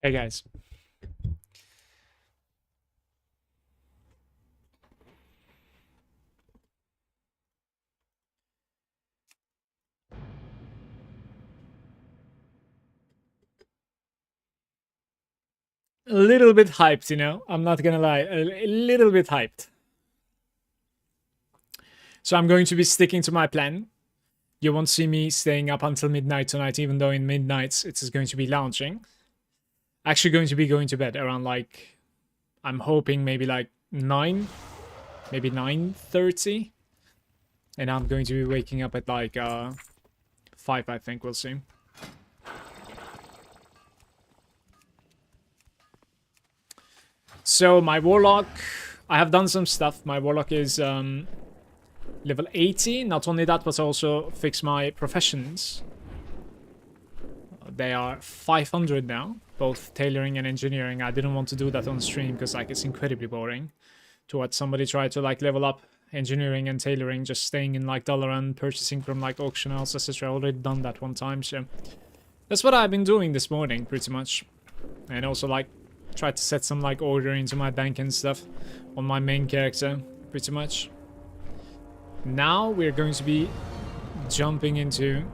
Hey guys. A little bit hyped, you know? I'm not gonna lie. A little bit hyped. So I'm going to be sticking to my plan. You won't see me staying up until midnight tonight, even though in midnight it is going to be lounging. Actually going to be going to bed around like, I'm hoping maybe like 9, maybe 9:30. And I'm going to be waking up at like 5, I think. We'll see. So my Warlock, I have done some stuff. My Warlock is level 80. Not only that, but also fix my professions. They are 500 now, both tailoring and engineering. I didn't want to do that on stream because like it's incredibly boring to watch somebody try to like level up engineering and tailoring, just staying in like dollar and purchasing from like auction house, etc. I already done that one time, so that's what I've been doing this morning pretty much. And also like try to set some like order into my bank and stuff on my main character pretty much. Now we're going to be jumping into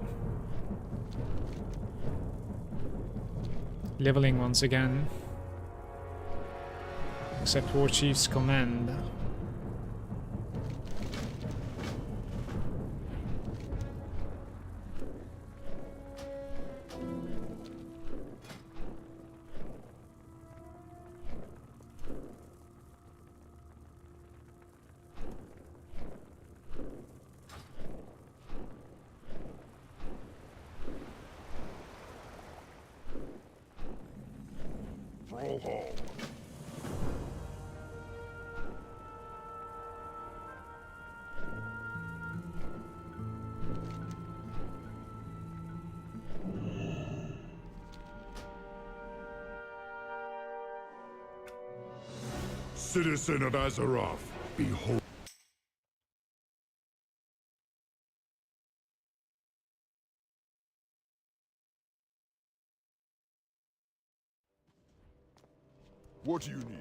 leveling once again. Accept War Chief's command. Citizen of Azeroth, behold. What do you need?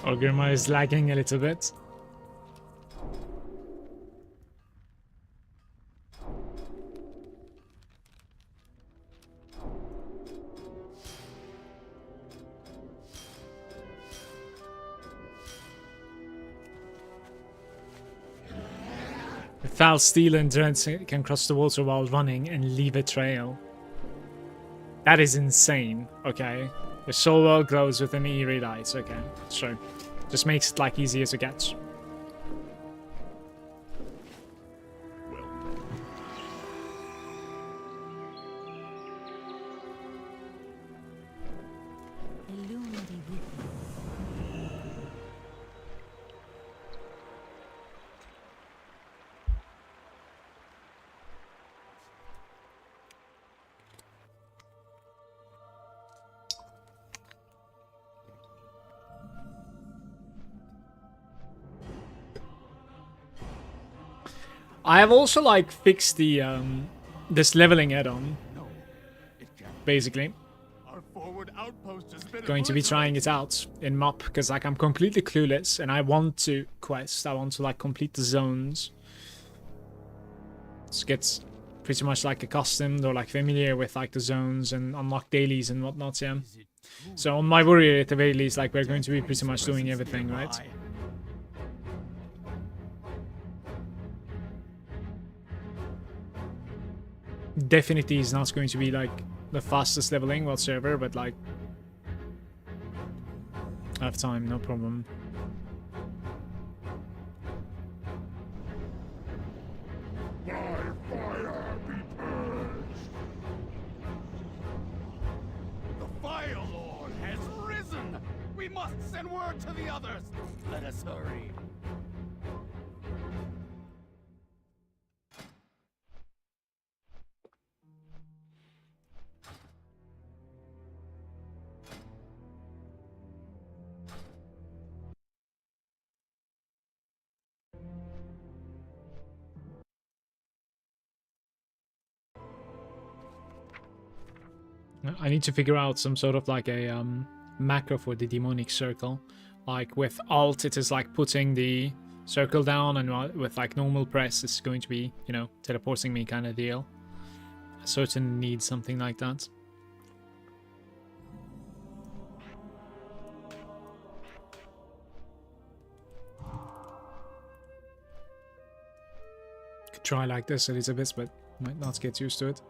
Ogrima is lagging a little bit. Foul steel endurance can cross the water while running and leave a trail. That is insane, okay? The soul world glows with an eerie light, okay, sure. Just makes it like easier to catch. I have also like fixed the this leveling add-on. Basically. Going to be trying it out in MOP because like I'm completely clueless and I want to quest. I want to like complete the zones. It gets pretty much like accustomed or like familiar with like the zones and unlock dailies and whatnot, yeah. So on my warrior, at the very least, like we're going to be pretty much doing everything, right? Definitely is not going to be like the fastest leveling whatsoever, but like I have time, no problem. By fire be purged! The Fire Lord has risen! We must send word to the others! Let us hurry. I need to figure out some sort of like a macro for the demonic circle. Like with alt, it is like putting the circle down, and with like normal press, it's going to be, you know, teleporting me kind of deal. I certainly need something like that. Could try like this a little bit, but might not get used to it.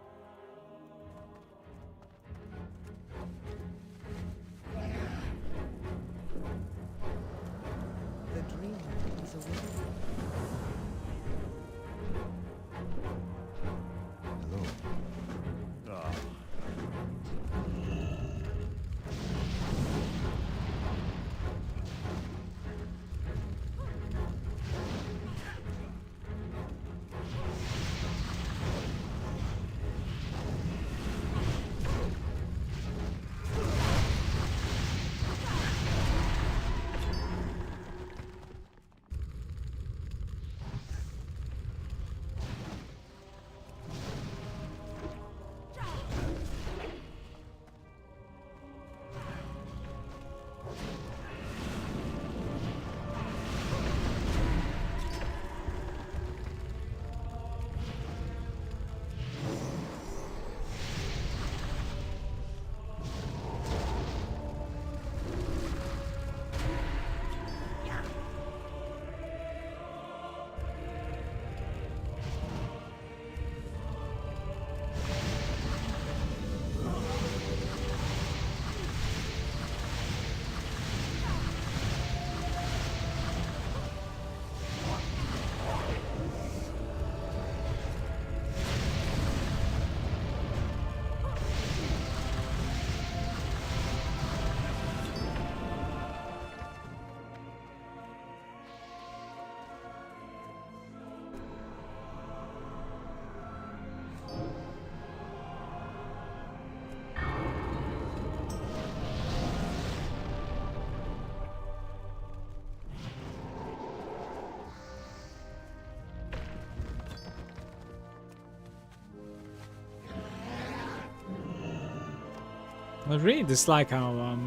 I really dislike how,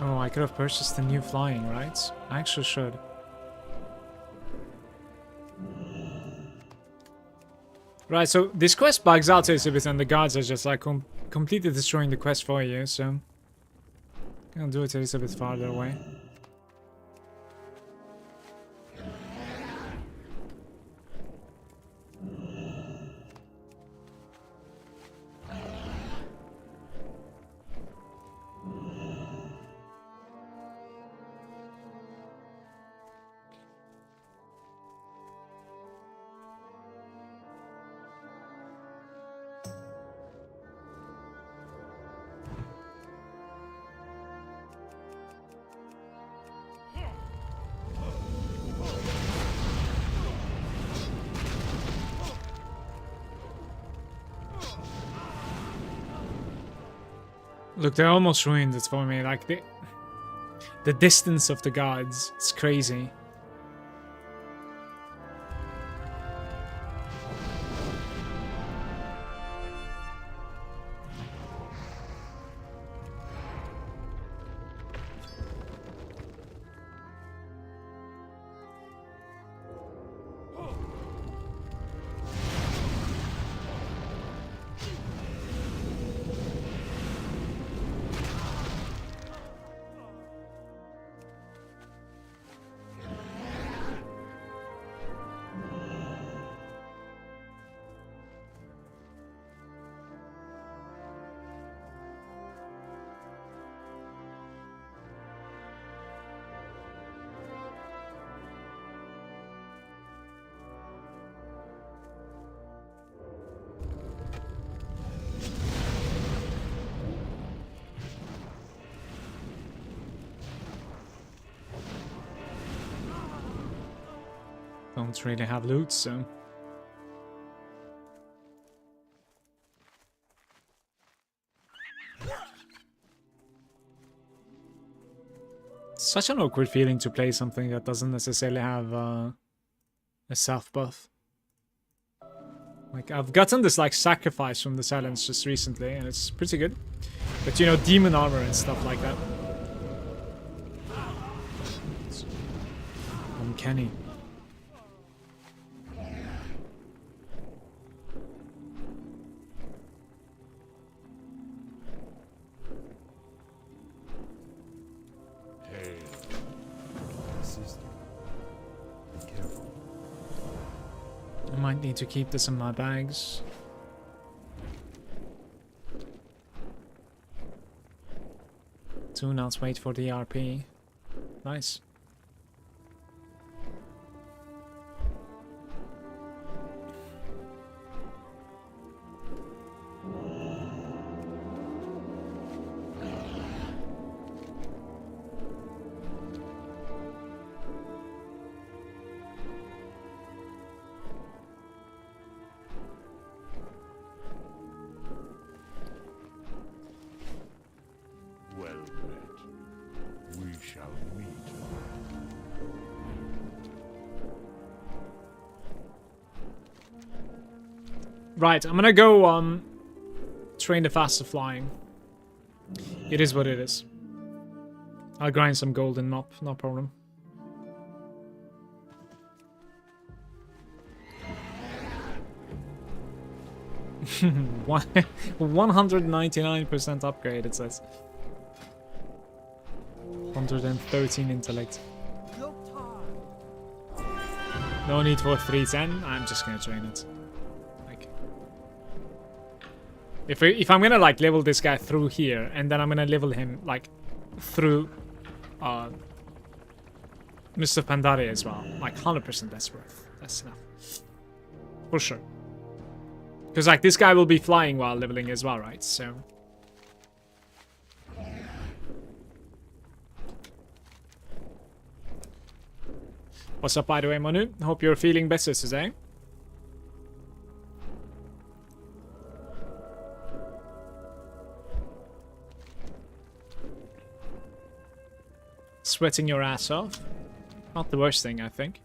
oh, I could have purchased the new flying, right? I actually should. Right, so this quest bugs out a little bit and the guards are just like completely destroying the quest for you, so I'm gonna do it a little bit farther away. Look, they almost ruined it for me. Like the distance of the guards, it's crazy. Don't really have loot, so... Such an awkward feeling to play something that doesn't necessarily have a self buff. Like, I've gotten this, like, sacrifice from the silence just recently, and it's pretty good. But, you know, demon armor and stuff like that. It's uncanny. Hey, sister, be careful. I might need to keep this in my bags. Do not wait for the RP. Nice. Well met. We shall meet. Right, I'm gonna go train the faster flying. It is what it is. I'll grind some gold in MOP, no problem. One 199% upgrade, it says. 113 intellect. No need for 310. I'm just gonna train it. Like, if I'm gonna like level this guy through here, and then I'm gonna level him like through Mr. Pandari as well, like 100% that's worth. That's enough for sure. Because like this guy will be flying while leveling as well, right? So. What's up, by the way, Manu? Hope you're feeling better today. Sweating your ass off. Not the worst thing, I think.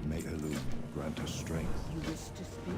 May Elu grant us strength. You wish to speak?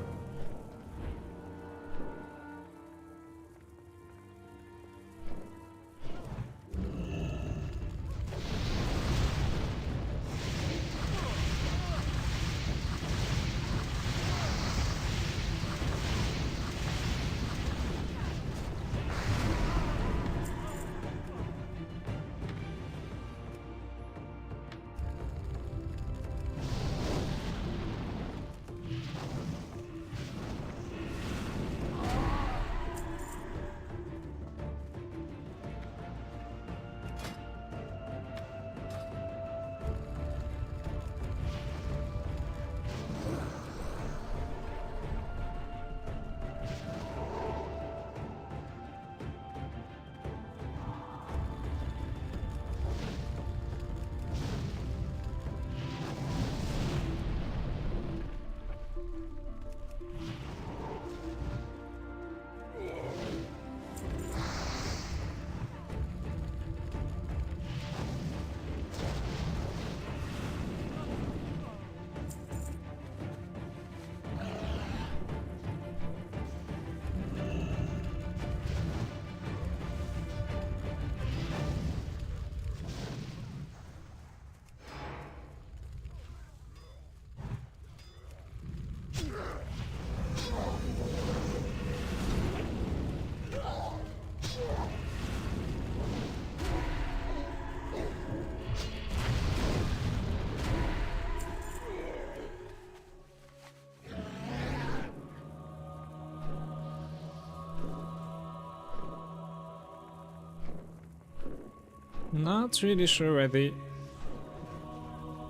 Not really sure where the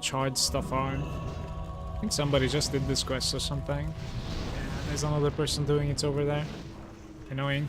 charged stuff are. I think somebody just did this quest or something. Yeah, there's another person doing it over there. Annoying.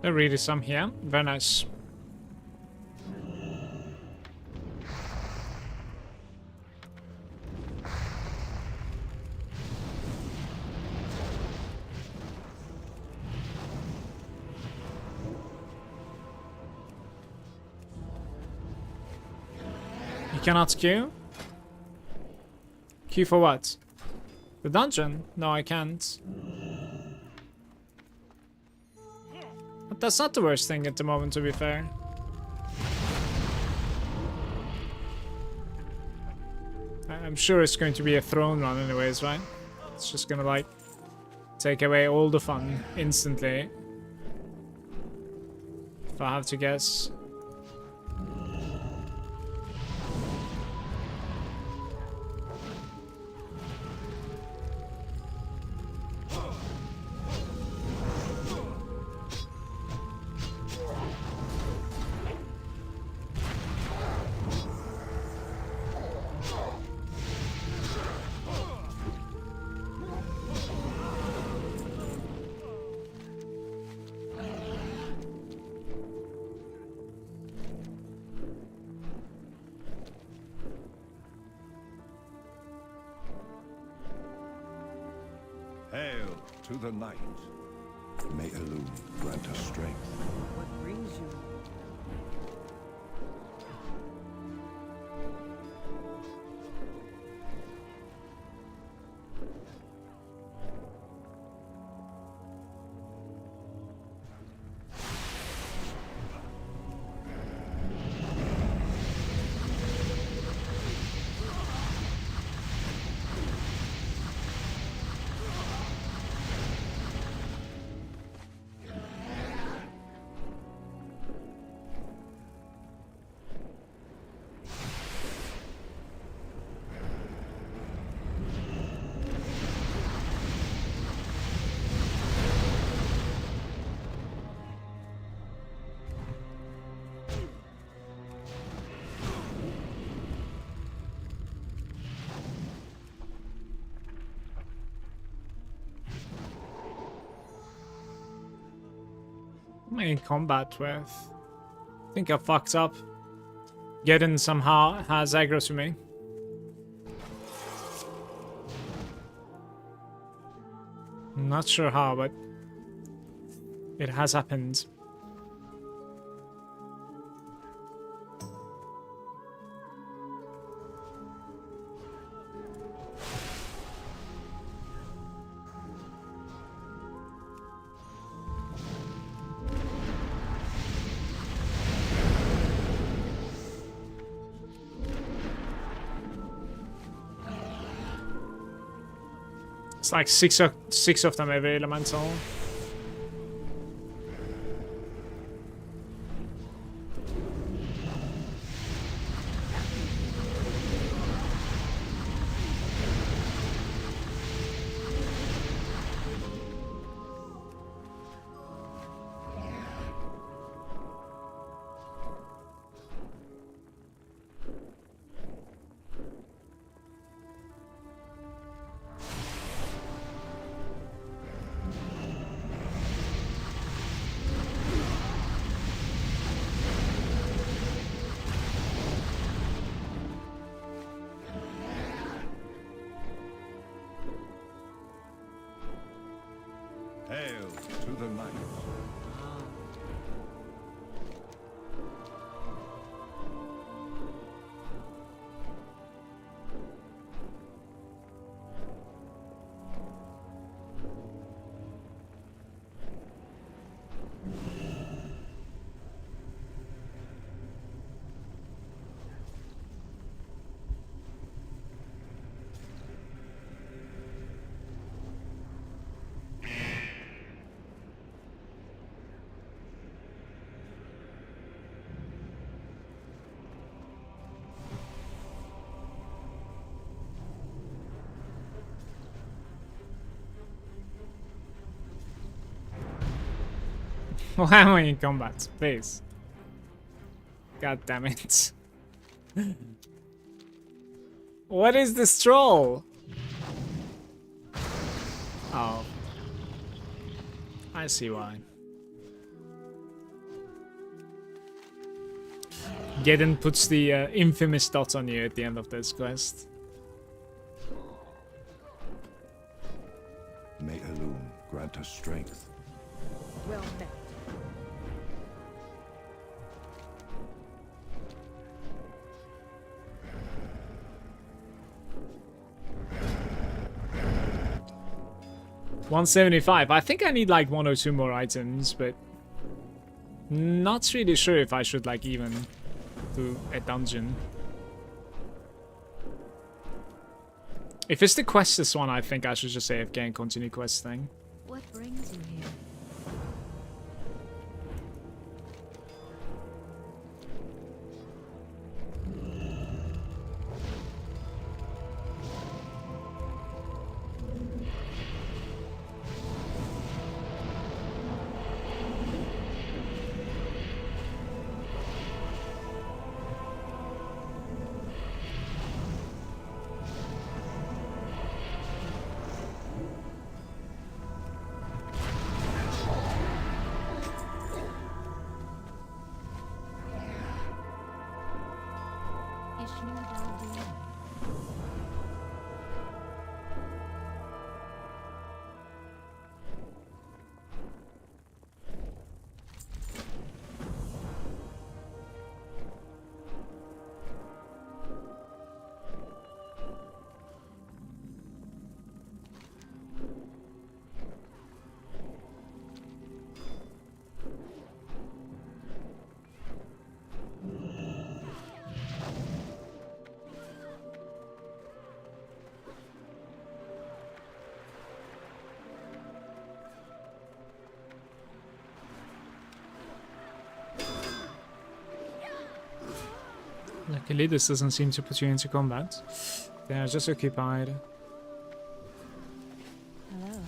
There really is some here. Very nice. You cannot queue? Queue for what? The dungeon? No, I can't. But that's not the worst thing at the moment, to be fair. I'm sure it's going to be a throne run anyways, right? It's just gonna, like, take away all the fun instantly. If I have to guess. Hail to the night. May Elune grant us strength. What brings you? Am I in combat with? I think I fucked up. Getting somehow has aggro to me. I'm not sure how, but it has happened. It's like six of them every elemental. Hail to the night. Why am I in combat? Please. God damn it. What is this troll? Oh. I see why. Geddon puts the infamous dot on you at the end of this quest. May Elune grant us strength. Well met. $175. I think I need like 1 or 2 more items, but not really sure if I should like even do a dungeon. If it's the quest this one, I think I should just AFK and continue questing. What brings you here? Luckily, this doesn't seem to put you into combat. They are just occupied. Hello.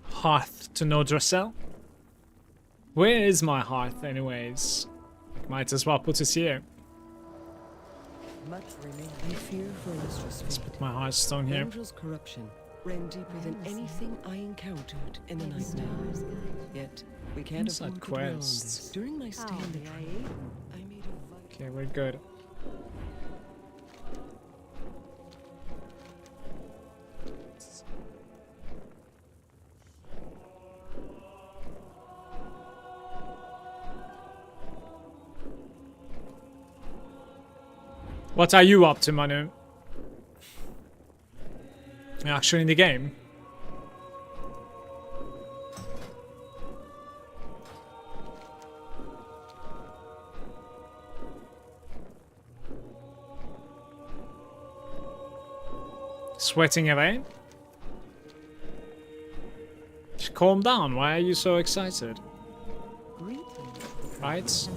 Hearth to no Dressel? Where is my hearth anyways? Might as well put it here. Much remains. I fear for Mistress Let's Fate. put my hearthstone here. Angel's corruption ran deeper than anything I encountered in the night time. Yet we can't Inside afford to dwell on quests. this. During my stay in the trade, I made a Okay, we're good. What are you up to, Manu? You're actually in the game? Sweating away? Just calm down. Why are you so excited? greeting. Right?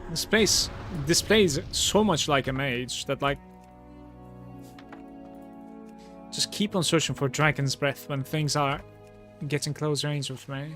This place displays so much like a mage that, like, Just keep on searching for Dragon's Breath when things are getting close range with me.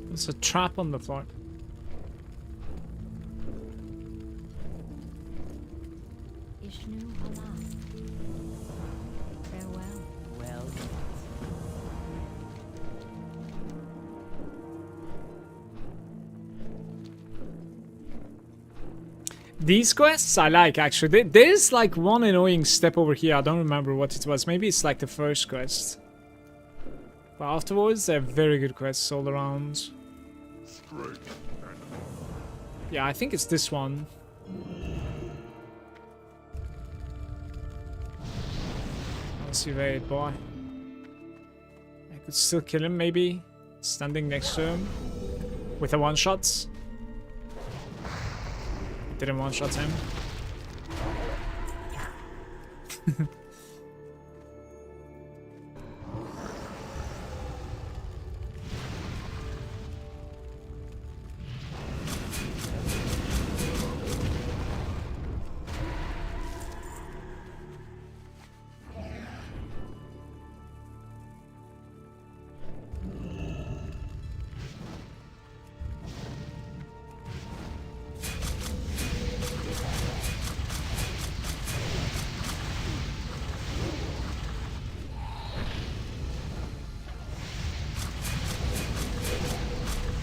There's a trap on the floor. Ishnu Halal. Farewell. Well, These quests I like, actually. There's like one annoying step over here. I don't remember what it was. Maybe it's like the first quest. But afterwards, they're very good quests all around. Yeah, I think it's this one. Let's evade, boy. I could still kill him, maybe. Standing next to him. With a one-shot. Didn't one-shot him.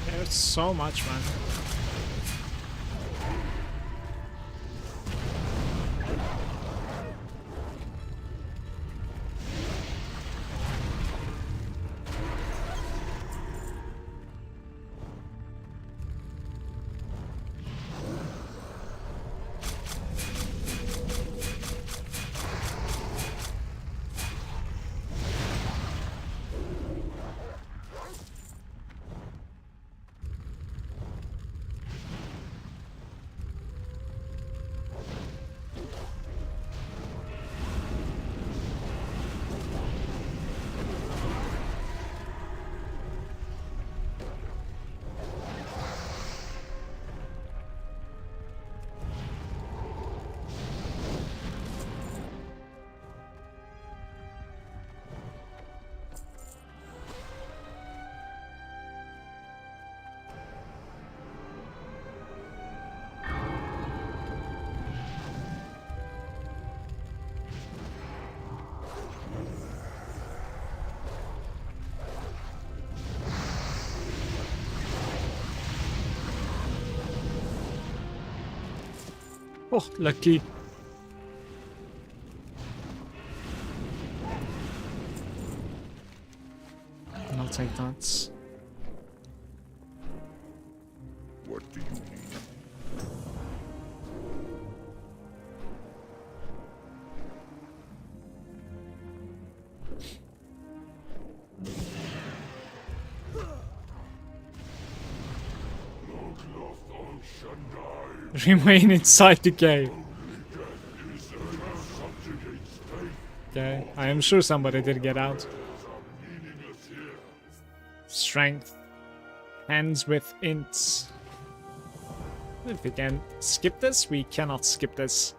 There's so much, man. Oh, lucky. I'll take that. What do you need? Remain inside the cave. Okay, I am sure somebody did get out. Strength. Hands with ints. If we can skip this, we cannot skip this.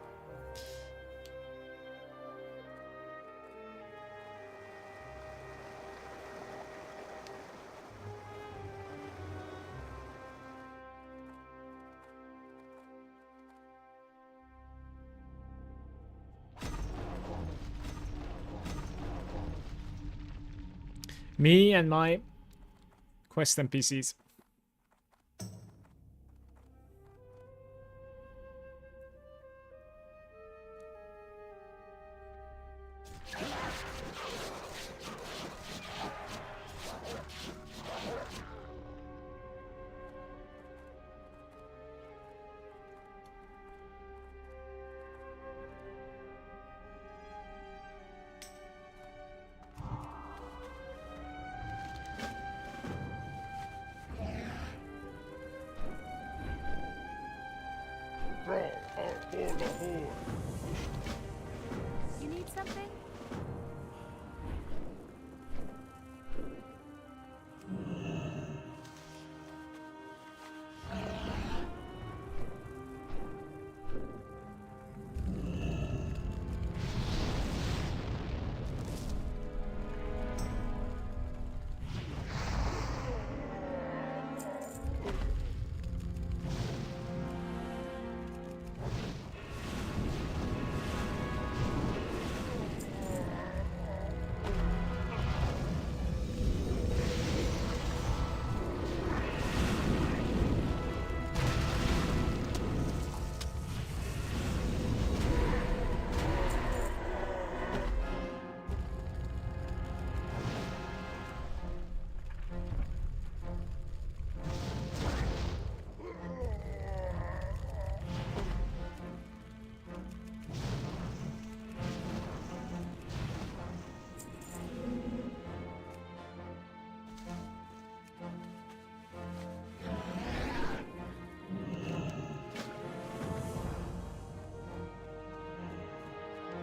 Me and my quest NPCs. You need something?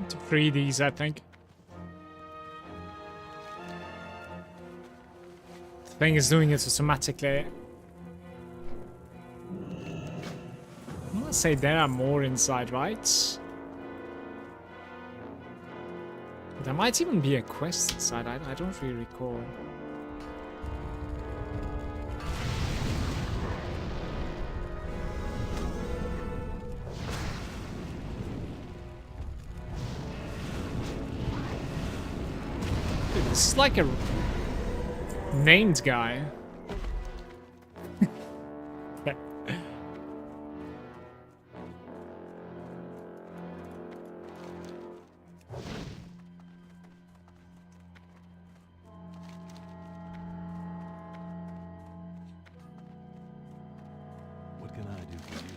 To free these, I think. The thing is doing it automatically. I want to say there are more inside, right? There might even be a quest inside. I don't really recall. Dude, this is like a named guy. Okay. What can I do for you?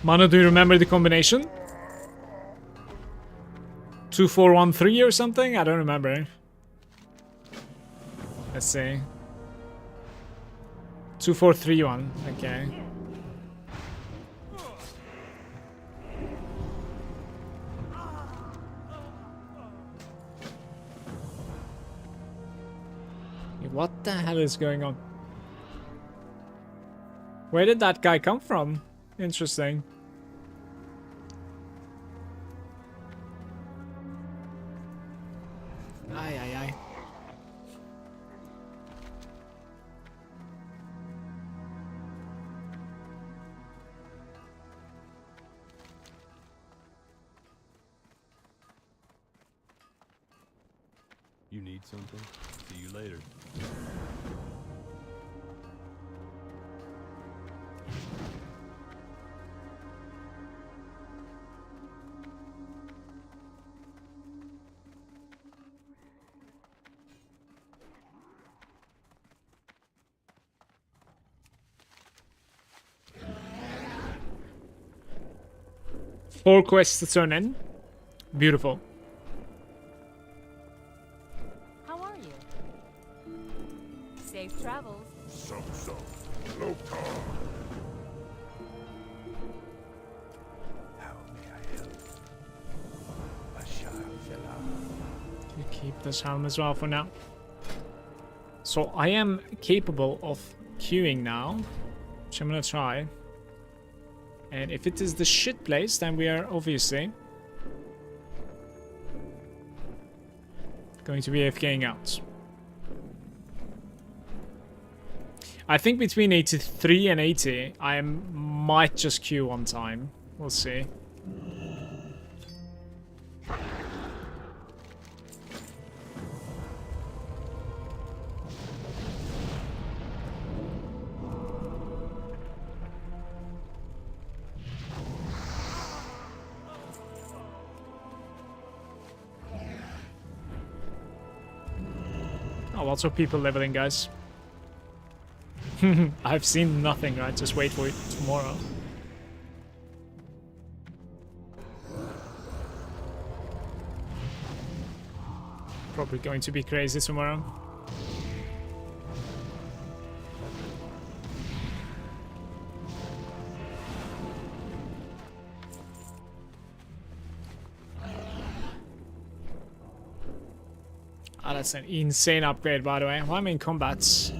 Manu, do you remember the combination? 2413 or something? I don't remember. Let's see. 2431. Okay. What the hell is going on? Where did that guy come from? Interesting. Aye, aye, aye. You need something? See you later. Four quests to turn in. Beautiful. How are you? Safe travels. So. Lothar. How may I help? You keep this helm as well for now. So I am capable of queuing now, which I'm gonna try. And if it is the shit place, then we are obviously going to be AFKing out. I think between 83 and 80, I might just queue one time. We'll see. Oh, lots of people leveling, guys. I've seen nothing, right? Just wait for it tomorrow. Probably going to be crazy tomorrow. Ah, that's an insane upgrade, by the way. Why am I in combat?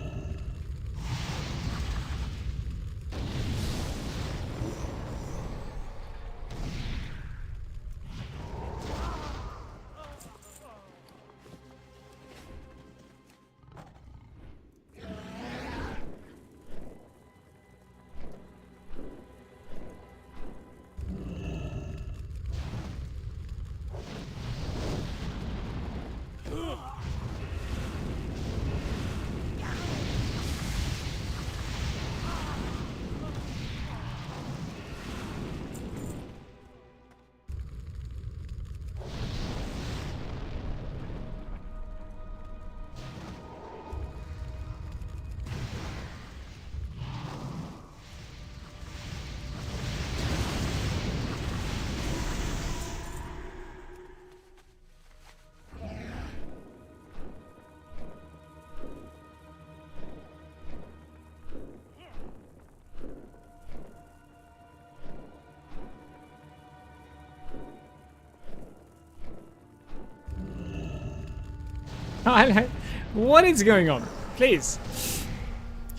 What is going on? Please.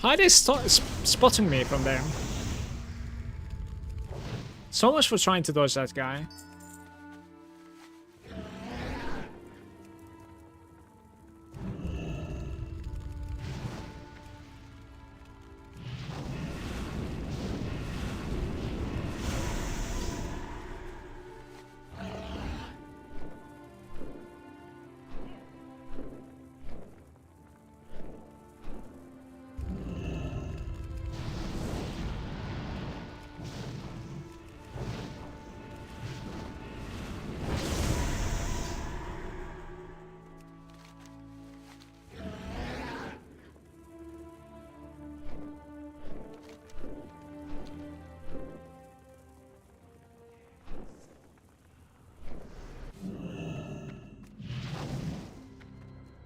How are they spotting me from there? So much for trying to dodge that guy.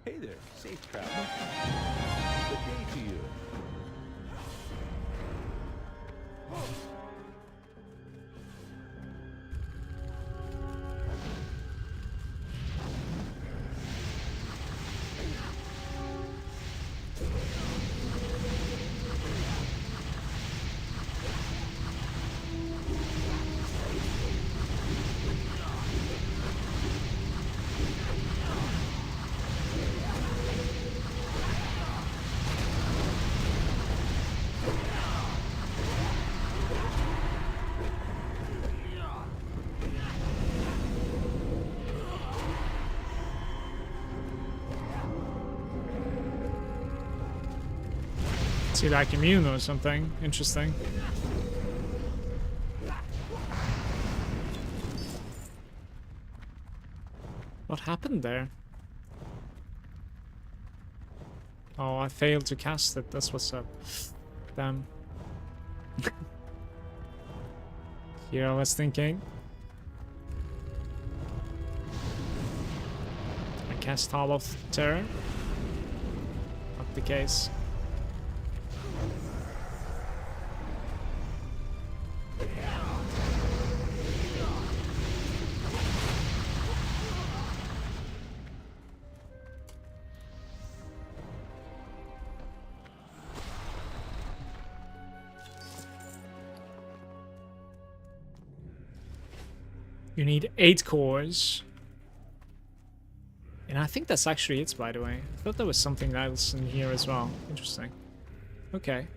Hey there, safe travel. Good day to you. Is he like immune or something? Interesting. What happened there? Oh, I failed to cast it. That's what's up. Damn. Here I was thinking. I cast Hall of Terror. Not the case. You need 8 cores. And I think that's actually it, by the way. I thought there was something else in here as well. Interesting. Okay.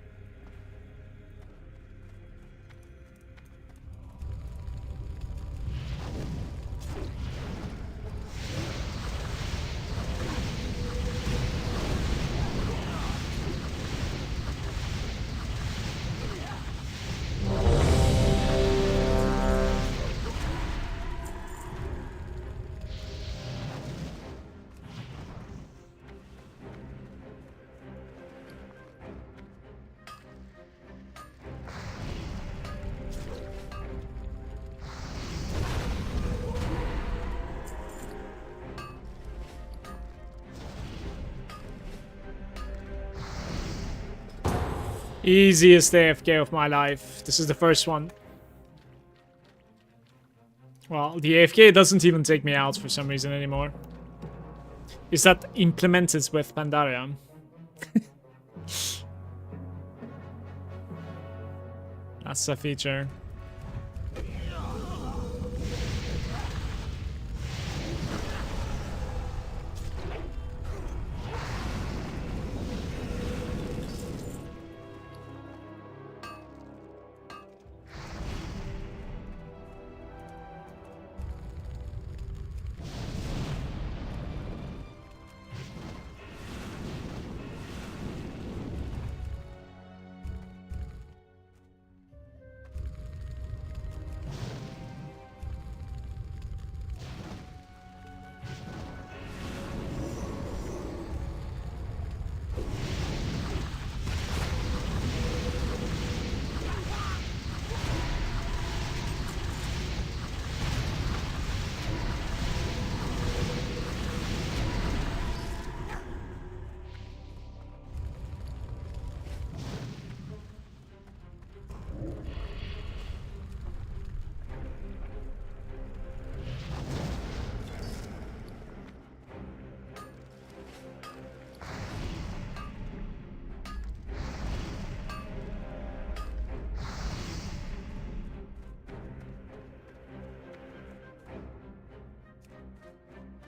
Easiest AFK of my life. This is the first one. Well, the AFK doesn't even take me out for some reason anymore. Is that implemented with Pandaria? That's a feature.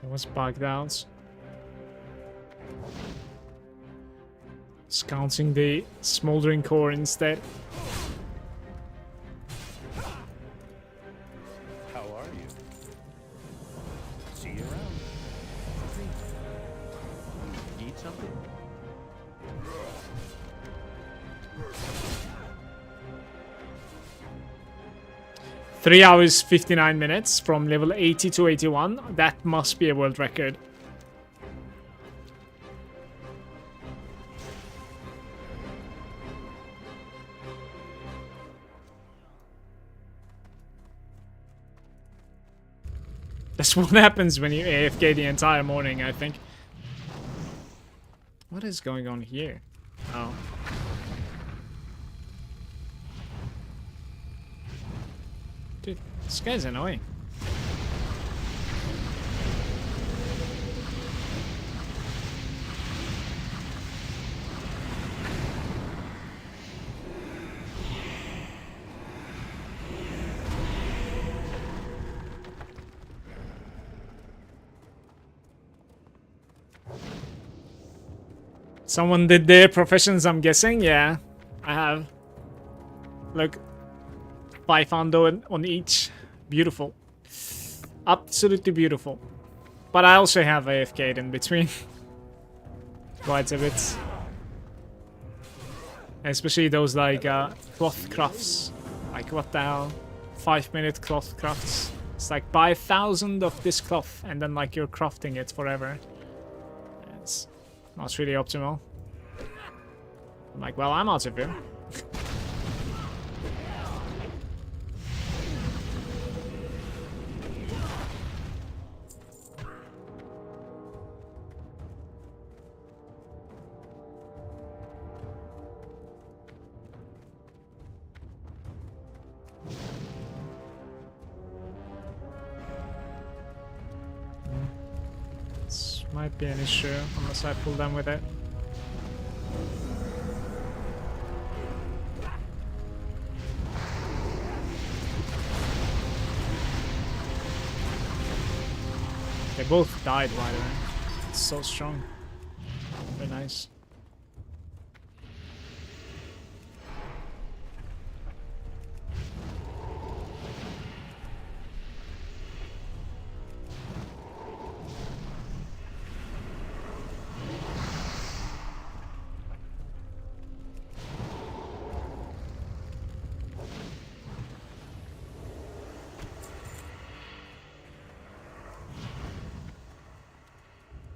That was bugged out. Scouting the smoldering core instead. How are you? See you around. Eat something? 3 hours 59 minutes from level 80 to 81. That must be a world record. That's what happens when you AFK the entire morning, I think. What is going on here? Oh. Dude, this guy's annoying. Someone did their professions, I'm guessing. Yeah, I have. Look, 500 on each. Beautiful. Absolutely beautiful. But I also have AFK'd in between. Quite a bit. Especially those like cloth crafts. Like what the hell? 5-minute cloth crafts. It's like buy 1,000 of this cloth and then like you're crafting it forever. It's not really optimal. I'm like, well, I'm out of here. This might be an issue unless I pull them with it. They both died, by the way. It's so strong. Very nice.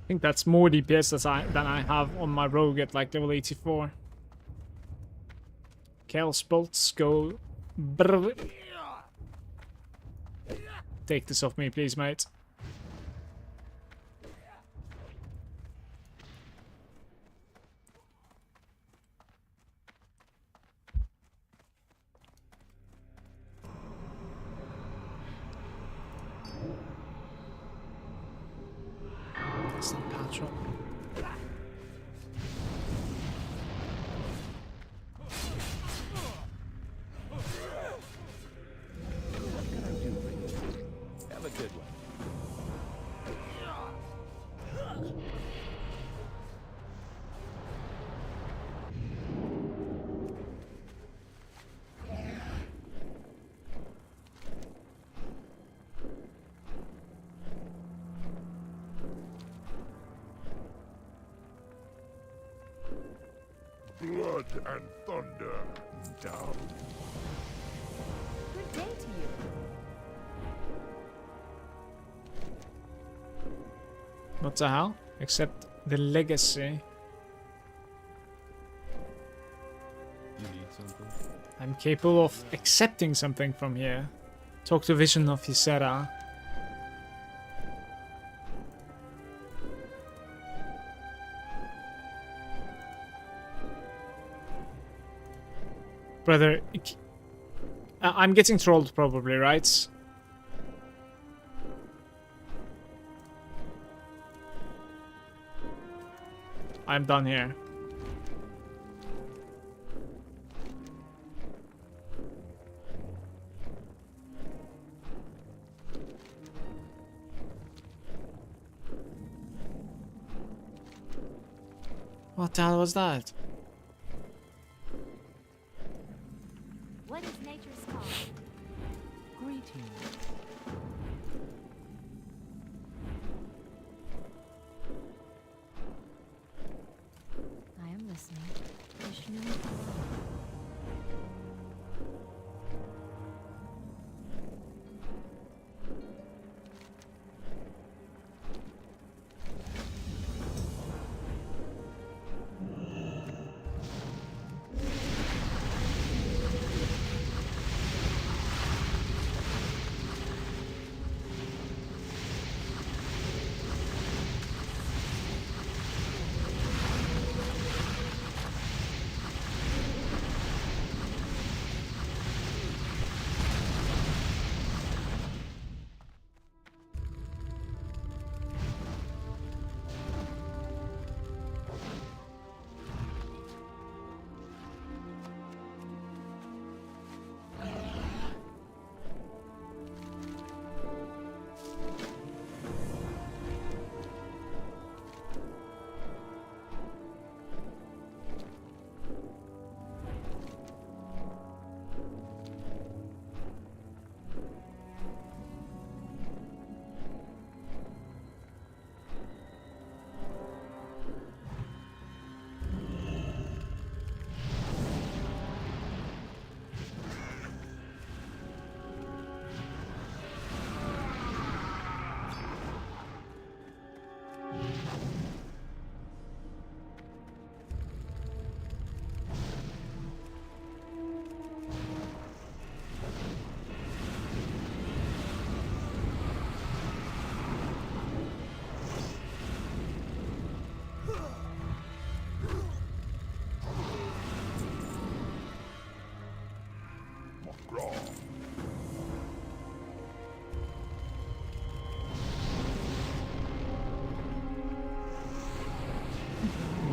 I think that's more DPS than I have on my rogue at like level 84. Chaos bolts go. Brr. Take this off me, please, mate. It's not Patron. Have a good one. Blood and thunder down. Good day to you. What the hell? Except the legacy. You need something? I'm capable of accepting something from here. Talk to Vision of Ysera. Brother, I'm getting trolled probably, right? I'm done here. What the hell was that? What is nature's call? Greetings. I am listening. Vishnu.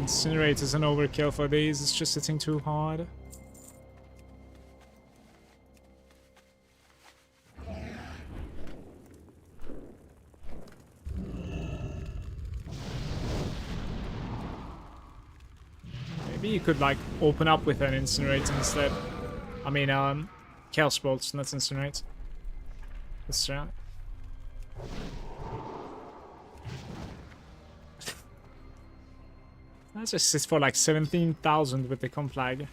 Incinerators an overkill for these. It's just hitting too hard. Maybe you could like open up with an incinerator instead. I mean, chaos bolts, not incinerate. Let's try. That just sits for like 17,000 with the comp lag.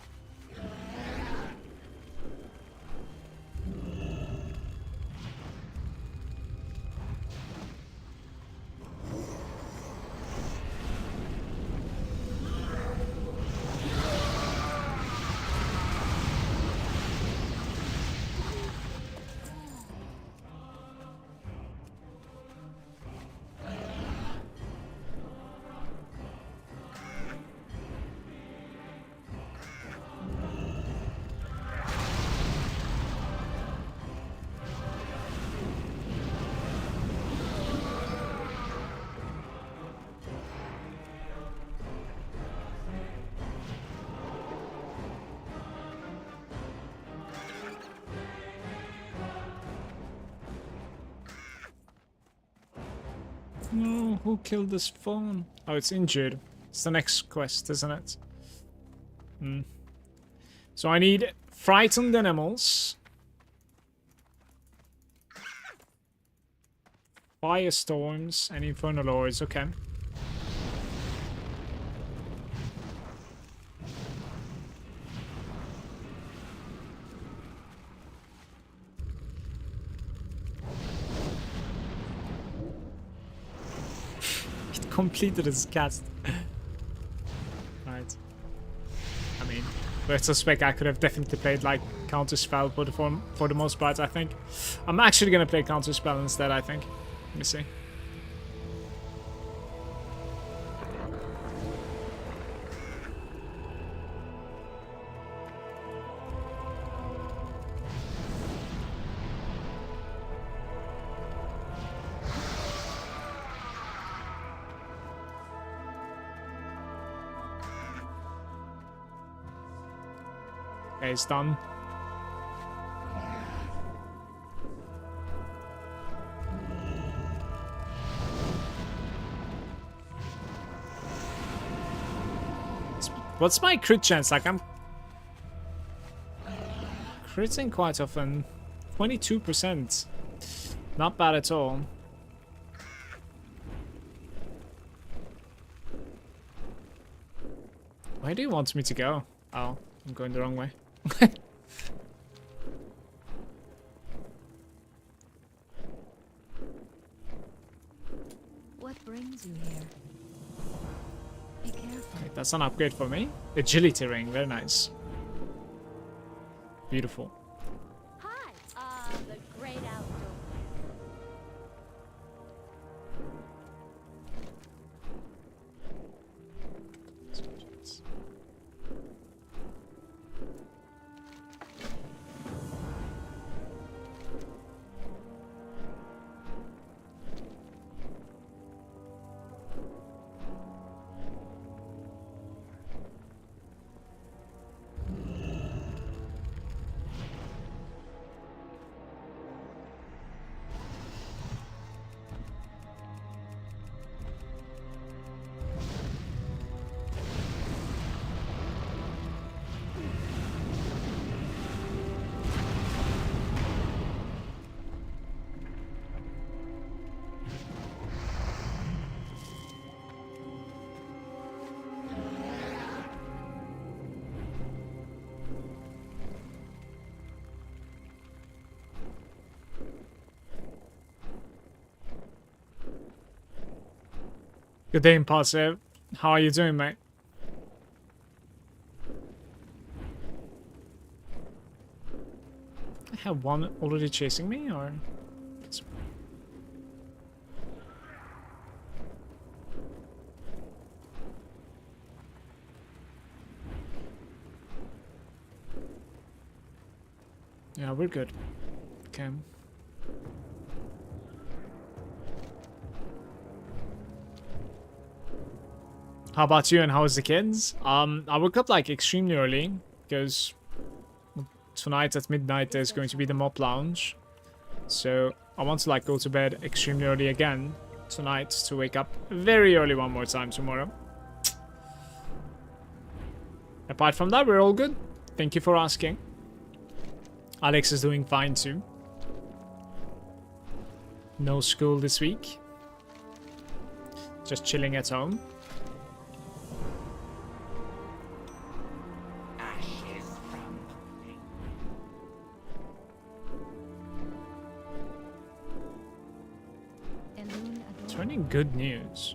No, who killed this phone? Oh, it's injured. It's the next quest, isn't it? So I need frightened animals, firestorms, and infernal lords. Okay. Completed his cast. Right. I mean, retrospect, I could have definitely played like counter spell, but for the most part, I think I'm actually gonna play counter spell instead. I think. Let me see. Okay, it's done. What's my crit chance? Like, I'm critting quite often. 22%. Not bad at all. Where do you want me to go? Oh, I'm going the wrong way. What brings you here? Be careful. Okay, that's an upgrade for me. Agility ring, very nice. Beautiful. Hi! The great outdoor. Good day, Impulsive. How are you doing, mate? I have one already chasing me, or? Yeah, we're good. Okay. How about you and how's the kids? I woke up like extremely early because tonight at midnight there's going to be the MOP lounge. So I want to like go to bed extremely early again tonight to wake up very early one more time tomorrow. Apart from that, we're all good. Thank you for asking. Alex is doing fine too. No school this week. Just chilling at home. Turning good news.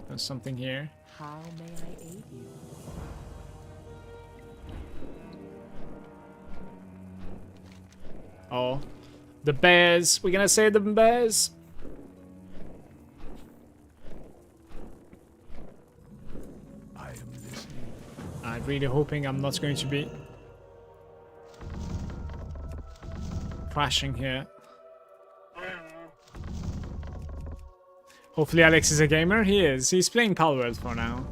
There's something here. How may I aid you? Oh, the bears. We're gonna say the bears. I am listening. I'm really hoping I'm not going to be crashing here. Hopefully Alex is a gamer. He is. He's playing Palworld for now.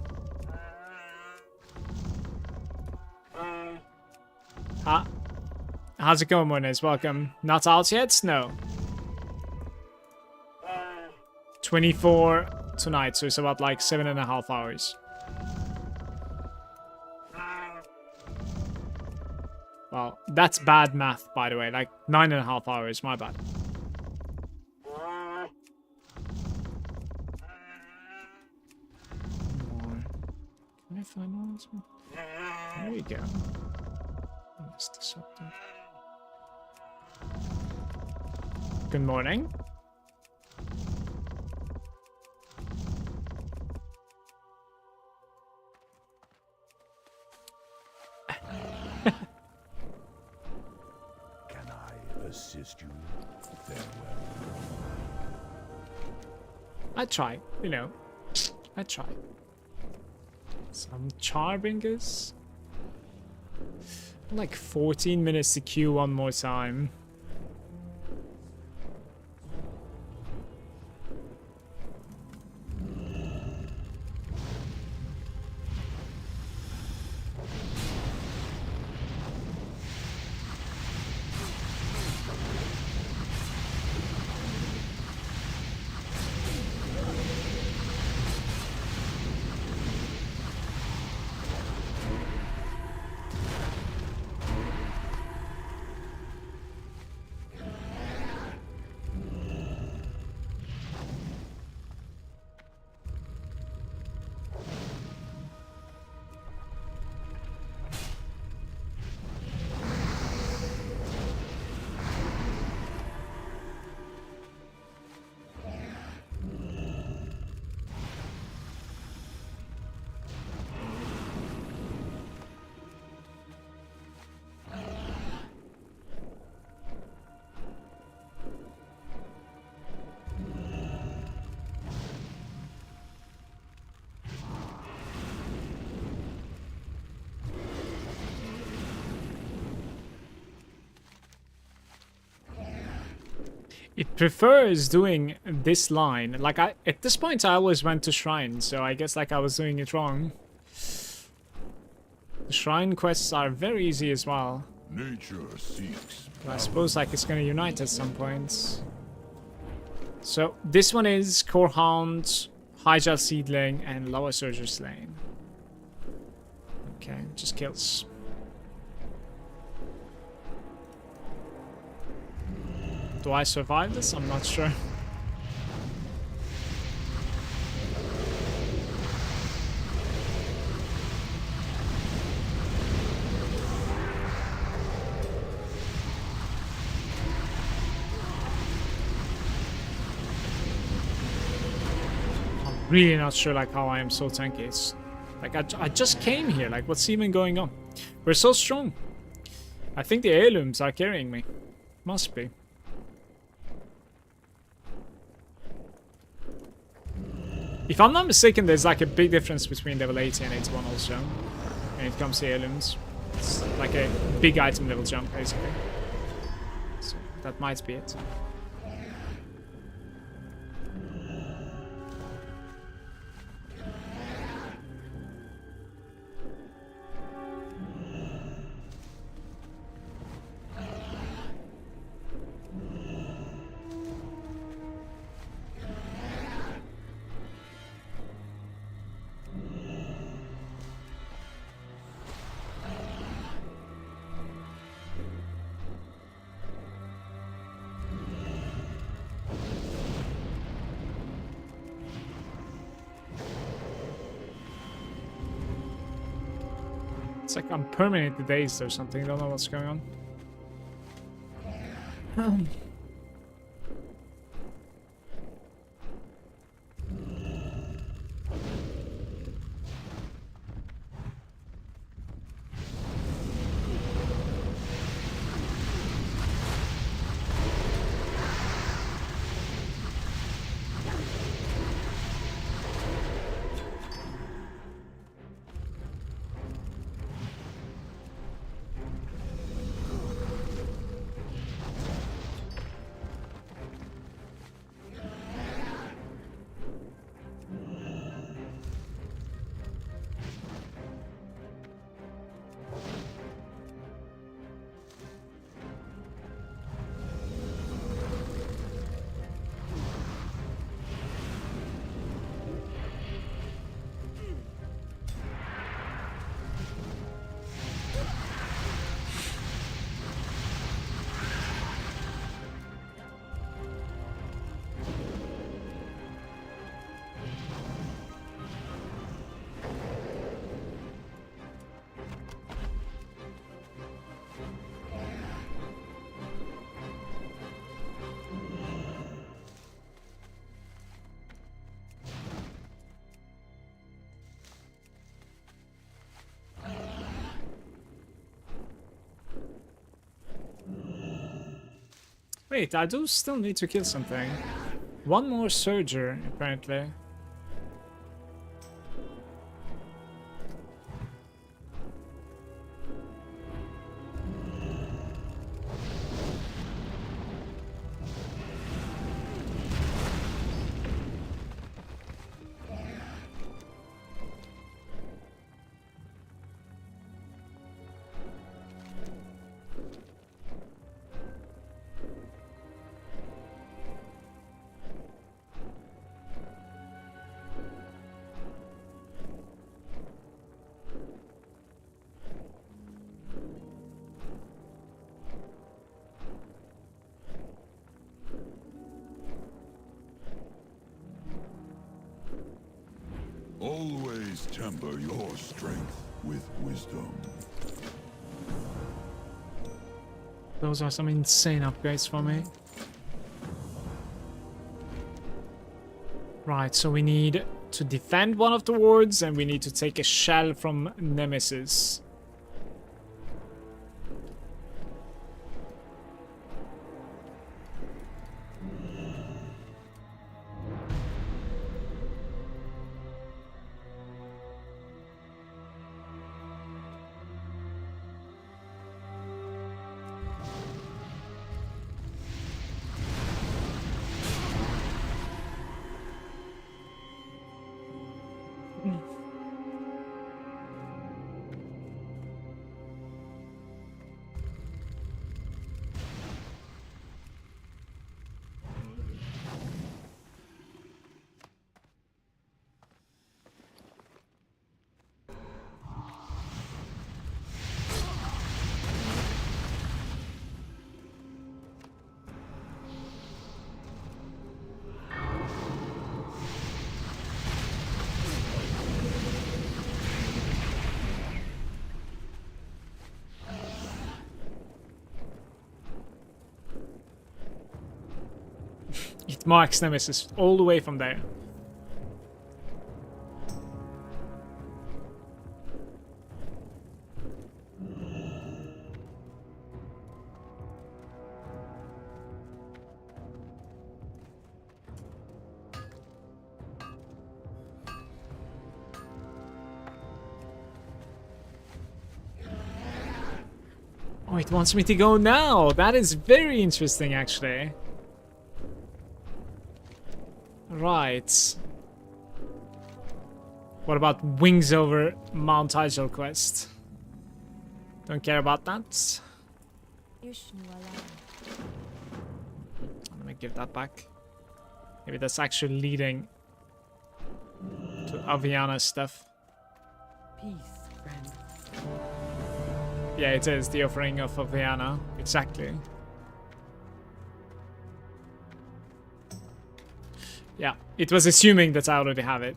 How's it going, Moniz? Welcome. Not out yet? No. 24 tonight, so it's about like 7.5 hours. Well, that's bad math, by the way. Like 9.5 hours, my bad. Can I find one? There we go. That's deceptive. Good morning. Can I assist you? Farewell. I try, you know. I try. Some Charbingers. Like 14 minutes to queue one more time. It prefers doing this line. Like, at this point I always went to shrine, so I guess like I was doing it wrong. The shrine quests are very easy as well. Nature seeks. But I suppose like it's gonna unite at some point. So this one is Core Hound, Highgel Seedling, and Lower Surger Slain. Okay, just kills. Do I survive this? I'm not sure. I'm really not sure like how I am so tanky. It's like I just came here. Like what's even going on? We're so strong. I think the heirlooms are carrying me. Must be. If I'm not mistaken, there's like a big difference between level 80 and 81 also when it comes to heirlooms. It's like a big item level jump basically. So that might be it. It's like I'm permanently dazed or something. Don't know what's going on. Wait, I do still need to kill something. One more Surger, apparently. Always temper your strength with wisdom. Those are some insane upgrades for me. Right, so we need to defend one of the wards and we need to take a shell from Nemesis. It marks Nemesis all the way from there. Oh, it wants me to go now. That is very interesting, actually. Right. What about Wings Over Mount Igel quest? Don't care about that. Let me give that back. Maybe that's actually leading to Aviana stuff. Peace, friend. Yeah, it is the offering of Aviana. Exactly. Yeah, it was assuming that I already have it.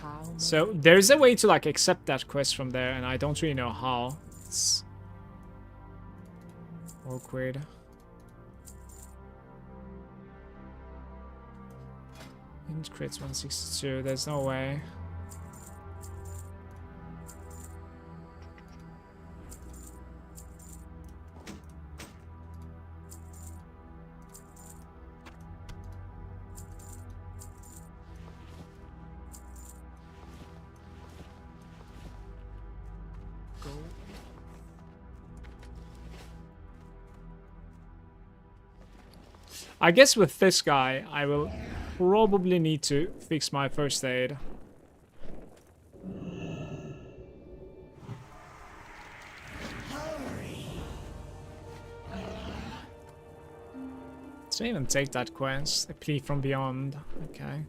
How So there's a way to like accept that quest from there, and I don't really know how. It's awkward. Int crits 162. There's no way. I guess with this guy, I will probably need to fix my first aid. Let's even take that quest. A plea from beyond. Okay.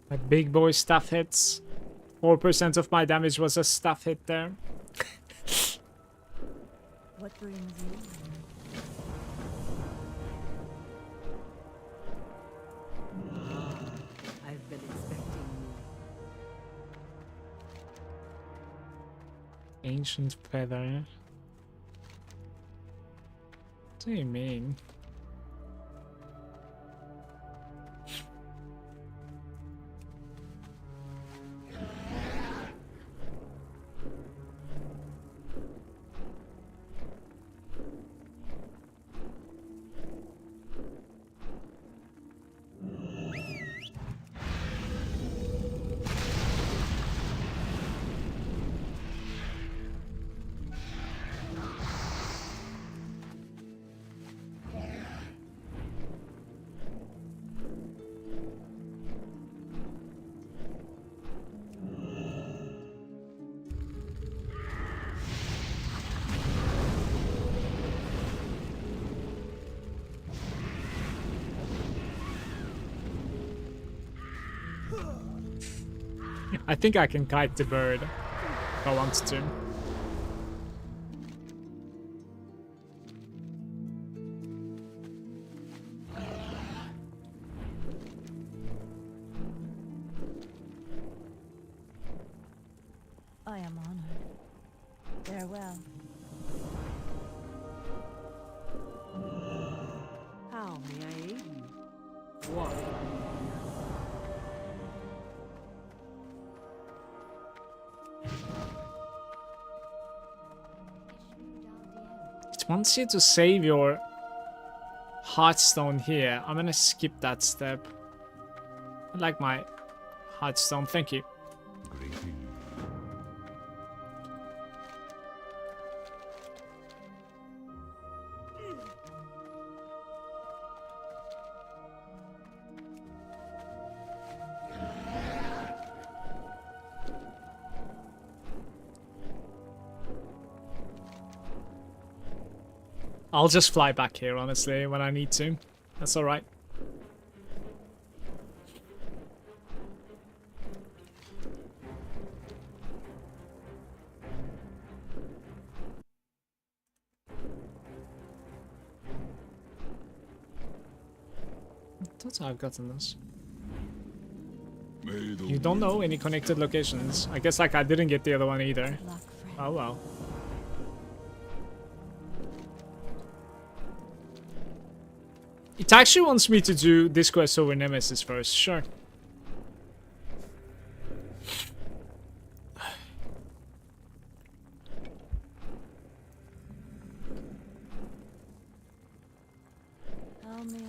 My big boy staff hits. 4% of my damage was a staff hit there. What brings you? I've been expecting you. Ancient feather. What do you mean? I think I can kite the bird if I want to. I am honored. Farewell. How may I aid you? What? It wants you to save your heartstone here. I'm gonna skip that step. I like my heartstone, thank you. Greeting. I'll just fly back here, honestly, when I need to. That's alright. I thought I've gotten this. You don't know any connected locations. I guess like I didn't get the other one either. Luck, friend. Oh well. It actually wants me to do this quest over Nemesis first, sure. How may I know?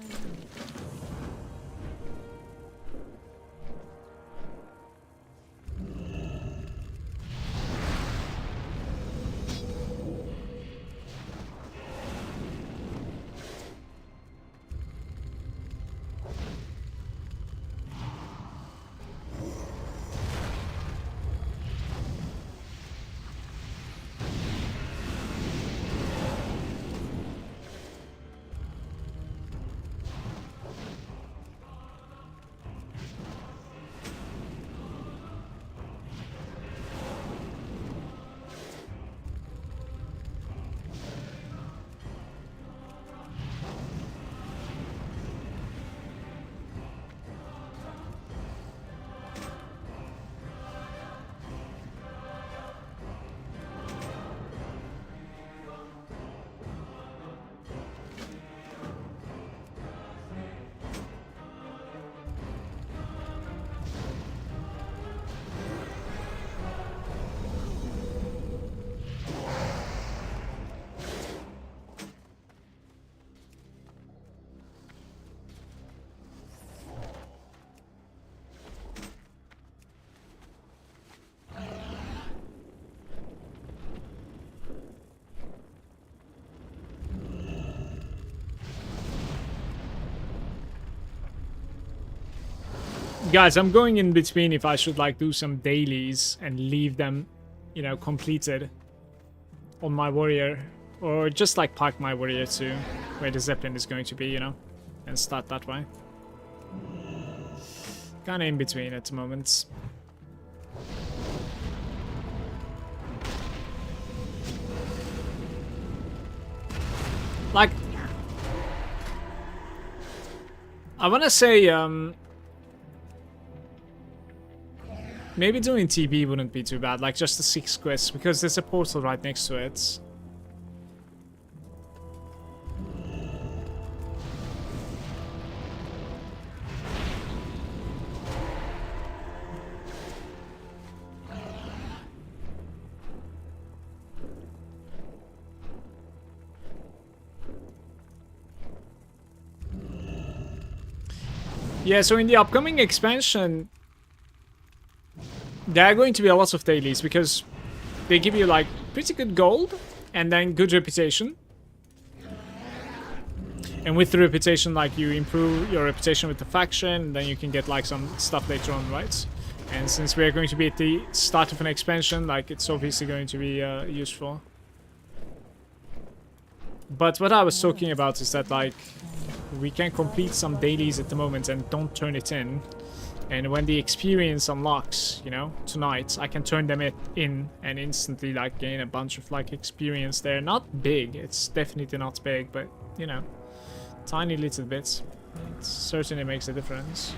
Guys, I'm going in between if I should like do some dailies and leave them, you know, completed on my warrior, or just like park my warrior to where the Zeppelin is going to be, you know, and start that way. Kinda in between at the moment. Like, I wanna say, maybe doing TB wouldn't be too bad, like just the 6 quests, because there's a portal right next to it. Yeah, so in the upcoming expansion, there are going to be a lot of dailies because they give you like pretty good gold and then good reputation. And with the reputation, like you improve your reputation with the faction, and then you can get like some stuff later on, right? And since we're going to be at the start of an expansion, like it's obviously going to be useful. But what I was talking about is that like we can complete some dailies at the moment and don't turn it in. And when the experience unlocks, you know, tonight, I can turn them in and instantly like gain a bunch of like experience there. Not big, it's definitely not big, but you know, tiny little bits. It certainly makes a difference.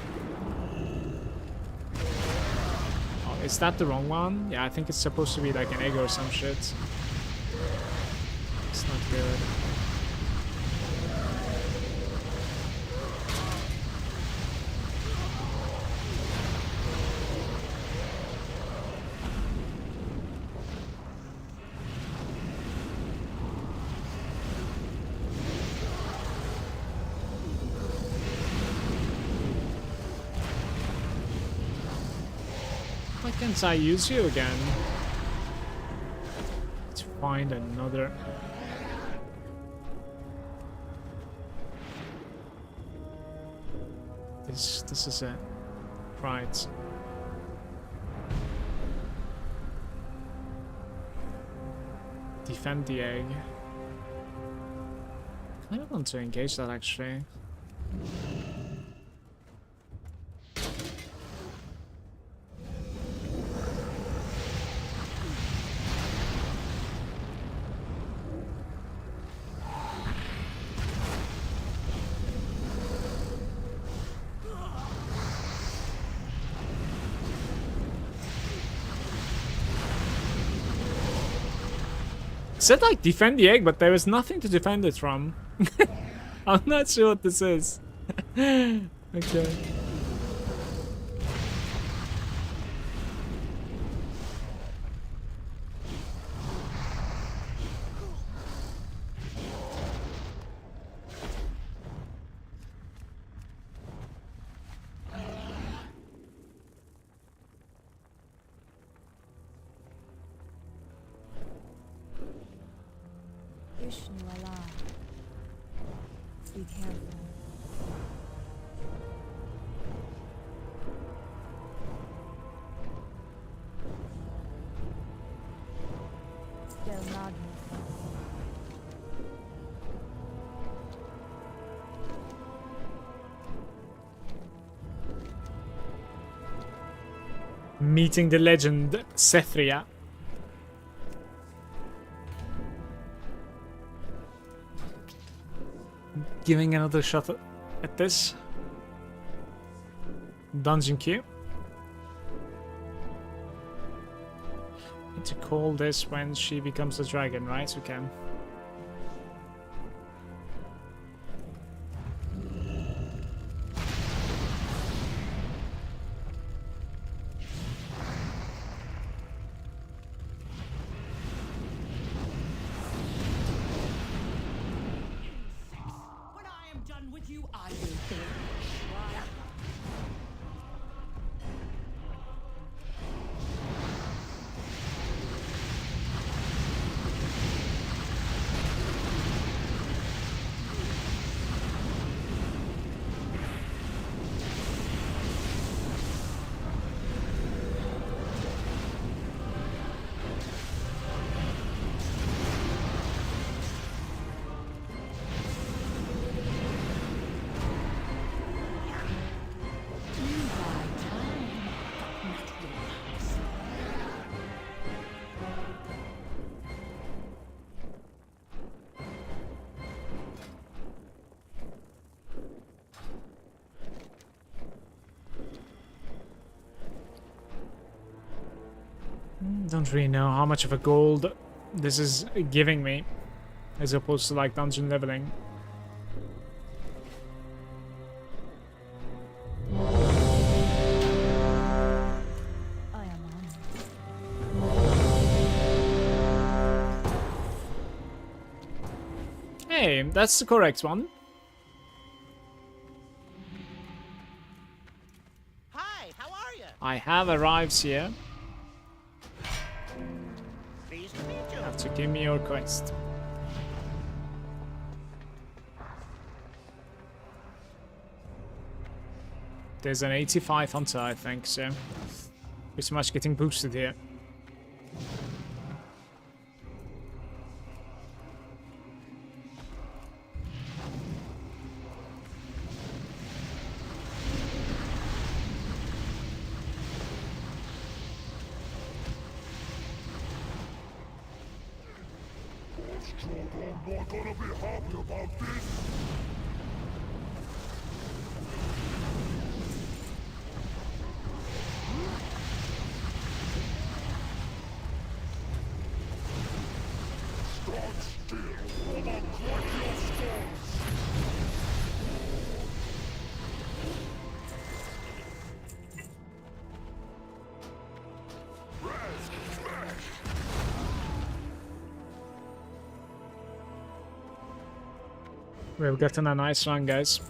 Oh, is that the wrong one? Yeah, I think it's supposed to be like an egg or some shit. It's not good. Why can't I use you again? Let's find another. This is it. Right. Defend the egg. I don't want to engage that actually. Said like defend the egg, but there is nothing to defend it from. I'm not sure what this is. Okay. Vishnu Allah. Be careful. Del Magnus. Meeting the legend Sethria. Giving another shot at this. Dungeon queue. Need to call this when she becomes a dragon, right? Okay. When I am done with you, I will finish. Don't really know how much of a gold this is giving me, as opposed to like dungeon leveling. I am on. Hey, that's the correct one. Hi, how are you? I have arrived here. Pleased to meet you. Have to give me your quest. There's an 85 hunter, I think, so pretty much getting boosted here. Not gonna be happy about this. Stand still, or I'll crack your skulls. Rest, smash. We've gotten a nice run, guys.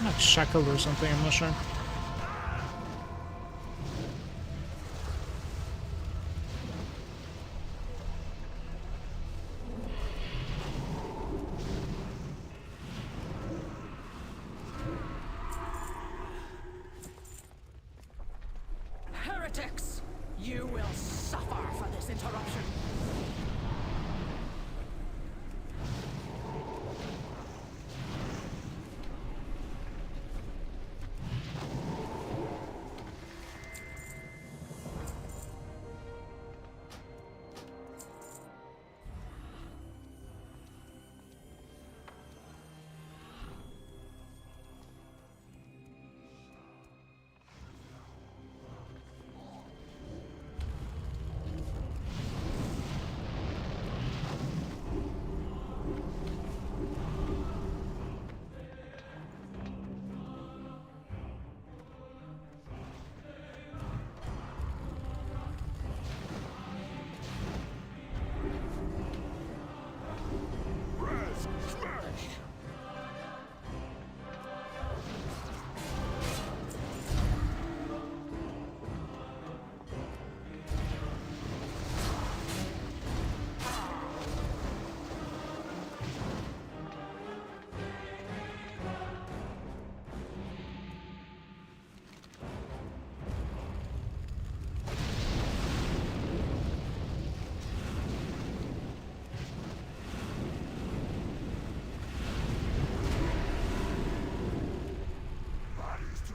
Like shackled or something, I'm not sure. Heretics! You will suffer for this interruption.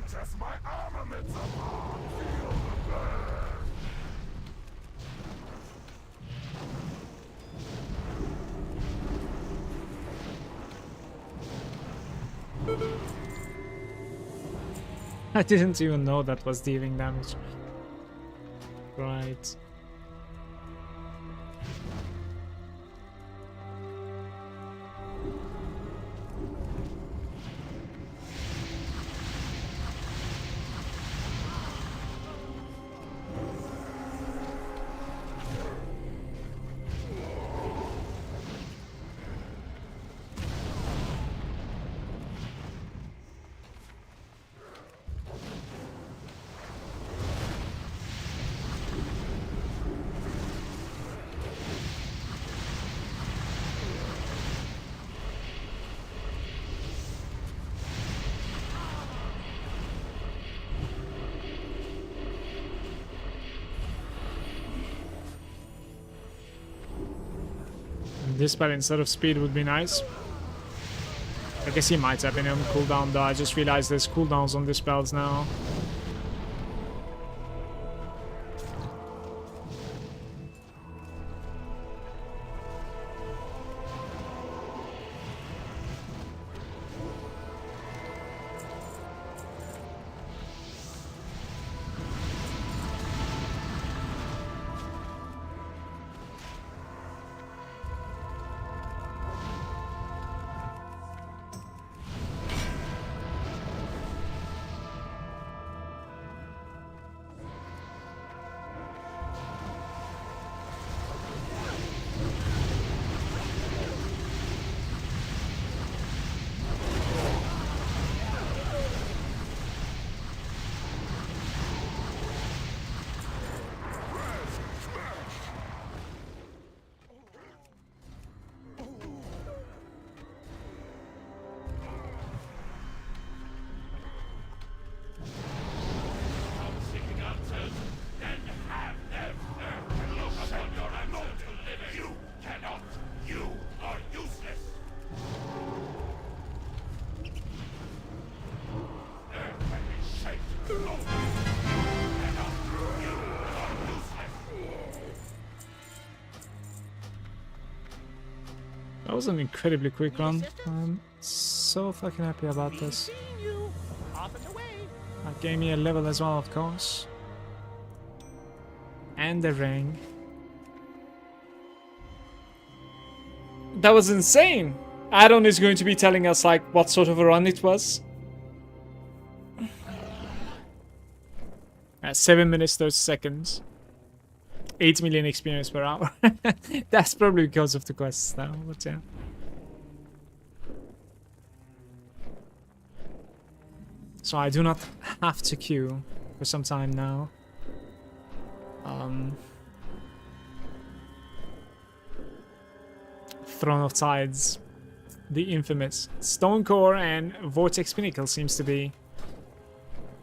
Test my armaments upon. Feel the burn. I didn't even know that was dealing damage. Right. This spell instead of speed would be nice. I guess he might have been on cooldown though. I just realized there's cooldowns on the spells now. That was an incredibly quick run. I'm so fucking happy about this. Seeing you. Off and away. That gave me a level as well, of course. And the ring. That was insane! Addon is going to be telling us like what sort of a run it was. 7 minutes 30 seconds. 8 million experience per hour. That's probably because of the quests now, but yeah. So I do not have to queue for some time now. Throne of Tides, the infamous Stone Core and Vortex Pinnacle seems to be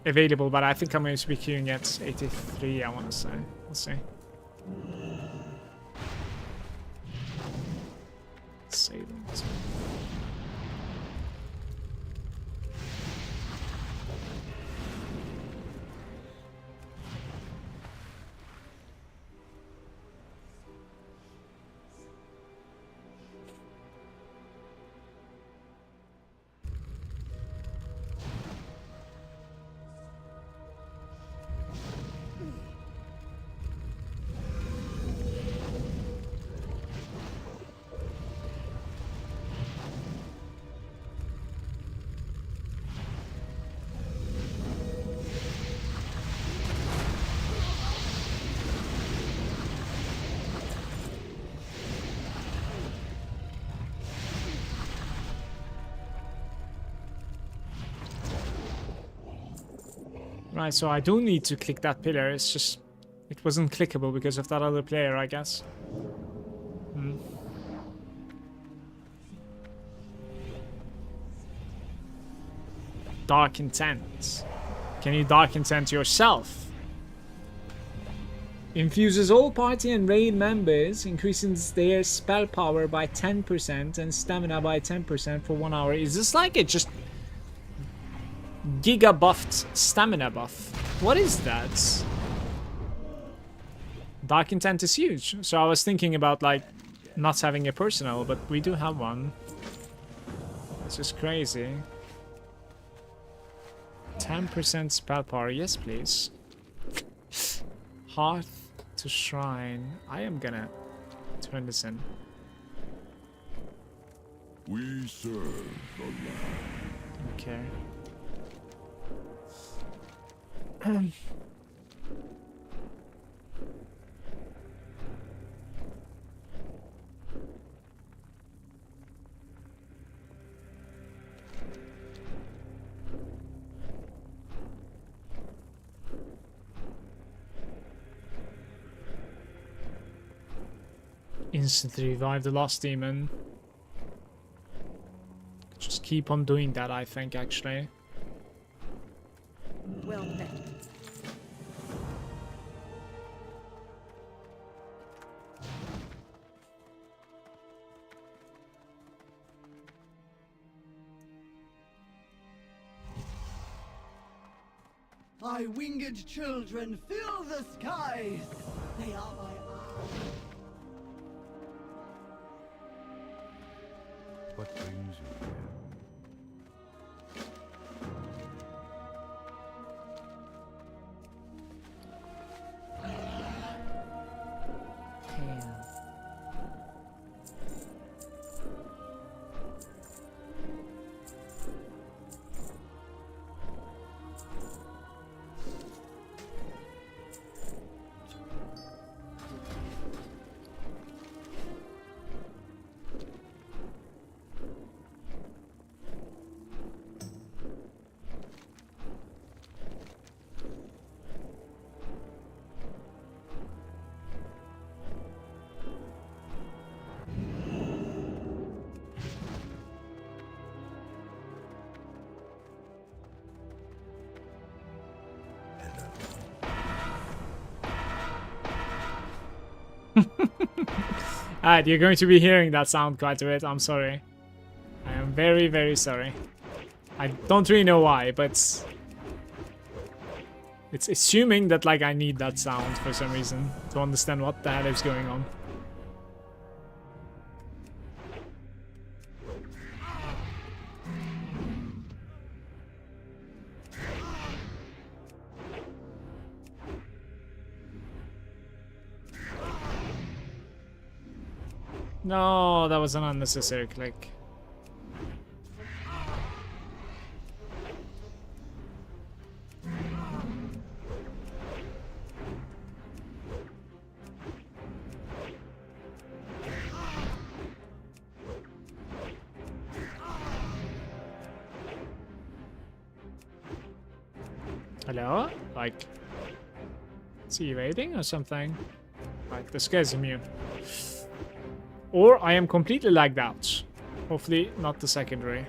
available, but I think I'm going to be queuing at 83, I want to say. We'll see. Save it. Right, so I do need to click that pillar, it's just... It wasn't clickable because of that other player, I guess. Dark Intent. Can you Dark Intent yourself? Infuses all party and raid members, increases their spell power by 10% and stamina by 10% for 1 hour. Is this like a just... Giga buffed stamina buff? What is that? Dark Intent is huge. So I was thinking about like not having a personal, but we do have one. This is crazy. 10% spell power, yes please. Hearth to Shrine. I am gonna turn this in. We serve the land. Okay. Instantly revive the Lost Demon. Just keep on doing that, I think, actually. Well met. My winged children fill the skies. They are my eyes. What brings you here? Alright, you're going to be hearing that sound quite a bit. I'm sorry. I am very, very sorry. I don't really know why, but it's assuming that like I need that sound for some reason to understand what the hell is going on. No, that was an unnecessary click. Hello? Like, is he evading or something? Right, this guy's immune. Or I am completely lagged out. Hopefully not the secondary.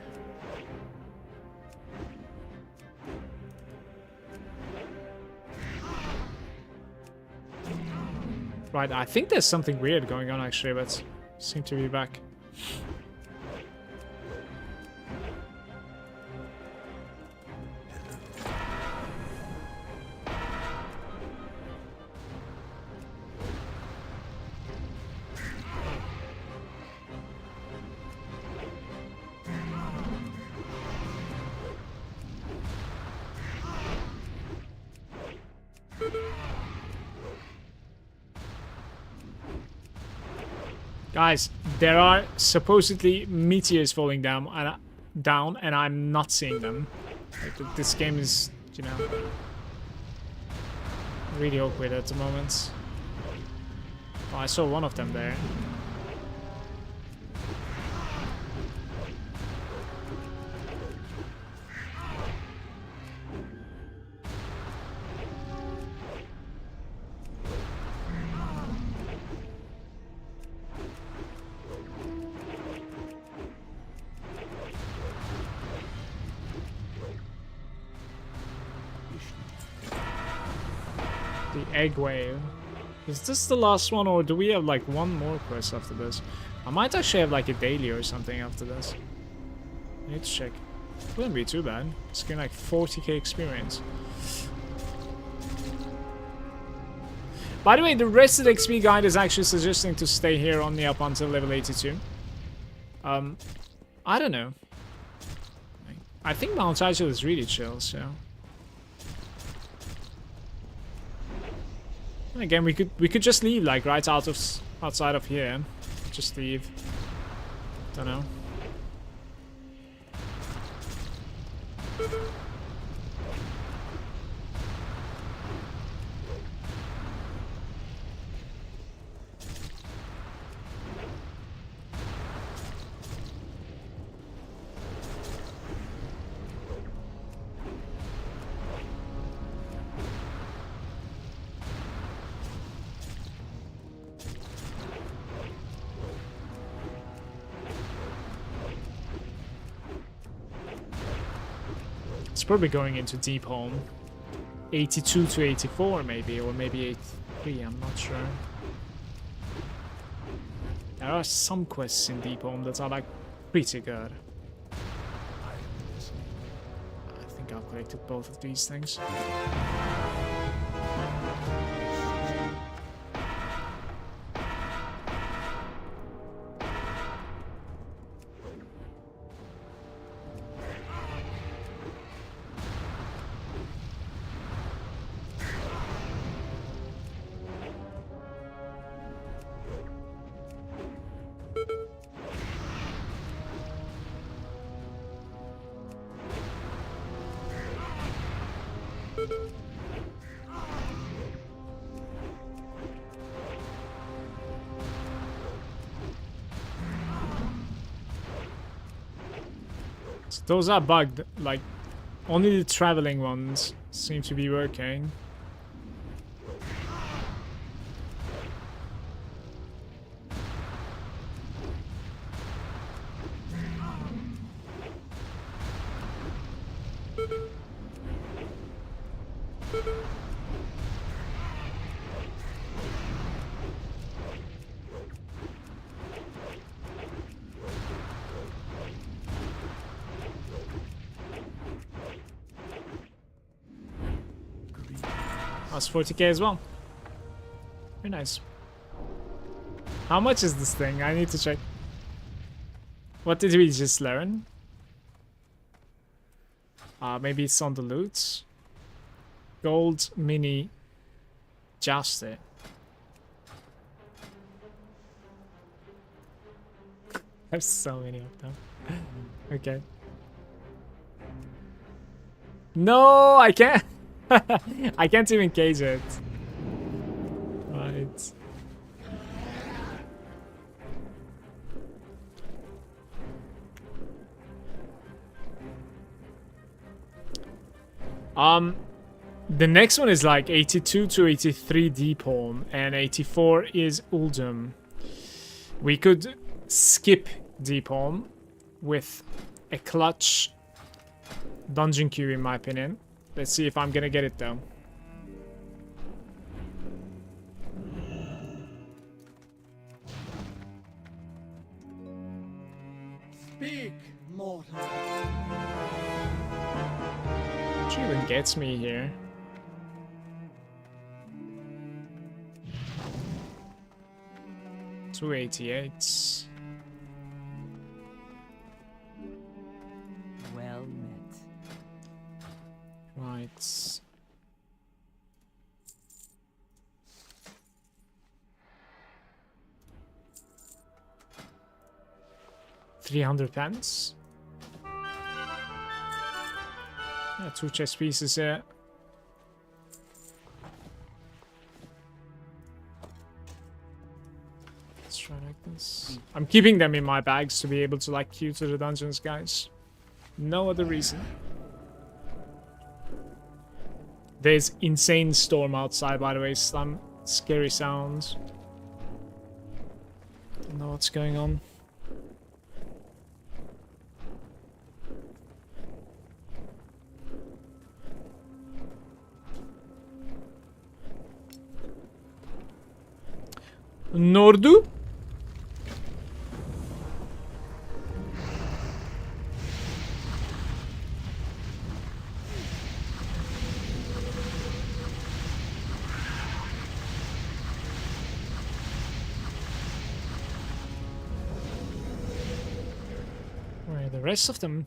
Right, I think there's something weird going on actually, but seem to be back. Guys, there are supposedly meteors falling down, and I'm not seeing them. Like, this game is, you know, really awkward at the moment. Oh, I saw one of them there. The egg whale. Is this the last one, or do we have like one more quest after this? I might actually have like a daily or something after this. I need to check. Wouldn't be too bad. It's getting like 40k experience. By the way, the rest of the XP guide is actually suggesting to stay here only up until level 82. I don't know. I think Mount Agile is really chill, so. And again, we could just leave like right outside of here. Just leave. Don't know. It's probably going into Deep Home. 82 to 84 maybe, or maybe 83, I'm not sure. There are some quests in Deep Home that are like pretty good. I think I've collected both of these things. So those are bugged, like only the traveling ones seem to be working. That's 40k as well. Very nice. How much is this thing? I need to check. What did we just learn? Maybe it's on the loot. Gold mini just it. There's so many of them. Okay. No, I can't. I can't even cage it. Right. The next one is like 82 to 83 deep home, and 84 is Uldum. We could skip deep home with a clutch dungeon queue, in my opinion. Let's see if I'm gonna get it though. Speak, mortal. Which even gets me here. $288. Well met. Right. £300. Yeah, 2 chess pieces here. Let's try like this. I'm keeping them in my bags to be able to like queue to the dungeons, guys. No other reason. There's insane storm outside, by the way. Some scary sounds. Don't know what's going on. Nordu? Where are the rest of them?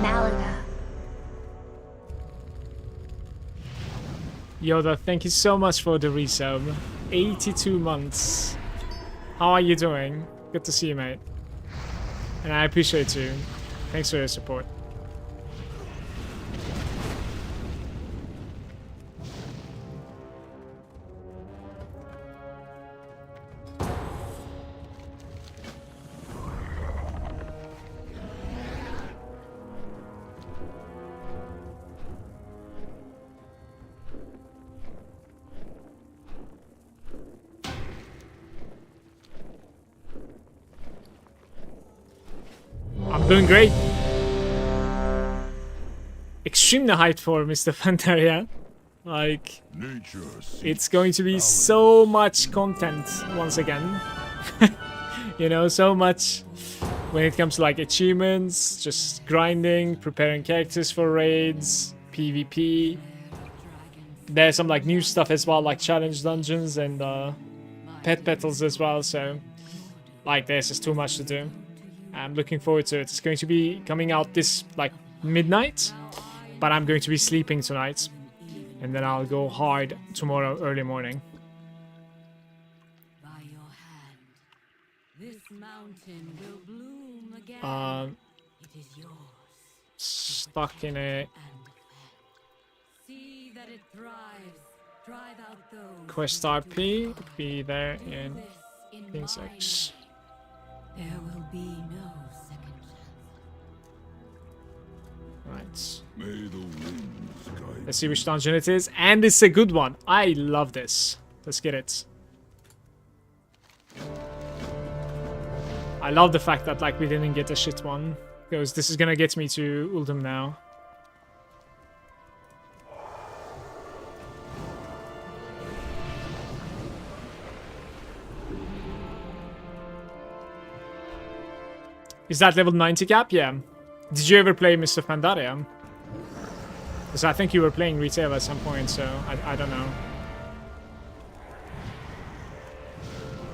Malaga. Yoda, thank you so much for the resub. 82 months. How are you doing? Good to see you, mate. And I appreciate you. Thanks for your support. I'm doing great. Extremely hyped for Mr. Pandaria. Like, Nature it's going to be so much content once again. You know, so much when it comes to like achievements, just grinding, preparing characters for raids, PvP. There's some like new stuff as well, like challenge dungeons and pet battles as well. So like there's just too much to do. I'm looking forward to it. It's going to be coming out this like midnight, but I'm going to be sleeping tonight, and then I'll go hard tomorrow early morning. By your hand, this mountain will bloom again. It is yours. Stuck in a And see that it thrives. Drive out those quest RP. Be there in in 6. There will be no second chance. Right. May the winds guide. Let's see which dungeon it is, and it's a good one. I love this. Let's get it. I love the fact that like we didn't get a shit one, because this is gonna get me to Uldum now. Is that level 90 cap? Yeah. Did you ever play Mr. Pandaria? Because I think you were playing retail at some point, so I don't know.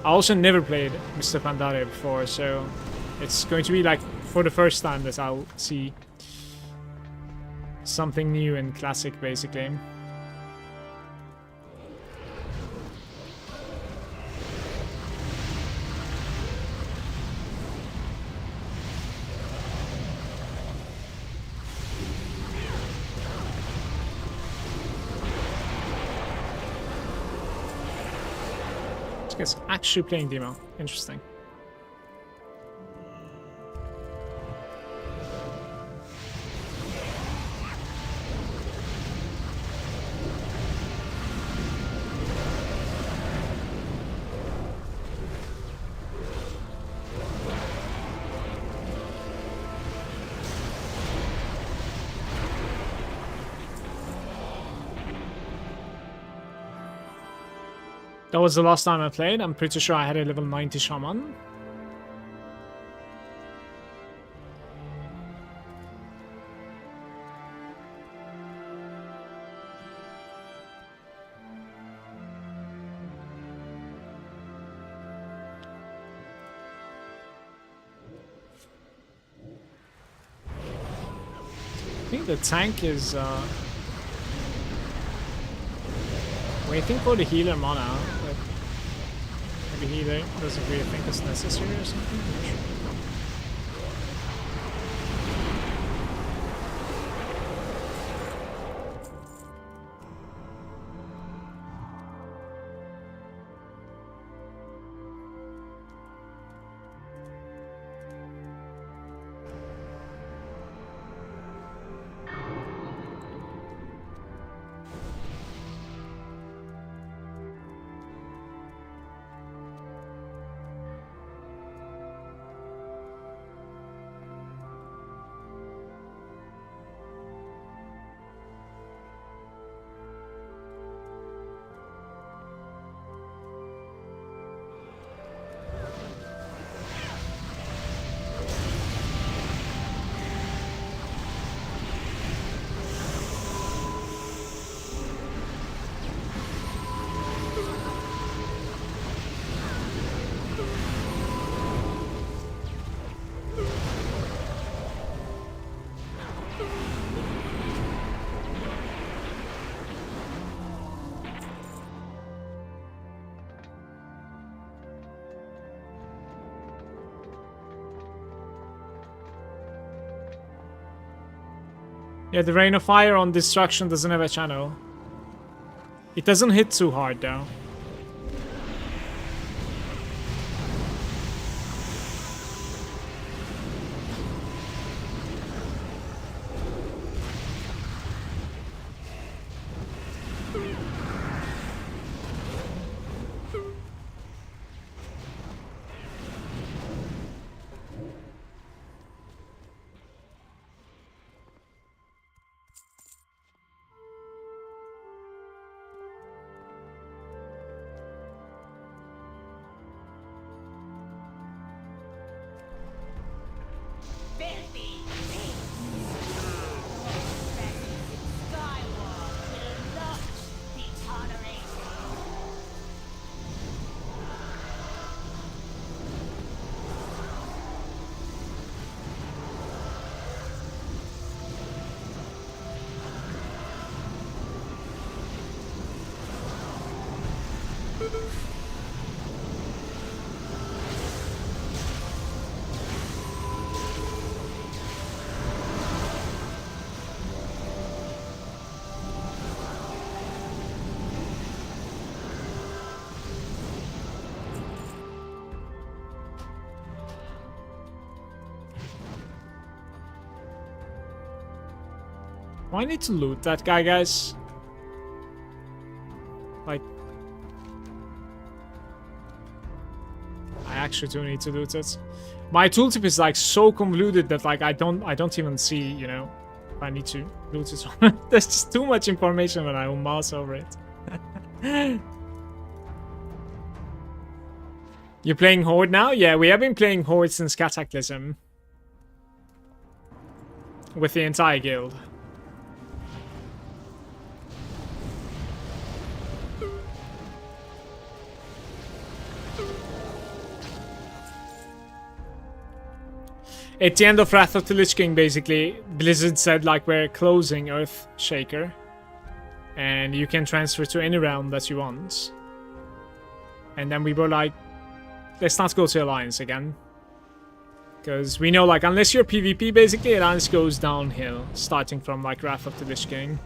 I also never played Mr. Pandaria before, so it's going to be like for the first time that I'll see something new and classic, basically. This guy's actually playing demo. Interesting. That was the last time I played. I'm pretty sure I had a level 90 shaman. I think the tank is waiting for the healer mana, but maybe healer doesn't really think it's necessary or something. I'm not sure. Yeah, the Rain of Fire on Destruction doesn't have a channel. It doesn't hit too hard though. Do I need to loot that guy, guys? Like, I actually do need to loot it. My tooltip is like so convoluted that like I don't even see, you know, if I need to loot it. There's just too much information when I will mouse over it. You're playing Horde now? Yeah, we have been playing Horde since Cataclysm. With the entire guild. At the end of Wrath of the Lich King, basically, Blizzard said, like, we're closing Earthshaker. And you can transfer to any realm that you want. And then we were like, let's not go to Alliance again. Because we know, like, unless you're PvP, basically, Alliance goes downhill. Starting from, like, Wrath of the Lich King.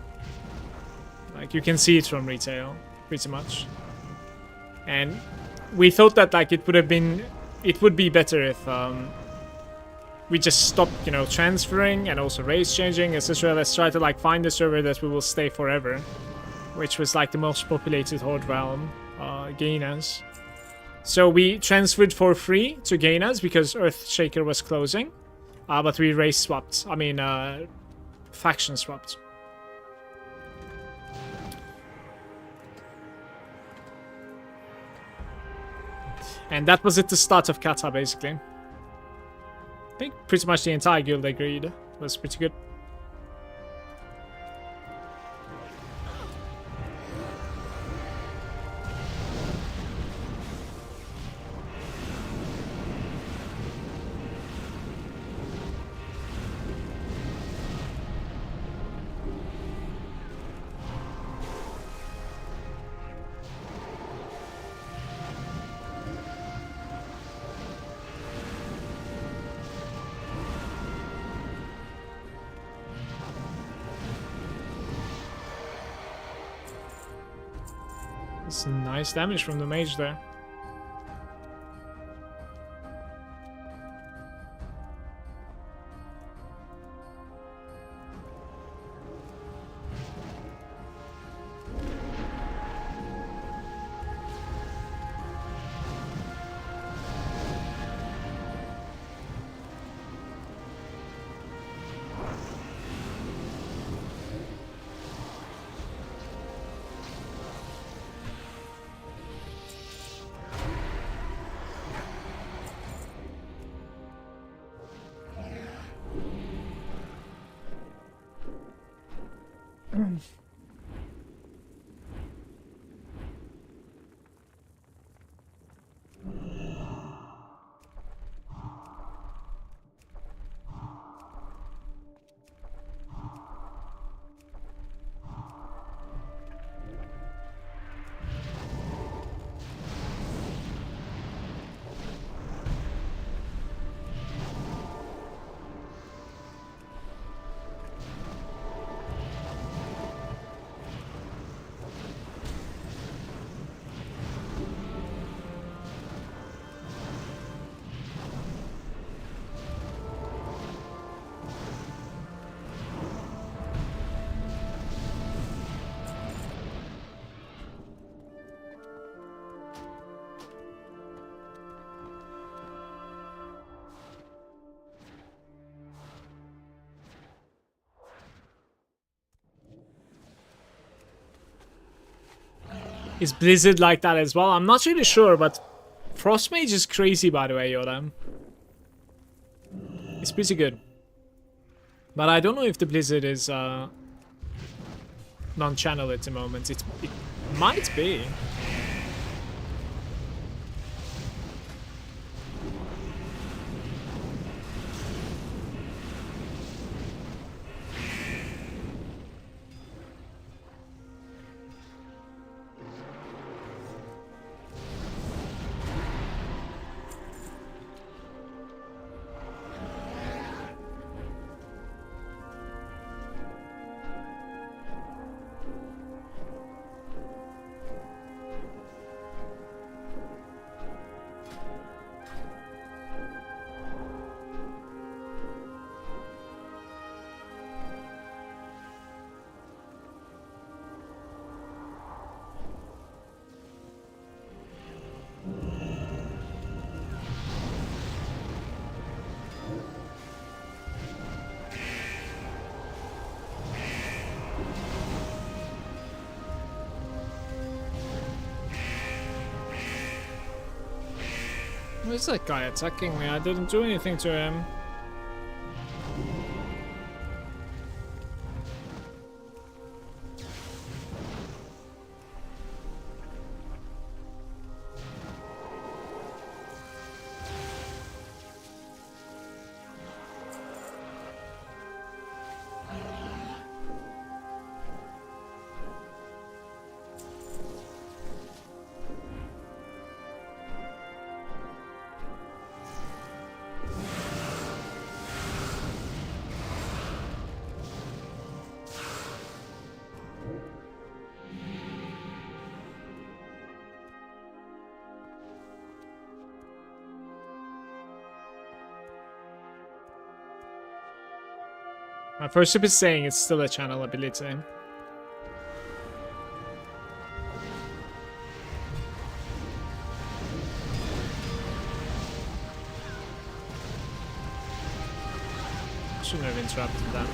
Like, you can see it from retail, pretty much. And we thought that like it would be better if we just stopped, you know, transferring and also race changing, etc. Let's try to like find a server that we will stay forever, which was like the most populated Horde realm, Gainas. So we transferred for free to Gainas because Earthshaker was closing, but we race swapped. I mean, faction swapped. And that was at the start of Kata, basically. I think pretty much the entire guild agreed. It was pretty good. Some nice damage from the mage there. Is Blizzard like that as well? I'm not really sure, but Frostmage is crazy, by the way, Yoda. It's pretty good. But I don't know if the Blizzard is non-channel at the moment. It might be. Where's that guy attacking me? I didn't do anything to him. My first ship is saying it's still a channel ability. Shouldn't have interrupted that.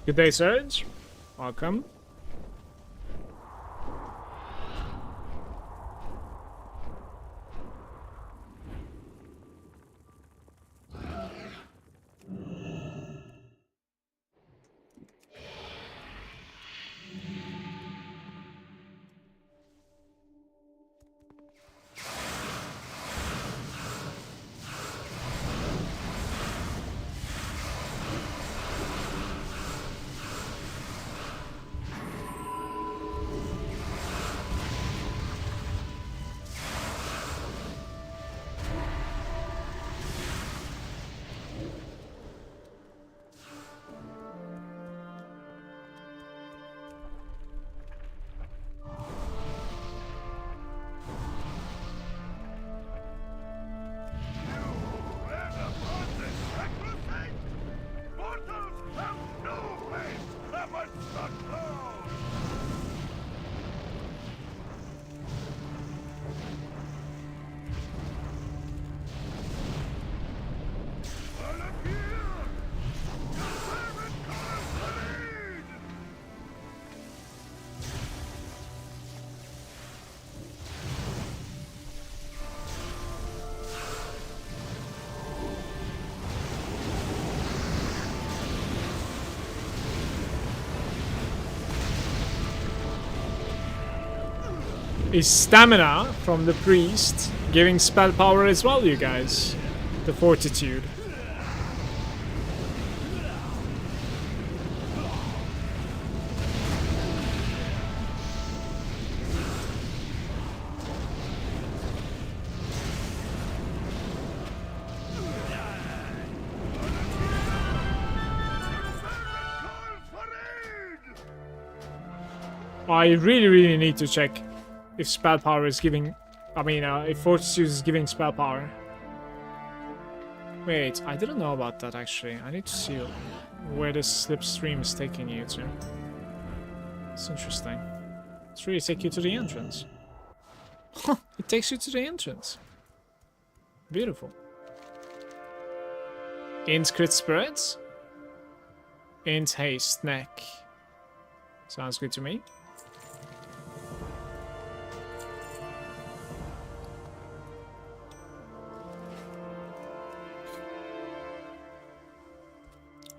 Good day, Surge. Welcome. Is stamina from the priest giving spell power as well, you guys? The fortitude. I really need to check if spell power is giving, if fortitude is giving spell power. Wait, I didn't know about that actually. I need to see where this slipstream is taking you to. It's interesting. It's really take you to the entrance. Huh, it takes you to the entrance. Beautiful. Int crit spirits. Int haste neck. Sounds good to me.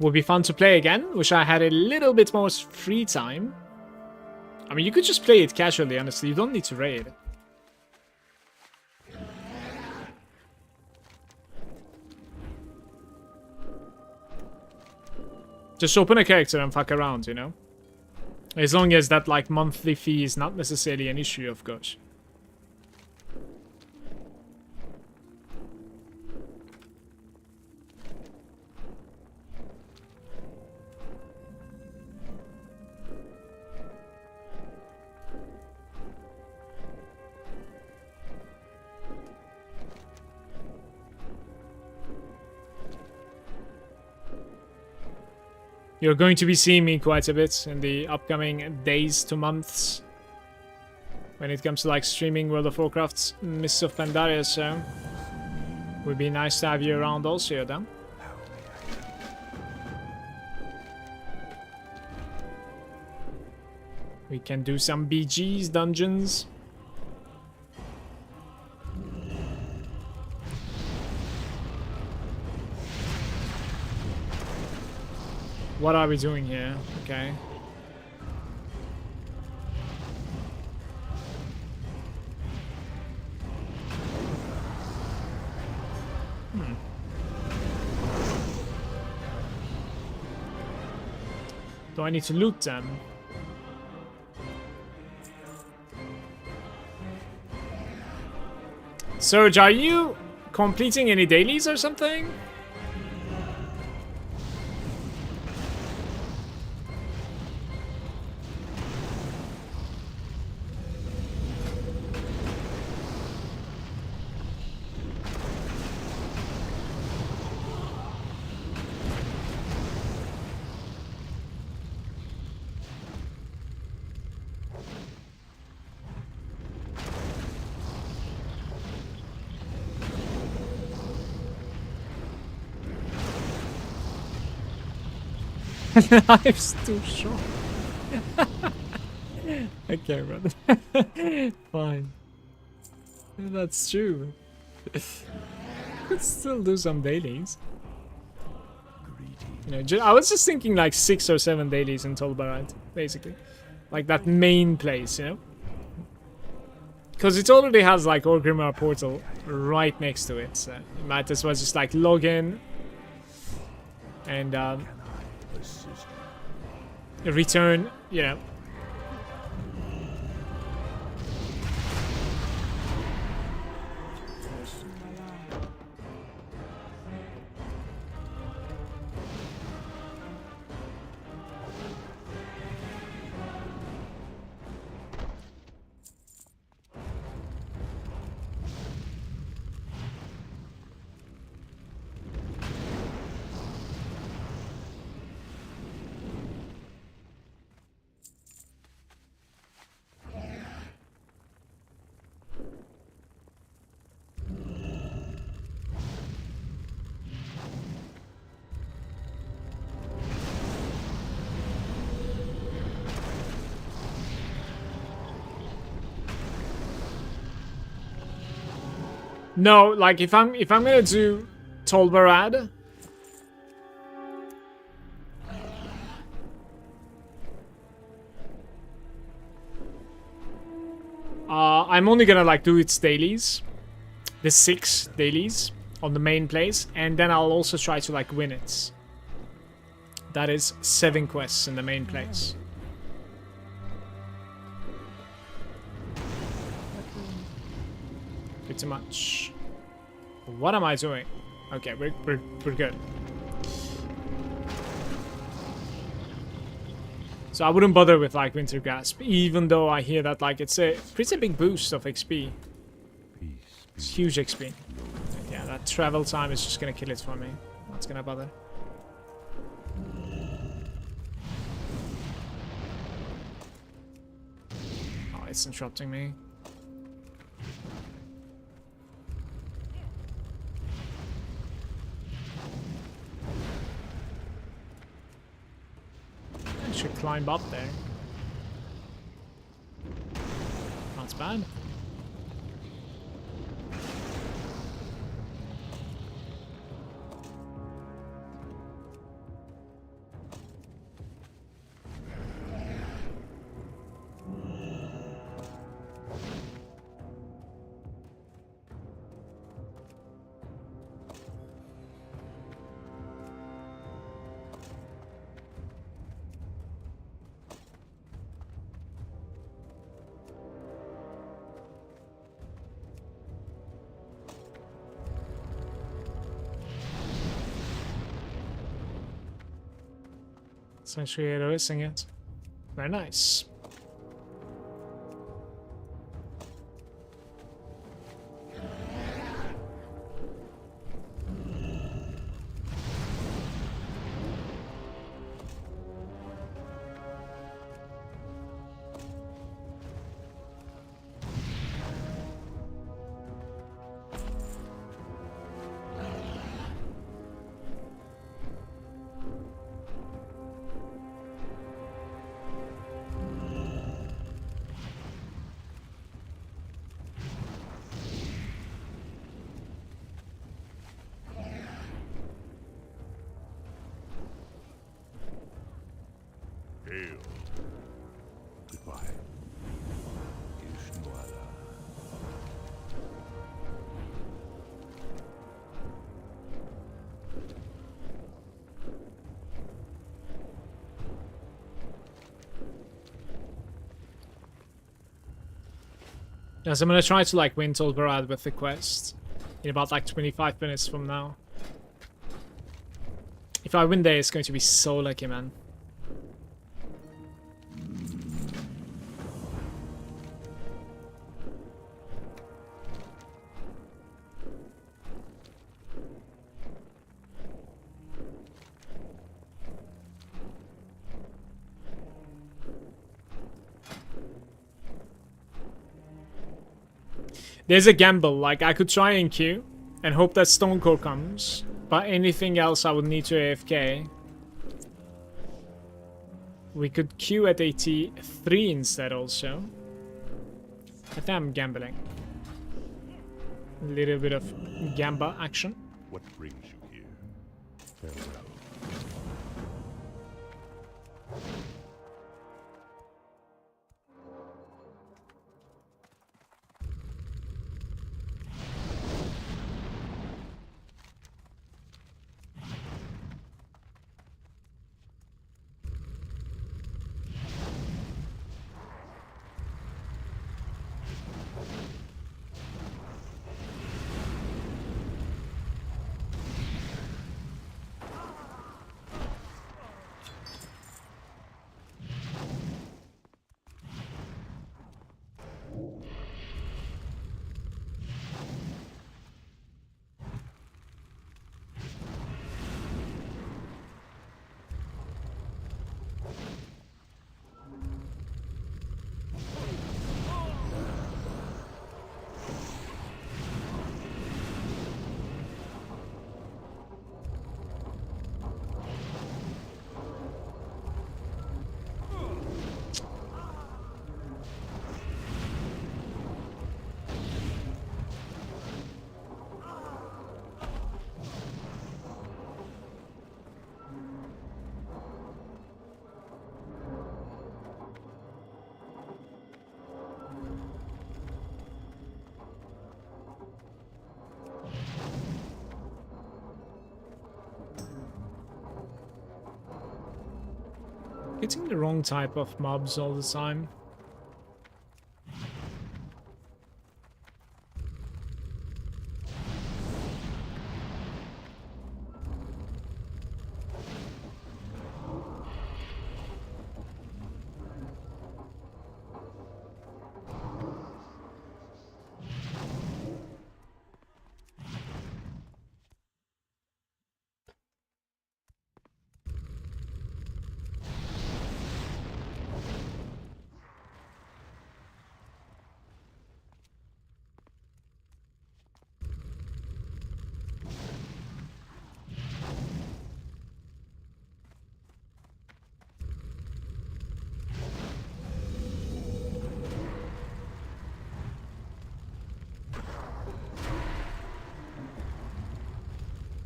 Would be fun to play again. Wish I had a little bit more free time. I mean, you could just play it casually, honestly. You don't need to raid. Just open a character and fuck around, you know? As long as that, like, monthly fee is not necessarily an issue, of course. You're going to be seeing me quite a bit in the upcoming days to months when it comes to like streaming World of Warcraft's Mists of Pandaria, so would be nice to have you around also then. We can do some BGs, dungeons. What are we doing here? Okay. Do I need to loot them? Surge, are you completing any dailies or something? Life's too short. Okay, brother. Fine. That's true. Could still do some dailies. You know, I was just thinking like 6 or 7 dailies in Tolbarad, basically. Like that main place, you know? Because it already has like Orgrimmar portal right next to it, so you might as well just like log in and return, you know. No, like if I'm gonna do Tolbarad, I'm only gonna like do its dailies, the 6 dailies on the main place, and then I'll also try to like win it. That is 7 quests in the main place. Pretty much. What am I doing? Okay, we're good. So I wouldn't bother with like Winter Grasp, even though I hear that like it's a pretty big boost of XP. It's huge XP. Yeah, that travel time is just gonna kill it for me. Not gonna bother. Oh, it's interrupting me. I should climb up there. Not bad. Essentially erasing it. Very nice. Hail. Goodbye. Ishnuala. Yes, I'm gonna try to like win Tolbarad with the quest in about like 25 minutes from now. If I win there, it's going to be so lucky, man. There's a gamble, like I could try and queue and hope that Stonecore comes, but anything else I would need to AFK. We could queue at 83 instead also. I think I'm gambling. A little bit of gamba action. What brings you here? Farewell. Getting the wrong type of mobs all the time.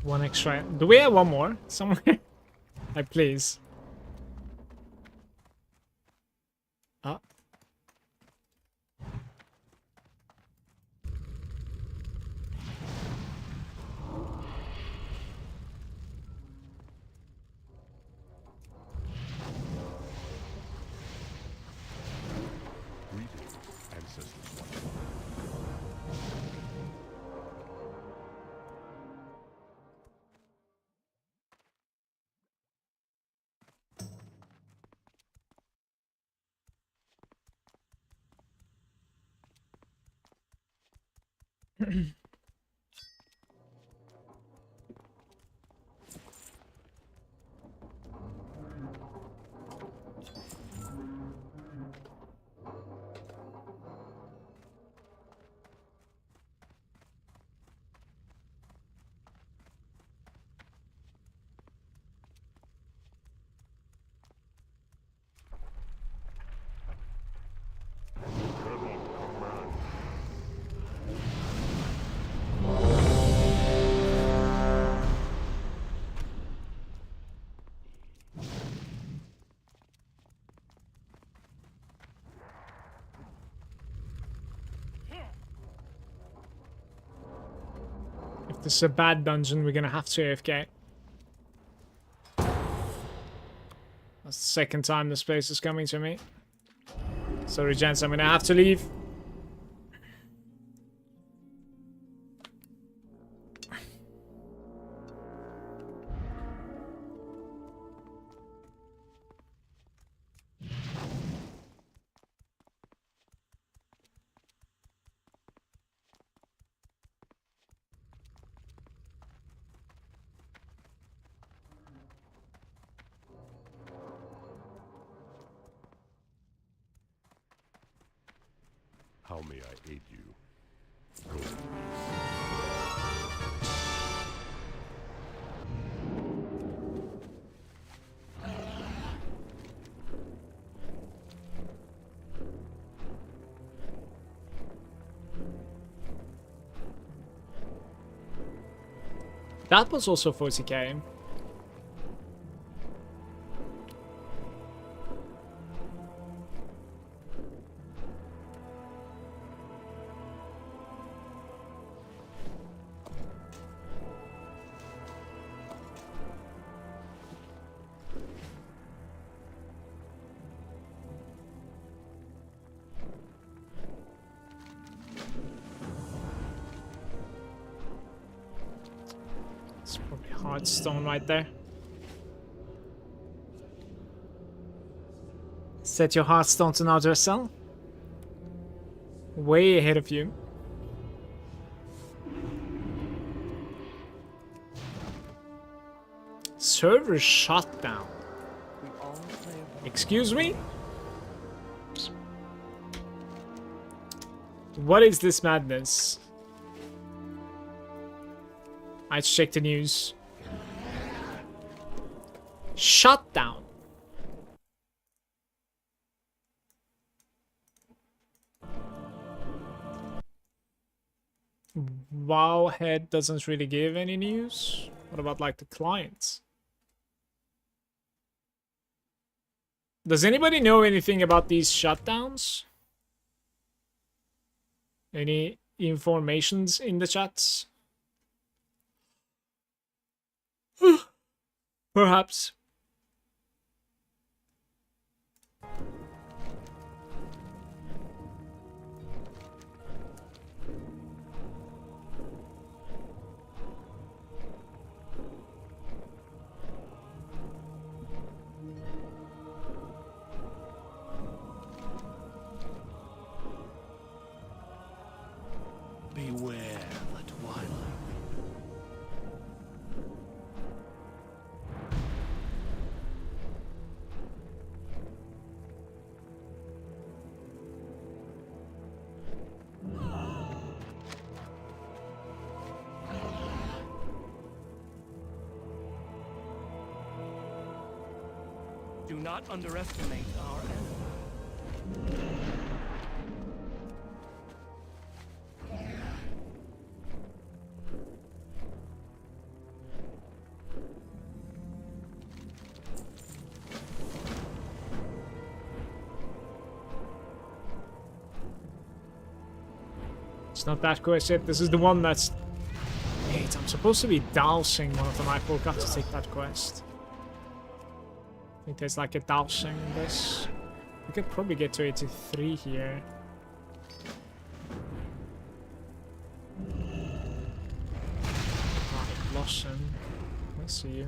One extra. Do we have one more somewhere? Like, please. Ah. Greetings, ancestors. If this is a bad dungeon, we're gonna have to AFK. That's the second time this place is coming to me. Sorry, gents, I'm gonna have to leave. How may I aid you? Go. That was also 40k. It's probably hard stone right there. Set your heartstone to now cell. Way ahead of you. Server shut down. We all play a part. Excuse me? What is this madness? I checked the news. Shut down. Wowhead doesn't really give any news. What about like the clients? Does anybody know anything about these shutdowns? Any informations in the chats? Perhaps. Beware the twilight. Do not underestimate our enemy. It's not that quest yet. This is the one that's... Wait, I'm supposed to be dousing one of them. I forgot to take that quest. I think there's like a dousing in this. We could probably get to 83 here. Right, Blossom. I see you.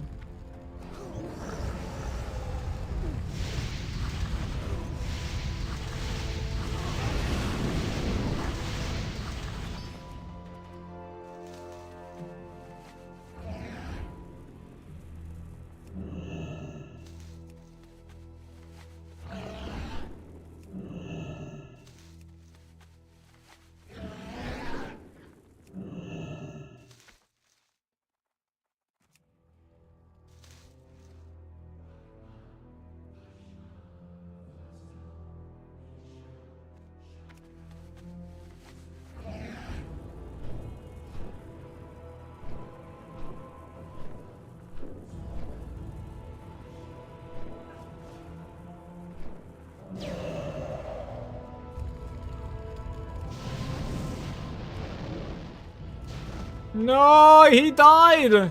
No, he died! The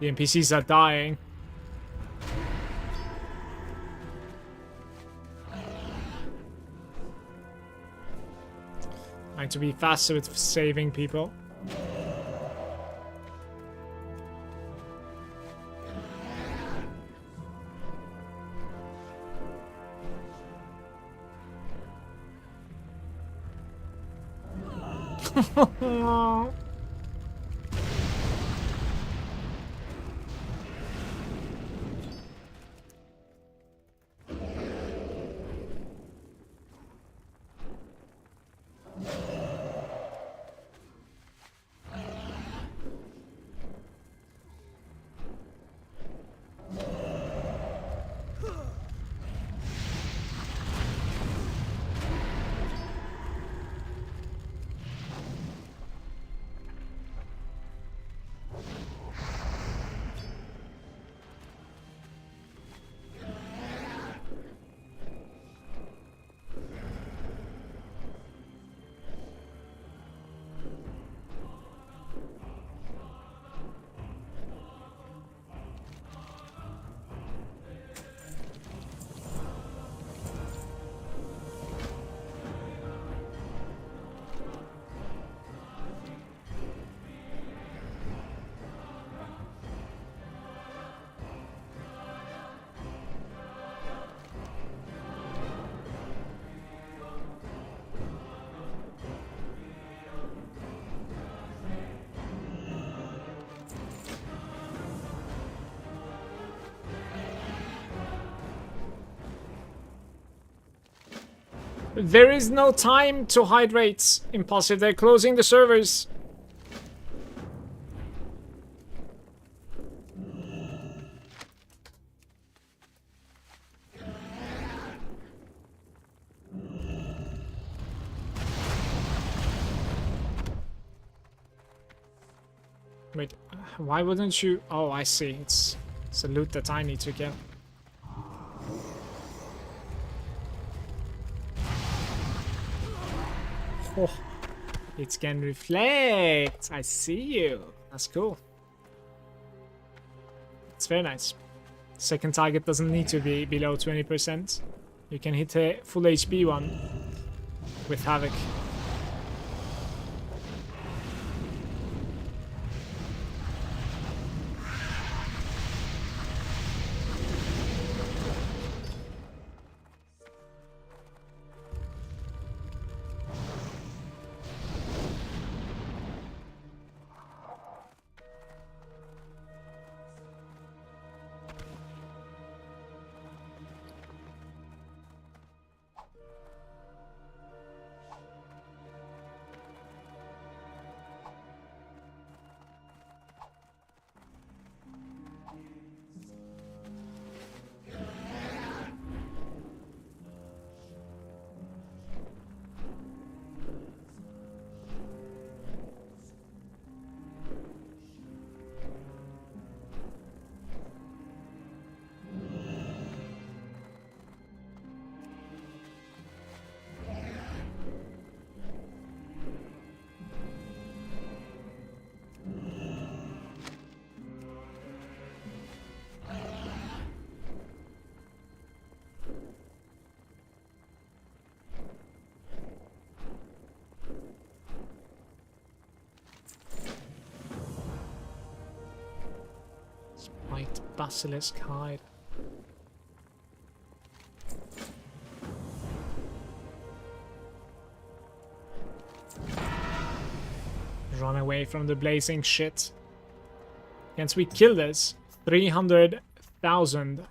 NPCs are dying. Trying to be faster with saving people. There is no time to hydrate. Impossible, they're closing the servers. Wait, why wouldn't you? Oh, I see. It's a loot that I need to get. Oh, it can reflect. I see you. That's cool. It's very nice. Second target doesn't need to be below 20%. You can hit a full HP one with Havoc. White basilisk hide. Run away from the blazing shit. Can't we kill this? 300,000.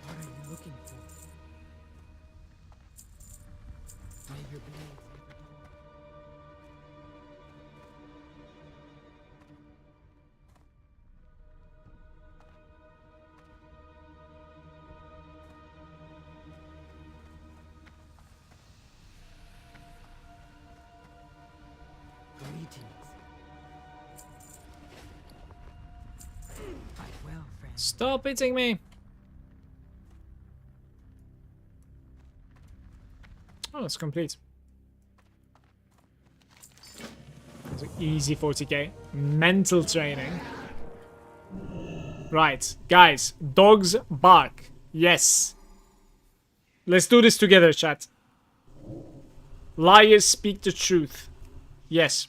What are you looking for? May your blades never dull. Stop hitting me! Oh, it's complete. It's an easy 40k. Mental training. Right, guys. Dogs bark. Yes. Let's do this together, chat. Liars speak the truth. Yes.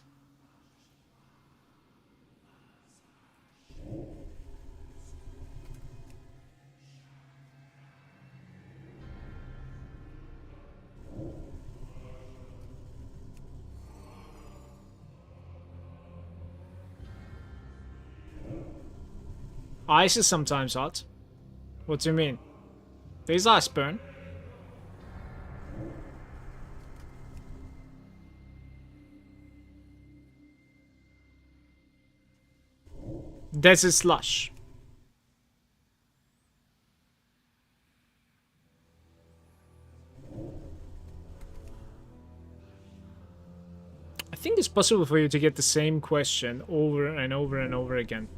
Ice is sometimes hot. What do you mean? There's ice burn. Desert slush. I think it's possible for you to get the same question over and over and over again.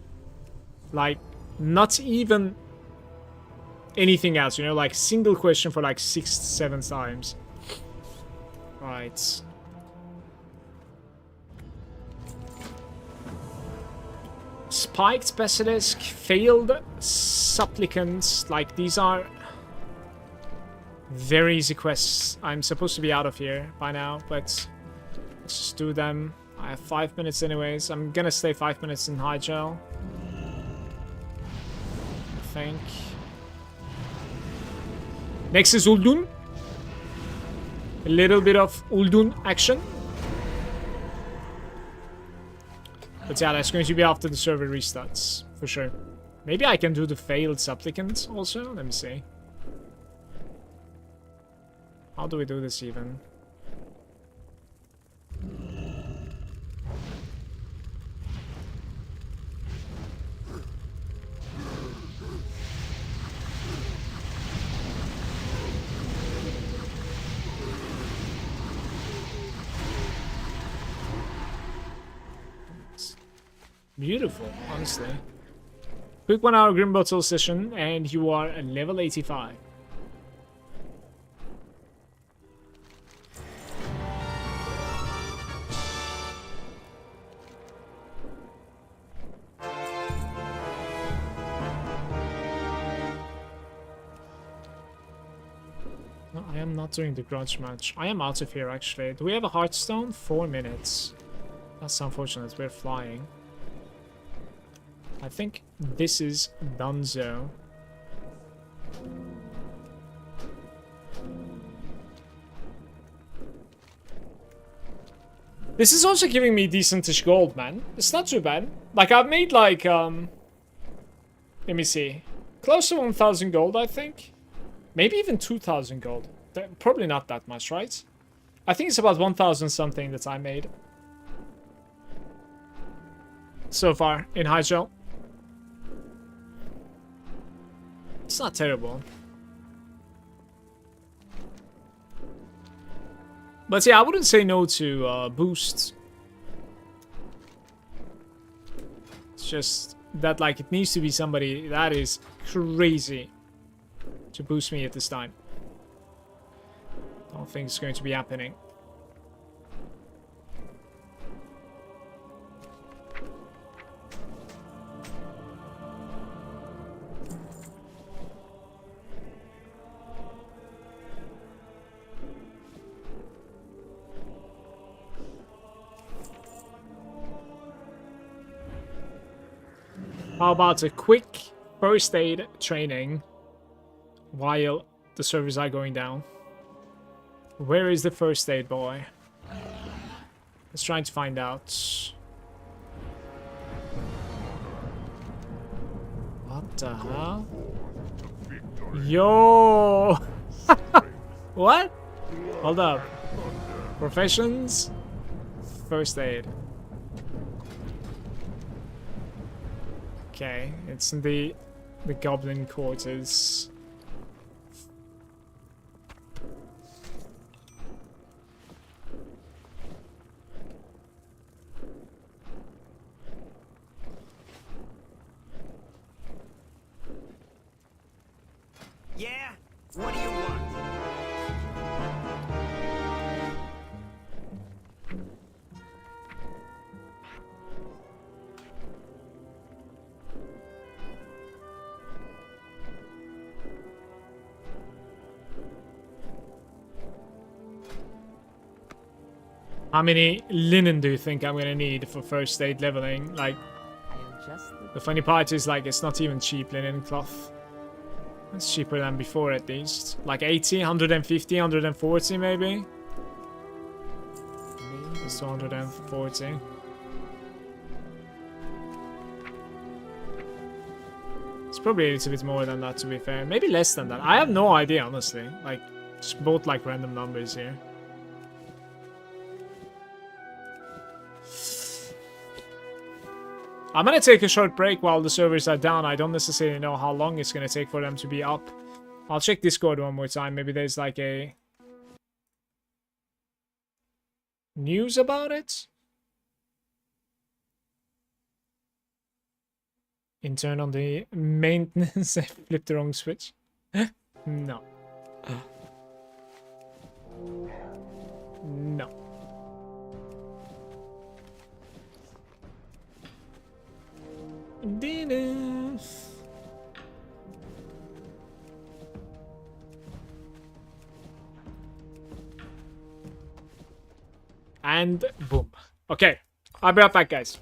Like, not even anything else, you know, like single question for like 6-7 times. Right. Spiked Basilisk, failed Supplicants, like these are very easy quests. I'm supposed to be out of here by now, but let's just do them. I have 5 minutes anyways. I'm gonna stay 5 minutes in high gel. I think. Next is Uldun. A little bit of Uldun action. But yeah, that's going to be after the server restarts, for sure. Maybe I can do the failed supplicant also? Let me see. How do we do this even? Beautiful, honestly. Quick 1 hour Grim Bottle session and you are at level 85. No, I am not doing the grudge match. I am out of here actually. Do we have a Hearthstone? 4 minutes. That's unfortunate, we're flying. I think this is Dunzo. This is also giving me decentish gold, man. It's not too bad. Like, I've made like, let me see. Close to 1,000 gold, I think. Maybe even 2,000 gold. Probably not that much, right? I think it's about 1,000 something that I made. So far, in high gel. It's not terrible. But yeah, I wouldn't say no to boosts. It's just that, like, it needs to be somebody that is crazy to boost me at this time. Don't think it's going to be happening. How about a quick first aid training while the servers are going down? Where is the first aid boy? Let's try to find out. What the hell? Yo! What? Hold up. Professions? First aid. Okay, it's in the goblin quarters. Yeah? What do you want? How many linen do you think I'm gonna need for first aid leveling? Like, the funny part is, like, it's not even cheap linen cloth. It's cheaper than before, at least. Like 80, 150, 140 maybe? It's 240. It's probably a little bit more than that, to be fair. Maybe less than that. I have no idea, honestly. Like, just both like random numbers here. I'm gonna take a short break while the servers are down. I don't necessarily know how long it's gonna take for them to be up. I'll check Discord one more time. Maybe there's like a news about it. Intern on the maintenance. I flipped the wrong switch. No. No. Dinner. And boom. Okay, I'll be right back, guys.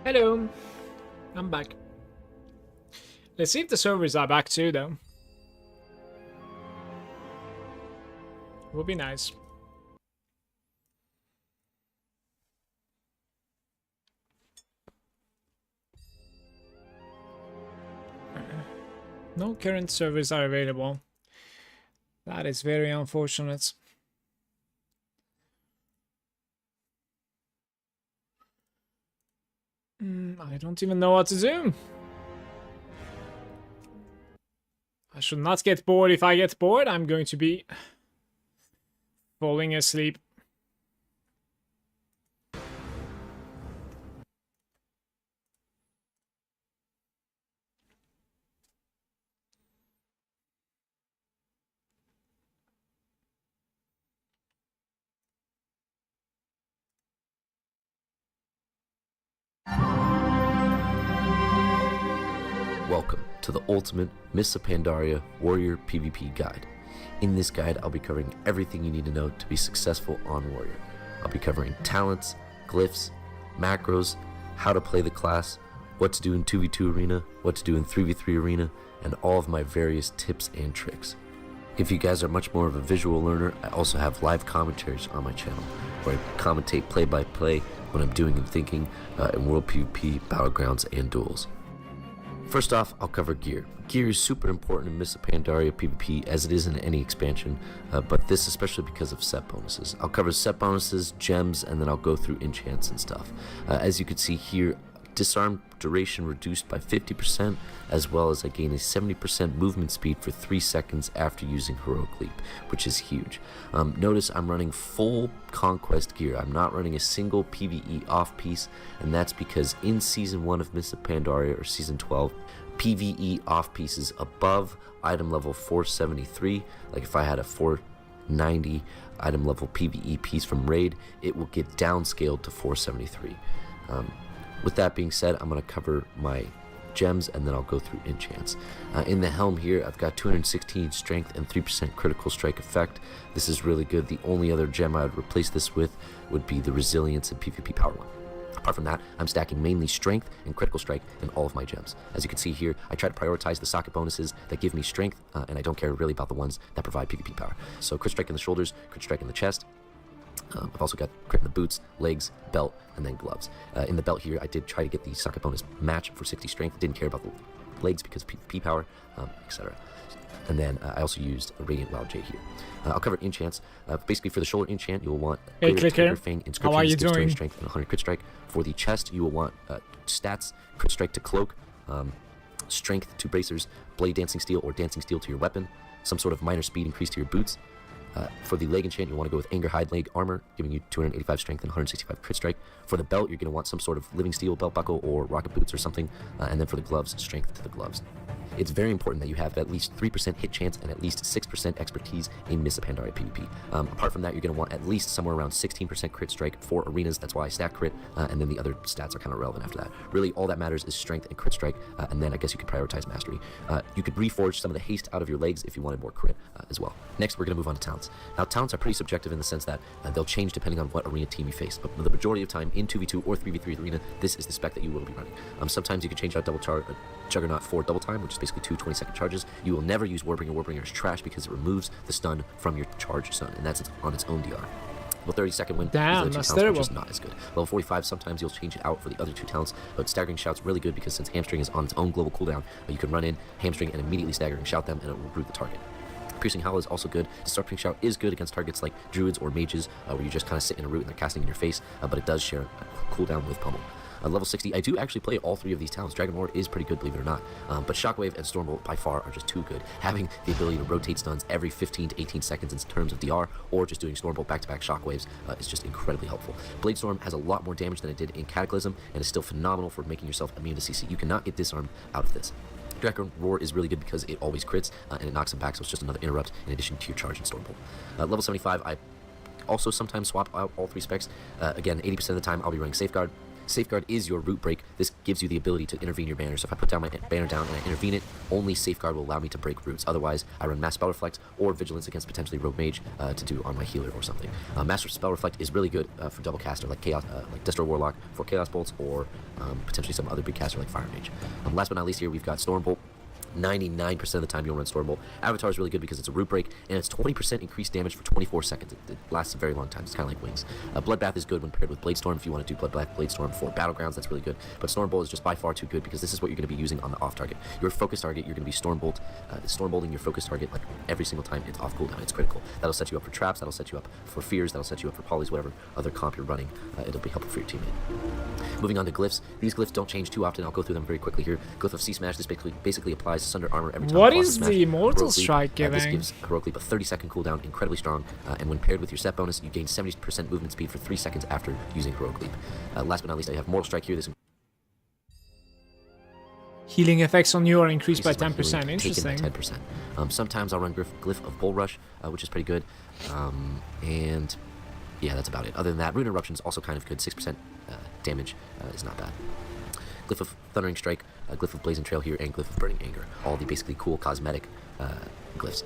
Hello. I'm back. Let's see if the servers are back too, though. Would be nice. No current servers are available. That is very unfortunate. I don't even know what to do. I should not get bored. If I get bored, I'm going to be falling asleep. Welcome to the ultimate Mists of Pandaria Warrior PvP guide. In this guide, I'll be covering everything you need to know to be successful on Warrior. I'll be covering talents, glyphs, macros, how to play the class, what to do in 2v2 arena, what to do in 3v3 arena, and all of my various tips and tricks. If you guys are much more of a visual learner, I also have live commentaries on my channel, where I commentate play-by-play what I'm doing and thinking in World PvP, Battlegrounds, and Duels. First off, I'll cover gear. Gear is super important in Mists of Pandaria PvP as it is in any expansion, but this especially because of set bonuses. I'll cover set bonuses, gems, and then I'll go through enchants and stuff. As you can see here, disarm duration reduced by 50%, as well as I gain a 70% movement speed for 3 seconds after using Heroic Leap, which is huge. Notice I'm running full Conquest gear. I'm not running a single PvE off piece, and that's because in Season 1 of Mists of Pandaria, or Season 12, PvE off pieces above item level 473, like if I had a 490 item level PvE piece from Raid, it will get downscaled to 473. With that being said, I'm going to cover my gems and then I'll go through enchants. In the helm here, I've got 216 strength and 3% critical strike effect. This is really good. The only other gem I would replace this with would be the resilience and PvP power one. Apart from that, I'm stacking mainly strength and critical strike in all of my gems. As you can see here, I try to prioritize the socket bonuses that give me strength, and I don't care really about the ones that provide PvP power. So crit strike in the shoulders, crit strike in the chest. I've also got crit in the boots, legs, belt, and then gloves. In the belt here, I did try to get the socket bonus match for 60 strength. Didn't care about the legs because of PvP power, etc. And then I also used a Radiant Wild J here. I'll cover enchants. Basically, for the shoulder enchant, you'll want Clicker. Fang, How are you inscription, doing? strength, and 100 crit strike. For the chest, you will want stats, crit strike to cloak, strength to bracers, blade dancing steel or dancing steel to your weapon, some sort of minor speed increase to your boots. For the leg enchant, you'll want to go with Anger Hide Leg Armor, giving you 285 strength and 165 crit strike. For the belt, you're going to want some sort of Living Steel belt buckle or rocket boots or something. And then for the gloves, strength to the gloves. It's very important that you have at least 3% hit chance and at least 6% expertise in Mists of Pandaria PvP. Apart from that, you're going to want at least somewhere around 16% crit strike for arenas. That's why I stack crit, and then the other stats are kind of relevant after that. Really, all that matters is strength and crit strike, and then I guess you could prioritize mastery. You could reforge some of the haste out of your legs if you wanted more crit as well. Next, we're going to move on to talents. Now, talents are pretty subjective in the sense that they'll change depending on what arena team you face, but the majority of time in 2v2 or 3v3 arena, this is the spec that you will be running. Sometimes you can change out Juggernaut for double time, which is basically 2 20-second charges. You will never use Warbringer. Warbringer is trash because it removes the stun from your charge stun, and that's on its own DR. Well, 30-second win, Damn, these that's other two talents terrible. are just not as good. Level 45, sometimes you'll change it out for the other 2 talents, but Staggering Shout's really good because since Hamstring is on its own global cooldown, you can run in, Hamstring, and immediately Staggering Shout them, and it will root the target. Piercing Howl is also good. Disrupting Shout is good against targets like Druids or Mages, where you just kind of sit in a root and they're casting in your face, but it does share a cooldown with Pummel. Level 60, I do actually play all 3 of these talents. Dragon Lord is pretty good, believe it or not. But Shockwave and Stormbolt by far are just too good. Having the ability to rotate stuns every 15 to 18 seconds in terms of DR, or just doing Stormbolt back-to-back Shockwaves is just incredibly helpful. Blade Storm has a lot more damage than it did in Cataclysm, and is still phenomenal for making yourself immune to CC. You cannot get disarmed out of this. Dragon Roar is really good because it always crits, and it knocks him back, so it's just another interrupt in addition to your charge and Stormbolt. Level 75, I also sometimes swap out all 3 specs. Again, 80% of the time I'll be running Safeguard. Safeguard is your root break. This gives you the ability to intervene your banner. So if I put down my banner down and I intervene it, only Safeguard will allow me to break roots. Otherwise, I run Mass Spell Reflect or Vigilance against potentially Rogue Mage to do on my healer or something. Master Spell Reflect is really good for double caster like Chaos, like Destroy Warlock for Chaos Bolts, or potentially some other big caster like Fire Mage. Last but not least, here we've got Stormbolt. 99% of the time you'll run Stormbolt. Avatar is really good because it's a root break, and it's 20% increased damage for 24 seconds. It lasts a very long time. It's kind of like Wings. Bloodbath is good when paired with Bladestorm. If you want to do Bloodbath, Bladestorm for Battlegrounds, that's really good. But Stormbolt is just by far too good because this is what you're going to be using on the off target. Your focus target, you're going to be Stormbolting your focus target like every single time it's off cooldown. It's critical. That'll set you up for traps. That'll set you up for fears. That'll set you up for polys, whatever other comp you're running. It'll be helpful for your teammate. Moving on to glyphs. These glyphs don't change too often. I'll go through them very quickly here. Glyph of Sea Smash. This basically applies Sunder Armor every time. What is the Immortal Strike giving? This gives Heroic Leap a 30-second cooldown, incredibly strong, and when paired with your set bonus, you gain 70% movement speed for 3 seconds after using Heroic Leap. Last but not least, I have Mortal Strike here. This Healing effects on you are increased by my 10%. healing Interesting. taken by 10%. Sometimes I'll run Glyph of Bull Rush, which is pretty good, and yeah, that's about it. Other than that, Rune Eruption is also kind of good. 6% damage is not bad. Glyph of Thundering Strike, Glyph of Blazing Trail here, and Glyph of Burning Anger. All the basically cool cosmetic glyphs.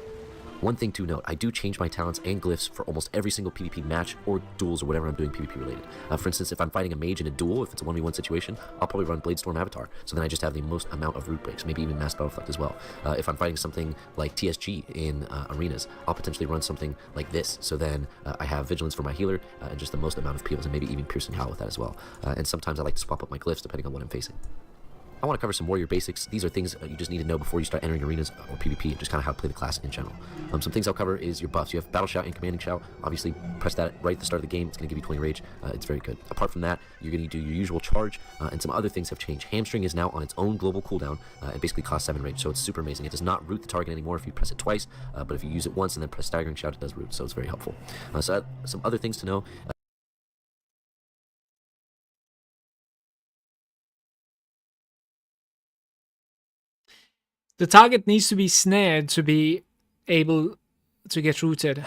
One thing to note, I do change my talents and glyphs for almost every single PvP match or duels or whatever I'm doing PvP related. For instance, if I'm fighting a mage in a duel, if it's a 1v1 situation, I'll probably run Bladestorm Avatar, so then I just have the most amount of root breaks, maybe even Mass Spell Reflect as well. If I'm fighting something like TSG in arenas, I'll potentially run something like this, so then I have Vigilance for my healer, and just the most amount of peels, and maybe even Piercing Howl with that as well. And sometimes I like to swap up my glyphs depending on what I'm facing. I want to cover some warrior basics. These are things you just need to know before you start entering arenas or PvP, and just kind of how to play the class in general. Some things I'll cover is your buffs. You have Battle Shout and Commanding Shout. Obviously, press that right at the start of the game. It's going to give you 20 rage. It's very good. Apart from that, you're going to do your usual charge, and some other things have changed. Hamstring is now on its own global cooldown, and basically costs 7 rage, so it's super amazing. It does not root the target anymore if you press it twice, but if you use it once and then press Staggering Shout, it does root, so it's very helpful. Some other things to know. The target needs to be snared to be able to get rooted.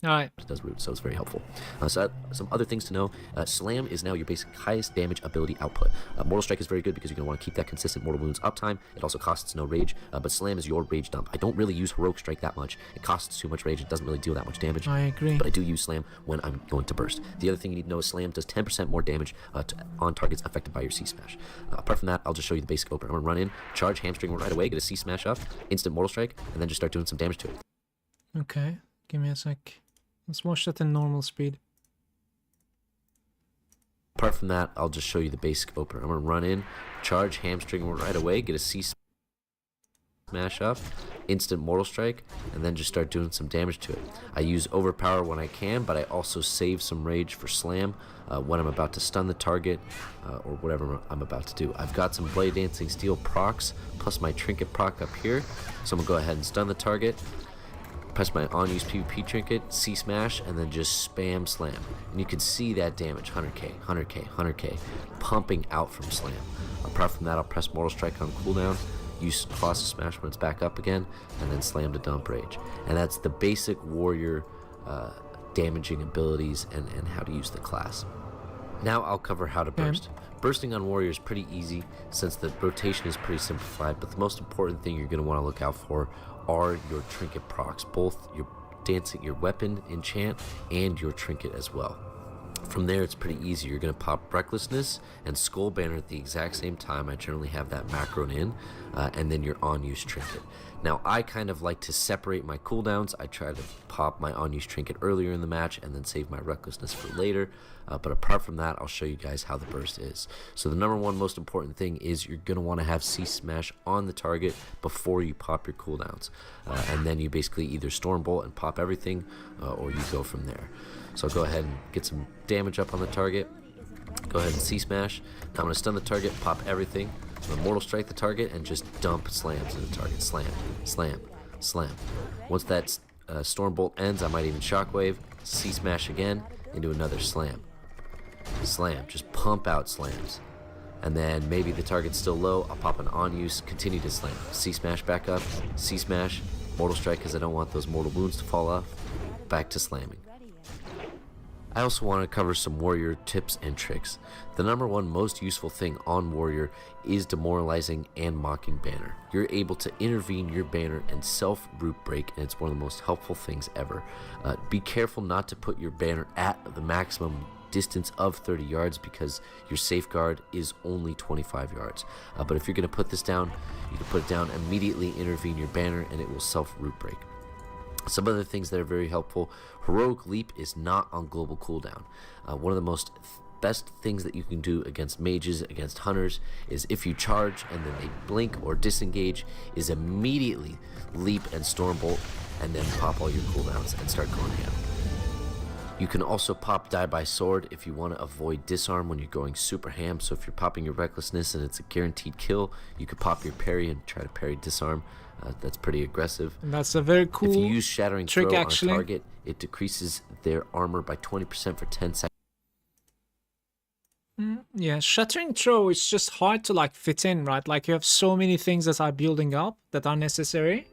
Alright. It does root, so it's very helpful. Some other things to know. Slam is now your basic highest damage ability output. Mortal Strike is very good because you're going to want to keep that consistent Mortal Wounds uptime. It also costs no rage, but Slam is your rage dump. I don't really use Heroic Strike that much. It costs too much rage. It doesn't really deal that much damage. I agree. But I do use Slam when I'm going to burst. The other thing you need to know is Slam does 10% more damage on targets affected by your C Smash. Apart from that, I'll just show you the basic opener. I'm going to run in, charge Hamstring right away, get a C Smash up, instant Mortal Strike, and then just start doing some damage to it. Okay, give me a sec. Let's watch that in normal speed. Apart from that, I'll just show you the basic opener. I'm going to run in, charge Hamstring right away, get a C Smash up, instant Mortal Strike, and then just start doing some damage to it. I use Overpower when I can, but I also save some rage for Slam when I'm about to stun the target or whatever I'm about to do. I've got some Blade Dancing Steel procs, plus my Trinket proc up here, so I'm going to go ahead and stun the target. Press my on-use PvP trinket, C-Smash, and then just spam Slam. And you can see that damage, 100k, 100k, 100k, pumping out from Slam. Apart from that, I'll press Mortal Strike on cooldown, use Colossus Smash when it's back up again, and then Slam to dump rage. And that's the basic warrior damaging abilities and how to use the class. Now I'll cover how to burst. Bursting on warrior is pretty easy since the rotation is pretty simplified, but the most important thing you're going to want to look out for are your trinket procs, both your weapon enchant and your trinket as well. From there, it's pretty easy. You're going to pop Recklessness and Skull Banner at the exact same time. I generally have that macroed in, and then your on-use trinket. Now, I kind of like to separate my cooldowns. I try to pop my on-use trinket earlier in the match and then save my Recklessness for later. But apart from that, I'll show you guys how the burst is. So the number one most important thing is you're going to want to have C-Smash on the target before you pop your cooldowns. And then you basically either Stormbolt and pop everything, or you go from there. So I'll go ahead and get some damage up on the target. Go ahead and C-Smash. Now I'm going to stun the target, pop everything. I'm going to Mortal Strike the target and just dump slams in the target. Slam, slam, slam. Once that Stormbolt ends, I might even Shockwave, C-Smash again, into another slam. Slam, just pump out slams. And then maybe the target's still low, I'll pop an on-use, continue to slam. C-Smash back up, C-Smash, Mortal Strike because I don't want those mortal wounds to fall off, back to slamming. I also want to cover some warrior tips and tricks. The number one most useful thing on warrior is demoralizing and mocking banner. You're able to intervene your banner and self root break, and it's one of the most helpful things ever. Be careful not to put your banner at the maximum distance of 30 yards because your safeguard is only 25 yards. But if you're going to put this down, you can put it down, immediately intervene your banner, and it will self root break. Some other things that are very helpful: heroic leap is not on global cooldown. One of the most best things that you can do against mages, against hunters, is if you charge and then they blink or disengage, is immediately leap and stormbolt and then pop all your cooldowns and start going ham. You can also pop die by sword if you want to avoid disarm when you're going super ham. So if you're popping your recklessness and it's a guaranteed kill, you could pop your parry and try to parry disarm. That's pretty aggressive. And that's a very cool If you use shattering trick, throw actually. on a target, it decreases their armor by 20% for 10 seconds. Yeah, shattering throw is just hard to like fit in, right? Like you have so many things that are building up that are necessary.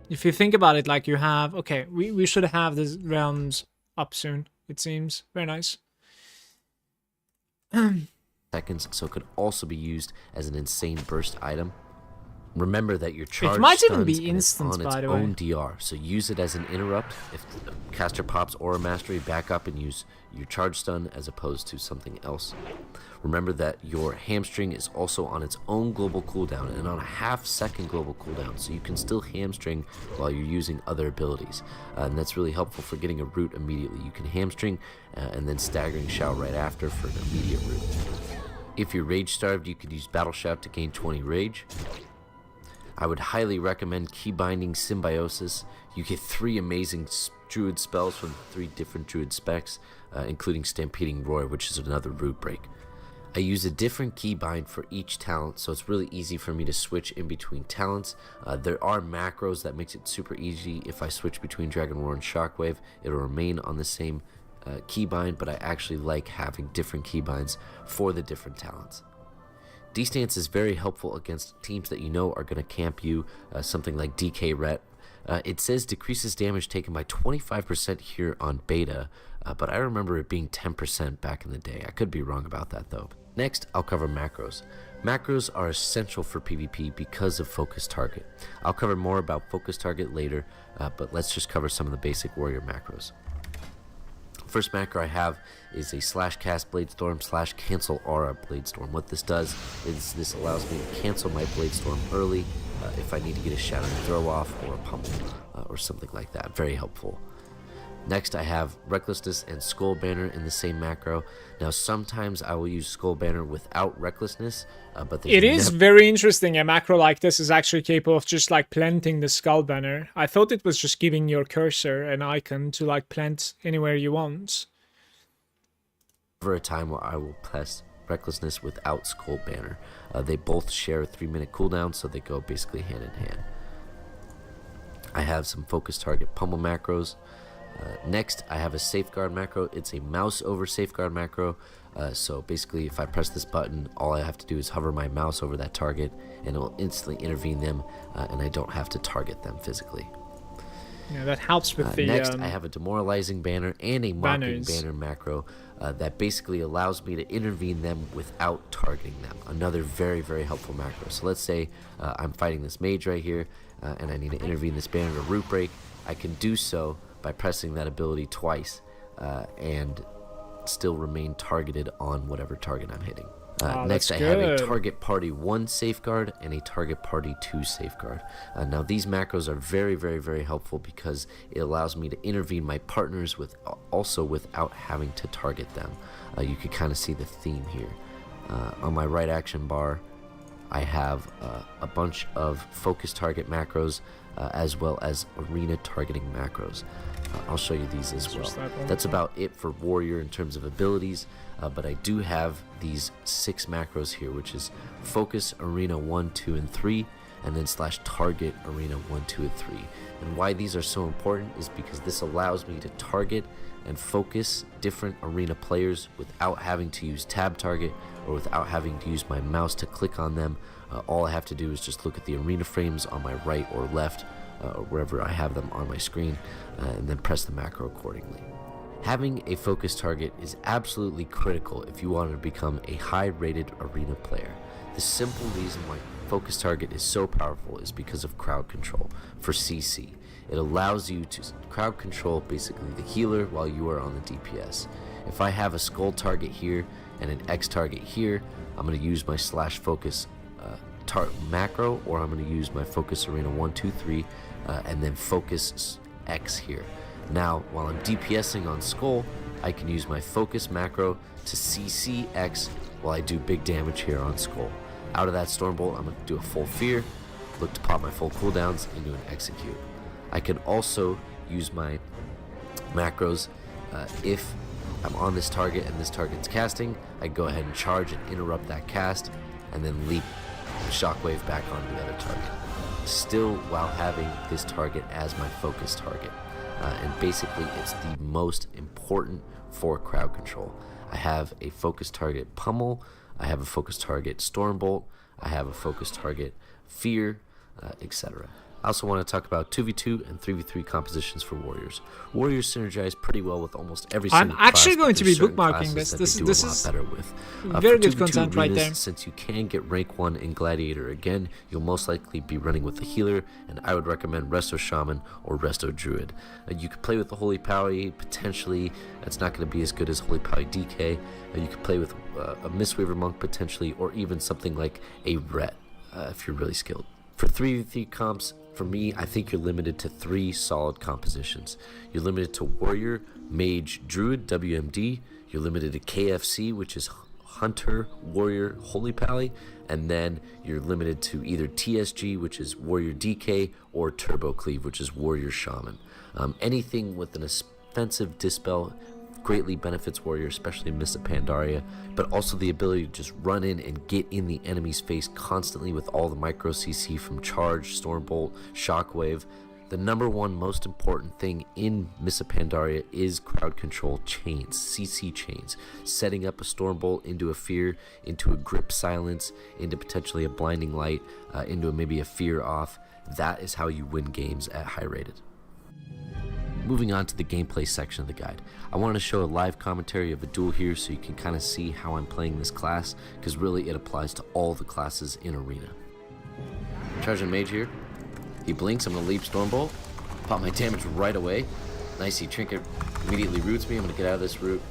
If you think about it, like you have, okay, we should have the realms up soon, it seems. Very nice. Seconds, so it could also be used as an insane burst item. Remember that your charge It might even stuns be and it's instant, on its by the way. own DR, so use it as an interrupt. If the caster pops Aura Mastery, back up and use your charge stun as opposed to something else. Remember that your hamstring is also on its own global cooldown and on a half-second global cooldown, so you can still hamstring while you're using other abilities. And that's really helpful for getting a root immediately. You can hamstring and then staggering shout right after for an immediate root. If you're rage starved, you could use Battle Shout to gain 20 rage. I would highly recommend Keybinding Symbiosis. You get 3 amazing druid spells from 3 different druid specs, including Stampeding Roar, which is another root break. I use a different keybind for each talent, so it's really easy for me to switch in between talents. There are macros that makes it super easy. If I switch between Dragon Roar and Shockwave, it'll remain on the same keybind, but I actually like having different keybinds for the different talents. D-Stance is very helpful against teams that you know are going to camp you, something like DK Ret. It says decreases damage taken by 25% here on beta, but I remember it being 10% back in the day. I could be wrong about that though. Next, I'll cover macros. Macros are essential for PvP because of focus target. I'll cover more about focus target later, but let's just cover some of the basic warrior macros. First macro I have is a slash cast Bladestorm slash cancel aura Bladestorm. What this does is this allows me to cancel my Bladestorm early if I need to get a shattering throw off or a pummel or something like that. Very helpful. Next I have Recklessness and Skull Banner in the same macro. Now sometimes I will use Skull Banner without Recklessness, but It is very interesting. A macro like this is actually capable of just like planting the skull banner. I thought it was just giving your cursor an icon to like plant anywhere you want. Never a time where I will press Recklessness without Skull Banner. They both share a 3-minute cooldown, so they go basically hand in hand. I have some focus target pummel macros. Next, I have a safeguard macro. It's a mouse over safeguard macro. So basically, if I press this button, all I have to do is hover my mouse over that target, and it will instantly intervene them, and I don't have to target them physically. Yeah, that helps with the next, I have a demoralizing banner and a mocking banners. banner macro that basically allows me to intervene them without targeting them. Another very, very helpful macro. So let's say I'm fighting this mage right here, and I need to intervene this banner to root break. I can do so by pressing that ability twice and still remain targeted on whatever target I'm hitting. Next, I have a target party 1 safeguard and a target party 2 safeguard. Now these macros are very, very, very helpful because it allows me to intervene my partners also without having to target them. You can kind of see the theme here. On my right action bar, I have a bunch of focus target macros as well as arena targeting macros. I'll show you these as well. That's about it for warrior in terms of abilities, but I do have these 6 macros here, which is focus arena 1, 2, and 3, and then slash target arena 1, 2, and 3. And why these are so important is because this allows me to target and focus different arena players without having to use tab target or without having to use my mouse to click on them. All I have to do is just look at the arena frames on my right or left or wherever I have them on my screen, and then press the macro accordingly. Having a focus target is absolutely critical if you want to become a high-rated arena player. The simple reason why focus target is so powerful is because of crowd control for CC. It allows you to crowd control basically the healer while you are on the DPS. If I have a skull target here and an X target here, I'm going to use my /focus macro, or I'm going to use my focus arena 1, 2, 3, and then focus X here. Now, while I'm DPSing on skull, I can use my focus macro to CC X while I do big damage here on skull. Out of that Stormbolt, I'm going to do a full fear, look to pop my full cooldowns into an execute. I can also use my macros if I'm on this target and this target's casting. I go ahead and charge and interrupt that cast, and then leap shockwave back onto the other target, still while having this target as my focus target. And basically it's the most important for crowd control. I have a focus target pummel, I have a focus target Stormbolt, I have a focus target fear, etc. I also want to talk about 2v2 and 3v3 compositions for warriors. Warriors synergize pretty well with almost every single class. I'm actually going to be certain bookmarking classes this. that This they do a is lot better with. very For good 2v2 content right arenas, there. Since you can get rank 1 in Gladiator again, you'll most likely be running with the healer, and I would recommend Resto Shaman or Resto Druid. You could play with the Holy Powy, potentially. That's not going to be as good as Holy Powy DK. You could play with a Mistweaver Monk potentially, or even something like a Ret if you're really skilled. For 3v3 comps, for me, I think you're limited to 3 solid compositions. You're limited to Warrior, Mage, Druid, WMD. You're limited to KFC, which is Hunter, Warrior, Holy Pally. And then you're limited to either TSG, which is Warrior DK, or Turbo Cleave, which is Warrior Shaman. Anything with an offensive Dispel greatly benefits Warrior, especially in Mists of Pandaria, but also the ability to just run in and get in the enemy's face constantly with all the micro CC from Charge, Stormbolt, Shockwave. The number one most important thing in Mists of Pandaria is crowd control chains, CC chains. Setting up a Stormbolt into a Fear, into a Grip Silence, into potentially a Blinding Light, into maybe a Fear off. That is how you win games at high rated. Moving on to the gameplay section of the guide. I wanted to show a live commentary of a duel here so you can kind of see how I'm playing this class, because really it applies to all the classes in Arena. Charging Mage here. He blinks, I'm going to leap Stormbolt. Pop my damage right away. Nice, he Trinket immediately roots me. I'm going to get out of this route,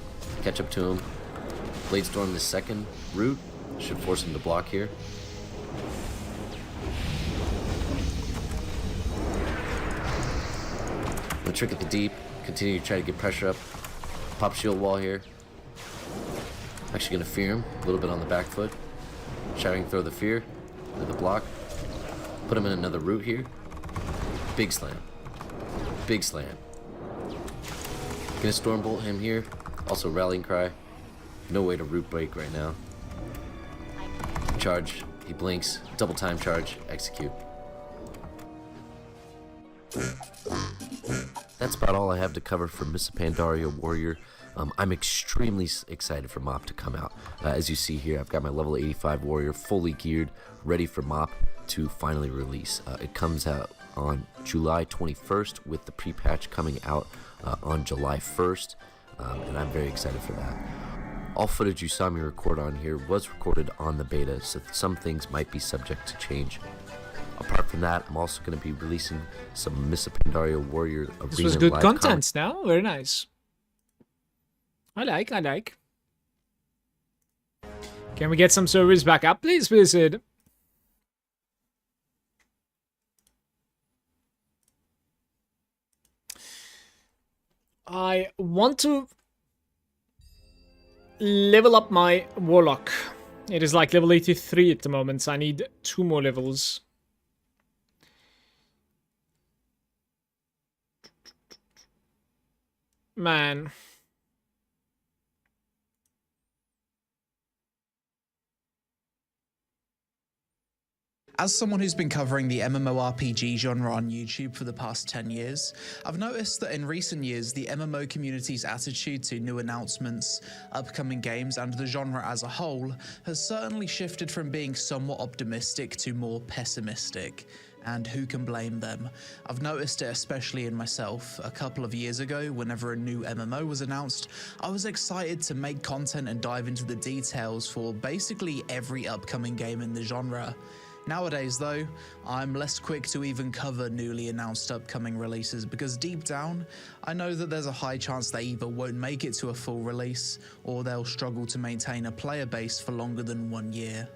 catch up to him. Blade Storm the second route. Should force him to block here. I'm going to Trinket the deep, continue to try to get pressure up. Pop shield wall here. Actually going to fear him a little bit on the back foot. Shattering throw the fear with the block. Put him in another route here. Big slam. Big slam. Gonna Stormbolt him here. Also Rallying Cry. No way to root break right now. Charge. He blinks. Double time charge. Execute. That's about all I have to cover for Mists of Pandaria Warrior. I'm extremely excited for MOP to come out. As you see here, I've got my level 85 Warrior fully geared, ready for MOP to finally release. It comes out on July 21st with the pre-patch coming out on July 1st, and I'm very excited for that. All footage you saw me record on here was recorded on the beta, so some things might be subject to change. Apart from that, I'm also going to be releasing some Mists of Pandaria Warrior Arena. This was good live content now. Very nice. I like. Can we get some servers back up, please, Blizzard? I want to level up my Warlock. It is like level 83 at the moment, so I need 2 more levels. Man. As someone who's been covering the MMORPG genre on YouTube for the past 10 years, I've noticed that in recent years, the MMO community's attitude to new announcements, upcoming games, and the genre as a whole has certainly shifted from being somewhat optimistic to more pessimistic. and who can blame them? I've noticed it especially in myself. A couple of years ago, whenever a new MMO was announced, I was excited to make content and dive into the details for basically every upcoming game in the genre. Nowadays though, I'm less quick to even cover newly announced upcoming releases because deep down, I know that there's a high chance they either won't make it to a full release or they'll struggle to maintain a player base for longer than 1 year.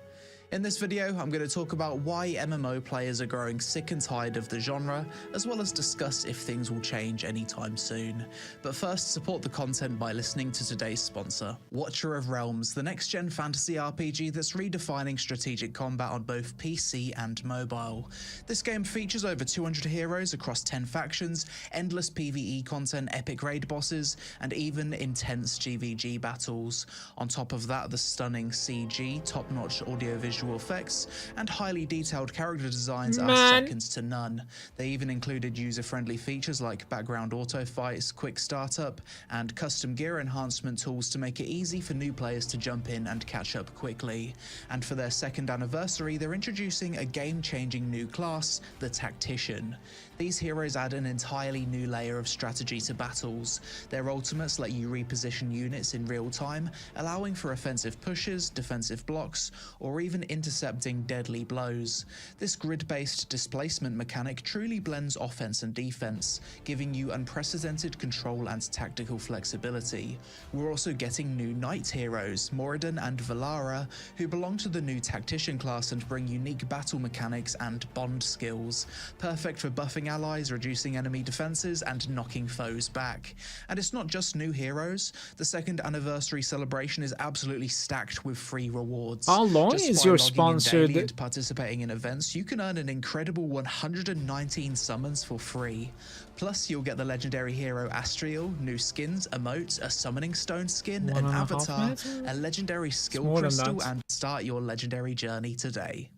In this video, I'm going to talk about why MMO players are growing sick and tired of the genre, as well as discuss if things will change anytime soon. But first, support the content by listening to today's sponsor, Watcher of Realms, the next-gen fantasy RPG that's redefining strategic combat on both PC and mobile. This game features over 200 heroes across 10 factions, endless PvE content, epic raid bosses, and even intense GVG battles. On top of that, the stunning CG, top-notch audiovisual effects, and highly detailed character designs are seconds to none. They even included user-friendly features like background auto fights, quick startup, and custom gear enhancement tools to make it easy for new players to jump in and catch up quickly. And for their second anniversary, they're introducing a game-changing new class, the Tactician. These heroes add an entirely new layer of strategy to battles. Their ultimates let you reposition units in real time, allowing for offensive pushes, defensive blocks, or even intercepting deadly blows. This grid-based displacement mechanic truly blends offense and defense, giving you unprecedented control and tactical flexibility. We're also getting new knight heroes, Moradin and Valara, who belong to the new Tactician class and bring unique battle mechanics and bond skills, perfect for buffing allies, reducing enemy defenses, and knocking foes back. And it's not just new heroes. The second anniversary celebration is absolutely stacked with free rewards. How long Just is by your logging in sponsored daily and participating in events, you can earn an incredible 119 summons for free. Plus, you'll get the legendary hero Astriel, new skins, emotes, a summoning stone skin, an 1.5 avatar, minutes? a legendary skill more than crystal, that. and start your legendary journey today.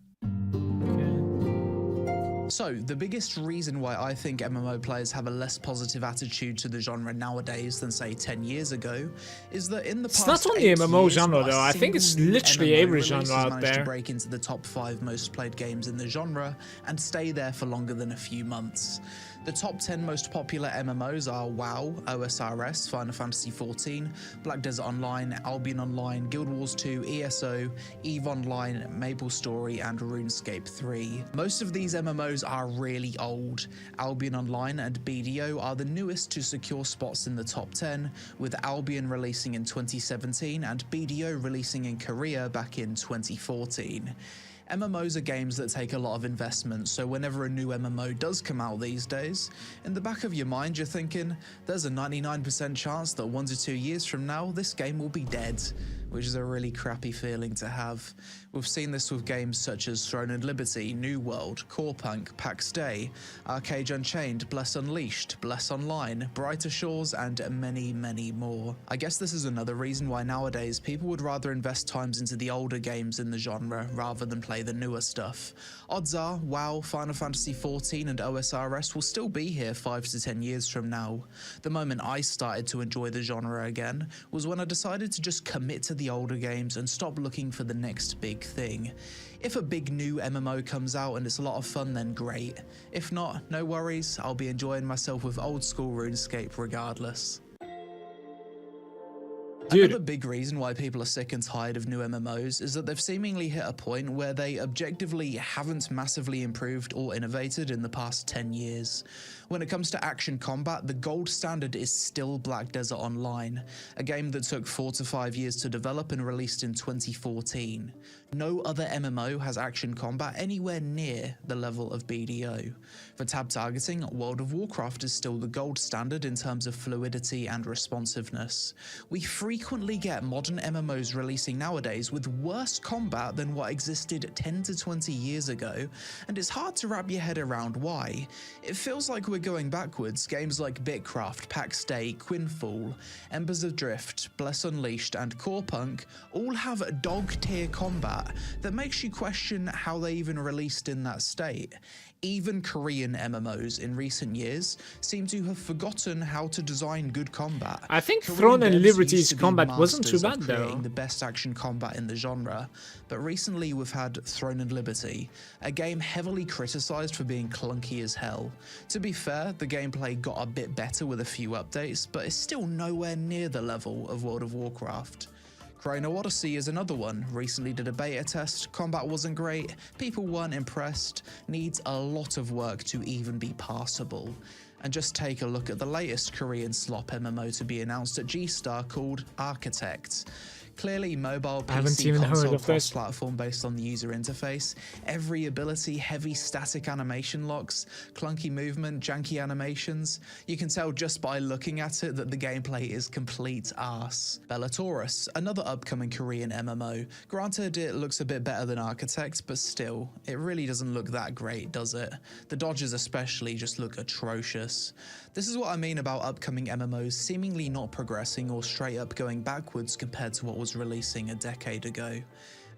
So, the biggest reason why I think MMO players have a less positive attitude to the genre nowadays than, say, 10 years ago, is that in the past It's not only 8 MMO years, genre not a though, I think it's single new literally MMO every release genre has out managed to there. break into the top 5 most played games in the genre and stay there for longer than a few months. The top 10 most popular MMOs are WoW, OSRS, Final Fantasy XIV, Black Desert Online, Albion Online, Guild Wars 2, ESO, EVE Online, MapleStory, and RuneScape 3. Most of these MMOs are really old. Albion Online and BDO are the newest to secure spots in the top 10, with Albion releasing in 2017 and BDO releasing in Korea back in 2014. MMOs are games that take a lot of investment, so whenever a new MMO does come out these days, in the back of your mind you're thinking, there's a 99% chance that 1 to 2 years from now this game will be dead, which is a really crappy feeling to have. We've seen this with games such as Throne and Liberty, New World, Corepunk, PAX Day, Arcade Unchained, Bless Unleashed, Bless Online, Brighter Shores, and many, many more. I guess this is another reason why nowadays people would rather invest times into the older games in the genre rather than play the newer stuff. Odds are, WoW, Final Fantasy XIV, and OSRS will still be here 5 to 10 years from now. The moment I started to enjoy the genre again was when I decided to just commit to the older games and stop looking for the next big thing. If a big new MMO comes out and it's a lot of fun, then great. If not, no worries, I'll be enjoying myself with old school RuneScape regardless. Dude. Another big reason why people are sick and tired of new MMOs is that they've seemingly hit a point where they objectively haven't massively improved or innovated in the past 10 years. When it comes to action combat, the gold standard is still Black Desert Online, a game that took 4 to 5 years to develop and released in 2014. No other MMO has action combat anywhere near the level of BDO. For tab targeting, World of Warcraft is still the gold standard in terms of fluidity and responsiveness. We frequently get modern MMOs releasing nowadays with worse combat than what existed 10 to 20 years ago, and it's hard to wrap your head around why. It feels like we're going backwards. Games like Bitcraft, PAX Day, Quinfall, Embers of Drift, Bless Unleashed, and Corepunk all have dog-tier combat that makes you question how they even released in that state. Even Korean MMOs in recent years seem to have forgotten how to design good combat. I think Korean Throne and devs Liberty's used to be combat wasn't too masters bad of though. creating the best action combat in the genre, but recently we've had Throne and Liberty, a game heavily criticized for being clunky as hell. To be fair, the gameplay got a bit better with a few updates, but it's still nowhere near the level of World of Warcraft. Chrono Odyssey is another one. Recently did a beta test, combat wasn't great, people weren't impressed, needs a lot of work to even be passable. And just take a look at the latest Korean slop MMO to be announced at G-Star called Architect. Clearly mobile haven't PC even heard console of this. cross-platform based on the user interface, every ability heavy static animation locks, clunky movement, janky animations. You can tell just by looking at it that the gameplay is complete arse. Bellatorus, another upcoming Korean MMO. Granted, it looks a bit better than Architect, but still, it really doesn't look that great, does it? The dodges especially just look atrocious. This is what I mean about upcoming MMOs seemingly not progressing or straight up going backwards compared to what was releasing a decade ago.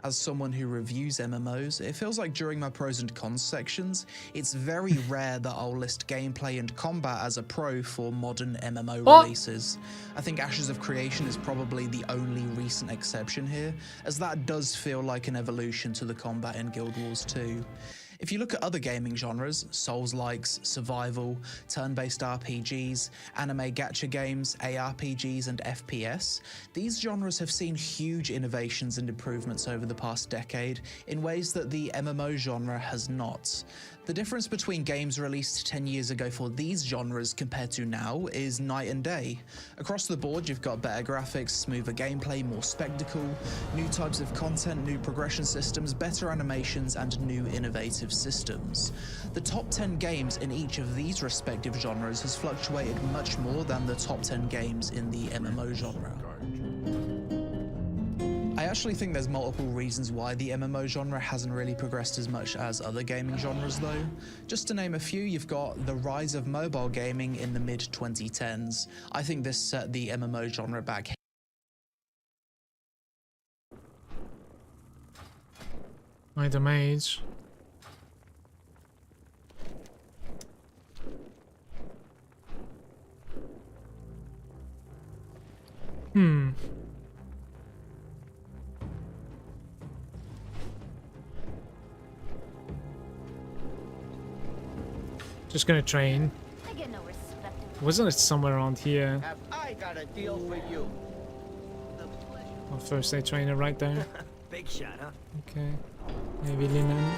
As someone who reviews MMOs, it feels like during my pros and cons sections, it's very rare that I'll list gameplay and combat as a pro for modern MMO releases. I think Ashes of Creation is probably the only recent exception here, as that does feel like an evolution to the combat in Guild Wars 2. If you look at other gaming genres, Souls-likes, survival, turn-based RPGs, anime gacha games, ARPGs, and FPS, these genres have seen huge innovations and improvements over the past decade in ways that the MMO genre has not. The difference between games released 10 years ago for these genres compared to now is night and day. Across the board, you've got better graphics, smoother gameplay, more spectacle, new types of content, new progression systems, better animations, and new innovative systems. The top 10 games in each of these respective genres has fluctuated much more than the top 10 games in the MMO genre. I actually think there's multiple reasons why the MMO genre hasn't really progressed as much as other gaming genres though. Just to name a few, you've got the rise of mobile gaming in the mid-2010s. I think this set the MMO genre back. Wait a mage. Just gonna train. I get no respect. Wasn't it somewhere around here? Have I got a deal for you? Oh, first aid trainer right there. Big shot, huh? Okay. Maybe linen.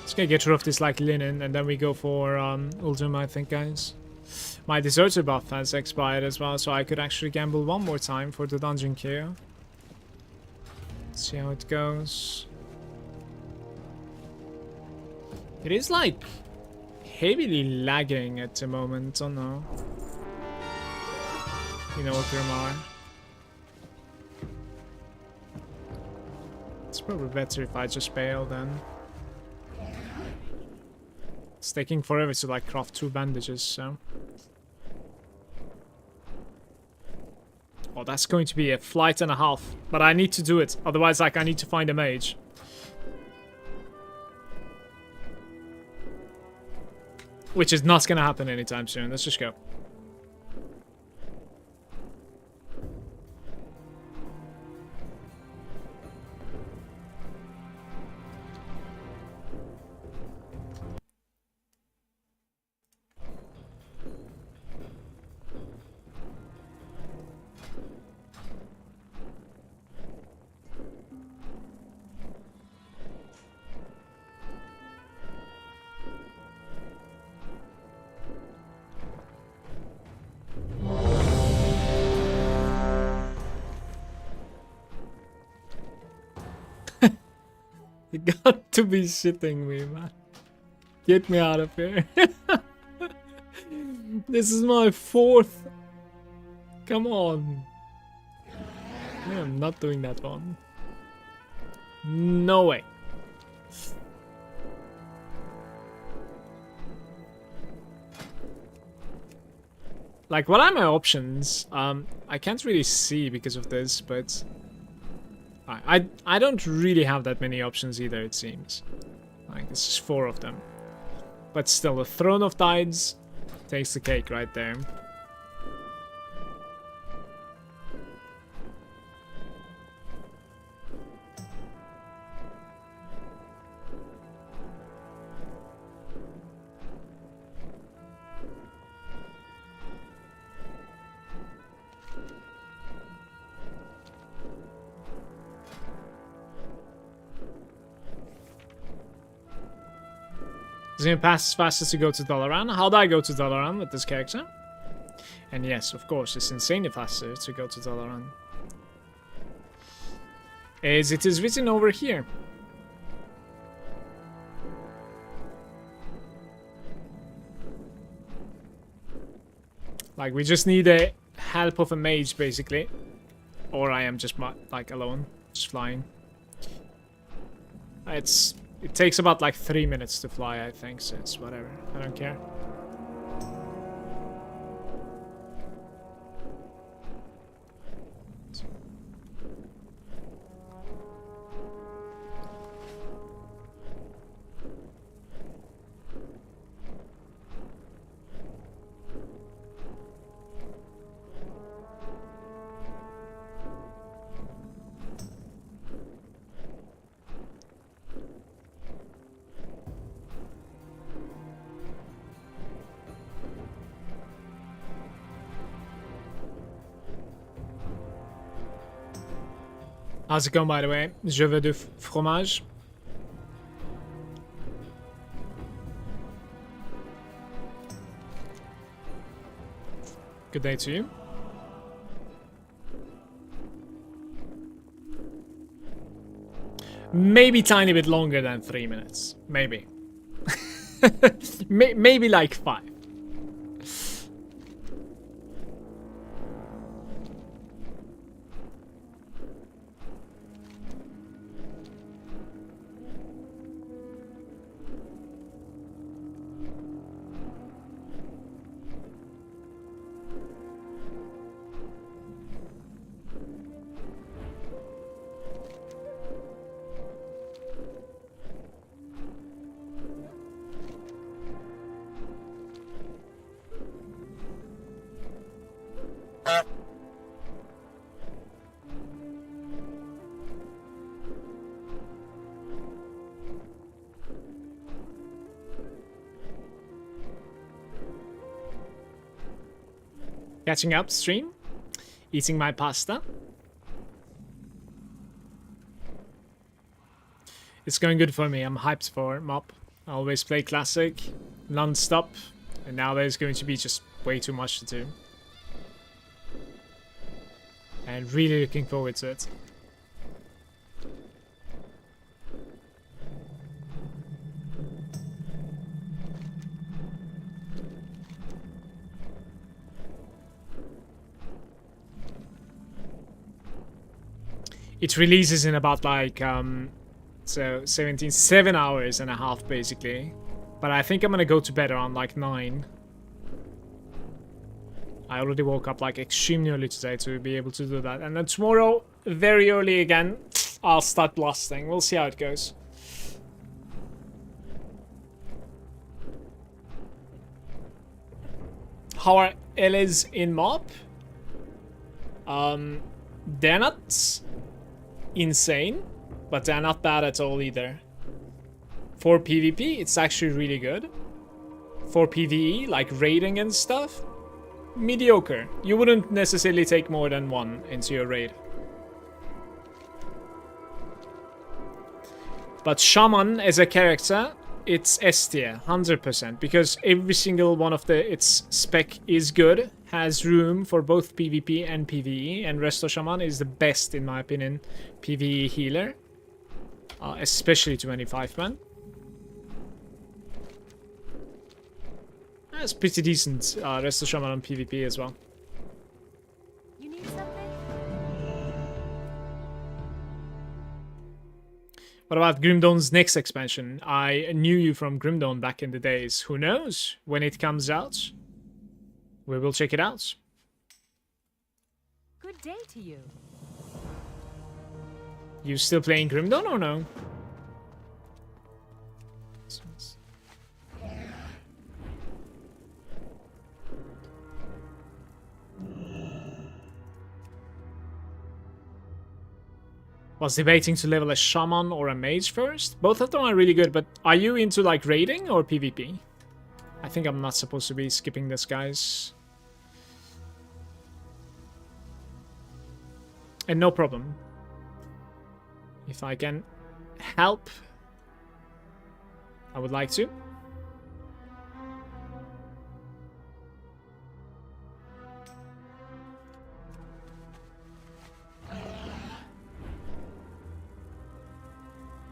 Just gonna get rid of this like linen and then we go for Ultima, I think, guys. My deserter buff has expired as well, so I could actually gamble one more time for the dungeon queue. See how it goes. It is like heavily lagging at the moment, oh no. You know what, Grimar? It's probably better if I just bail then. It's taking forever to like craft 2 bandages, so. Oh, that's going to be a flight and a half. But I need to do it, otherwise like I need to find a mage. Which is not gonna happen anytime soon. Let's just go. You got to be shitting me, man. Get me out of here. This is my 4th. Come on. Yeah, I'm not doing that one. No way. Like, what are my options? I can't really see because of this, but I don't really have that many options either, it seems. Like, this is 4 of them. But still, the Throne of Tides takes the cake right there. It's gonna pass fastest to go to Dalaran. How'd I go to Dalaran with this character? And yes, of course, it's insanely faster to go to Dalaran. As it is written over here. Like, we just need a help of a mage, basically. Or I am just, like, alone. Just flying. It takes about, like, 3 minutes to fly, I think, so it's whatever. I don't care. How's it going, by the way? Je veux du fromage. Good day to you. Maybe tiny bit longer than 3 minutes. Maybe. Maybe like 5. Catching up stream, eating my pasta. It's going good for me. I'm hyped for MOP. I always play classic, non-stop, and now there's going to be just way too much to do. And really looking forward to it. It releases in about like, so 7 hours and a half basically. But I think I'm gonna go to bed around like 9. I already woke up like extremely early today to be able to do that. And then tomorrow, very early again, I'll start blasting. We'll see how it goes. How are LAs in MOP? They're not insane, but they're not bad at all either. For PvP, it's actually really good. For PvE, like raiding and stuff, mediocre. You wouldn't necessarily take more than 1 into your raid. But Shaman as a character, it's S tier, 100%, because every single one of its spec is good, has room for both PvP and PvE, and Resto Shaman is the best, in my opinion, PvE healer, especially 25 man. That's pretty decent, Resto Shaman on PvP as well. You need something? What about Grimdawn's next expansion? I knew you from Grimdawn back in the days. Who knows when it comes out? We will check it out. Good day to you. You still playing Grimdawn or no? Was debating to level a shaman or a mage first. Both of them are really good, but are you into like raiding or PvP? I think I'm not supposed to be skipping this, guys. And no problem. If I can help, I would like to.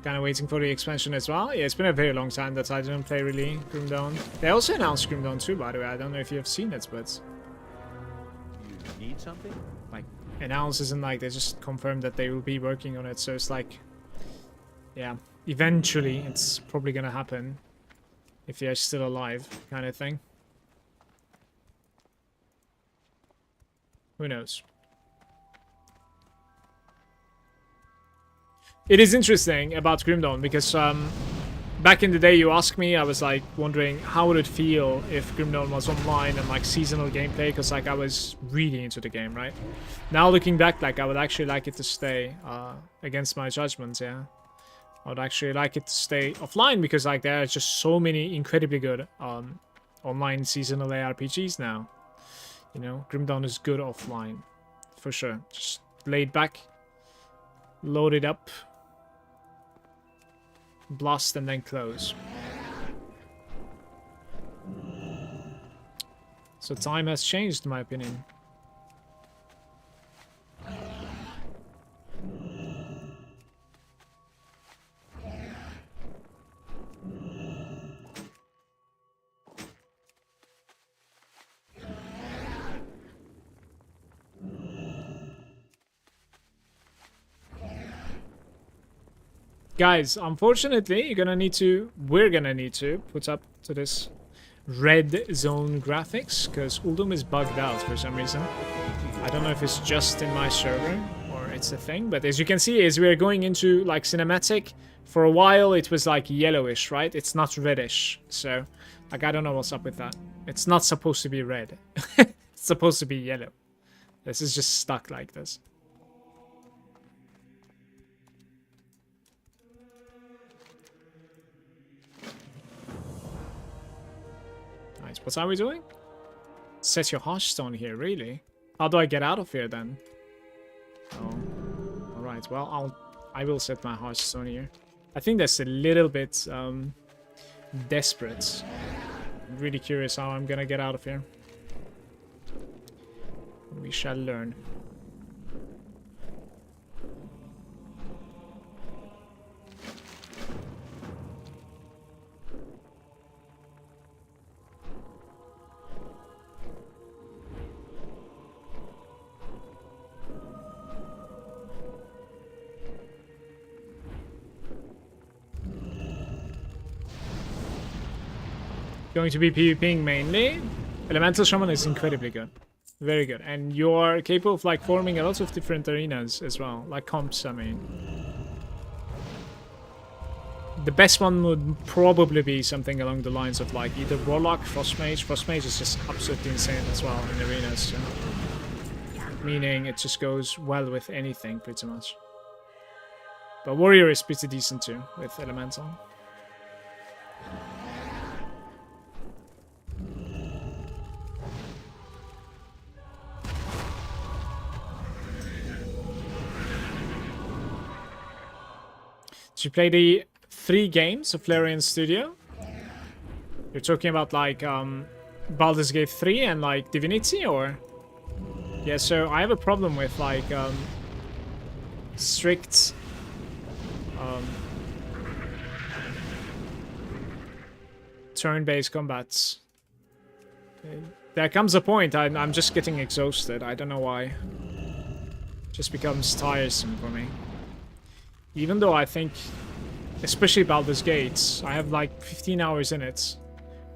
Kind of waiting for the expansion as well. Yeah, it's been a very long time that I didn't play really Grim Dawn. They also announced Grim Dawn 2, by the way. I don't know if you have seen it, but You need something? like announced isn't like they just confirmed that they will be working on it. So it's like, yeah, eventually it's probably gonna happen if they're still alive, kind of thing. Who knows? It is interesting about Grim Dawn because back in the day you asked me, I was like wondering how would it feel if Grim Dawn was online and like seasonal gameplay, because like I was really into the game, right? Now looking back, like I would actually like it to stay against my judgment, yeah. I would actually like it to stay offline because like there are just so many incredibly good online seasonal ARPGs now. You know, Grim Dawn is good offline, for sure. Just laid back, load it up, blast and then close. So time has changed, in my opinion. Guys, unfortunately, we're gonna need to put up to this red zone graphics because Uldum is bugged out for some reason. I don't know if it's just in my server or it's a thing, but as you can see, as we're going into like cinematic, for a while it was like yellowish, right? It's not reddish, so like I don't know what's up with that. It's not supposed to be red. It's supposed to be yellow. This is just stuck like this. Nice. What are we doing? Set your hearthstone here, really? How do I get out of here then? Oh. Alright, well I will set my hearthstone here. I think that's a little bit desperate. I'm really curious how I'm gonna get out of here. We shall learn. Going to be PvPing mainly. Elemental Shaman is incredibly good. Very good. And you're capable of like forming a lot of different arenas as well. Like comps, I mean. The best one would probably be something along the lines of like either Warlock, Frostmage. Frostmage is just absolutely insane as well in arenas. So. Meaning it just goes well with anything pretty much. But Warrior is pretty decent too with Elemental. Did you play the 3 games of Larian Studio? You're talking about like Baldur's Gate 3 and like Divinity, or? Yeah, so I have a problem with like strict turn-based combats. There comes a point I'm just getting exhausted. I don't know why. It just becomes tiresome for me. Even though I think, especially Baldur's Gate, I have like 15 hours in it.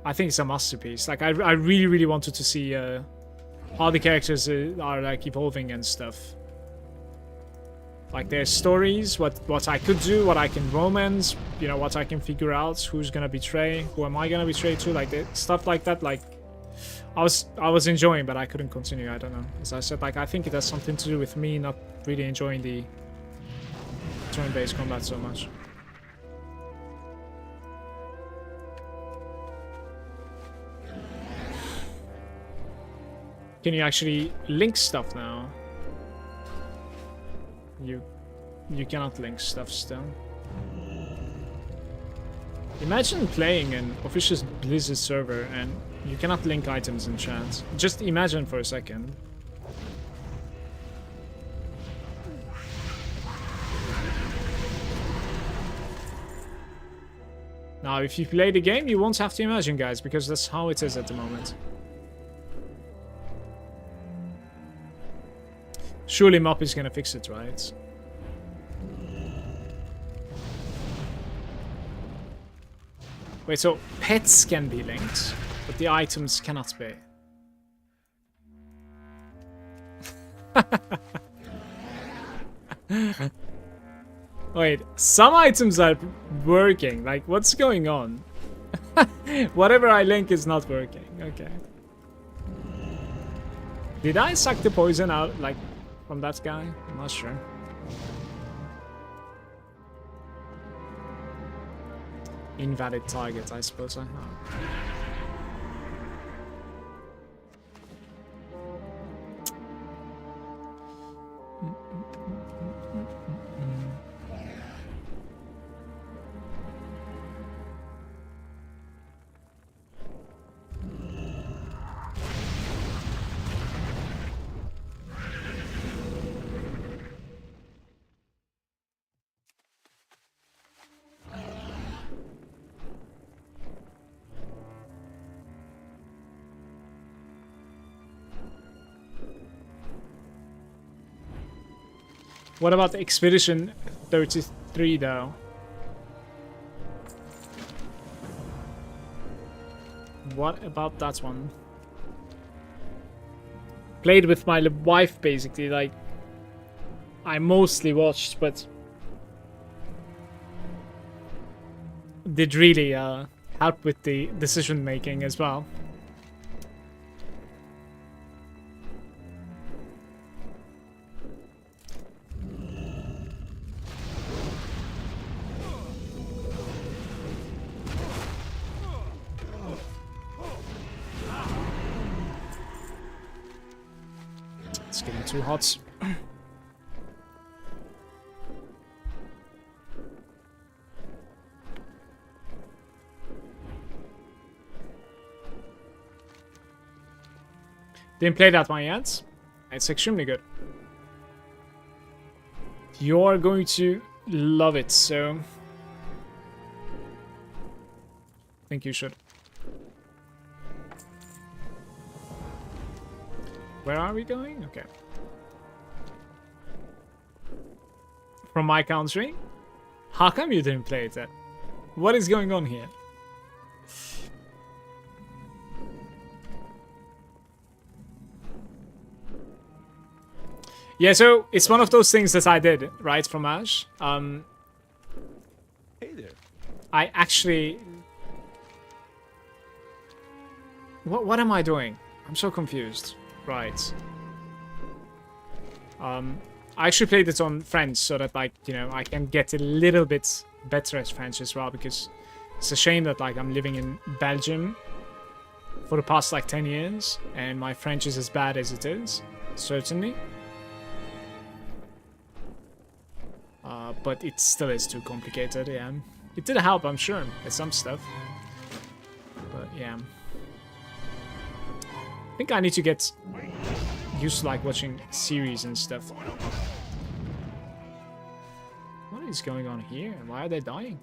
I think it's a masterpiece. Like I really, really wanted to see how the characters are like evolving and stuff. Like their stories, what I could do, what I can romance, you know, what I can figure out, who's gonna betray, who am I gonna betray to, like stuff like that. Like I was enjoying, but I couldn't continue. I don't know. As I said, like I think it has something to do with me not really enjoying the turn-based combat so much. Can you actually link stuff now? You cannot link stuff still. Imagine playing an official Blizzard server and you cannot link items in chat. Just imagine for a second. Now, if you play the game, you won't have to imagine, guys, because that's how it is at the moment. Surely MOP is gonna fix it, right? Wait, so pets can be linked, but the items cannot be. Wait, some items are working. Like, what's going on? Whatever I link is not working. Okay. Did I suck the poison out, like, from that guy? I'm not sure. Invalid target, I suppose I have. What about Expedition 33 though? What about that one? Played with my wife basically, like I mostly watched, but did really help with the decision making as well. It's getting too hot. Didn't play that one yet. It's extremely good. You're going to love it, so I think you should. Where are we going? Okay. From my country? How come you didn't play it then? What is going on here? Yeah, so it's one of those things that I did, right, from Ash. Hey there. I actually... What am I doing? I'm so confused. Right. I actually played it on French so that, like, you know, I can get a little bit better at French as well, because it's a shame that, like, I'm living in Belgium for the past, like, 10 years, and my French is as bad as it is, certainly. But it still is too complicated, yeah. It did help, I'm sure, with some stuff. But, yeah. I think I need to get used to, like, watching series and stuff. What is going on here? Why are they dying?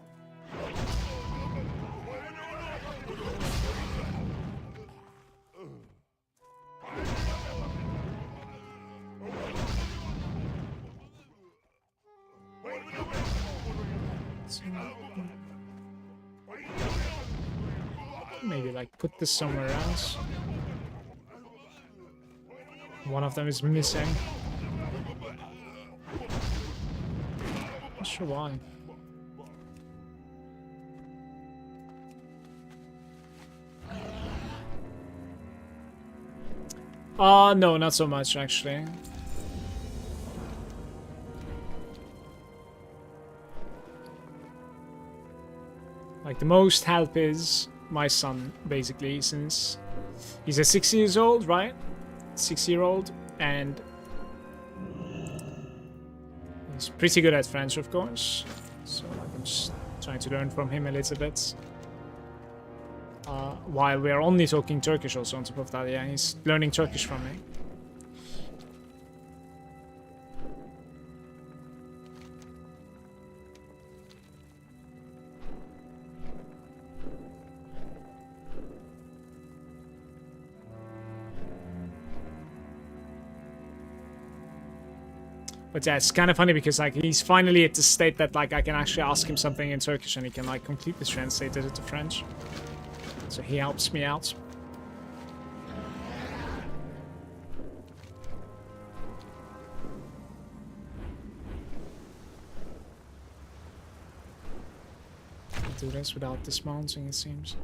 Maybe, like, put this somewhere else. One of them is missing. Not sure why. No, not so much actually. Like the most help is my son, basically, since he's a 6 years old, right? 6-year-old, and he's pretty good at French, of course. So like, I'm just trying to learn from him a little bit. While we're only talking Turkish also on top of that, yeah, he's learning Turkish from me. But yeah, it's kind of funny because like he's finally at the state that like I can actually ask him something in Turkish and he can like completely translate it to French. So he helps me out. I'll do this without dismounting, it seems.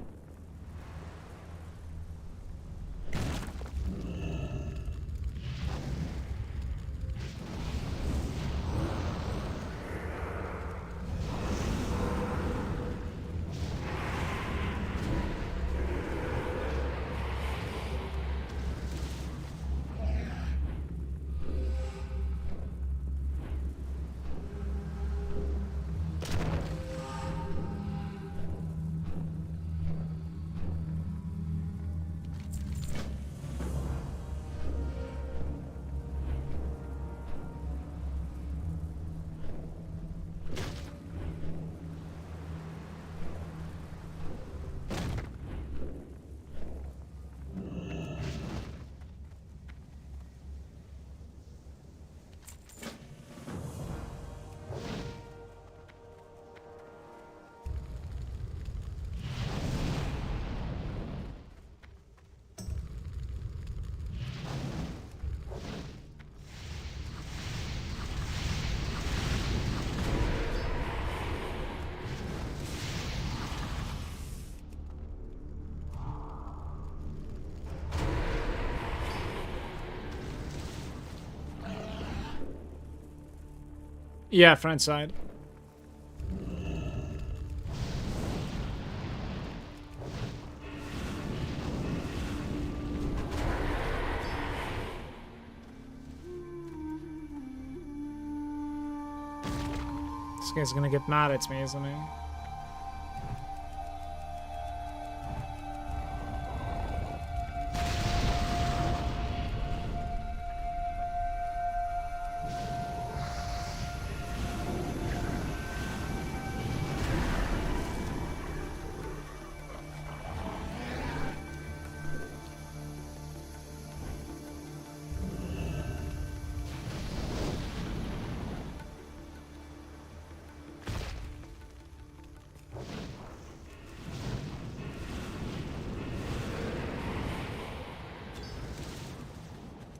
Yeah, front side. This guy's gonna get mad at me, isn't he?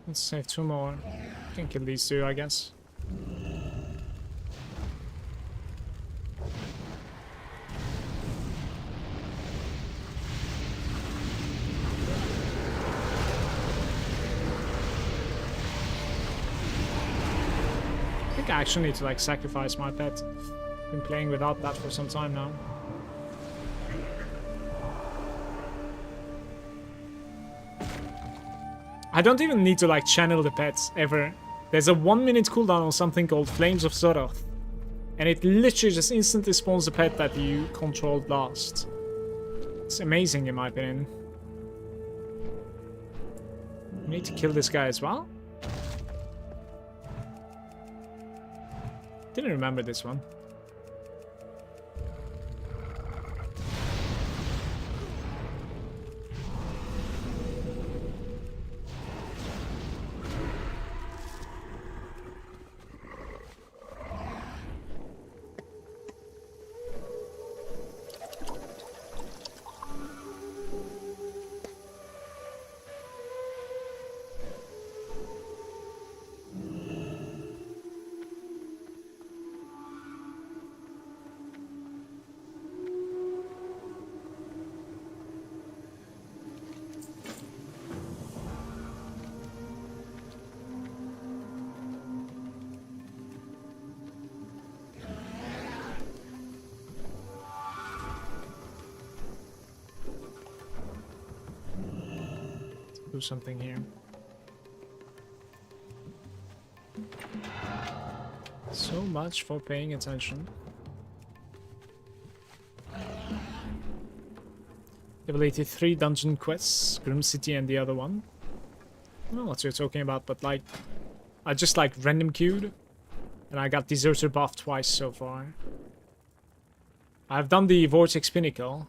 Let's save 2 more. Can kill these 2, I guess. I think I actually need to like sacrifice my pet. Been playing without that for some time now. I don't even need to like channel the pets ever. There's a 1-minute cooldown on something called Flames of Zoroth. And it literally just instantly spawns the pet that you controlled last. It's amazing in my opinion. We need to kill this guy as well? Didn't remember this one. do something here. So much for paying attention. Level 83 dungeon quests, Grim City and the other one. I don't know what you're talking about, but like, I just like random queued, and I got Deserter buff twice so far. I've done the Vortex Pinnacle,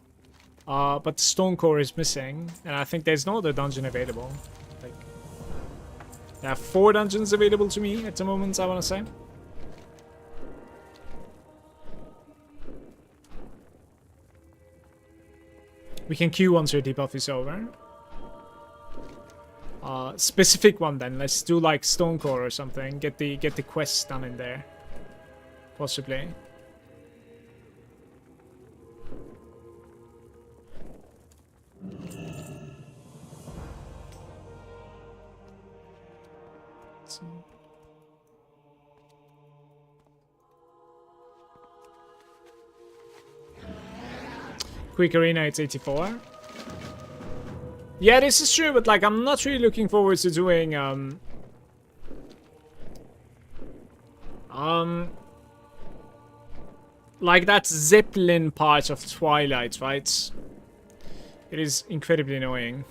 but the Stone Core is missing, and I think there's no other dungeon available. Like, there are 4 dungeons available to me at the moment, I want to say. We can queue once your debuff is over. Specific one then. Let's do like Stonecore or something. Get the quests done in there. Possibly. Quick Arena, it's 84. Yeah, this is true, but like I'm not really looking forward to doing like that Zeppelin part of Twilight, right? It is incredibly annoying.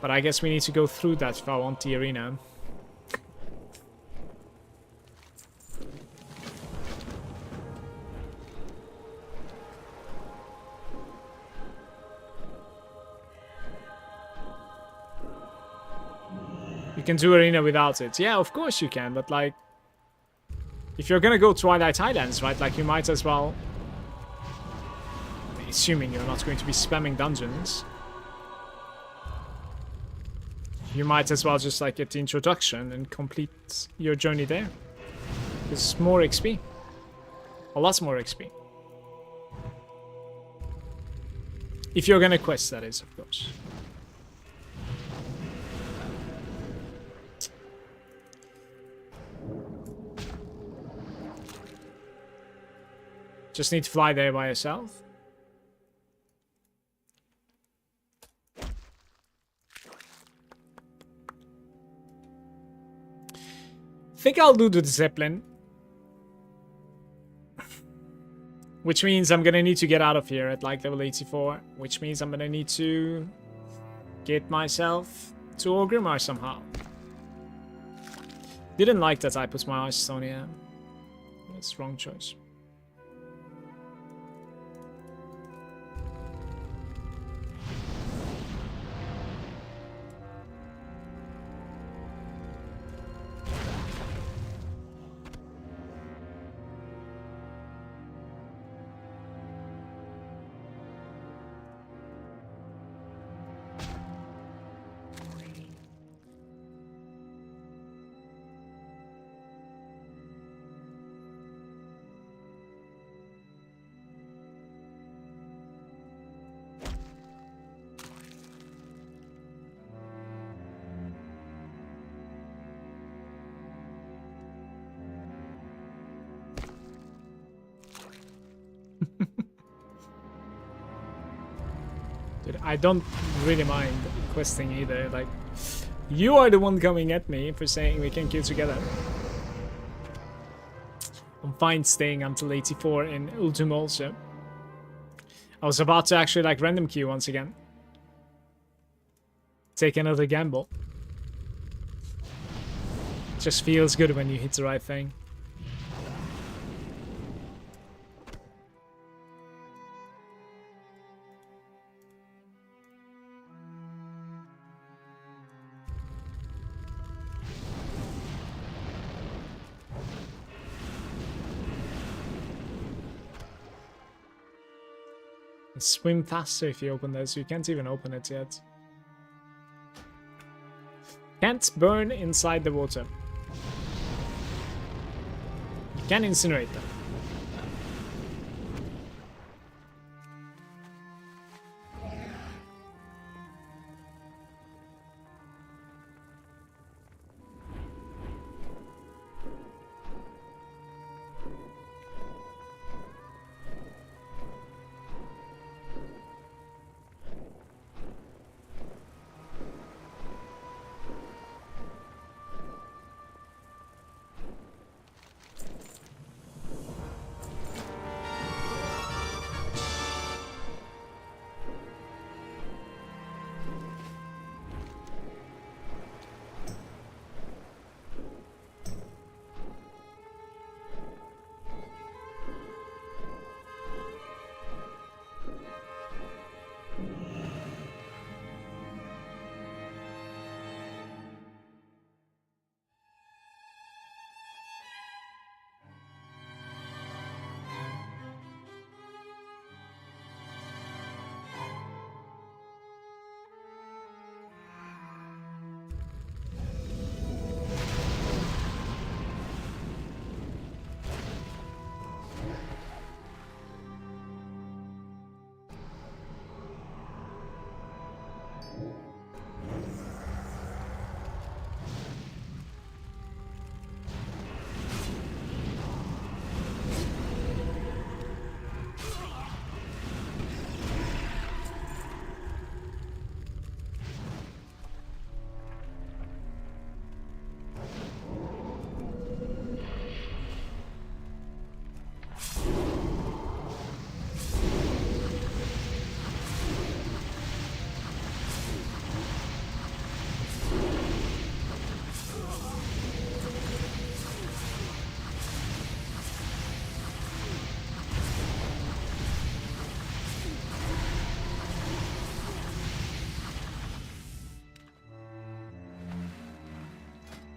But I guess we need to go through that if I want the arena. You can do arena without it. Yeah, of course you can, but like, if you're gonna go Twilight Highlands, right, like you might as well, assuming you're not going to be spamming dungeons, you might as well just like get the introduction and complete your journey there. It's more XP. A lot more XP. If you're gonna quest, that is, of course. Just need to fly there by yourself. Think I'll do the Zeppelin. Which means I'm gonna need to get out of here at like level 84. Which means I'm gonna need to get myself to Orgrimmar somehow. Didn't like that I put my Ice Stone here. That's the wrong choice. Dude, I don't really mind questing either. Like, you are the one coming at me for saying we can queue together. I'm fine staying until 84 in Ultim also. I was about to actually like random queue once again. Take another gamble. Just feels good when you hit the right thing. Swim faster if you open this. You can't even open it yet. Can't burn inside the water. You can incinerate them.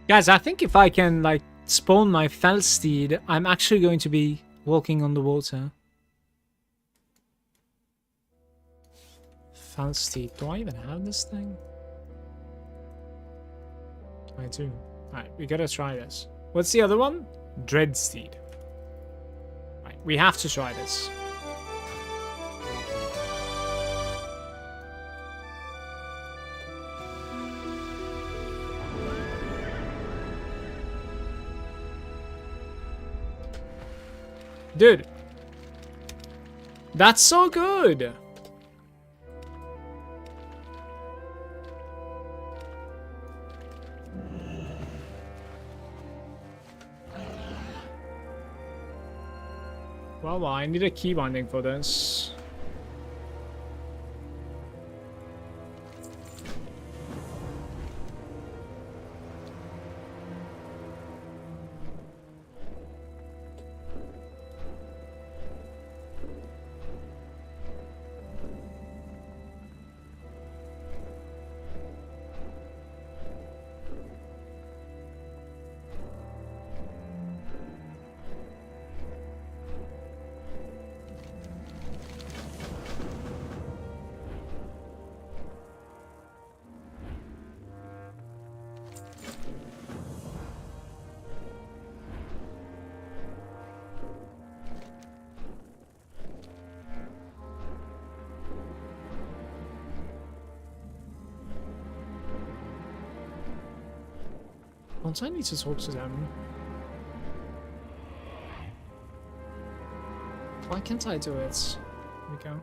Guys, I think if I can, like, spawn my Felsteed, I'm actually going to be walking on the water. Felsteed. Do I even have this thing? I do. Alright, we gotta try this. What's the other one? Dreadsteed. Right, we have to try this. Dude, that's so good. Well, I need a key binding for this. Don't I need to talk to them? Why can't I do it? Here we go.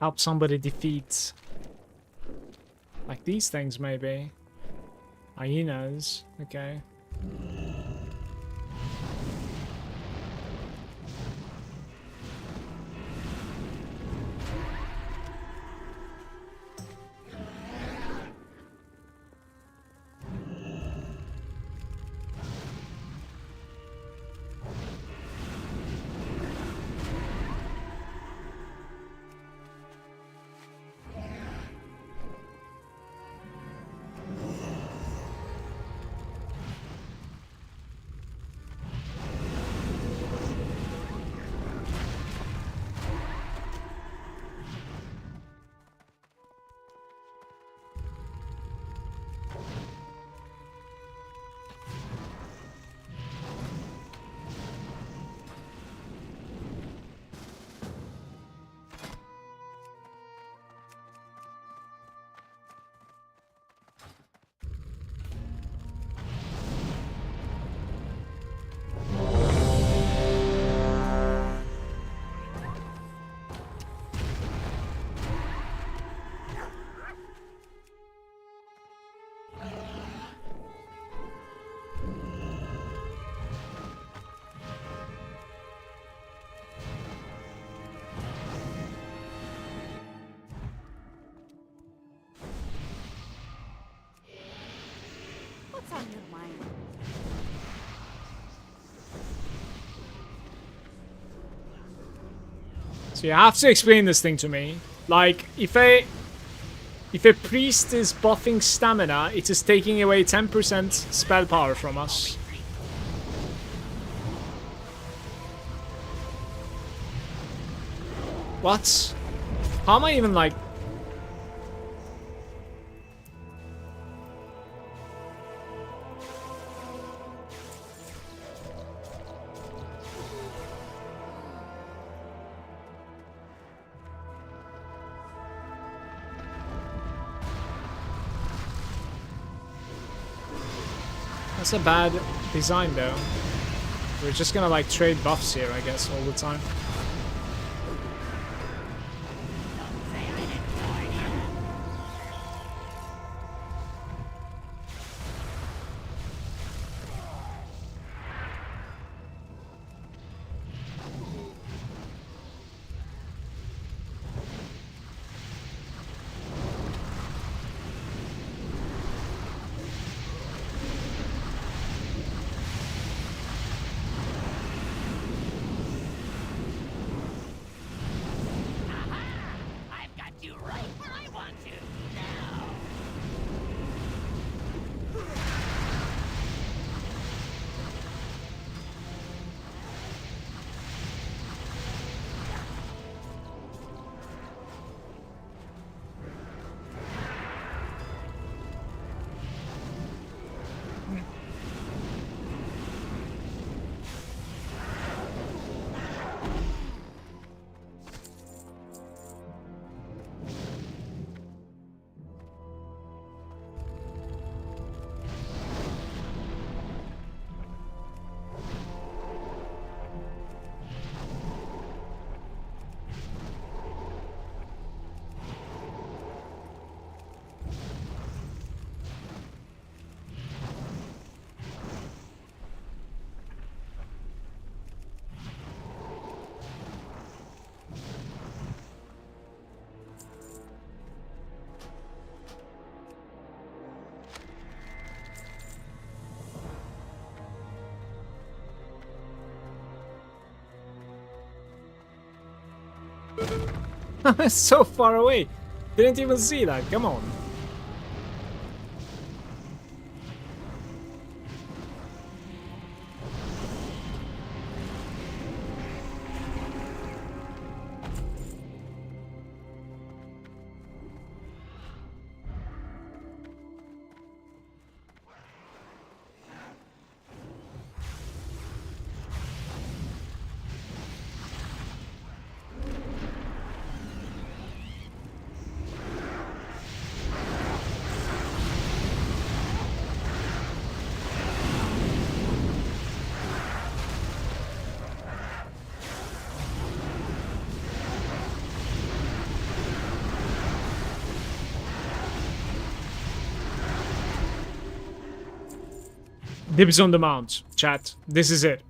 Help somebody defeat, like, these things, maybe. Hyenas, okay. What's on your mind? So you have to explain this thing to me. Like, if If a priest is buffing stamina, it is taking away 10% spell power from us. What? How am I even like... That's a bad design though. We're just gonna like trade buffs here, I guess, all the time. I'm so far away. Didn't even see that. Come on. Dibs on the mount, chat. This is it.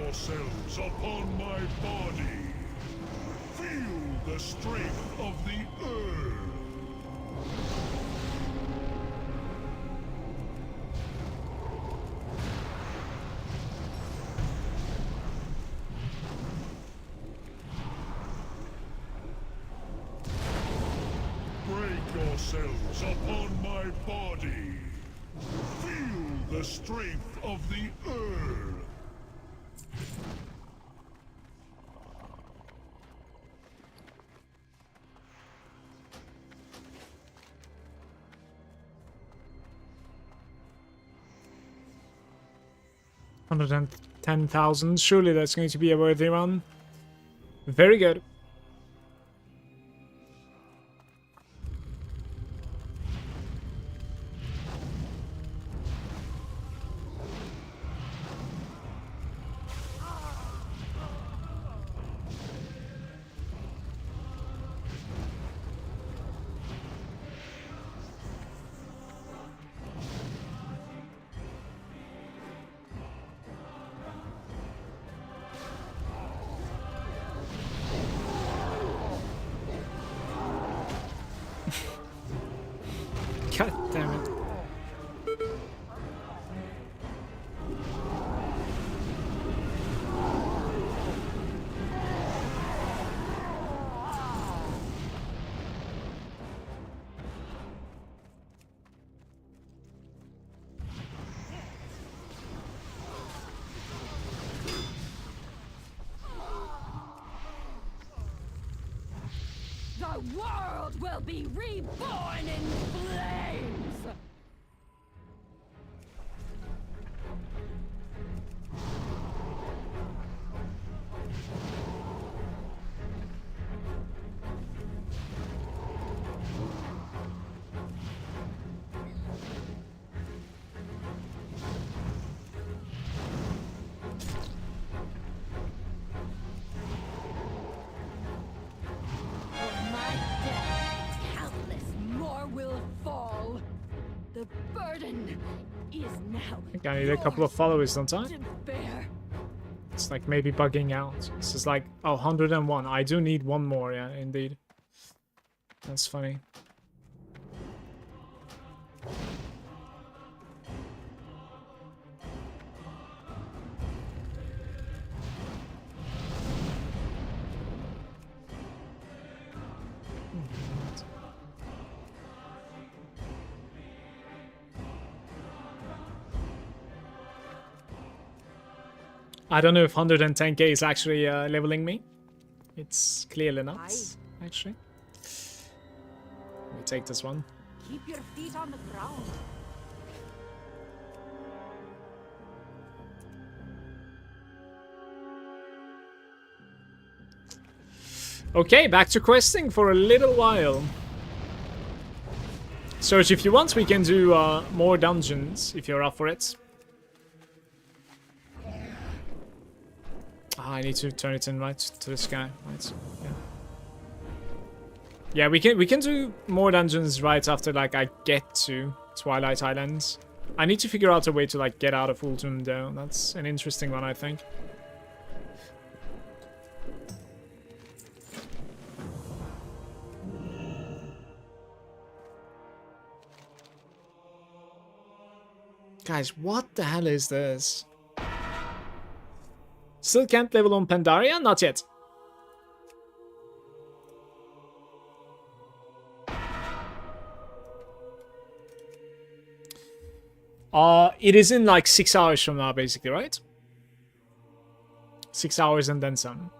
yourselves upon my body. Feel the strength of the earth. Break yourselves upon my body. Feel the strength of the earth. $110,000. Surely that's going to be a worthy run. Very good. God damn it. The world will be reborn in flames! The burden is now. I think I need a couple of followers, don't I? to bear. It's like maybe bugging out. This is like, oh, 101. I do need one more, yeah, indeed. That's funny. I don't know if 110k is actually leveling me. It's clearly not, actually. Let me take this one. Keep your feet on the ground. Okay, back to questing for a little while. Serge, if you want, we can do more dungeons, if you're up for it. I need to turn it in right to the sky. Right. Yeah, we can do more dungeons right after like I get to Twilight Islands. I need to figure out a way to like get out of Ultum though. That's an interesting one, I think. Guys, what the hell is this? Still can't level on Pandaria? Not yet. It is in like 6 hours from now, basically, right? 6 hours and then some.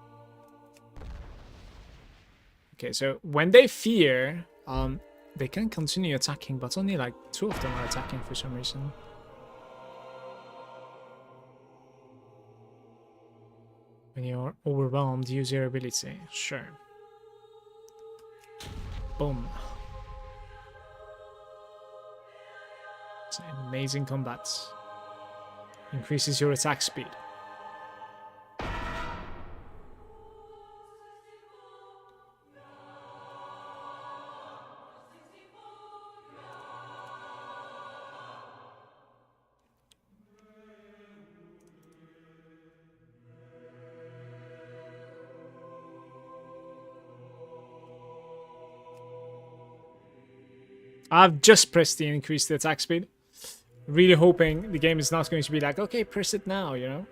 Okay, so when they fear, they can continue attacking, but only like 2 of them are attacking for some reason. When you're overwhelmed, use your ability. Sure. Boom. It's amazing combat. Increases your attack speed. I've just pressed the increase the attack speed. Really hoping the game is not going to be like, okay, press it now, you know?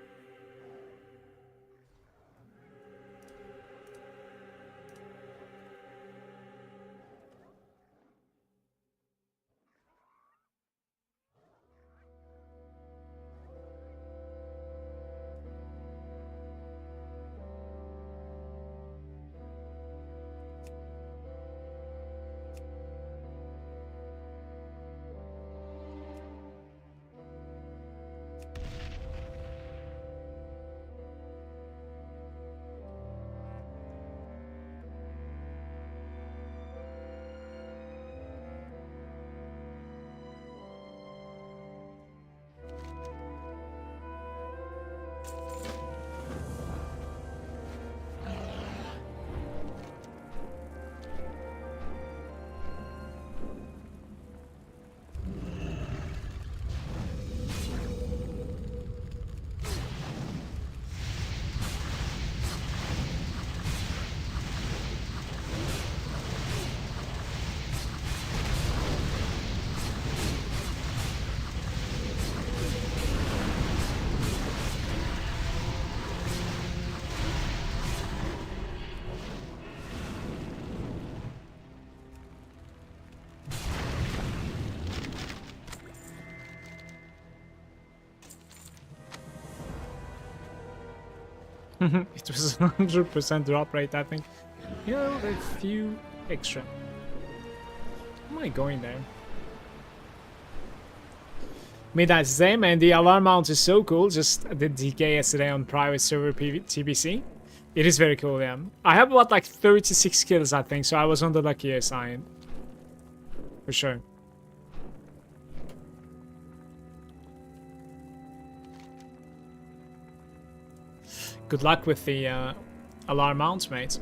It was 100% drop rate, I think. You know, a few extra. How am I going there? Midnight Zame, and the alarm mount is so cool. Just did DK yesterday on private server TBC. It is very cool, yeah. I have about like 36 kills, I think, so I was on the luckier side. For sure. Good luck with the alarm mount, mate.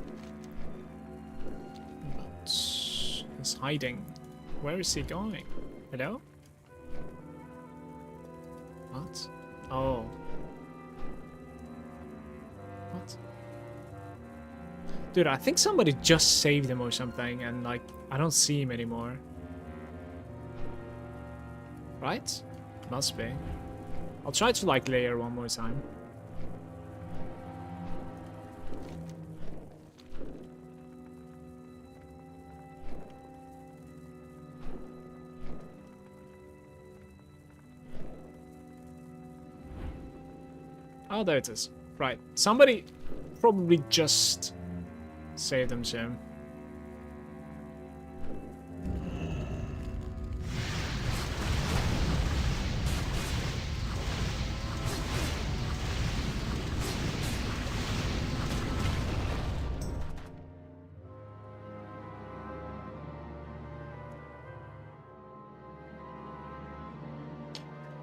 But he's hiding. Where is he going? Hello? What? Oh. What? Dude, I think somebody just saved him or something, and like, I don't see him anymore. Right? Must be. I'll try to like layer one more time. Oh, there it is. Right. Somebody probably just saved them soon.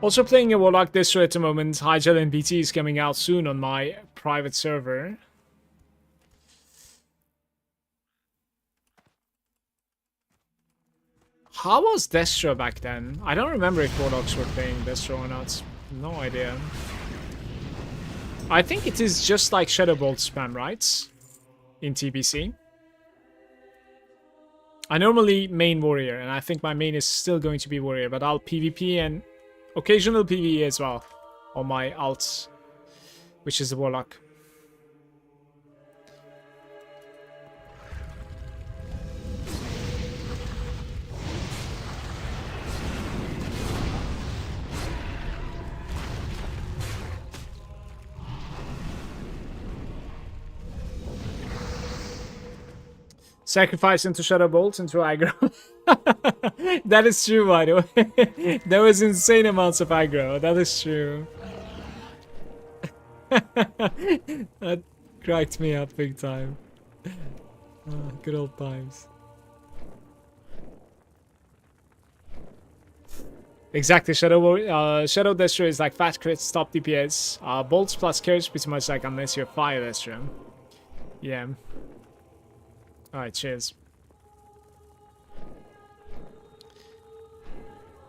Also playing a Warlock Destro at the moment. Hygel and BT is coming out soon on my private server. How was Destro back then? I don't remember if Warlocks were playing Destro or not. No idea. I think it is just like Shadow Bolt spam, right? In TBC. I normally main Warrior, and I think my main is still going to be Warrior, but I'll PvP and occasional PvE as well on my alt, which is the Warlock. Sacrifice into Shadow Bolt into aggro. That is true, by the way. There was insane amounts of aggro. That is true. That cracked me up big time. Good old times. Exactly, Shadow Destro is like fat crits, top DPS. Bolts plus curse pretty much like unless you're Fire Destro. Yeah. Alright, cheers.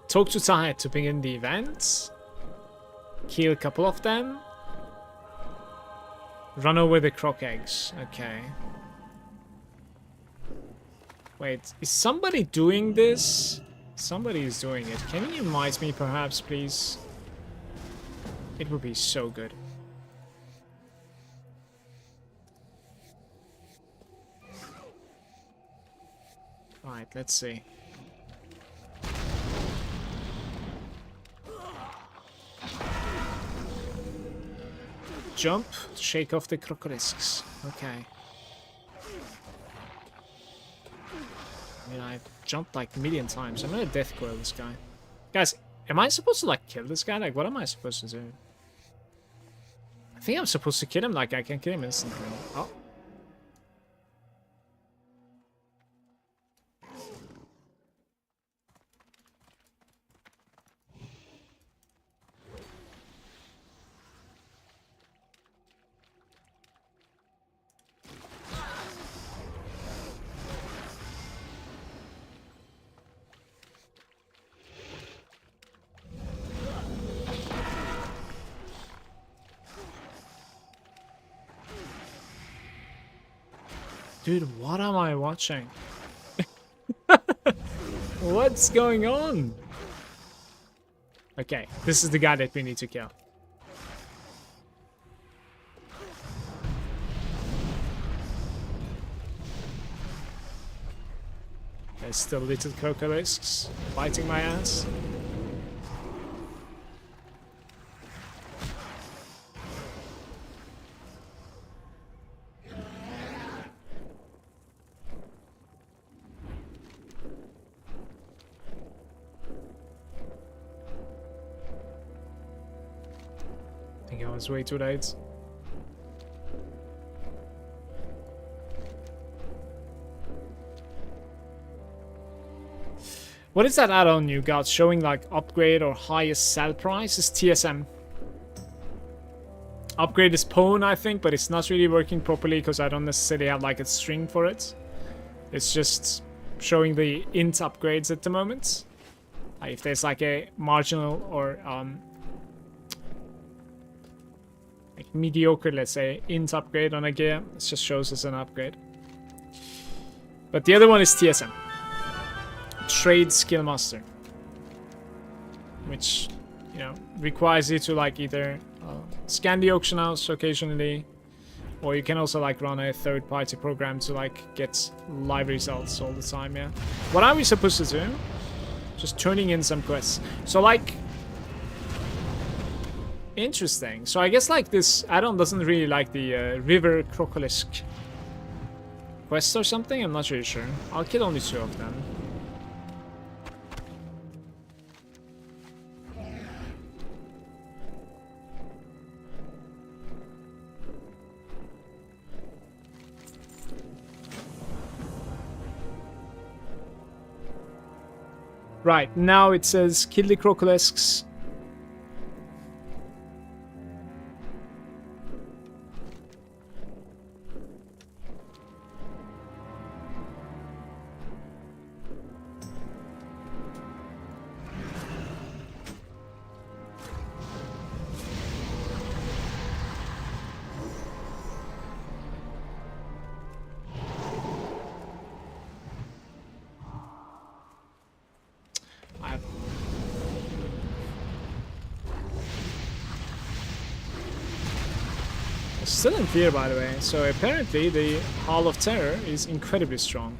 Talk to Tahet to begin the event. Kill a couple of them. Run over the croc eggs. Okay. Wait, is somebody doing this? Somebody is doing it. Can you invite me perhaps, please? It would be so good. Alright, let's see. Jump, shake off the crocodiles. Okay. I mean, I've jumped like a million times. I'm gonna death coil this guy. Guys, am I supposed to like kill this guy? Like, what am I supposed to do? I think I'm supposed to kill him. Like, I can kill him instantly. Oh. Dude, what am I watching? What's going on? Okay, this is the guy that we need to kill. There's still little crocodiles biting my ass. I think I was way too late. What is that add-on you got showing like upgrade or highest sell price? Is TSM. Upgrade is Pwn, I think, but it's not really working properly because I don't necessarily have like a string for it. It's just showing the int upgrades at the moment. If there's like a marginal or like mediocre, let's say, int upgrade on a gear, it just shows as an upgrade. But the other one is TSM. Trade Skill Master, which, you know, requires you to like either scan the auction house occasionally, or you can also like run a third-party program to like get live results all the time. Yeah, what are we supposed to do? Just turning in some quests. So like, interesting. So I guess like this add-on doesn't really like the river crocolisk quest or something. I'm not really sure. I'll kill only 2 of them. Right, now it says kill the crocolisks. Still in fear, by the way, so apparently the Hall of Terror is incredibly strong.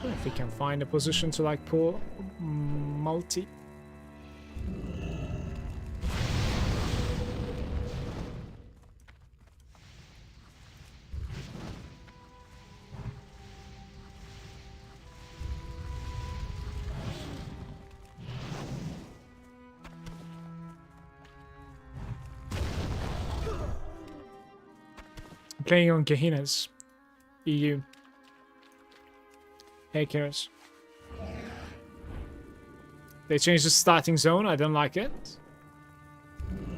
If we can find a position to like pull multi. Playing on Gehenna's EU. Hey, Karis. They changed the starting zone. I don't like it.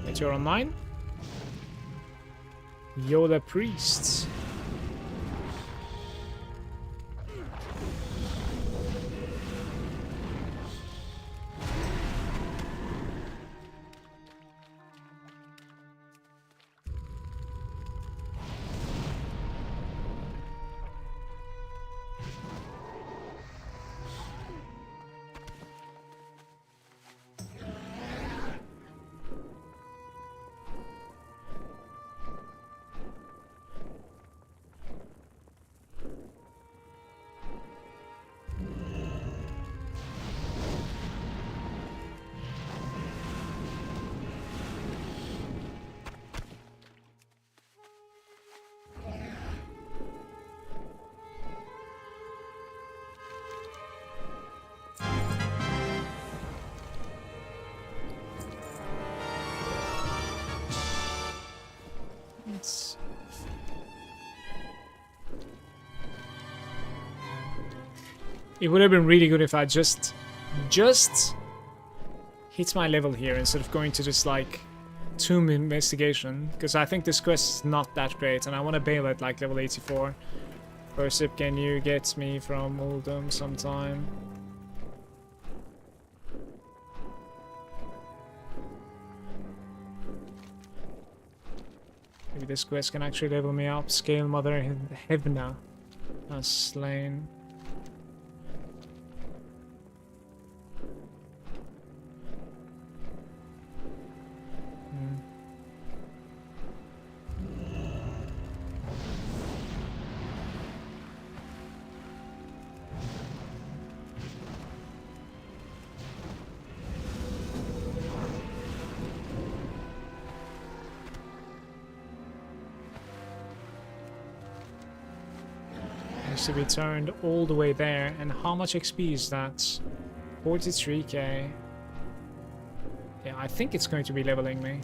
They Alright, you're online. Yoda Priests. It would have been really good if I just hit my level here instead of going to just like tomb investigation, because I think this quest is not that great and I want to bail at like level 84. Persip, can you get me from Uldum sometime? Maybe this quest can actually level me up. Scale Mother Hevna has slain. To be turned all the way there, and how much XP is that? 43k. Yeah, I think it's going to be leveling me.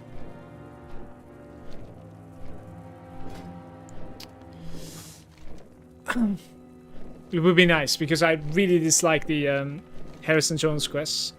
It would be nice because I really dislike the Harrison Jones quests.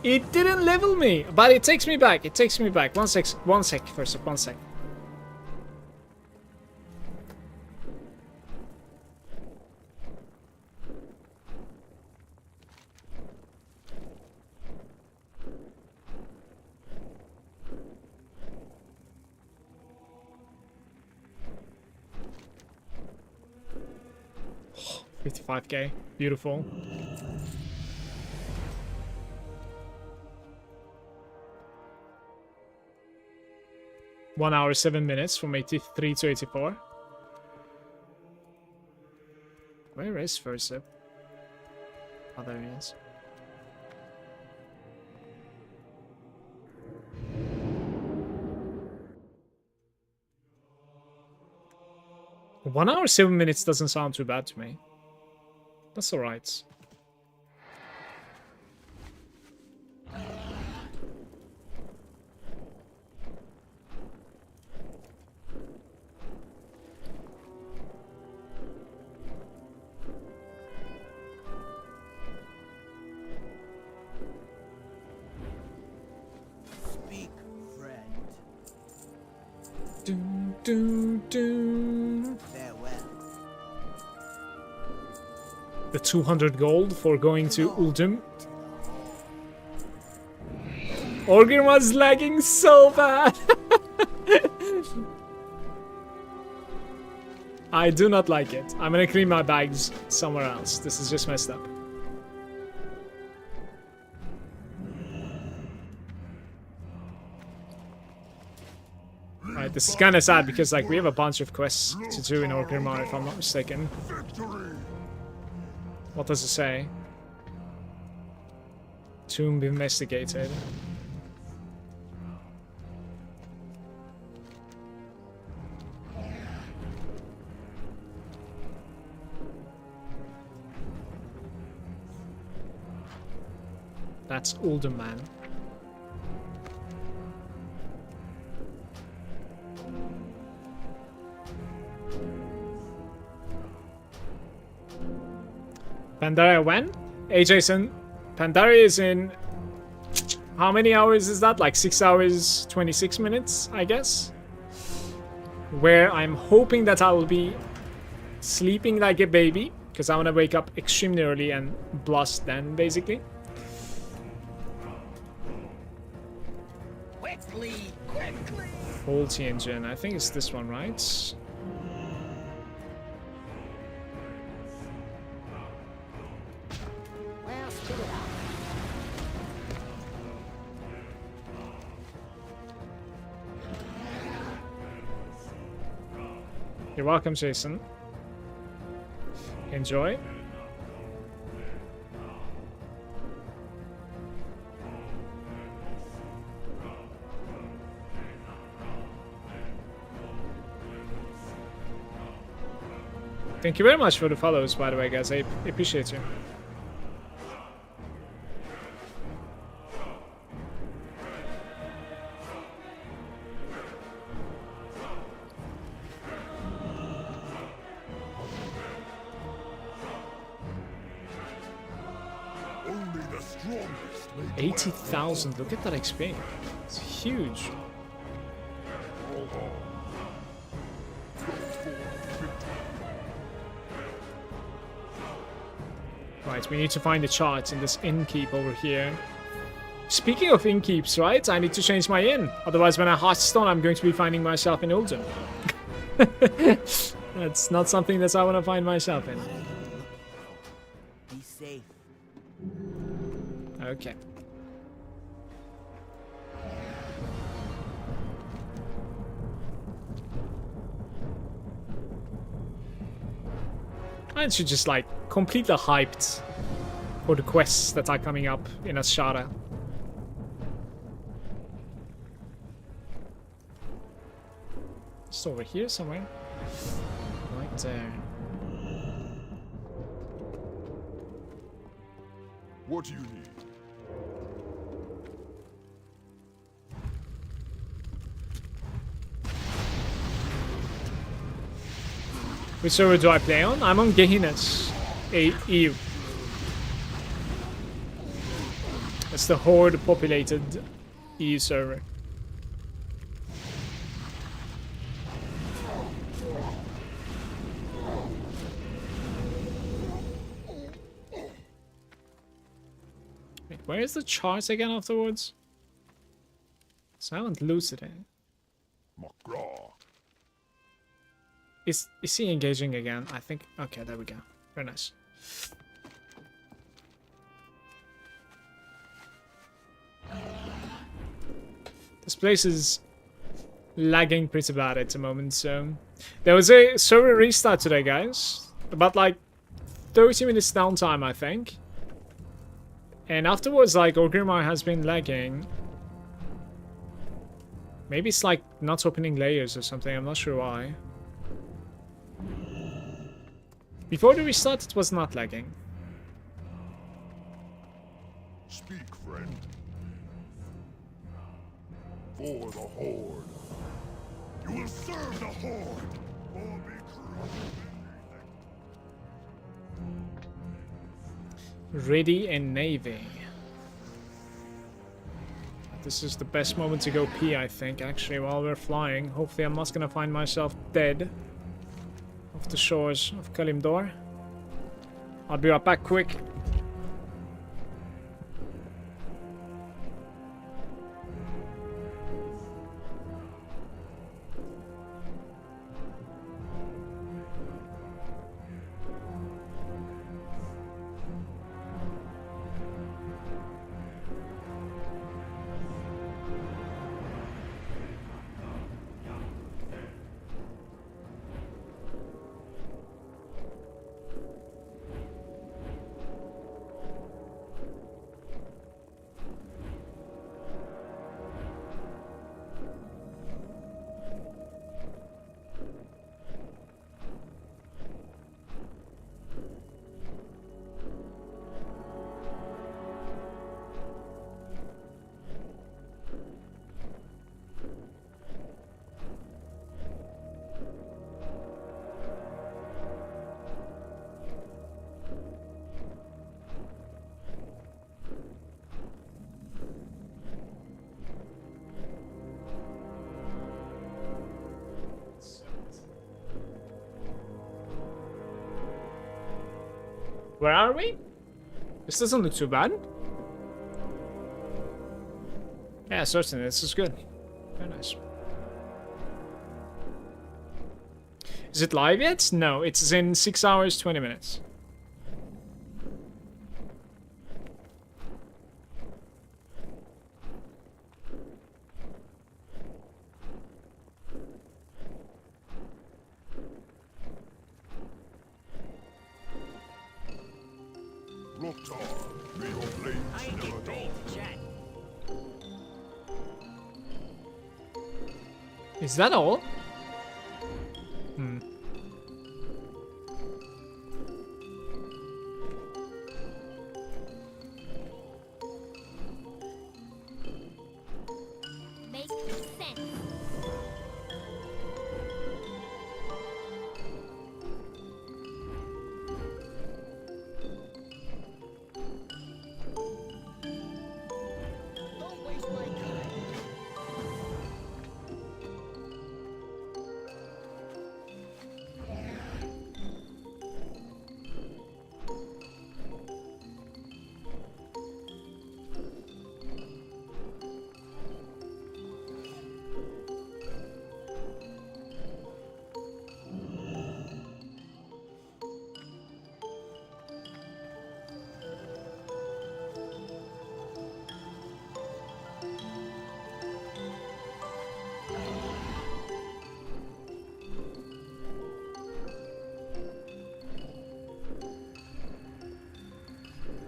It didn't level me, but it takes me back. It takes me back. One sec, first up, 1 sec. Oh, 55k, beautiful. One hour, 7 minutes from 83 to 84. Where is Fursip? Oh, there he is. One hour, 7 minutes doesn't sound too bad to me. That's alright. The 200 gold for going to Uldum. Orgrim was lagging so bad. I do not like it. I'm gonna clean my bags somewhere else. This is just messed up. Alright, this is kind of sad because like we have a bunch of quests to do in Orgrimmar if I'm not mistaken. What does it say? Tomb investigated. That's older man. Pandaria when? Hey Jason, Pandaria is in... How many hours is that? Like 6 hours, 26 minutes, I guess? Where I'm hoping that I will be sleeping like a baby, because I want to wake up extremely early and blast then, basically. Quickly, quickly! Faulty engine, I think it's this one, right? Well, spit it out. You're welcome, Jason. Enjoy. Thank you very much for the follows, by the way, guys. I appreciate you. Only the strongest may 80,000. Look at that XP. It's huge. Right, we need to find the charts in this innkeep over here. Speaking of innkeeps, right? I need to change my inn. Otherwise, when I hearthstone, I'm going to be finding myself in Uldum. That's not something that I want to find myself in. be safe. Okay. I should just like completely hyped for the quests that are coming up in Ashara. Just over here somewhere. Right there. What do you need? Which server do I play on? I'm on Gehinnes EU. It's the horde populated EU server. Wait, where is the charts again afterwards? So I haven't looted it. McGraw. Is he engaging again? I think. Okay, there we go. Very nice. This place is lagging pretty bad at the moment, so... There was a server restart today, guys. About like 30 minutes downtime, I think. And afterwards, like, Orgrimmar has been lagging. Maybe it's like not opening layers or something, I'm not sure why. Before the restart, it was not lagging. Speak, friend. For the Horde. You will serve the Horde. Or be Ready and Navy. This is the best moment to go pee, I think, actually, while we're flying. Hopefully I'm not gonna find myself dead off the shores of Kalimdor. I'll be right back quick. Where are we? This doesn't look too bad. Yeah, certainly, this is good. Very nice. Is it live yet? No, it's in 6 hours, 20 minutes. Is that all? Hmm. Makes sense. Don't waste my time.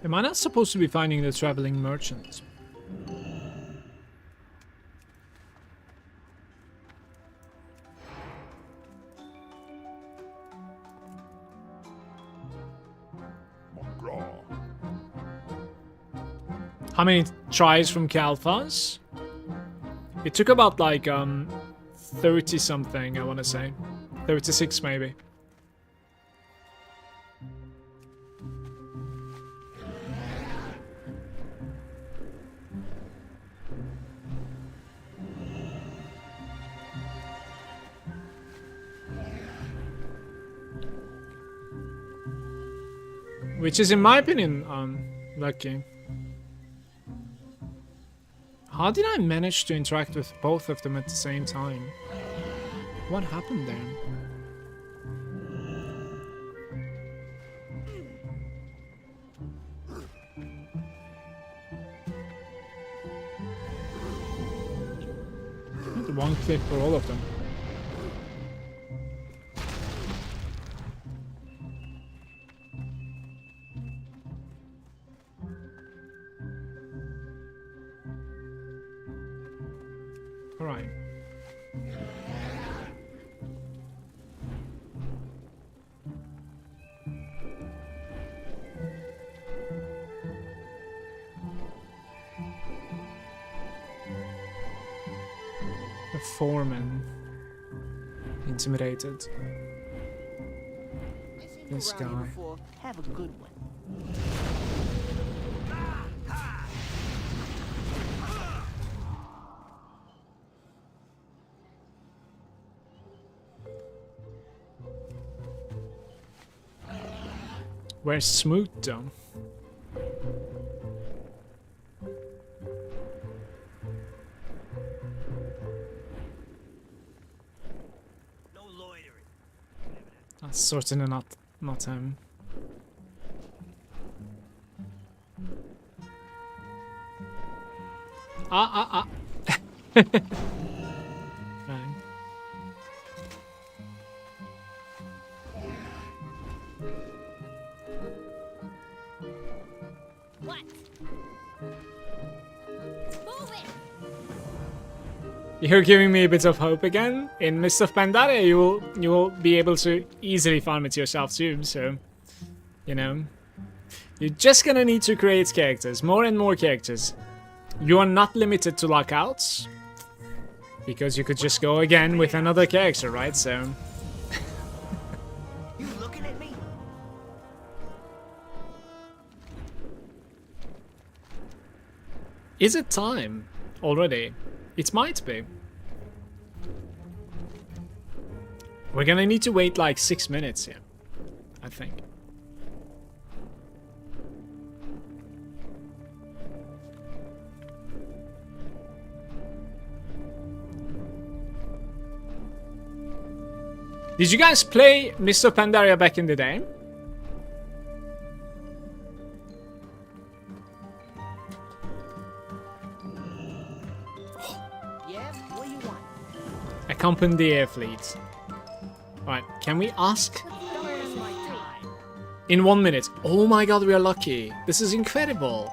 Am I not supposed to be finding the traveling merchant? How many tries from Calphas? It took about like 30 something, I want to say. 36 maybe. Which is, in my opinion, lucky. How did I manage to interact with both of them at the same time? What happened there? Not one click for all of them. Alright. The foreman. Intimidated. This guy. Have a good one. Where's Smoot though? No loitering. That's certainly not him. Right. What? Move it. You're giving me a bit of hope again. In Mist of Pandaria, you will be able to easily farm it yourself too. So, you know, you're just gonna need to create characters, more and more characters. You are not limited to lockouts, because you could just go again with another character, right? So. You looking at me? Is it time already? It might be. We're gonna need to wait like 6 minutes here, I think. Did you guys play Mr. Pandaria back in the day? Yes, what do you want? Accompany the air fleet. Alright, can we ask? Where's my time? In 1 minute. Oh my god, we are lucky. This is incredible.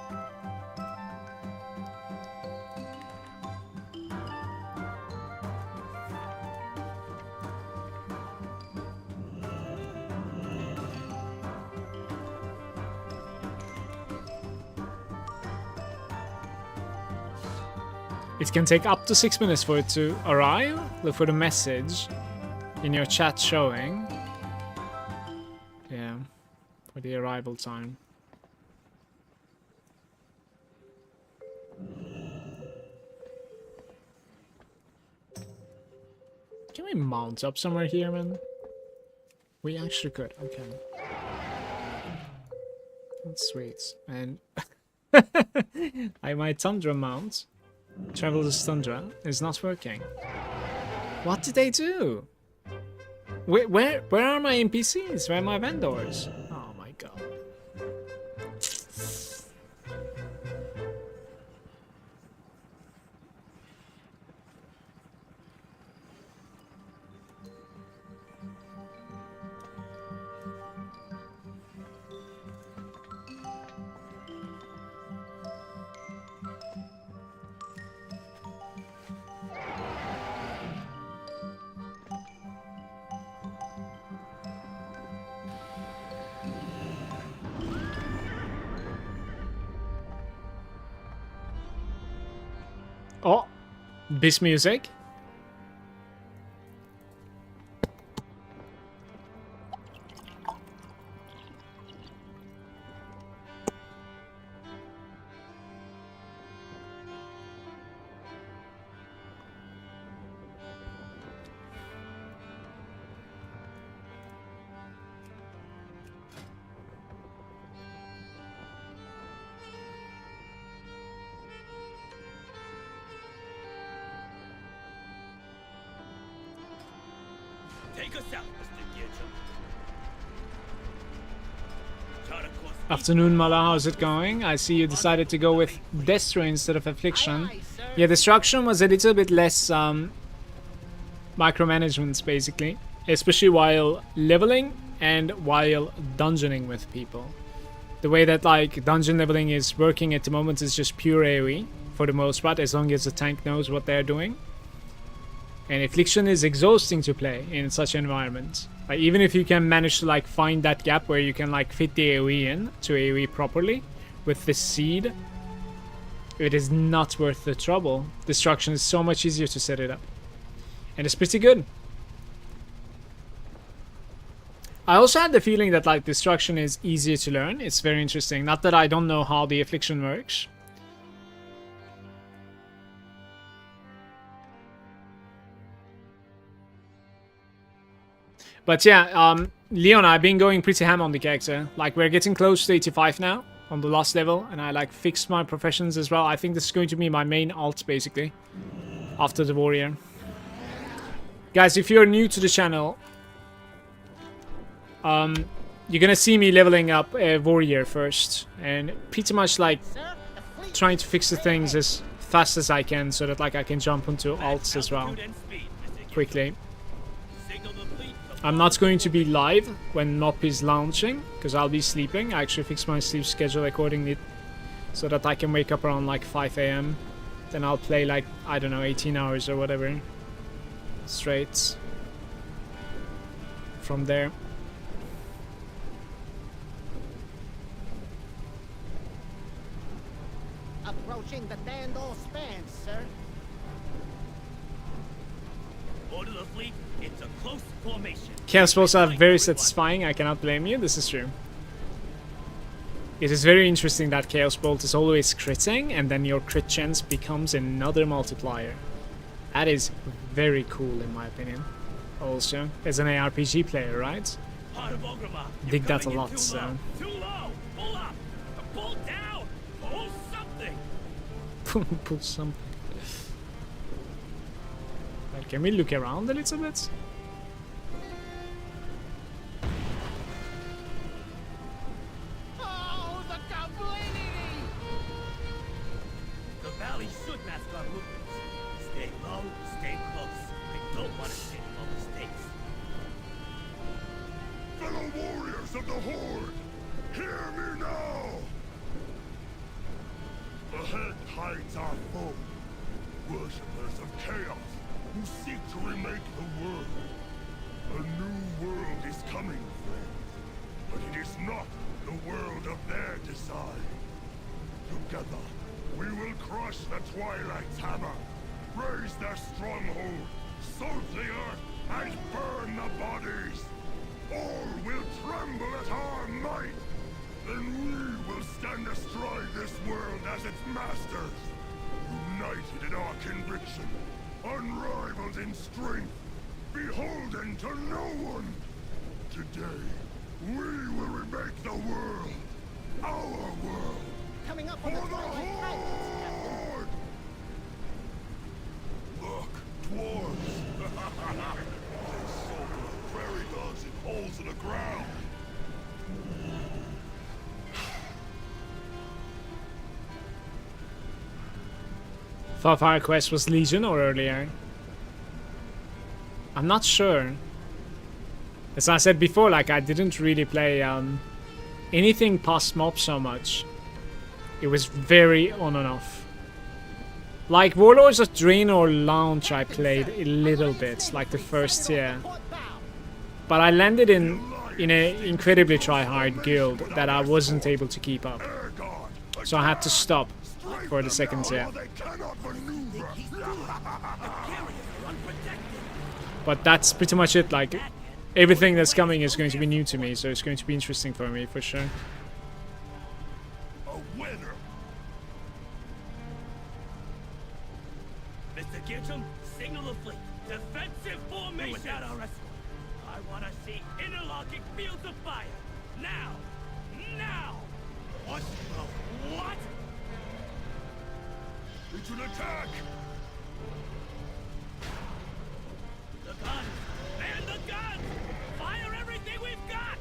It can take up to 6 minutes for it to arrive. Look for the message in your chat showing. Yeah, for the arrival time. Can we mount up somewhere here, man? We actually could, okay. That's sweet. And my Tundra mount, Traveler's Tundra, is not working. What did they do? Where are my NPCs? Where are my vendors? Oh my god. Oh, this music. Take us out, Mr. Gidget. Afternoon, Mala. How's it going? I see you decided to go with Destro instead of Affliction. Yeah, Destruction was a little bit less micromanagement, basically. Especially while leveling and while dungeoning with people. The way that like dungeon leveling is working at the moment is just pure AoE for the most part, as long as the tank knows what they're doing. And Affliction is exhausting to play in such an environment. Like, even if you can manage to like find that gap where you can like fit the AoE in to AoE properly with the seed, it is not worth the trouble. Destruction is so much easier to set it up. And it's pretty good. I also had the feeling that like Destruction is easier to learn. It's very interesting. Not that I don't know how the Affliction works. But yeah, Leon, I've been going pretty ham on the character. Like, we're getting close to 85 now on the last level, and I like fixed my professions as well. I think this is going to be my main alt, basically, after the warrior. Guys, if you're new to the channel, you're gonna see me leveling up a warrior first, and pretty much like trying to fix the things as fast as I can, so that like I can jump onto alts as well quickly. I'm not going to be live when MOP is launching, because I'll be sleeping. I actually fix my sleep schedule accordingly so that I can wake up around like 5 AM. Then I'll play like, I don't know, 18 hours or whatever. Straight. From there. Approaching the Dandor span, sir. Order the fleet into close formation. Chaos balls are very satisfying, I cannot blame you, this is true. It is very interesting that Chaos Bolt is always critting, and then your crit chance becomes another multiplier. That is very cool in my opinion. Also, as an ARPG player, right? Dig that a lot, so. Too low! Pull up! Pull down! Pull something! Pull something. Right, can we look around a little bit? Warriors of the Horde, hear me now! Ahead hides our foe, worshippers of chaos who seek to remake the world. A new world is coming, friends, but it is not the world of their design. Together, we will crush the Twilight's hammer, raise their stronghold, salt the earth, and burn the bodies. All will tremble at our might. Then we will stand astride this world as its masters, united in our conviction, unrivaled in strength, beholden to no one. Today, we will remake the world, our world, Coming up for on the the Twilight Heights, Captain. Horde! Look, dwarves! They sold the prairie dogs in holes in the ground. Thought Fire Quest was Legion or earlier. I'm not sure. As I said before, like I didn't really play anything past MOP so much. It was very on and off. Like Warlords of Draenor Launch I played a little bit, like the first tier. But I landed in an incredibly try-hard guild that I wasn't able to keep up. So I had to stop for the second tier. But that's pretty much it, like everything that's coming is going to be new to me, so it's going to be interesting for me for sure. A winner! Mr. Gitchum, signal the fleet. Defensive formation! Without our escort, I want to see interlocking fields of fire. Now! Now! What? What? It's an attack! The guns! Man the guns! Fire everything we've got!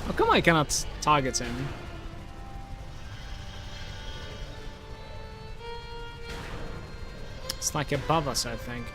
How come I cannot target him? It's like above us, I think.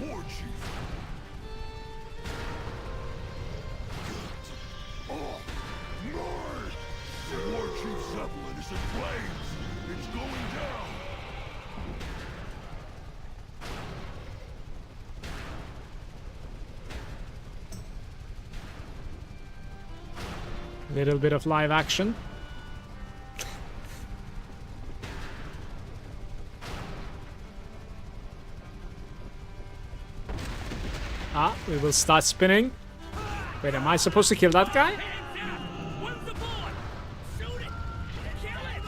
War Chief! Oh, my! The War Chief's Zeppelin is in flames! It's going down! Little bit of live action. Ah, we will start spinning. Wait, am I supposed to kill that guy? Hands down! One's aboard! Shoot it! Kill it!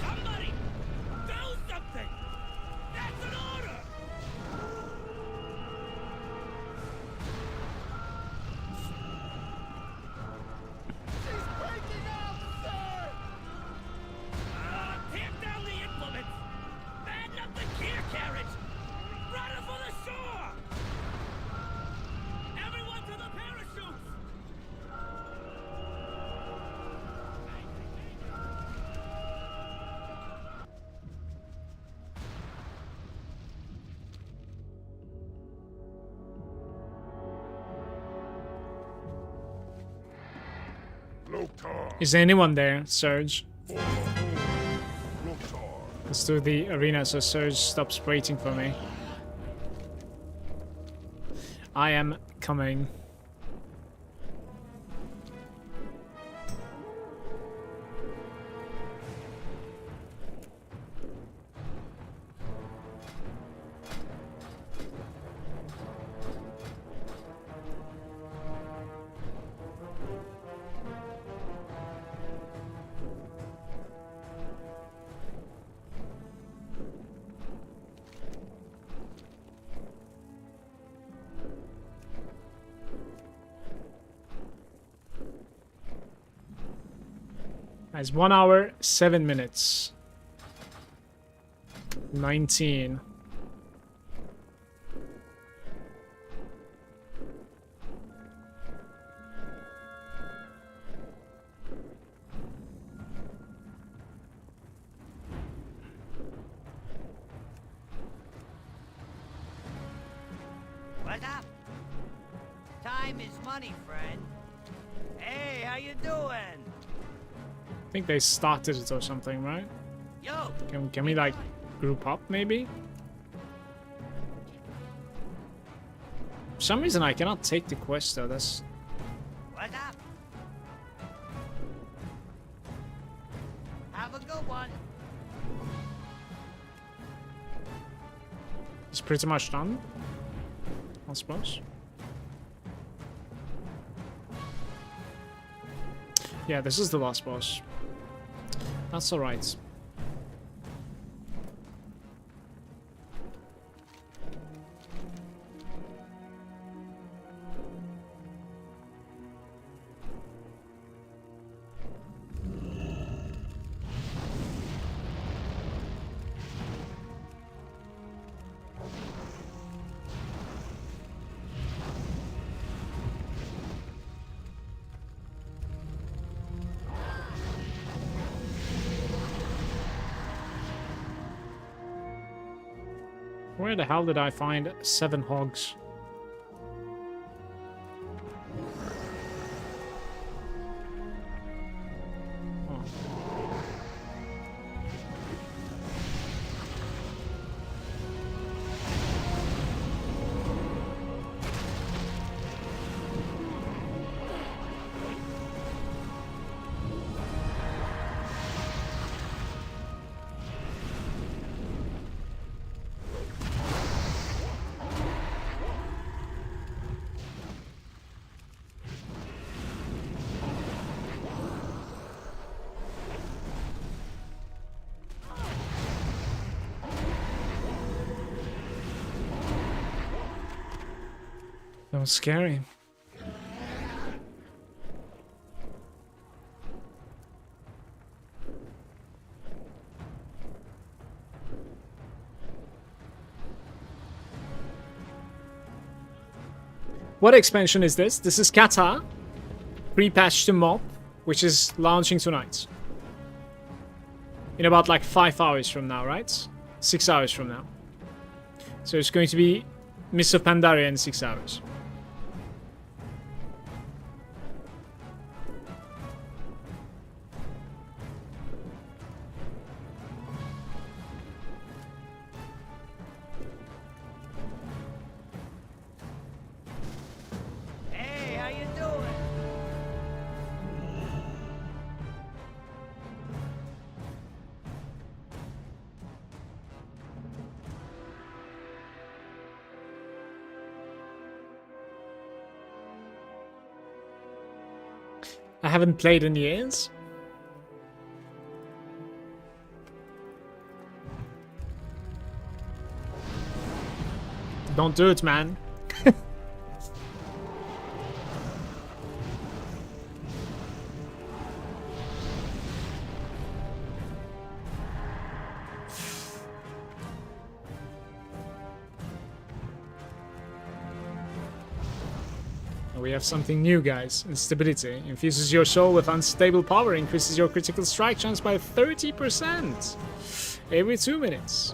Somebody! Do something! That's an order! Tamp down the implements! Fatten up the gear carriage! Run her for the shore! Everyone to the parachutes! Loktar! Is anyone there, Surge? Loktar! Let's do the arena so Surge stops waiting for me. I am coming. It's 1 hour, 7 minutes. 19. What's up? Time is money, friend. Hey, how you doing? I think they started it or something, right? Yo. Can we like group up maybe? For some reason I cannot take the quest though. That's What's up? Have a good one. it's pretty much done, I suppose. Yeah, this is the last boss. That's alright. Where the hell did I find 7 hogs? That was scary. What expansion is this? This is Kata, pre-patch to MOP, which is launching tonight. In about like 5 hours from now, right? 6 hours from now. So it's going to be Mists of Pandaria in 6 hours. Hey, how you doing? I haven't played in years. Don't do it, man. We have something new, guys. Instability. Infuses your soul with unstable power. Increases your critical strike chance by 30%. Every 2 minutes.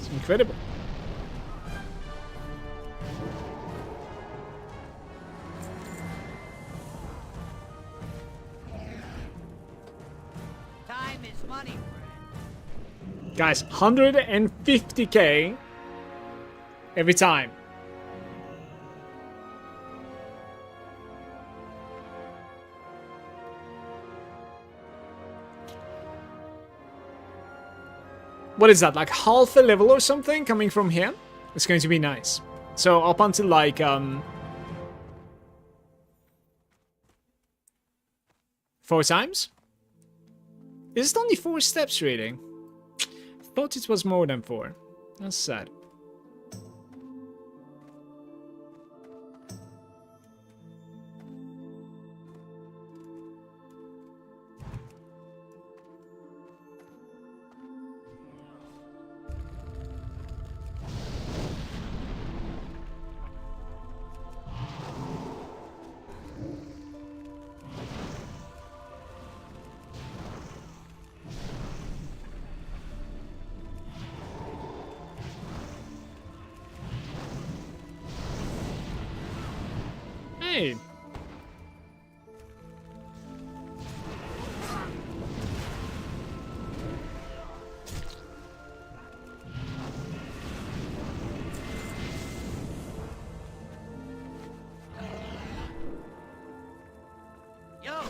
It's incredible. Time is money, friend. Guys, 150k every time. What is that, like half a level or something coming from here? It's going to be nice. So up until like 4 times? Is it only 4 steps really? I thought it was more than 4. That's sad. Hey! Yo!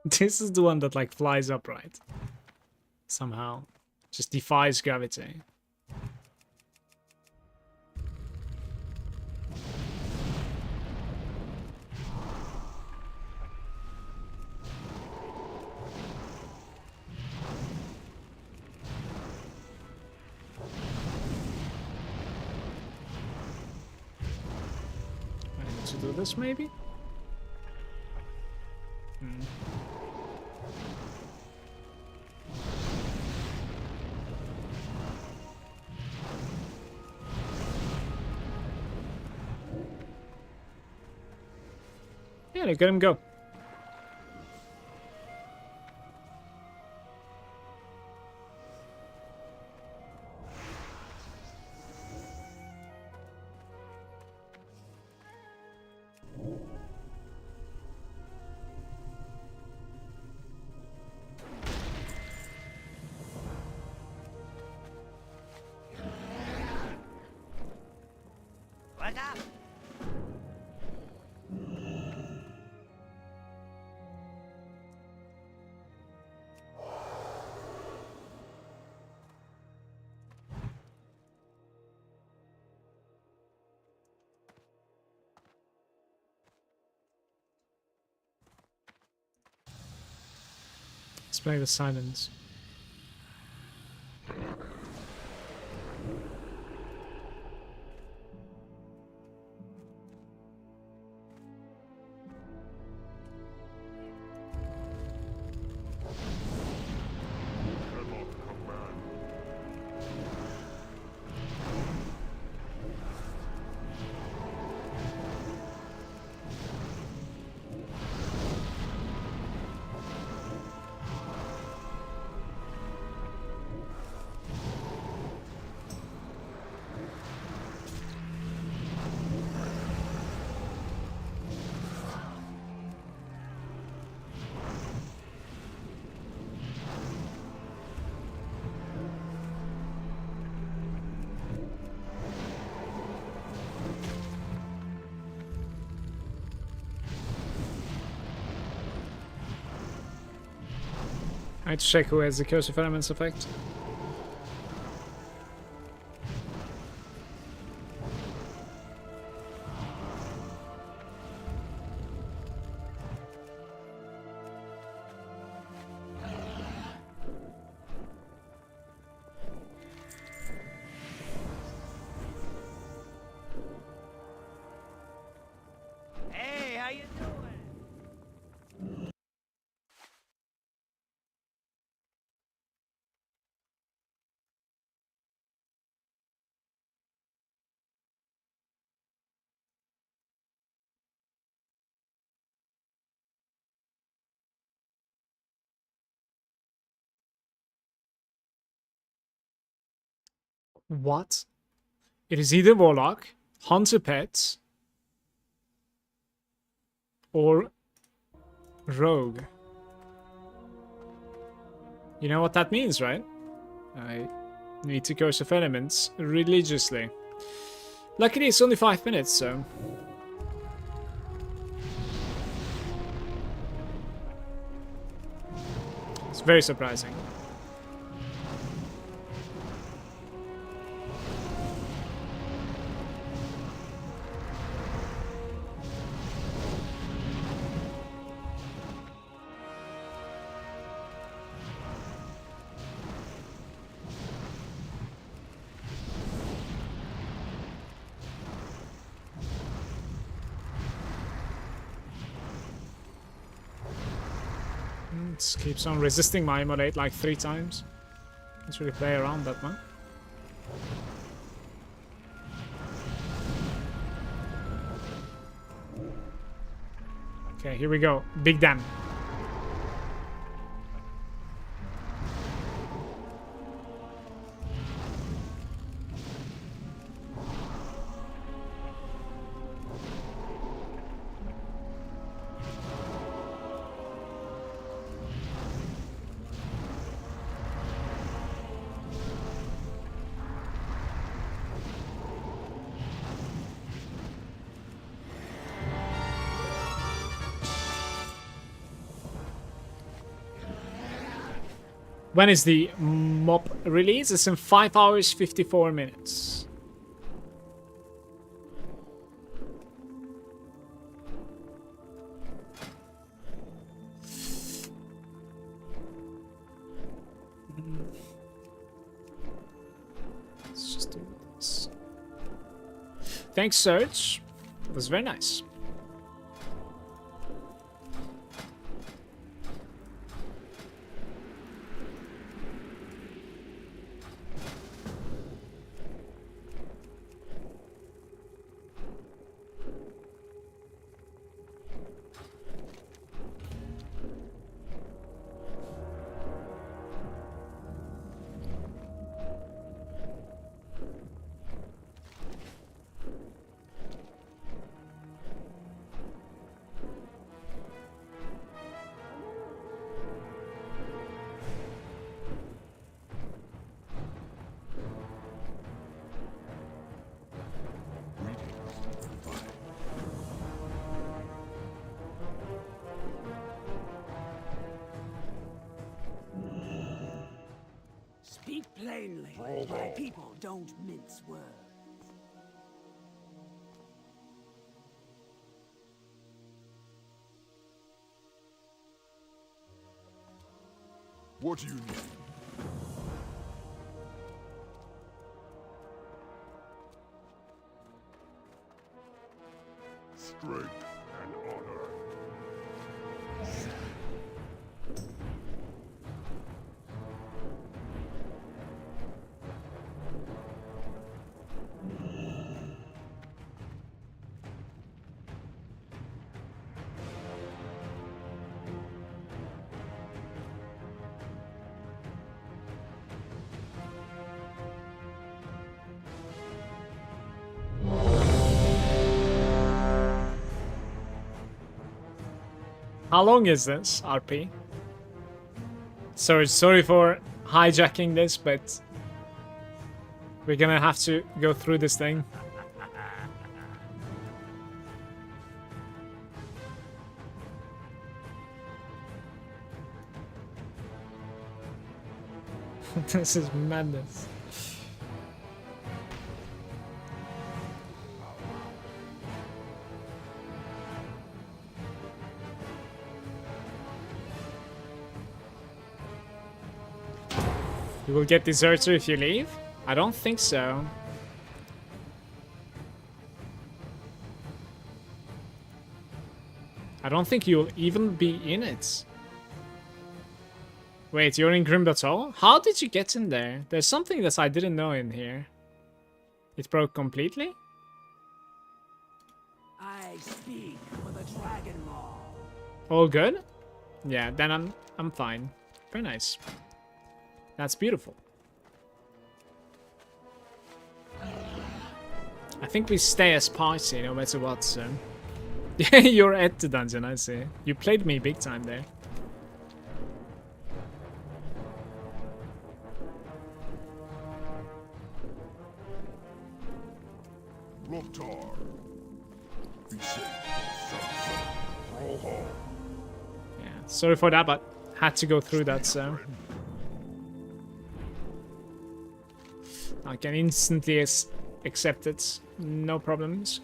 This is the one that like flies upright. Somehow. Just defies gravity. I need to do this maybe? Yeah, let him go. What's up? Let's play the silence. I need to check who has the Curse of Elements effect. Hey, how you doing? What? It is either Warlock, Hunter Pet, or Rogue. You know what that means, right? I need to Curse of Elements religiously. Luckily it's only 5 minutes, so... It's very surprising. It keeps on resisting my immolate like 3 times. Can't really play around that one. Okay, here we go. Big dam. When is the MOP release? It's in 5 hours, 54 minutes. Let's just do this. Thanks, Serge. It was very nice. Speak plainly. My people don't mince words. What do you need? Strength and honor. How long is this, RP? Sorry for hijacking this, but we're gonna have to go through this thing. This is madness. You will get deserter if you leave? I don't think so. I don't think you'll even be in it. Wait, you're in Grim Bateau? How did you get in there? There's something that I didn't know in here. It broke completely? I speak for the Dragon Law. All good? Yeah, then I'm fine. Very nice. That's beautiful. I think we stay as party no matter what, so. Yeah, you're at the dungeon, I see. You played me big time there. Loktar. Be safe, son. Roll home. Yeah, sorry for that, but had to go through that, so. I can instantly accept it, no problems.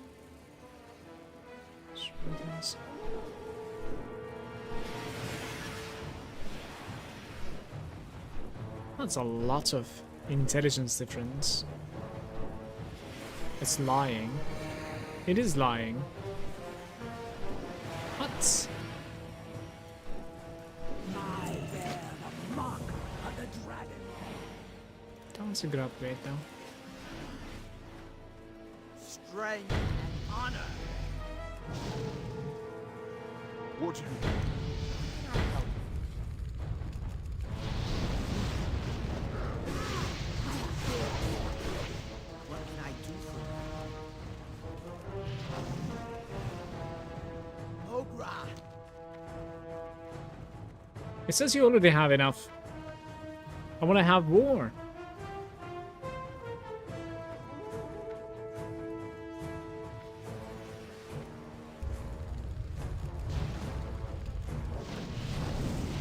That's a lot of intelligence difference. It's lying. It is lying. What? My That's a good upgrade though. Strength and honor. What do you What can I do for you? Ogra! It says you already have enough. I want to have war.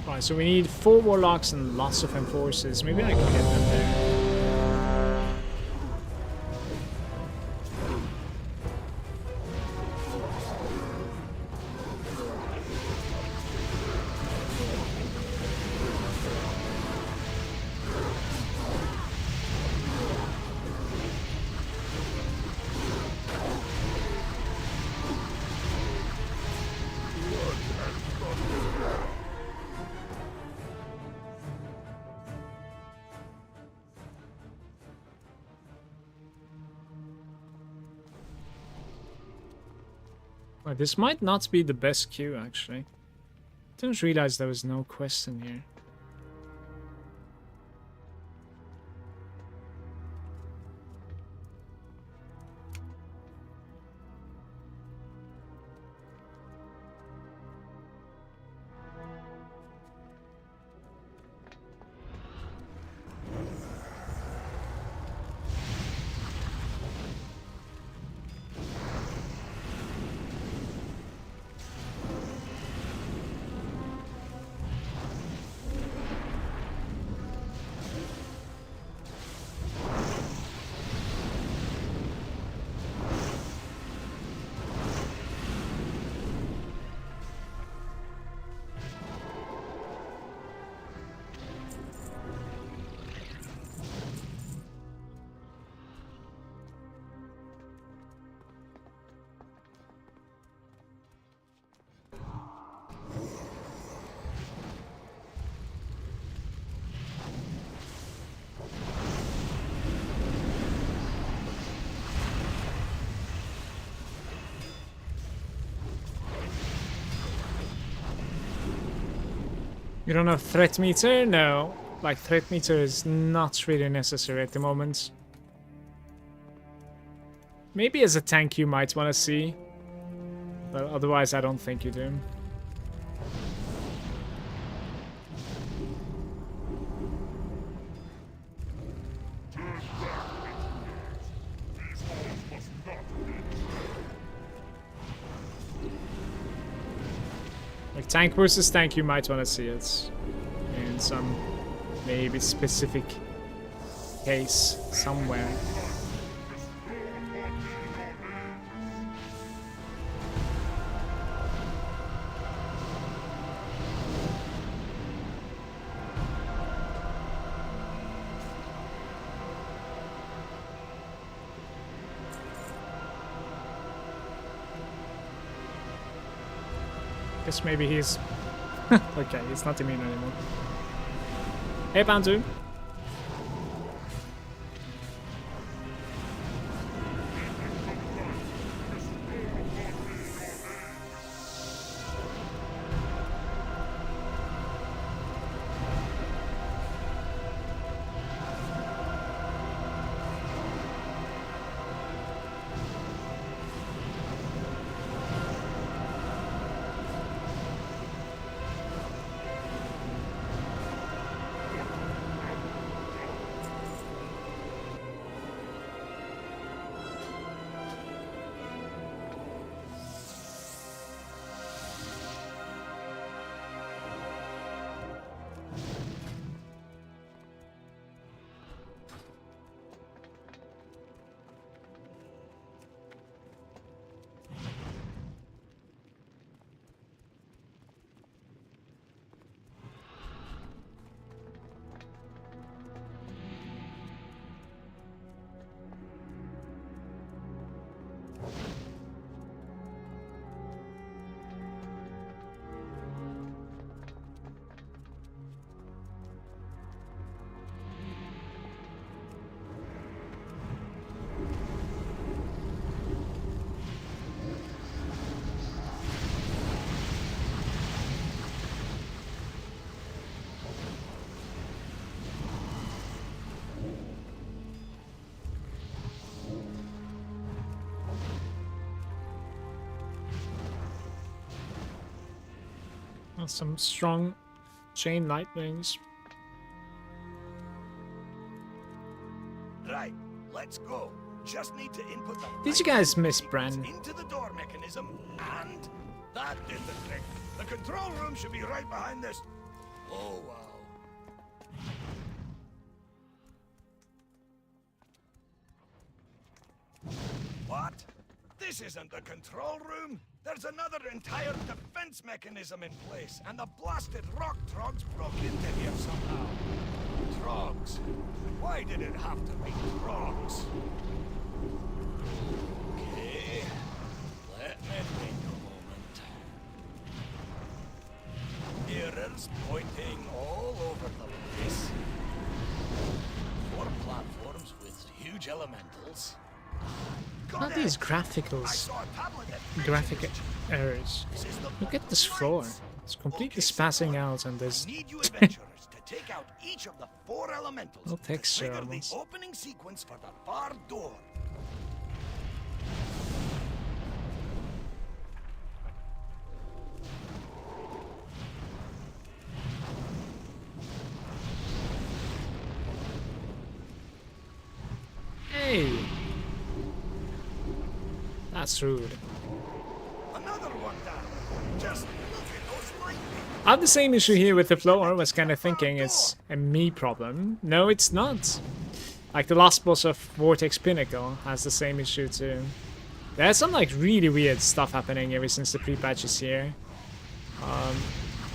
Right, so we need 4 warlocks and lots of enforcers. Maybe I can get them there. Right, this might not be the best queue, actually. Didn't realize there was no quest in here. You don't have threat meter? No. Like, threat meter is not really necessary at the moment. Maybe as a tank you might want to see. But otherwise I don't think you do. Like, tank versus tank, you might want to see it in some maybe specific case somewhere. Guess maybe he's okay, he's not immune anymore. Hey Bantu. Some strong chain lightnings. Right, let's go. Just need to input the Did you guys miss Bran? into the door mechanism, and that did the trick. The control room should be right behind this. Oh wow. What? This isn't the control room. There's another entire defense mechanism in place, and the blasted rock trogs broke into here somehow. Trogs. Why did it have to be trogs? Okay. Let me think a moment. Mirrors pointing all over the place. 4 platforms with huge elementals. Not these graphic errors. Look at this floor. It's completely spazzing out, and there's Need you adventurers to take out each of the 4 elementals no to texture trigger the almost. opening sequence for the far door. Hey! That's rude. Another one down. Just look at those lightning. I have the same issue here with the floor. I was kind of thinking it's a me problem. No, it's not. Like the last boss of Vortex Pinnacle has the same issue too. There's some like really weird stuff happening ever since the pre-patch is here.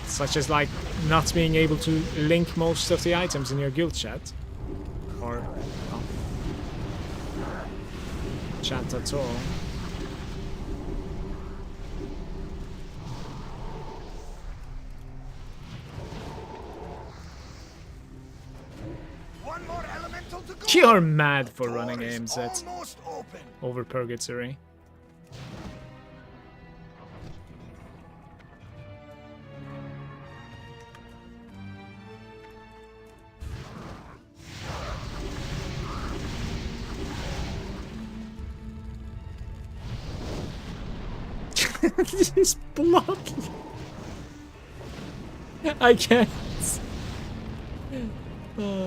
Such as like not being able to link most of the items in your guild chat. Or chat at all. One more elemental to go. You're mad for Door running is AMZ almost open. over Purgatory. This blood. I can't.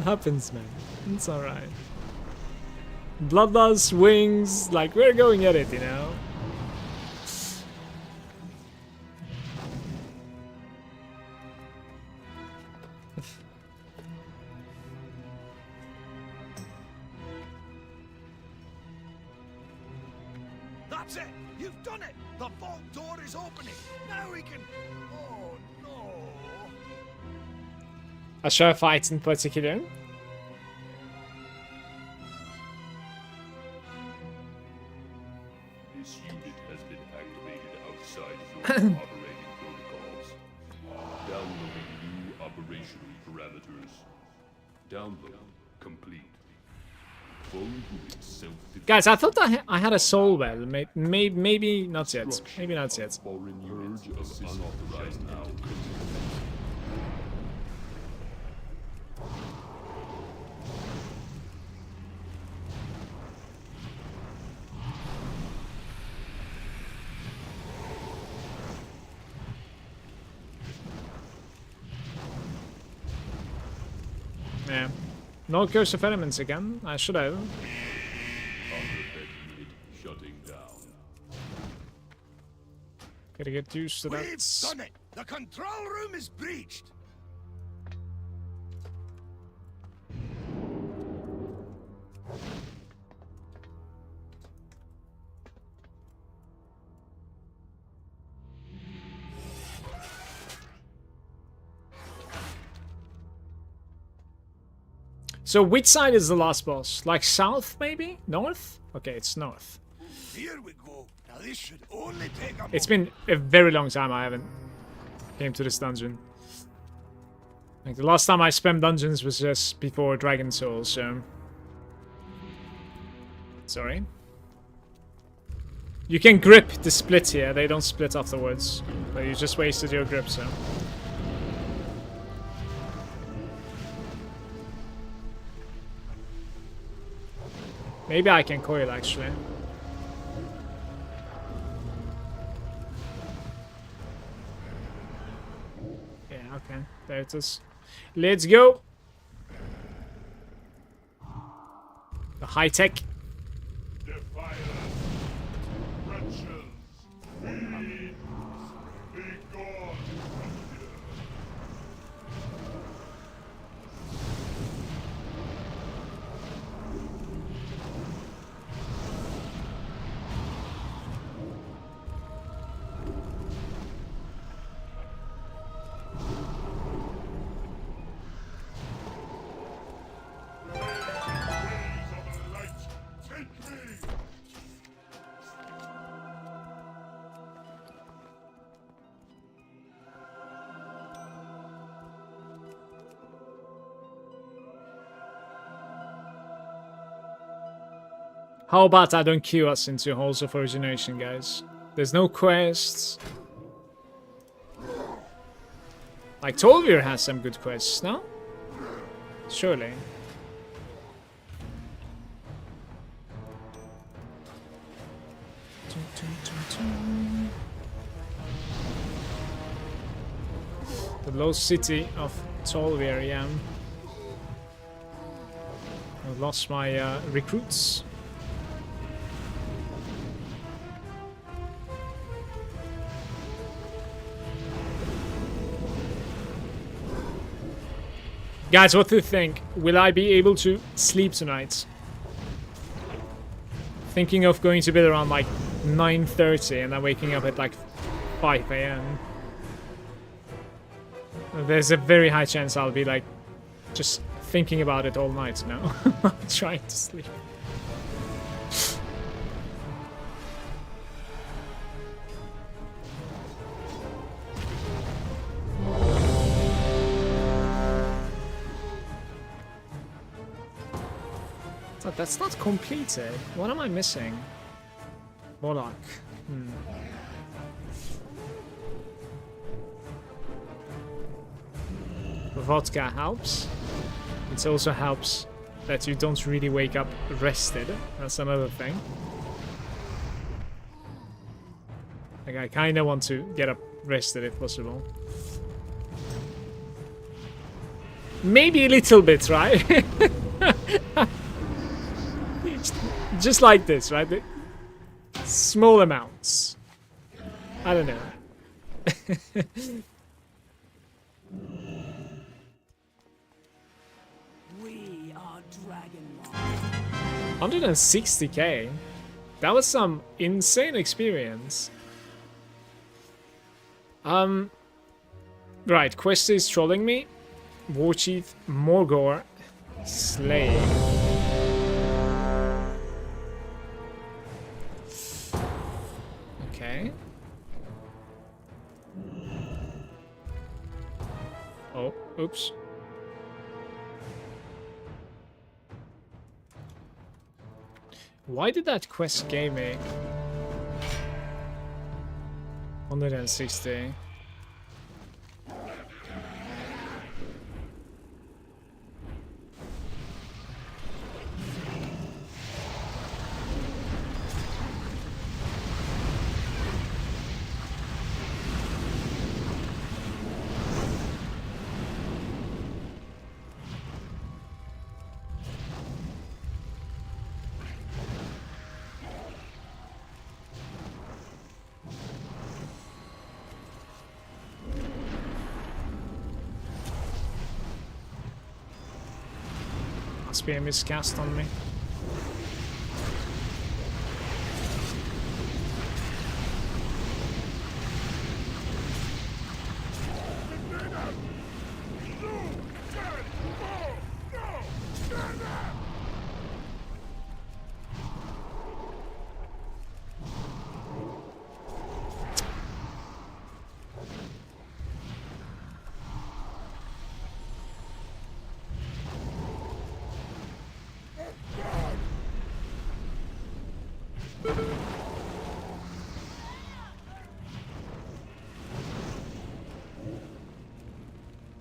Happens, man. It's alright. Bloodlust, wings, like we're going at it, you know. That's it. You've done it. The vault door is opening. Now we can. Oh no. A show fight in particular. This unit has been activated outside zone operating protocols. Downloading new operational parameters. Download complete. Full unit self-defense. Guys, I thought I had a soul well. Maybe not yet. Maybe not yet. Foreign units of unauthorized now. Yeah. No Curse of Elements again. I should have. Unit shutting down. Gotta get used to that. We've done it. The control room is breached. So which side is the last boss? Like south, maybe? North? Okay, it's north. Here we go. Now this should only take a It's been a very long time I haven't came to this dungeon. Like the last time I spammed dungeons was just before Dragon Soul, so... Sorry. You can grip the split here, they don't split afterwards. But you just wasted your grip, so... Maybe I can coil, actually. There it is. Let's go. The high tech. How about I don't queue us into Halls of Origination, guys? There's no quests. Like, Tolvir has some good quests, no? Surely. The lost city of Tolvir, yeah. I lost my recruits. Guys, what do you think? Will I be able to sleep tonight? Thinking of going to bed around like 9:30 and then waking up at like 5 AM. There's a very high chance I'll be like just thinking about it all night now. Trying to sleep. That's not completed. What am I missing? Warlock. Vodka helps. It also helps that you don't really wake up rested. That's another thing. Like, I kind of want to get up rested if possible. Maybe a little bit, right? Just like this, right? Small amounts. I don't know. 160k. That was some insane experience. Right, quest is trolling me. Warchief Morgor Slay. Okay. Oh, oops. Why did that quest give me 160? Must be a miscast on me.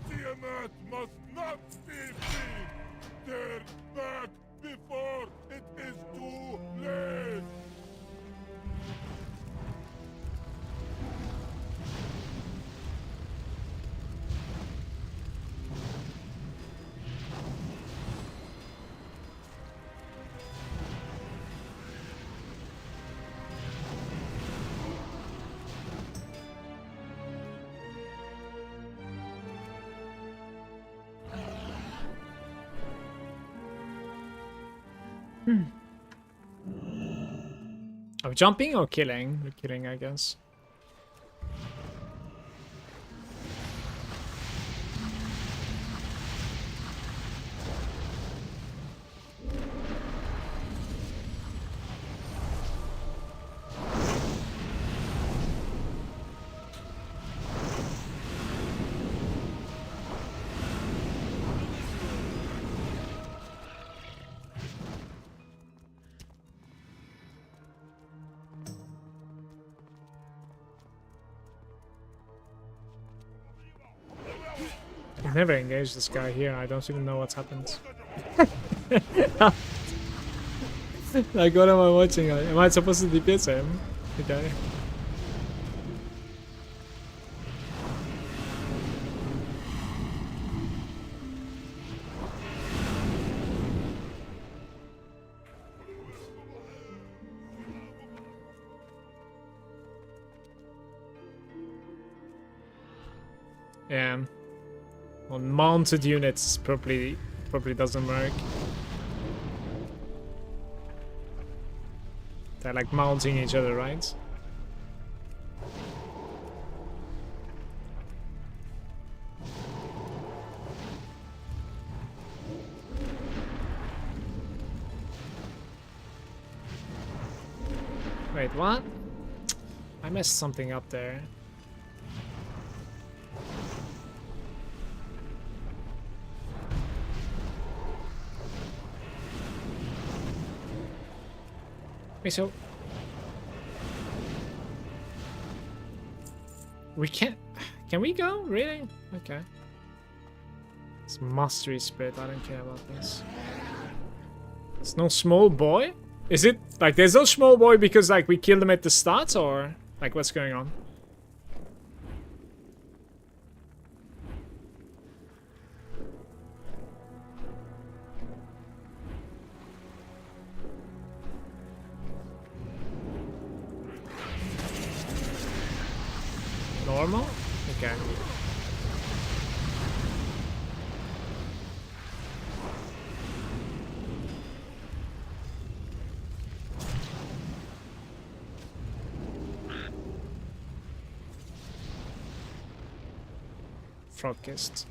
Tiamat must not be seen! Turn back before it is too late! Are we jumping or killing? We're killing, I guess. I've never engaged this guy here. I don't even know what's happened. Like, what am I watching? Am I supposed to DPS him? Okay. Yeah. On mounted units, probably doesn't work. They're like mounting each other, right? Wait, what? I messed something up there. Wait, so we can't. Can we go? Really? Okay. It's mastery spirit. I don't care about this. There's no small boy? Is it like there's no small boy because like we killed him at the start, or like what's going on? Normal? Okay. Frogkist.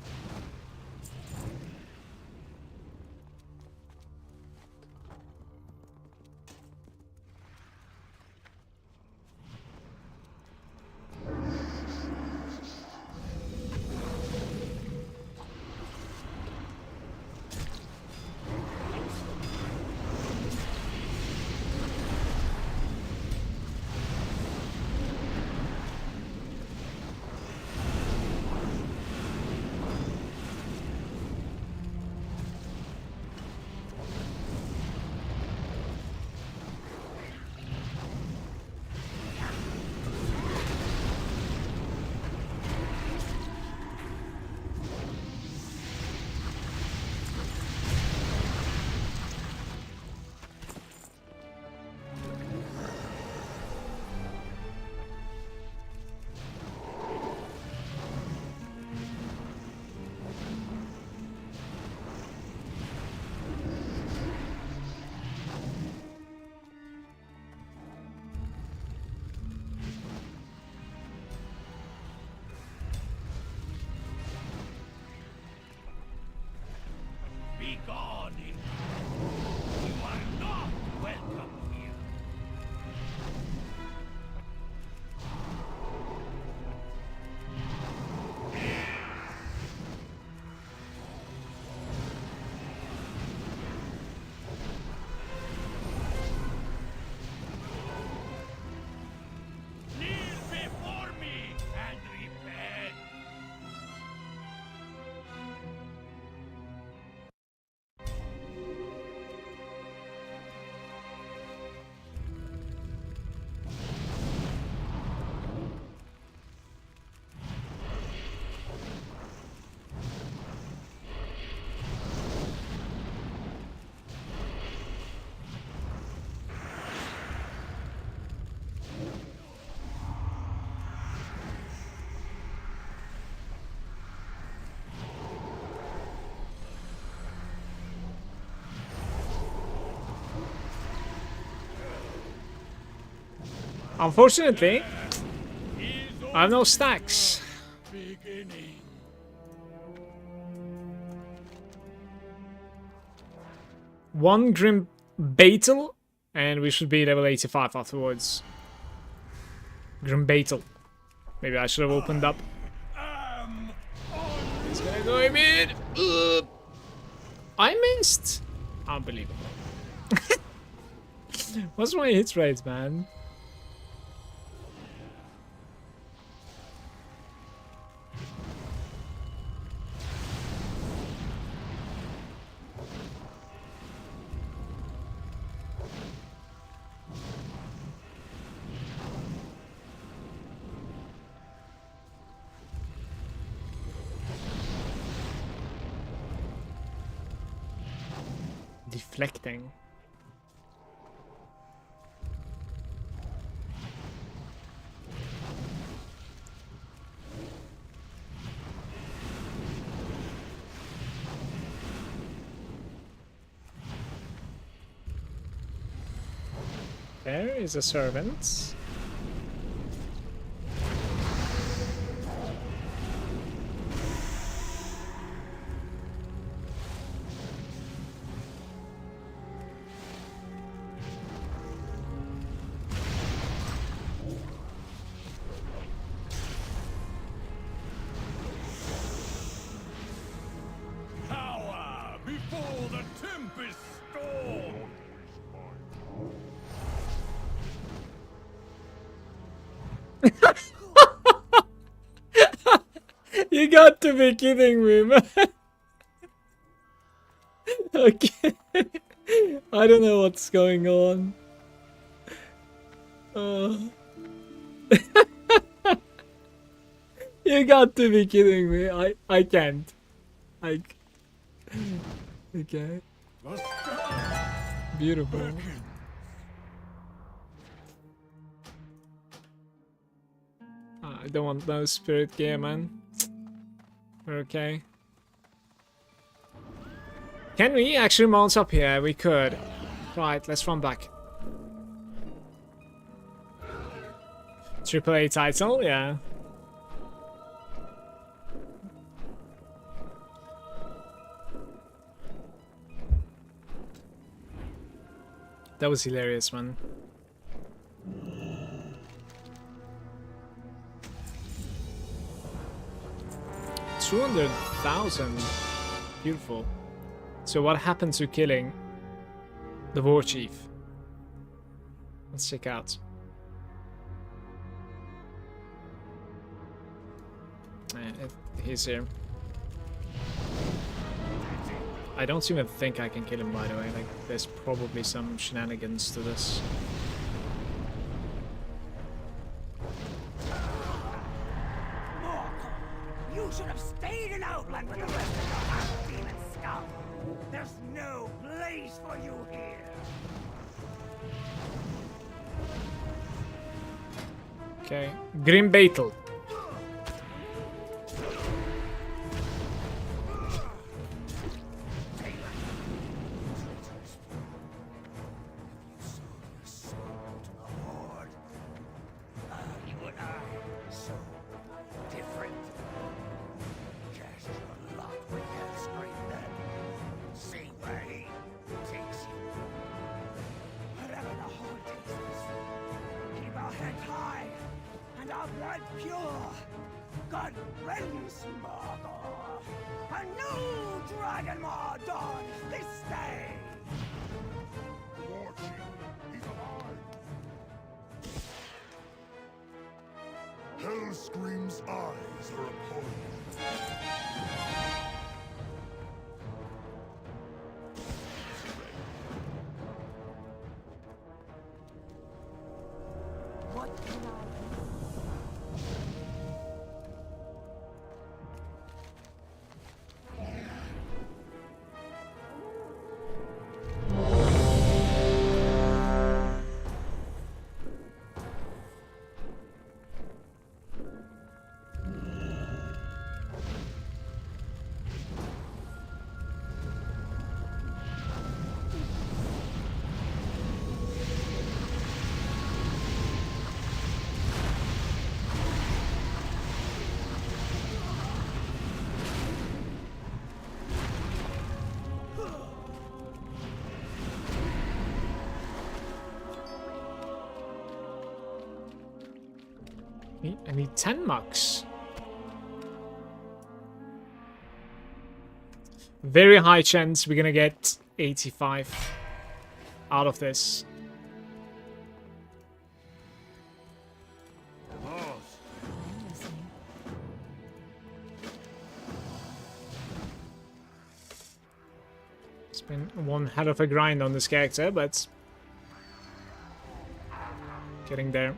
Unfortunately, I have no stacks. Beginning. One Grim Beetle, and we should be level 85 afterwards. Grim Beetle. Maybe I should have opened up. He's gonna go in mid. I missed. Unbelievable. What's my hit rate, man? Deflecting. There is a servant. Power before the tempest storm. You got to be kidding me, man. Okay. I don't know what's going on. You got to be kidding me. I can't. Okay. Beautiful. I don't want no spirit gear, man. We're okay. Can we actually mount up here? We could. Right, let's run back. AAA title, yeah. That was hilarious, man. $200,000. Beautiful. So what happened to killing the war chief? Let's check out. He's here. I don't even think I can kill him, by the way. Like, there's probably some shenanigans to this. You should have stayed in Outland with the rest of your half-demon scum. There's no place for you here. Okay, Grim Beetle. Hellscream's eyes are upon you. What can I I need 10 mucks. Very high chance we're gonna get 85 out of this. It's been one hell of a grind on this character, but getting there.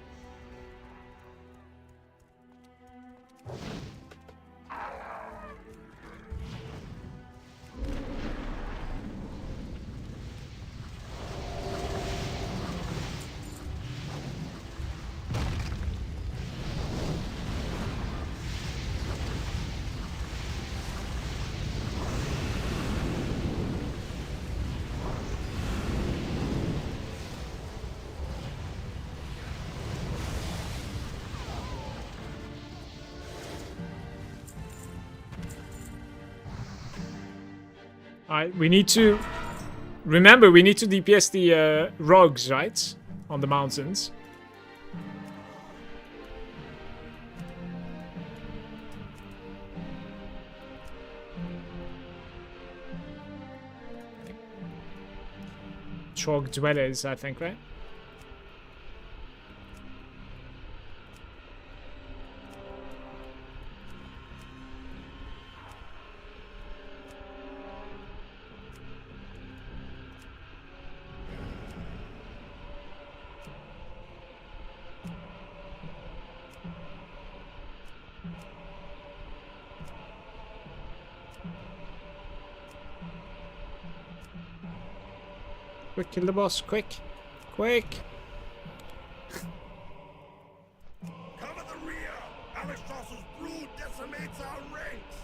Alright, we need to... Remember, we need to DPS the rogues, right? On the mountains. Chalk dwellers, I think, right? Quick, kill the boss, quick! Quick! Cover the rear! Alexstraszel's brood decimates our ranks!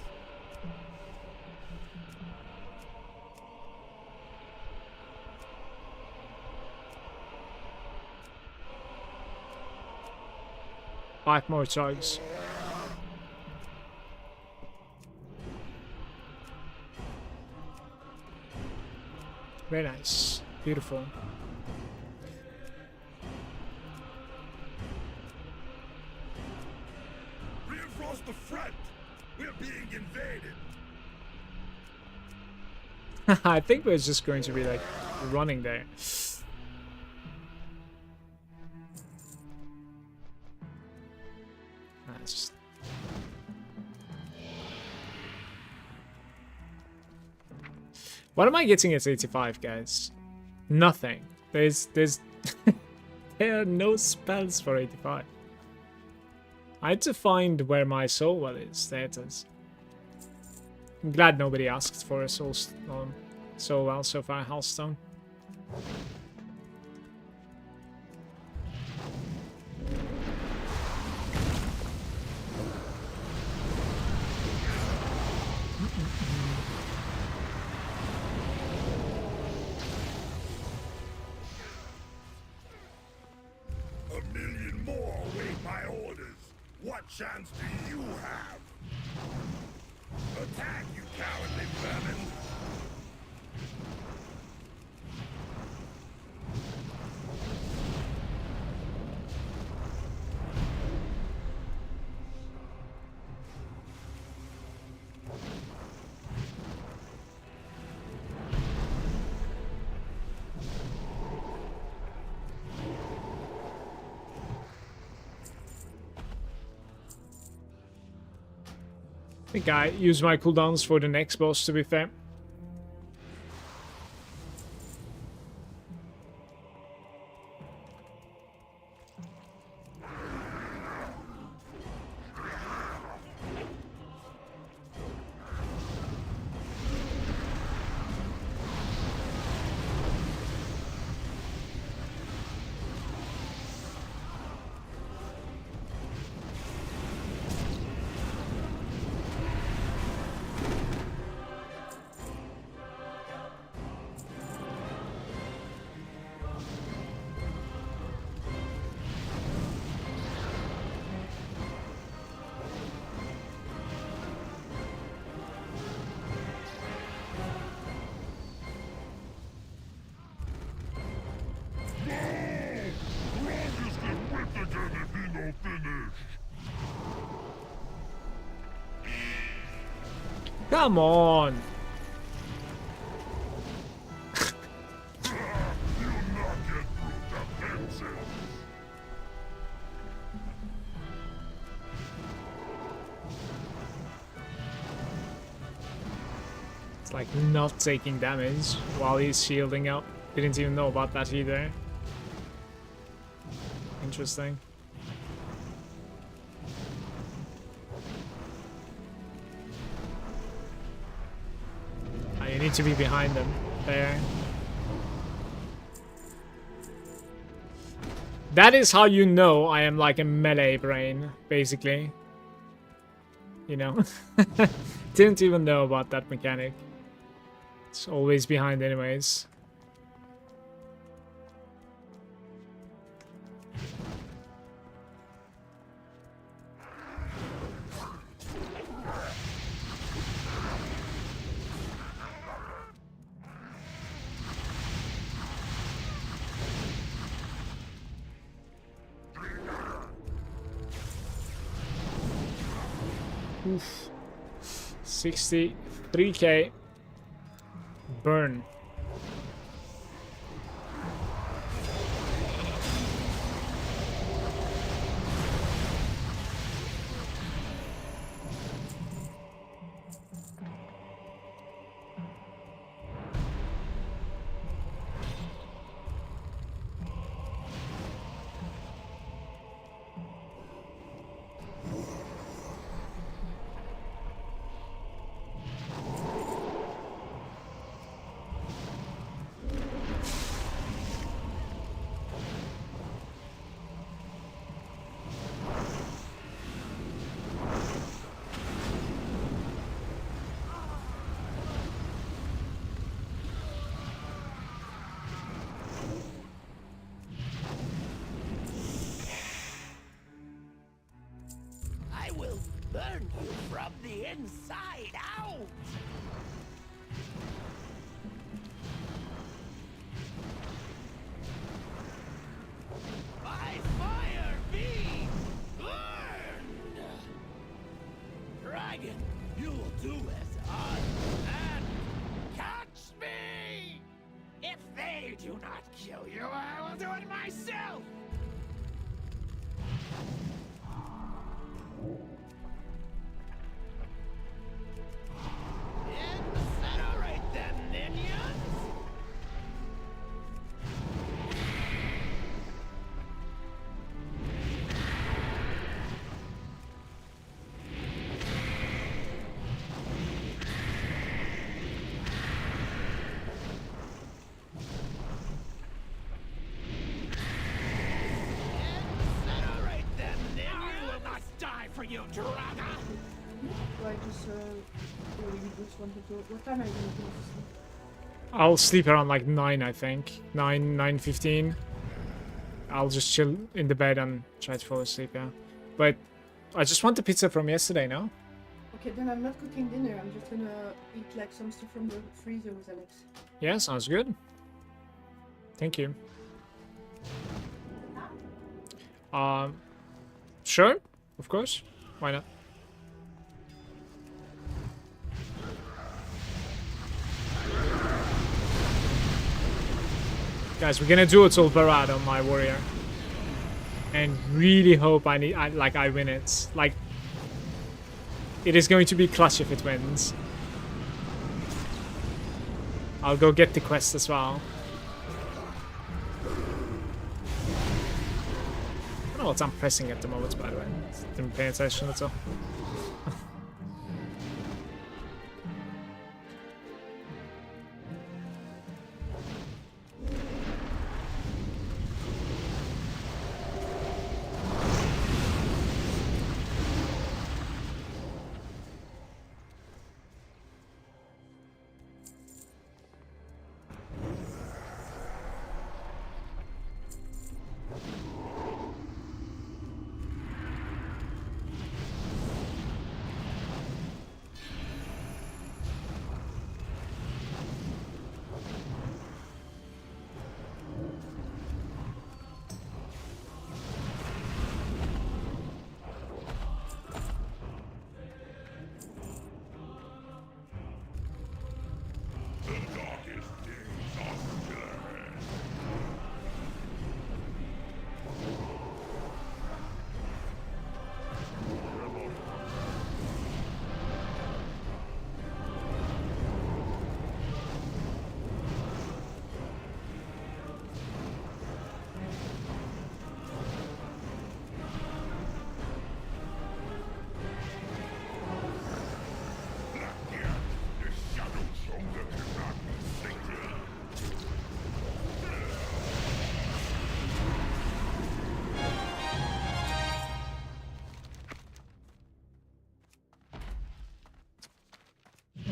Five more charges. Very nice. Beautiful. Reinforce the front! We're being invaded! I think we're just going to be like running there. Nice. What am I getting at 85, guys? Nothing. There's there are no spells for 85. I had to find where my soul well is. There it is. I'm glad nobody asked for a soul well so far, Hearthstone. What chance do you have? Attack, you cowardly vermin! I think I use my cooldowns for the next boss, to be fair. Come on. It's like not taking damage while he's shielding up. Didn't even know about that either. Interesting. Oh, you need to be behind them. There. That is how you know I am like a melee brain, basically. You know? Didn't even know about that mechanic. It's always behind anyways. Oof. 63k. Burn. I will burn you from the inside out! By fire be burned! Dragon, you will do as I and catch me! If they do not kill you, I will do it myself! Incinerate them, minions! Incinerate them, minions! I will not die for you, dragon! Do I just really just wanted to... What time are you going to sleep? I'll sleep around like 9, I think. 9:15. I'll just chill in the bed and try to fall asleep, yeah. But I just want the pizza from yesterday, no? Okay, then I'm not cooking dinner. I'm just gonna eat like some stuff from the freezer with Alex. Yeah, sounds good. Thank you. Sure, of course. Why not? Guys, we're gonna do it all Barad on my warrior. And really hope I win it. Like, it is going to be clutch if it wins. I'll go get the quest as well. I don't know what I'm pressing at the moment, by the way. Didn't pay attention at all.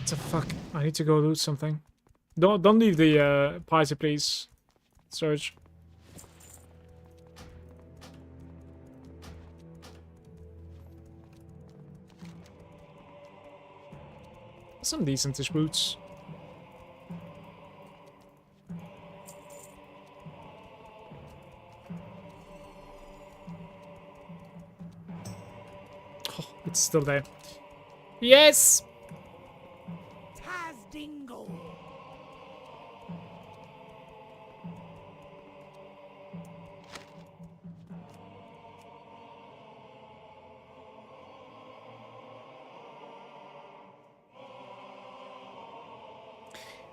What the fuck? I need to go loot something. Don't leave the party, please, Surge. Some decentish boots. Oh, it's still there. Yes! Dingo.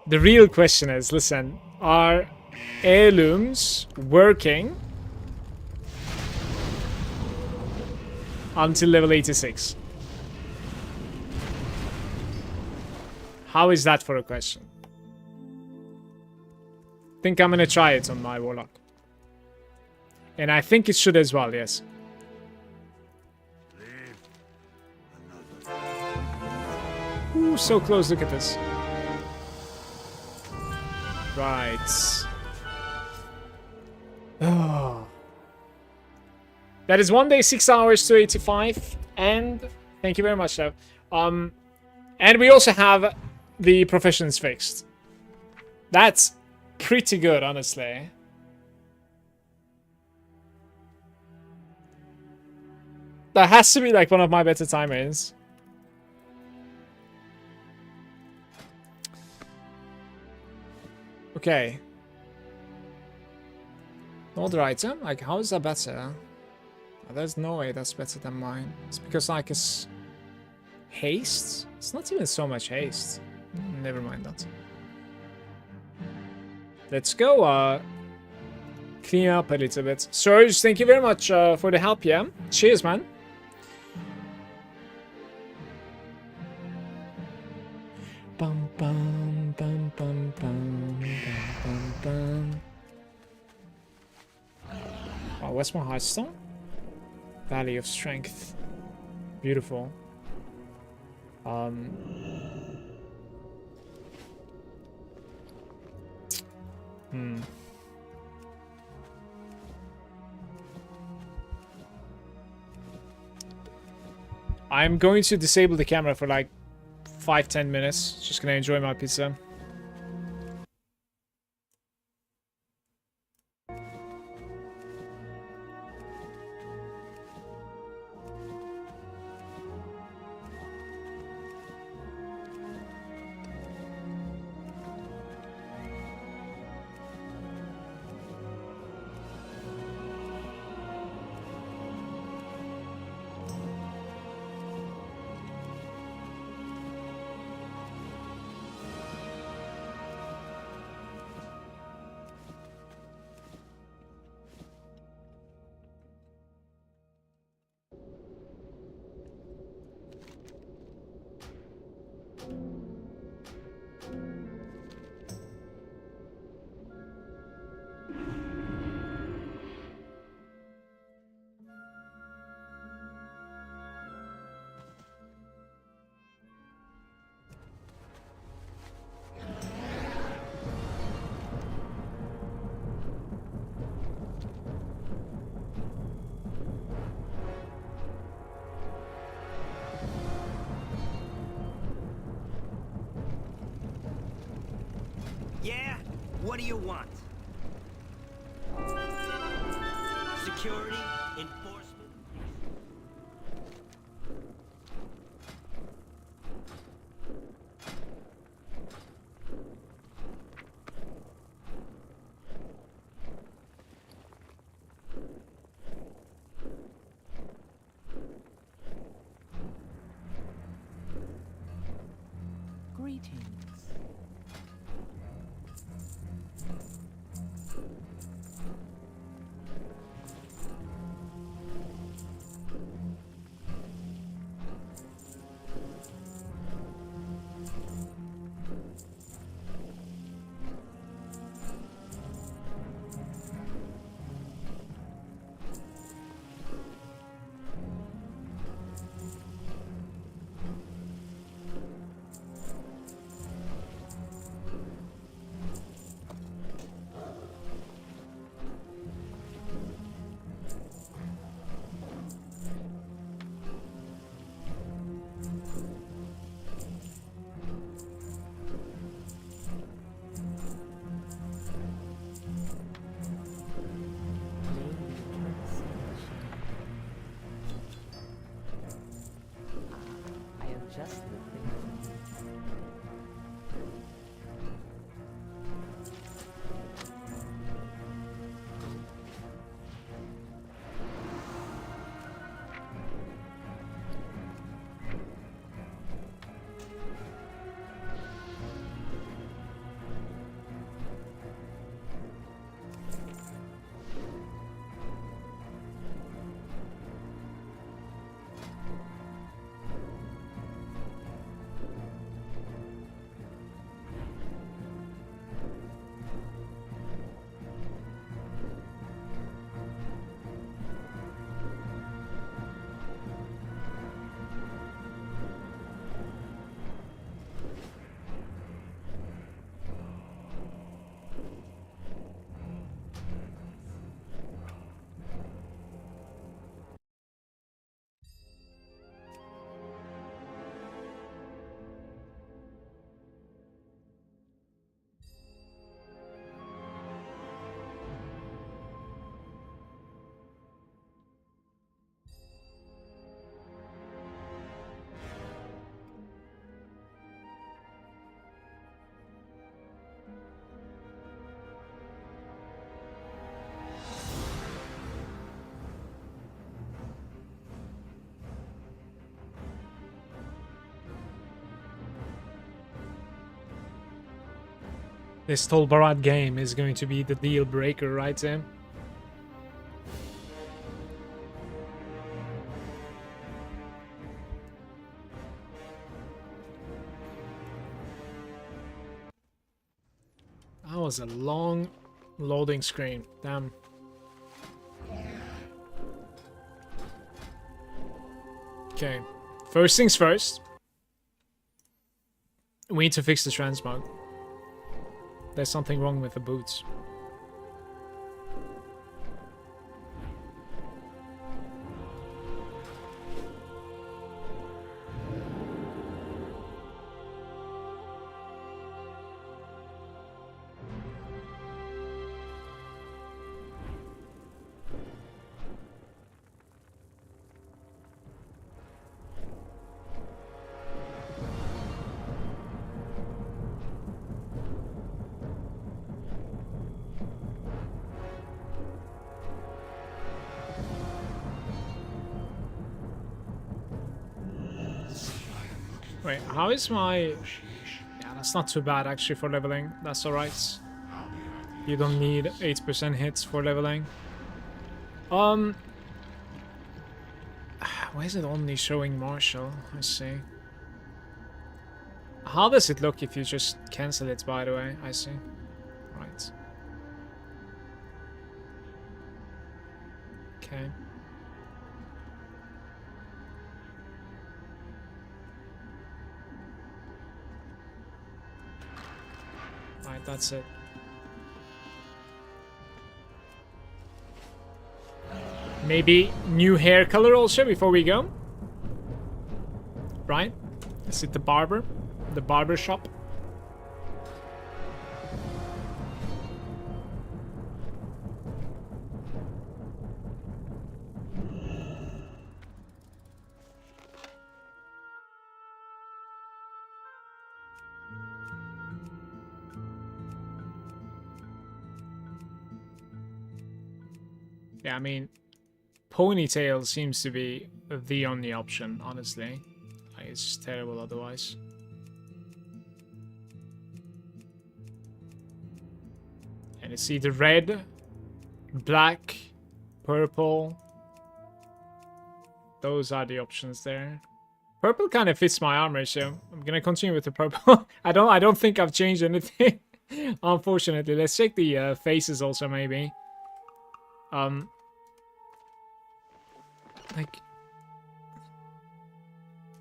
The real question is, listen, are heirlooms working until level 86? How is that for a question? Think I'm gonna try it on my Warlock. And I think it should as well, yes. Ooh, so close, look at this. Right. Oh. That is 1 day, 6 hours to 85. And thank you very much, though. And we also have the professions fixed. That's pretty good, honestly. That has to be like one of my better timers. Okay. Another item? Like, how is that better? There's no way that's better than mine. It's because, like, it's haste? It's not even so much haste. Never mind that. Let's go clean up a little bit. Surge, thank you very much for the help, yeah? Cheers, man. Bum, bum, bum, bum, bum, bum, bum. Oh, what's my Hearthstone? Valley of Strength. Beautiful. I'm going to disable the camera for like 5-10 minutes. Just gonna enjoy my pizza. Yeah? What do you want? Security? Enforcement? Greetings. This Tolbarad game is going to be the deal breaker, right, Sam? That was a long loading screen. Damn. Okay. First things first. We need to fix the transmog. There's something wrong with the boots. Wait, how is my... Yeah, that's not too bad actually for leveling. That's alright. You don't need 8% hits for leveling. Why is it only showing Marshall? I see. How does it look if you just cancel it, by the way? I see. Right. Okay. Right, that's it. Maybe new hair color also before we go? Right? Is it the barber? The barber shop? Yeah, I mean, ponytail seems to be the only option, honestly. Like, it's just terrible otherwise. And it's either red, black, purple. Those are the options there. Purple kind of fits my armor, so I'm gonna continue with the purple. I don't think I've changed anything, unfortunately. Let's check the faces also, maybe. Like...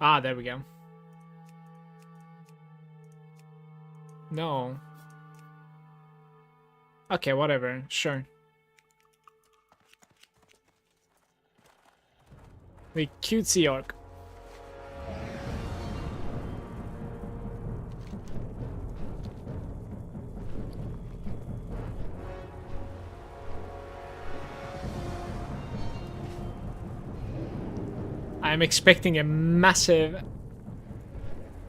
Ah, there we go. No. Okay, whatever. Sure. The cutesy orc. I'm expecting a massive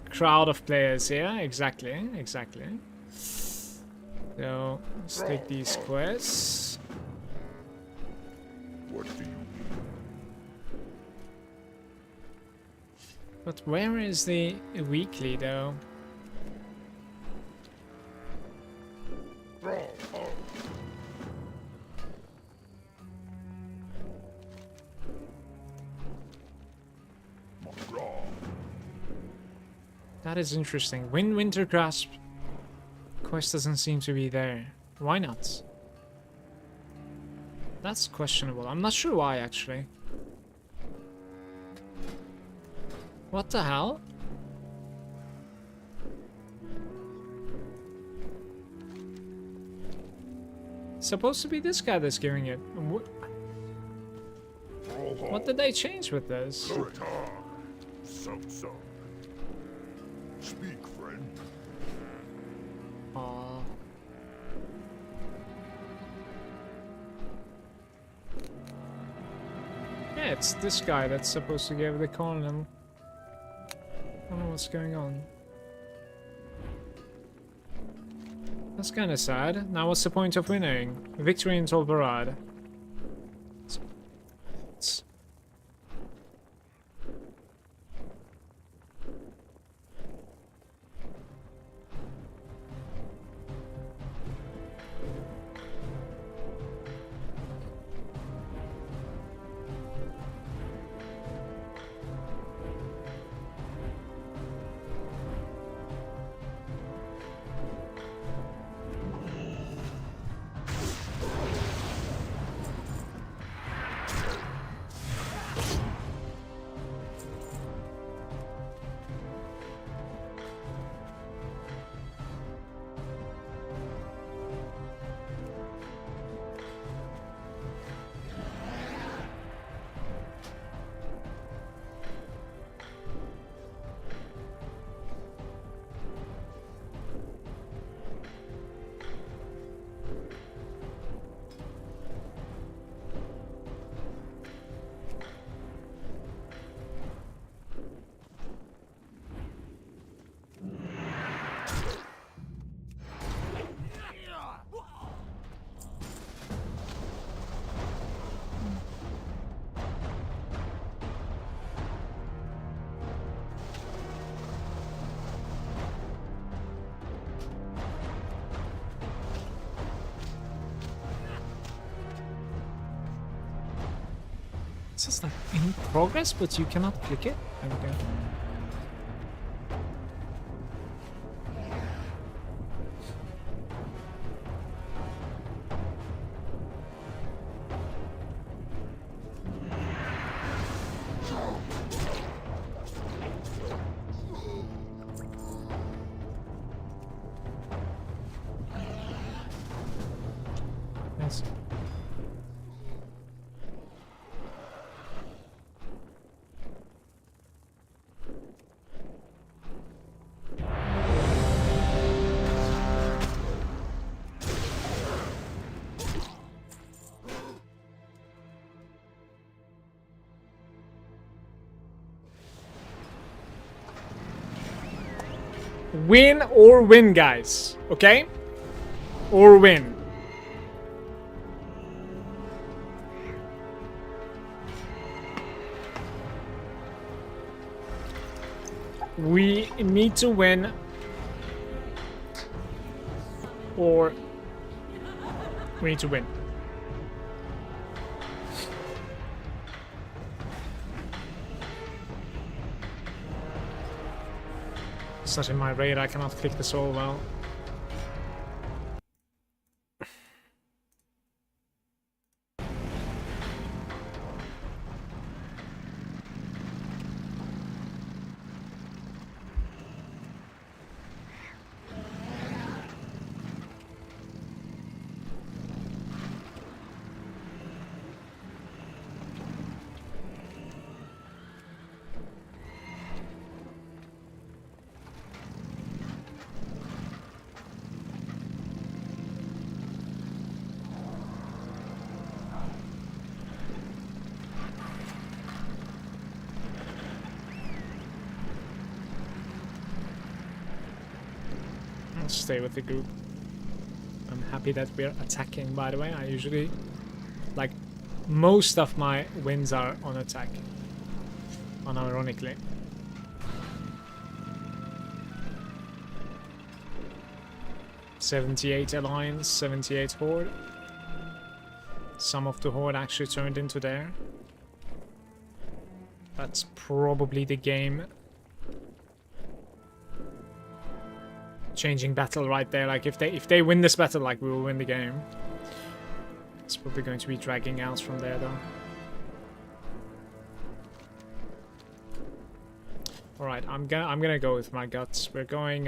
crowd of players here. Exactly, exactly. So, let's take these quests. What do you mean? But where is the weekly, though? That is interesting. Winter Grasp quest doesn't seem to be there. Why not? That's questionable. I'm not sure why, actually. What the hell? It's supposed to be this guy that's giving it. What did they change with this? So. Speak, friend. Yeah, it's this guy that's supposed to give the colonel. I don't know what's going on. That's kind of sad. Now what's the point of winning? Victory in Tolbarad. It's just like in progress, but you cannot click it. There we go. Nice. Win or win, guys. Okay? Or win. We need to win. Or we need to win. It's not in my radar, I cannot click this all well. Stay with the group. I'm happy that we're attacking, by the way. I usually, like, most of my wins are on attack. Unironically. '78 Alliance, 78 Horde. Some of the Horde actually turned into there. That's probably the game changing battle right there. Like if they win this battle, like we will win the game. It's probably going to be dragging out from there though. All right, I'm gonna go with my guts. We're going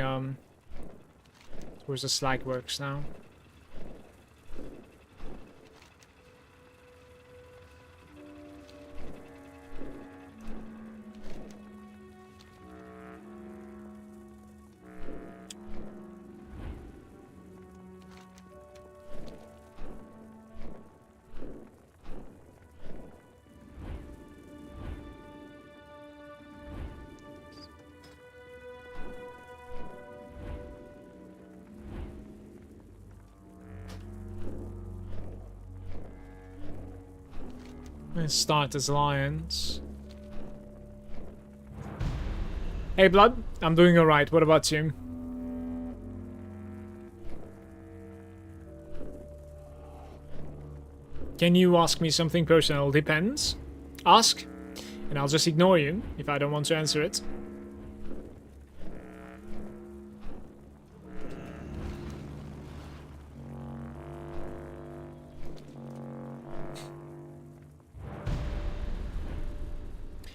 towards the slag works now. Let's start as lions. Hey Blood, I'm doing alright. What about you? Can you ask me something personal? Depends. Ask, and I'll just ignore you if I don't want to answer it.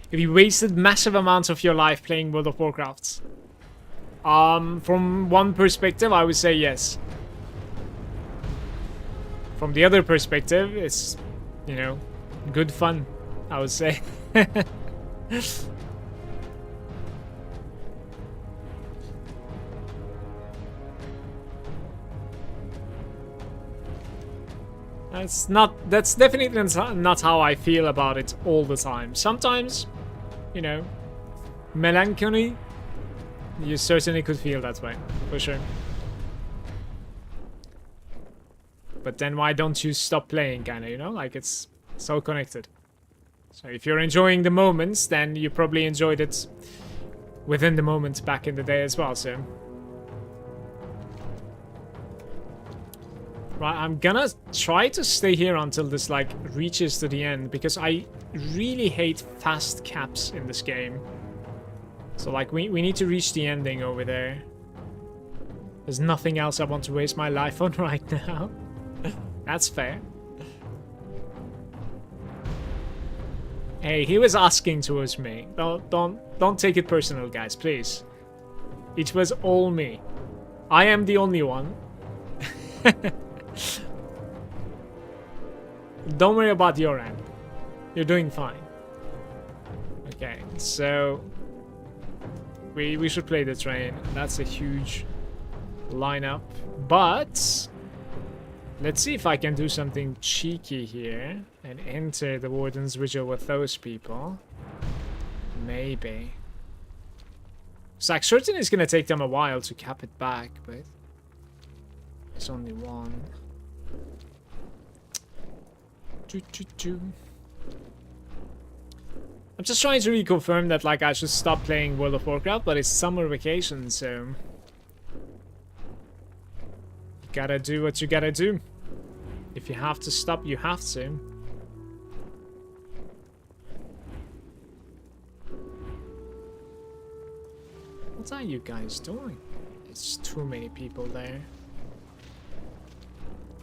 If you wasted massive amounts of your life playing World of Warcraft? From one perspective, I would say yes. From the other perspective, it's, you know, good fun, I would say. That's definitely not how I feel about it all the time. Sometimes, you know, melancholy, you certainly could feel that way, for sure. But then why don't you stop playing, kinda, you know? Like, it's so connected. So if you're enjoying the moments, then you probably enjoyed it within the moment back in the day as well, so... Right, I'm gonna try to stay here until this like reaches to the end, because I really hate fast caps in this game. So like we need to reach the ending over there. There's nothing else I want to waste my life on right now. That's fair. Hey, he was asking towards me. Don't take it personal, guys, please. It was all me. I am the only one. Don't worry about your end. You're doing fine. Okay, so we should play the train. That's a huge lineup, but let's see if I can do something cheeky here and enter the Warden's Vigil with those people. Maybe. So like, certainly it's gonna take them a while to cap it back, but it's only one. I'm just trying to reconfirm that like I should stop playing World of Warcraft, but it's summer vacation, so you gotta do what you gotta do. If you have to stop, you have to. What are you guys doing? It's too many people there.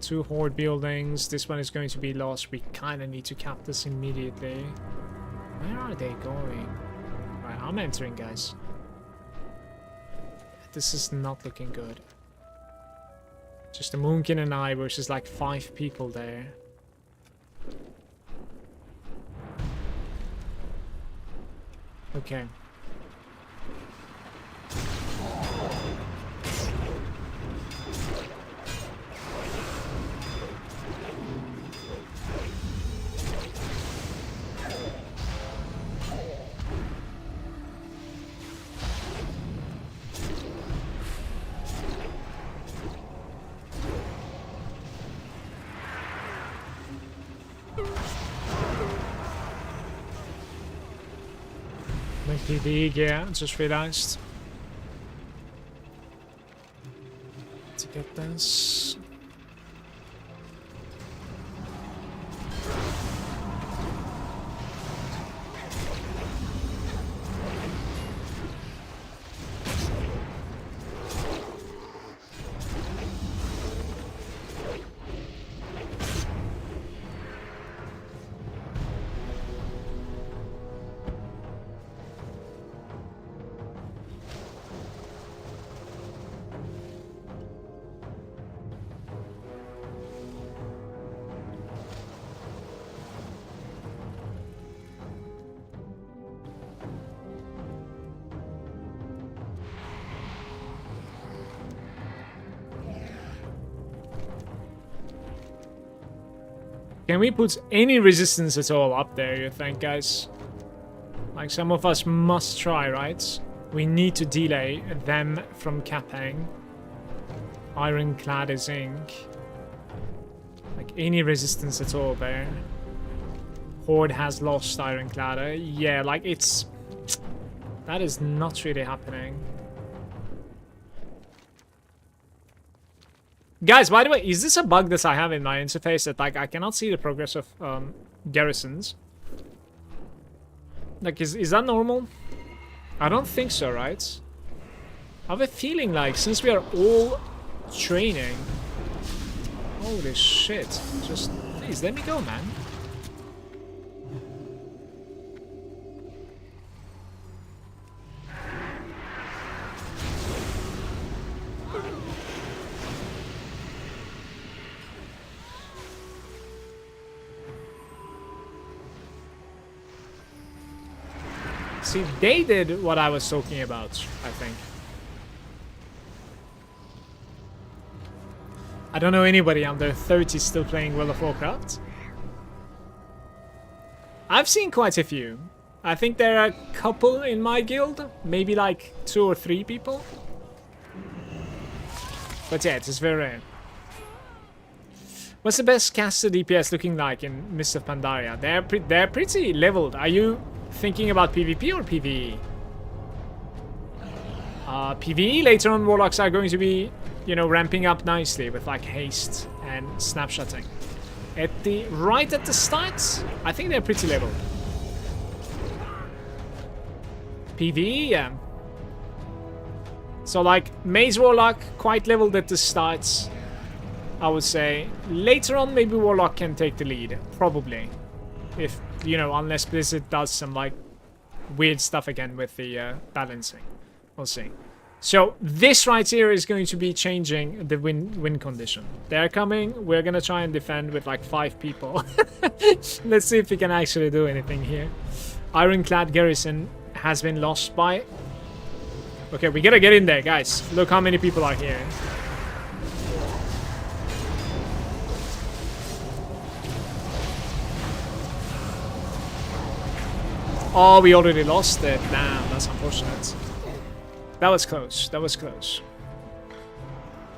2 horde buildings. This one is going to be lost. We kind of need to cap this immediately. Where are they going? Right, I'm entering, guys. This is not looking good. Just a Moonkin and I versus like 5 people there. Okay. PvE gear, just realized. To get this. Can we put any resistance at all up there, you think, guys? Like, some of us must try, right? We need to delay them from capping. Ironclad is ink. Like, any resistance at all there. Horde has lost Ironclad. Yeah, like, it's... That is not really happening. Guys, by the way, is this a bug that I have in my interface that like I cannot see the progress of garrisons? Like, is that normal? I don't think so, right? I have a feeling like since we are all training... Holy shit. Just, please, let me go, man. See, they did what I was talking about, I think. I don't know anybody under 30 still playing World of Warcraft. I've seen quite a few. I think there are a couple in my guild. Maybe like 2 or 3 people. But yeah, it is very rare. What's the best caster DPS looking like in Mist of Pandaria? They're pretty leveled. Are you thinking about PvP or PvE? PvE, later on Warlocks are going to be you know, ramping up nicely with like haste and snapshotting. Right at the start, I think they're pretty level. PvE, yeah. So like Maze Warlock quite leveled at the start, I would say. Later on, maybe Warlock can take the lead, probably. If, you know, unless Blizzard does some like weird stuff again with the balancing. We'll see. So this right here is going to be changing the win condition. They're coming. We're gonna try and defend with like 5 people. Let's see if we can actually do anything here. Ironclad garrison has been lost by... Okay, we gotta get in there, guys. Look how many people are here. Oh, we already lost it. Damn, that's unfortunate. That was close. That was close.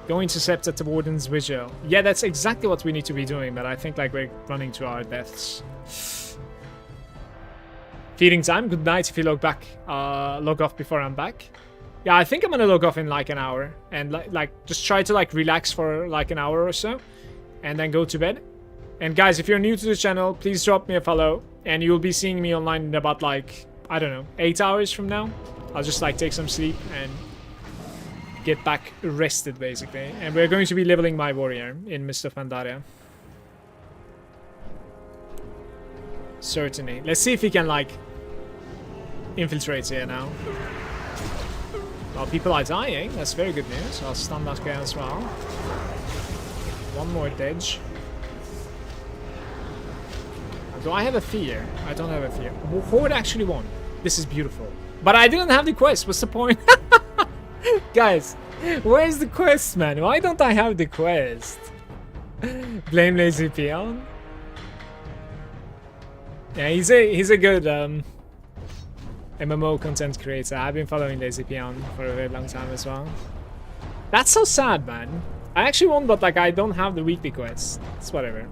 Go intercept at the Warden's Vigil. Yeah, that's exactly what we need to be doing, but I think like we're running to our deaths. Feeding time. Good night if you log off before I'm back. Yeah, I think I'm gonna log off in like an hour and like just try to like relax for like an hour or so and then go to bed. And guys, if you're new to the channel, please drop me a follow and you'll be seeing me online in about like, I don't know, 8 hours from now. I'll just like take some sleep and get back rested basically. And we're going to be leveling my warrior in Mist of Pandaria. Certainly. Let's see if we can like infiltrate here now. Well, people are dying. That's very good news. I'll stun that guy as well. One more dodge. Do I have a fear? I don't have a fear. Horde actually won. This is beautiful. But I didn't have the quest. What's the point? Guys, where's the quest, man? Why don't I have the quest? Blame Lazy Peon. Yeah, he's a good MMO content creator. I've been following Lazy Peon for a very long time as well. That's so sad, man. I actually won, but like I don't have the weekly quests. It's whatever.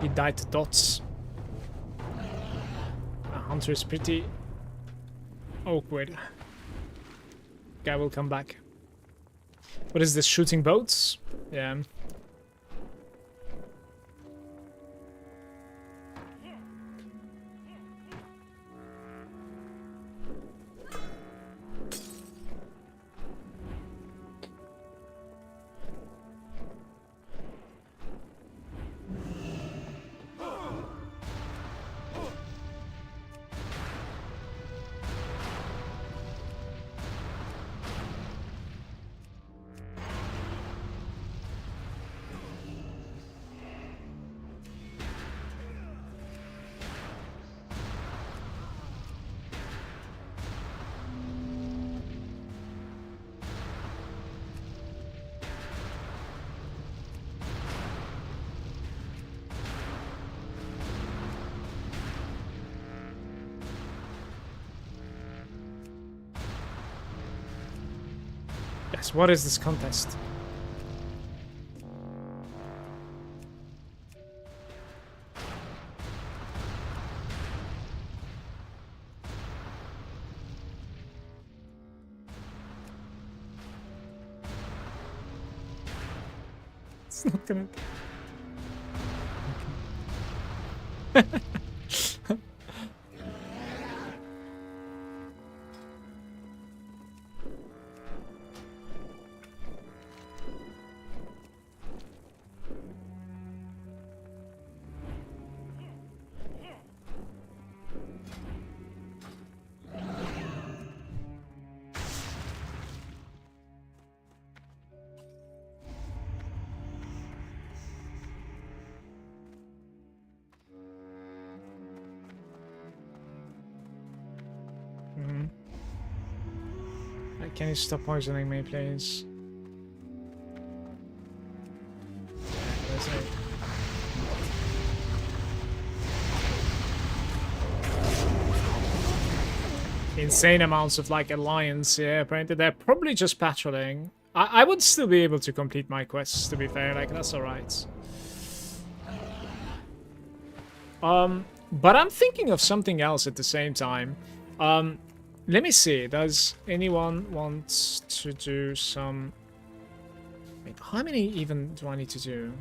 He died to dots. Hunter is pretty awkward. Guy will come back. What is this? Shooting boats? Yeah. Yes, what is this contest? It's not gonna... Okay. Can you stop poisoning me, please? insane amounts of like alliance here. Apparently they're probably just patrolling. I would still be able to complete my quests, to be fair, like that's alright. But I'm thinking of something else at the same time. Let me see, does anyone want to do some... Wait, how many even do I need to do?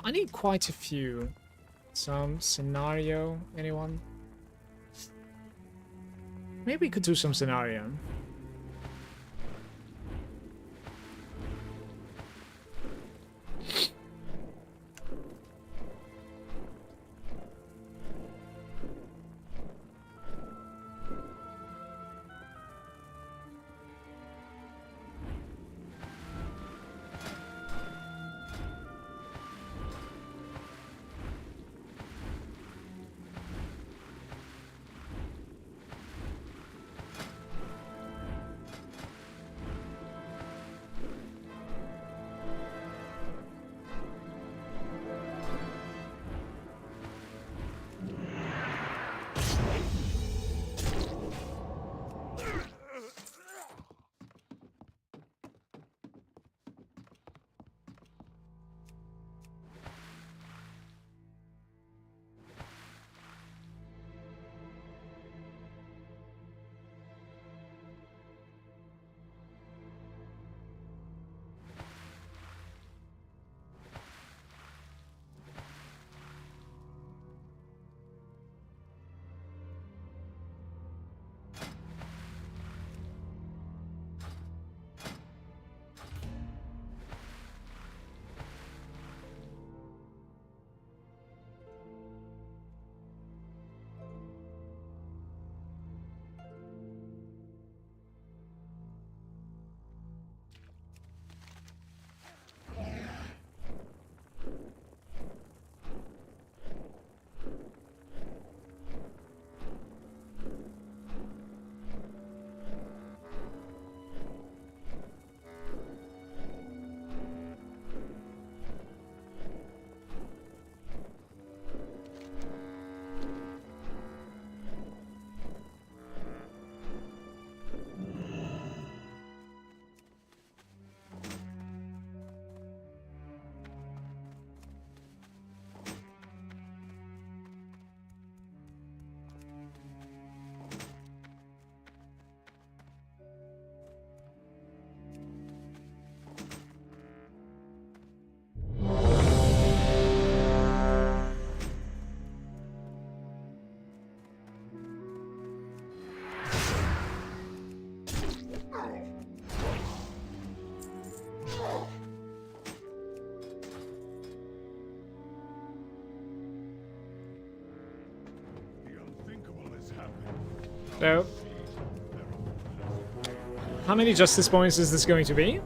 I need quite a few. Some scenario, anyone? Maybe we could do some scenario. So, how many justice points is this going to be?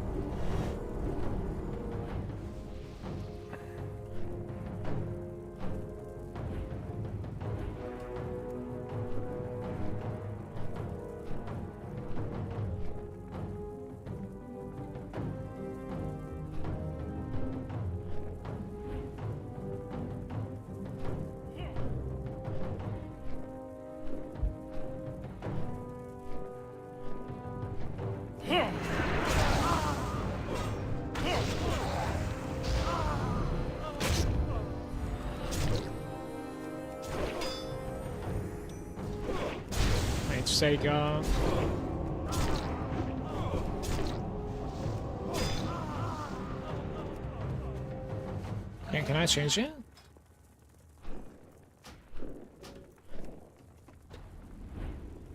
Sega. Can I change it?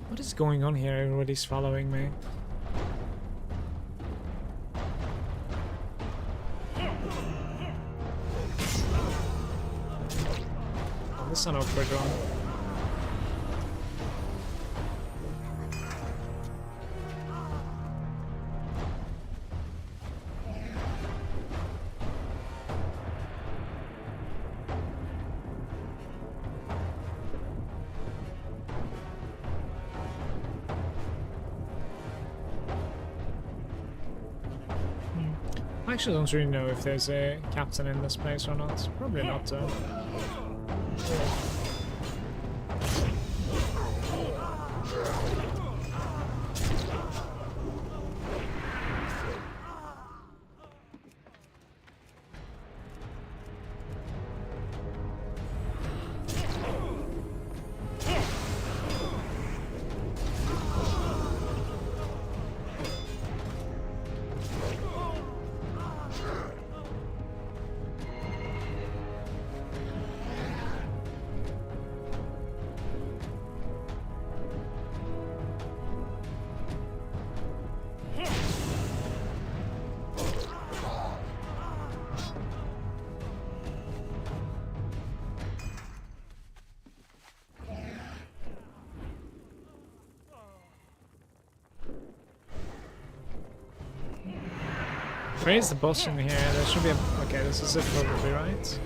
What is going on here? Everybody's following me. Oh, this is an awkward one. I actually don't really know if there's a captain in this place or not. Probably not, though. Where is the boss in here? There should be a... Okay, this is it probably, right?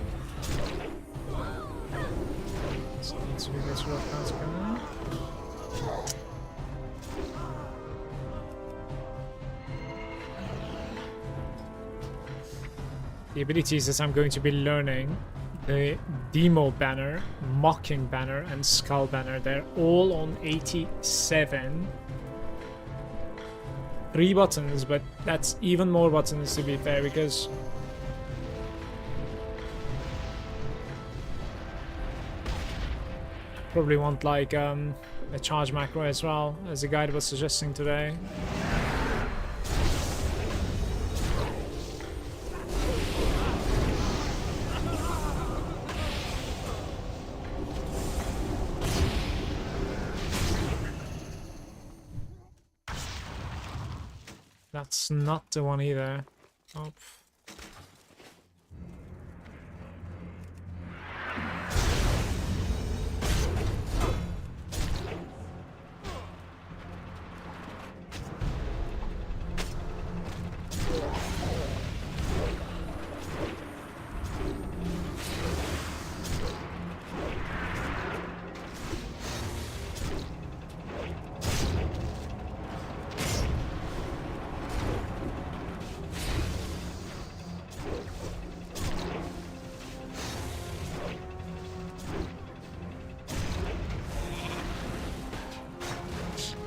So it needs to be this rough house guy. The abilities that I'm going to be learning, the Demo banner, Mocking banner, and Skull banner, they're all on 87. 3 buttons, but that's even more buttons to be fair, because probably want like a charge macro as well, as the guide was suggesting today. That's not the one either. Oh.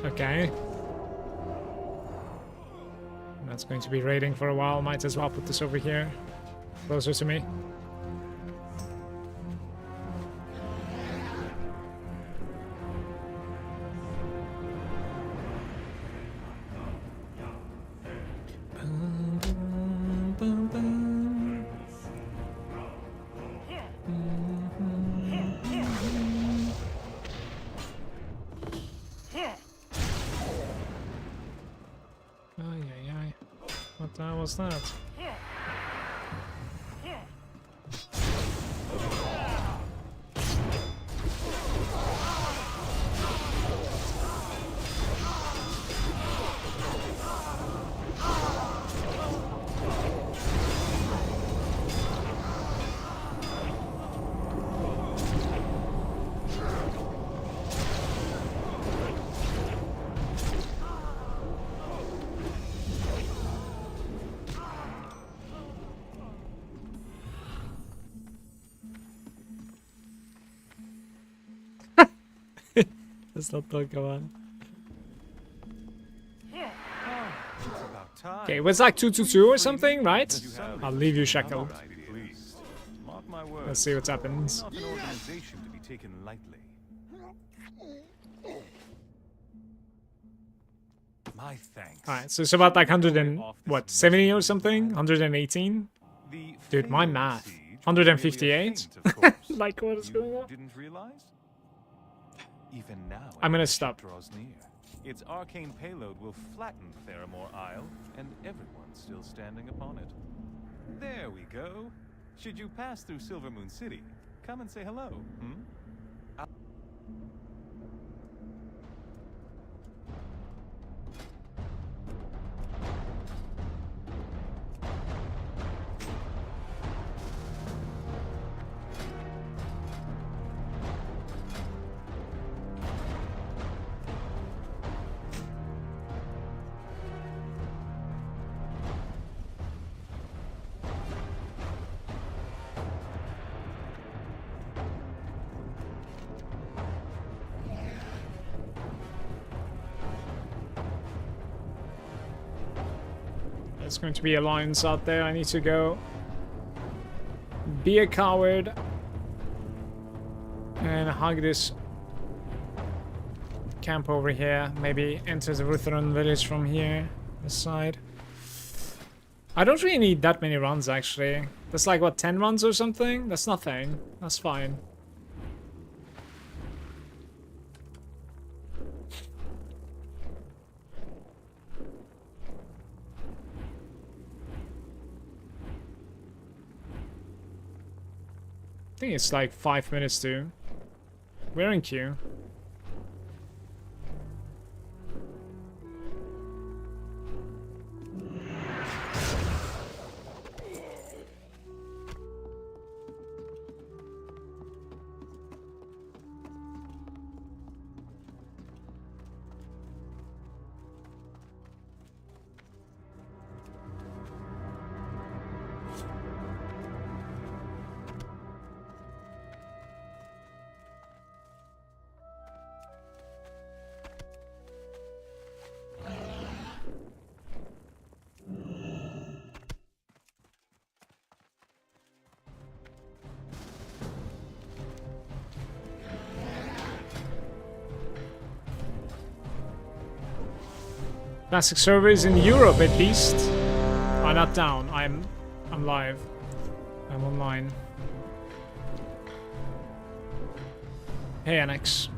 Okay. That's going to be raiding for a while. Might as well put this over here, closer to me. What the hell was that? Let's not talk about it. Okay, it was like 222 or something, right? I'll leave you shackled. Let's see what happens. Alright, so it's about like 100 and what, 70 or something? 118? Dude, my math. 158? Like, what is going on? Even now, I'm gonna stop. Its arcane payload will flatten Theramore Isle, and everyone's still standing upon it. There we go. Should you pass through Silvermoon City, come and say hello, There's going to be a lions out there. I need to go be a coward and hug this camp over here. Maybe enter the Ruthven village from here, this side. I don't really need that many runs actually. That's like what, 10 runs or something? That's nothing. That's fine. I think it's like 5 minutes too. We're in queue. Classic servers in Europe at least are not down. I'm live. I'm online. Hey Annex.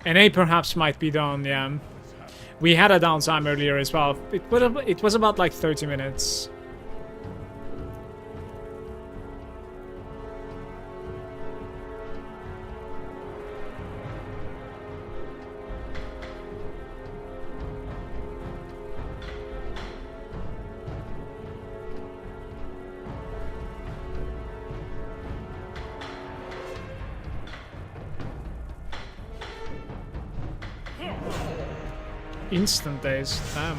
NA perhaps might be down, yeah. We had a downtime earlier as well. It was about like 30 minutes. Instant days, damn.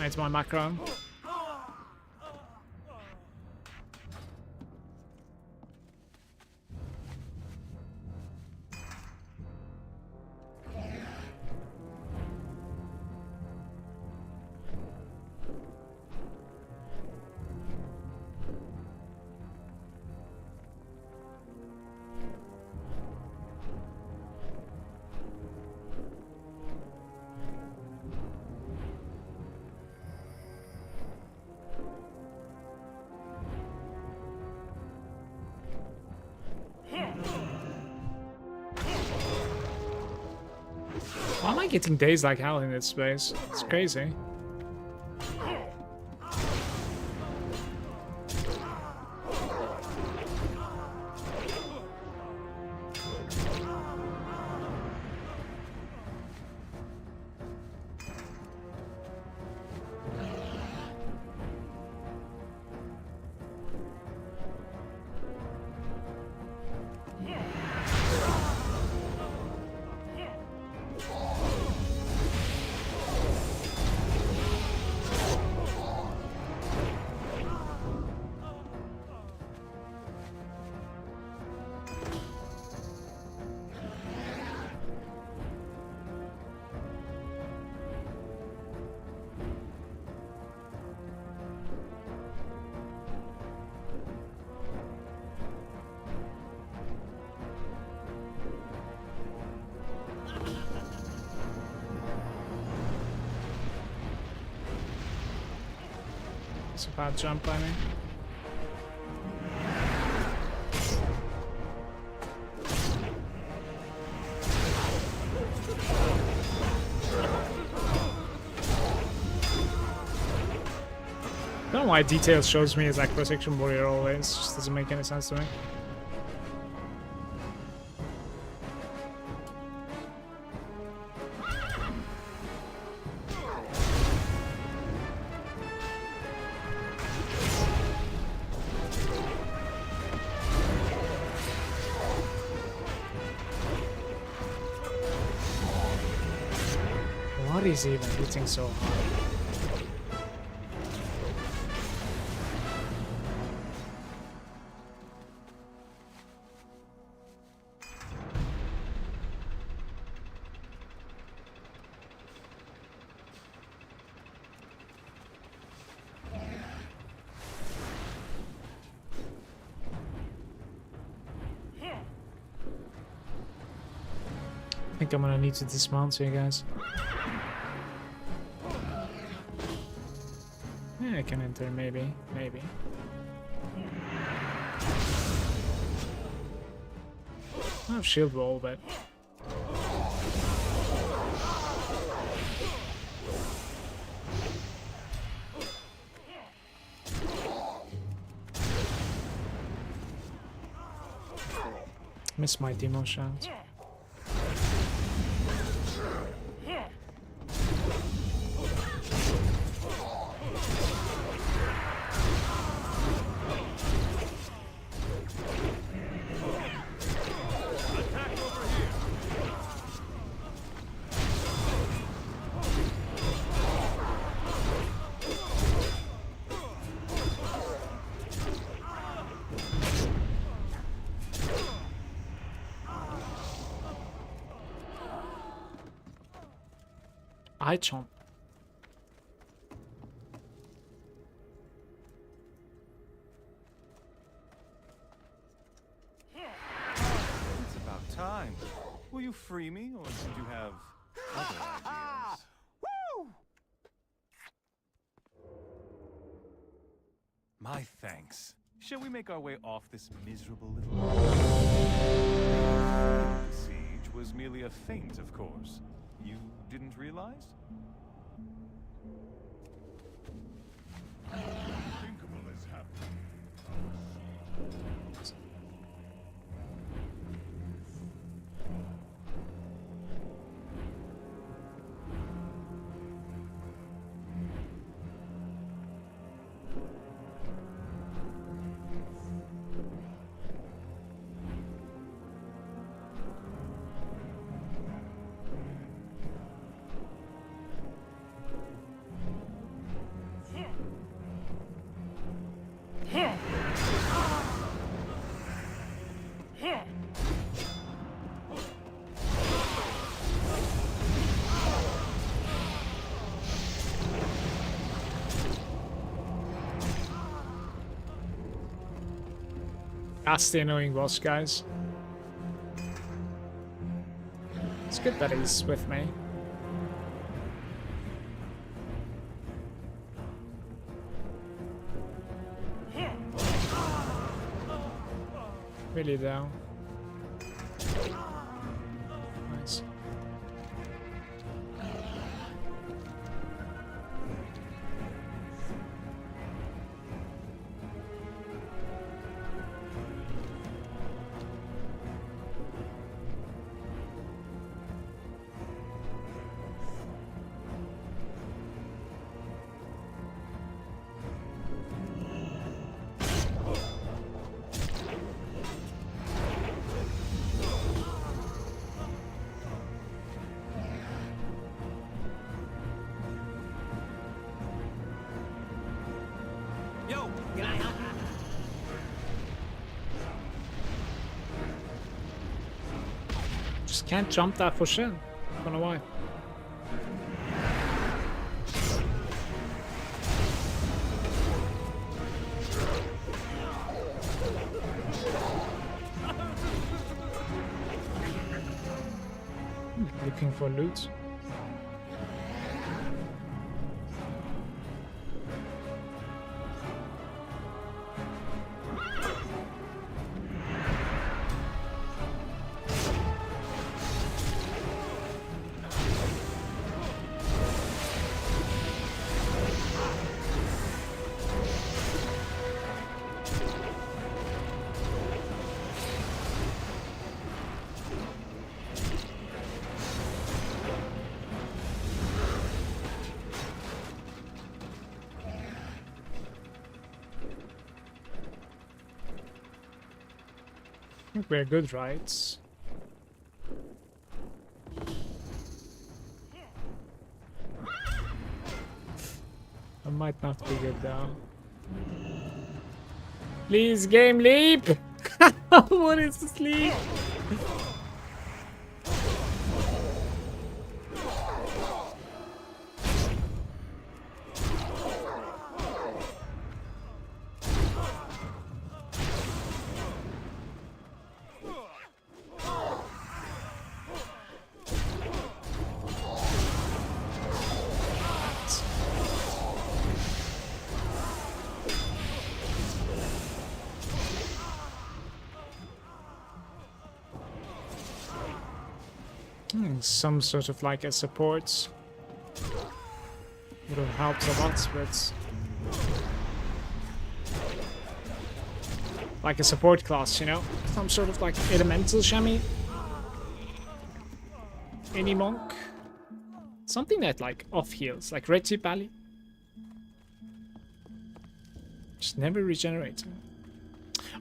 It's my macro. Why am I getting days like hell in this space? It's crazy. It's a bad jump by me. I don't know why details shows me as like protection warrior always. It just doesn't make any sense to me. What is even hitting so hard? I think I'm gonna need to dismount here, guys. Yeah, I can enter, maybe. I have shield wall, but... Miss my demo shot. I chomp. Will you free me, or did you have other ideas? Woo! My thanks. Shall we make our way off this miserable little... The siege was merely a feint, of course. You didn't realize? Unthinkable has happened. That's the annoying boss, guys. It's good that he's with me. Really though. Nice. Yo, can I help you? Just can't jump that for shit. I don't know why. Looking for loot. I think we're good, right? I might not be good though. Please, game leap! What is this leap? Some sort of like a support would have helped a lot, but like a support class, you know, some sort of like elemental shami, any monk, something that like off heals, like Red Tip Alley, just never regenerating.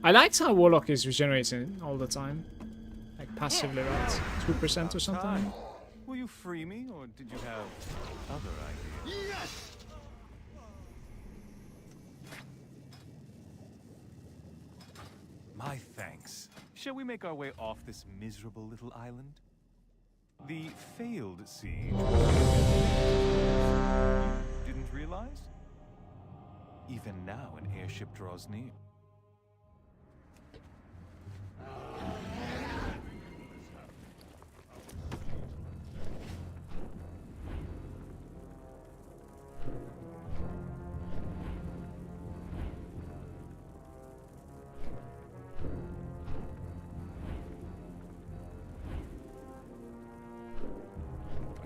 I liked how Warlock is regenerating all the time. Like passively, right? 2% or something. Will you free me, or did you have other ideas? Yes! My thanks. Shall we make our way off this miserable little island? The failed siege. Didn't realize? Even now, an airship draws near.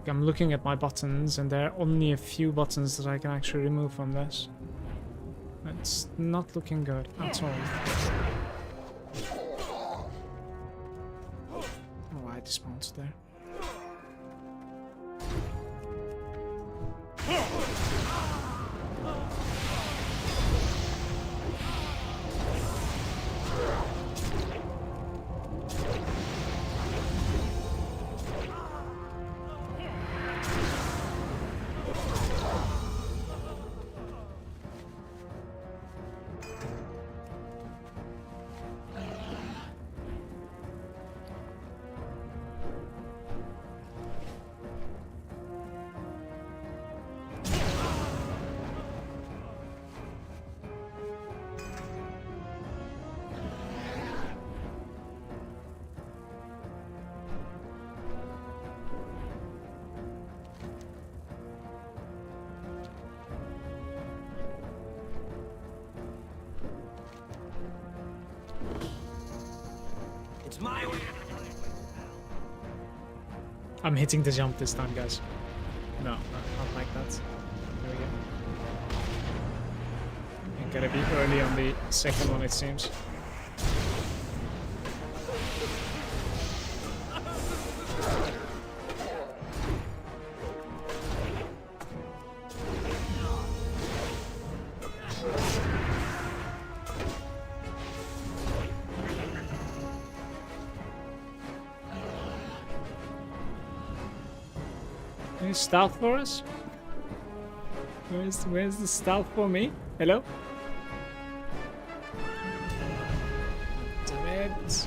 I'm looking at my buttons, and there are only a few buttons that I can actually remove from this. It's not looking good at all. Oh, I dismounted there. It's my way. I'm hitting the jump this time, guys. No, not like that. There we go. I'm gonna be early on the second one, it seems. Any stealth for us? Where's the stealth for me? Hello? Damn it.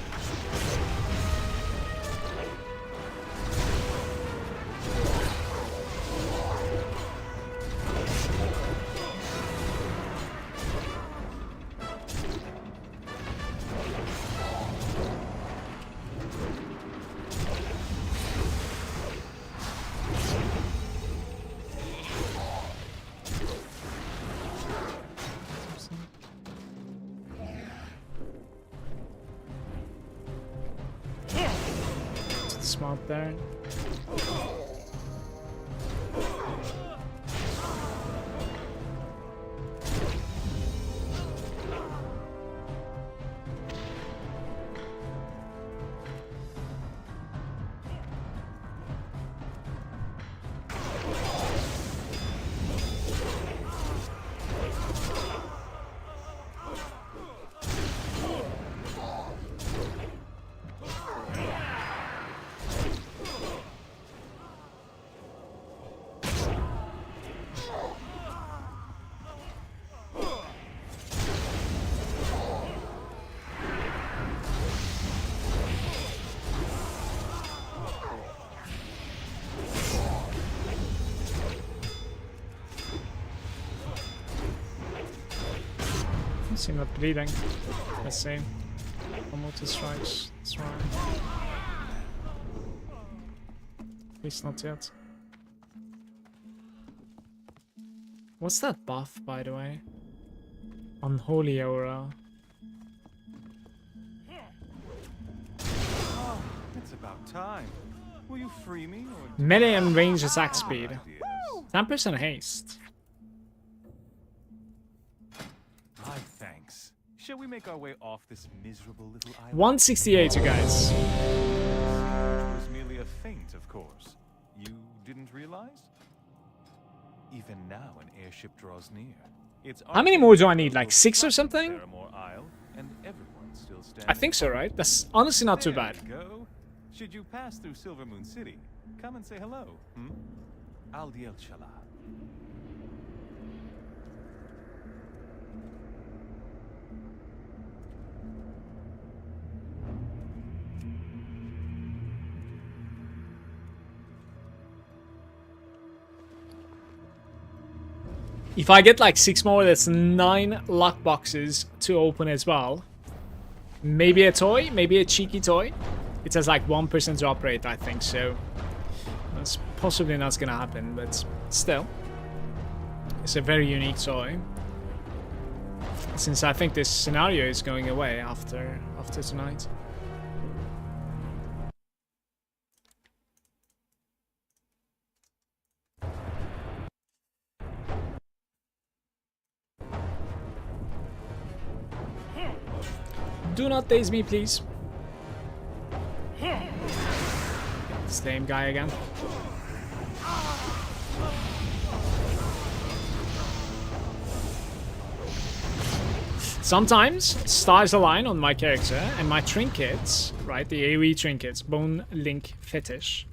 Smart there. See not bleeding. Let's see. Multi strikes. That's right. At least not yet. What's that buff, by the way? Unholy aura. Oh, it's about time. Will you free me or Melee and range attack speed. 10% haste. My thanks. Shall we make our way off this miserable little island? 168, you guys. It was merely a feint, of course. You didn't realize? Even now, an airship draws near. It's How many more do I need? Like 6 or something? Isle, and everyone's still I think so, right? That's honestly not too bad. Go. Should you pass through Silvermoon City, come and say hello. Aldi El Chala. If I get like 6 more, that's 9 luck boxes to open as well. Maybe a toy, maybe a cheeky toy. It has like 1% drop rate, I think, so that's possibly not gonna happen, but still. It's a very unique toy. Since I think this scenario is going away after tonight. Do not daze me, please. Same guy again. Sometimes stars align on my character and my trinkets, right? The AoE trinkets, Bone Link Fetish.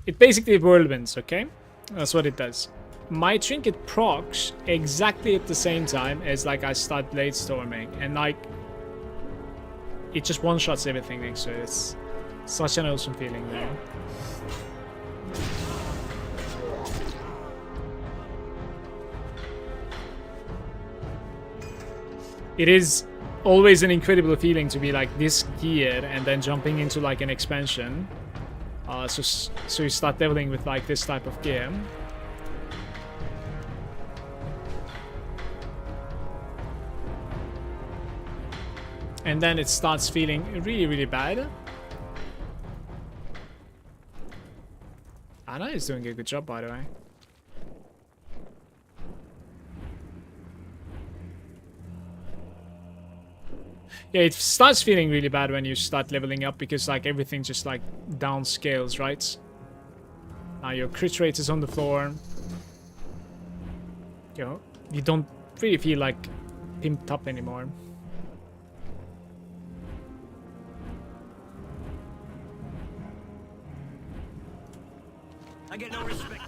It basically whirlwinds, okay? That's what it does. My trinket procs exactly at the same time as like I start blade storming, and like it just one-shots everything next to it. It's such an awesome feeling, man. It is always an incredible feeling to be like this geared and then jumping into like an expansion. So you start leveling with like this type of gear. And then it starts feeling really, really bad. Anna is doing a good job, by the way. Yeah, it starts feeling really bad when you start leveling up because like everything just like downscales, right? Now your crit rate is on the floor. You don't really feel like pimped up anymore. I get no respect.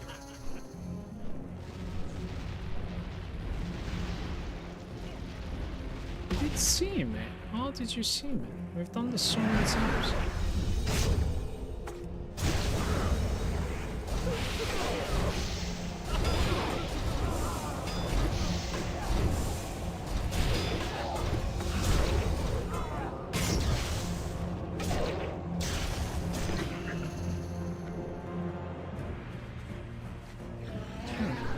You did see me. How did you see me? We've done this so many times.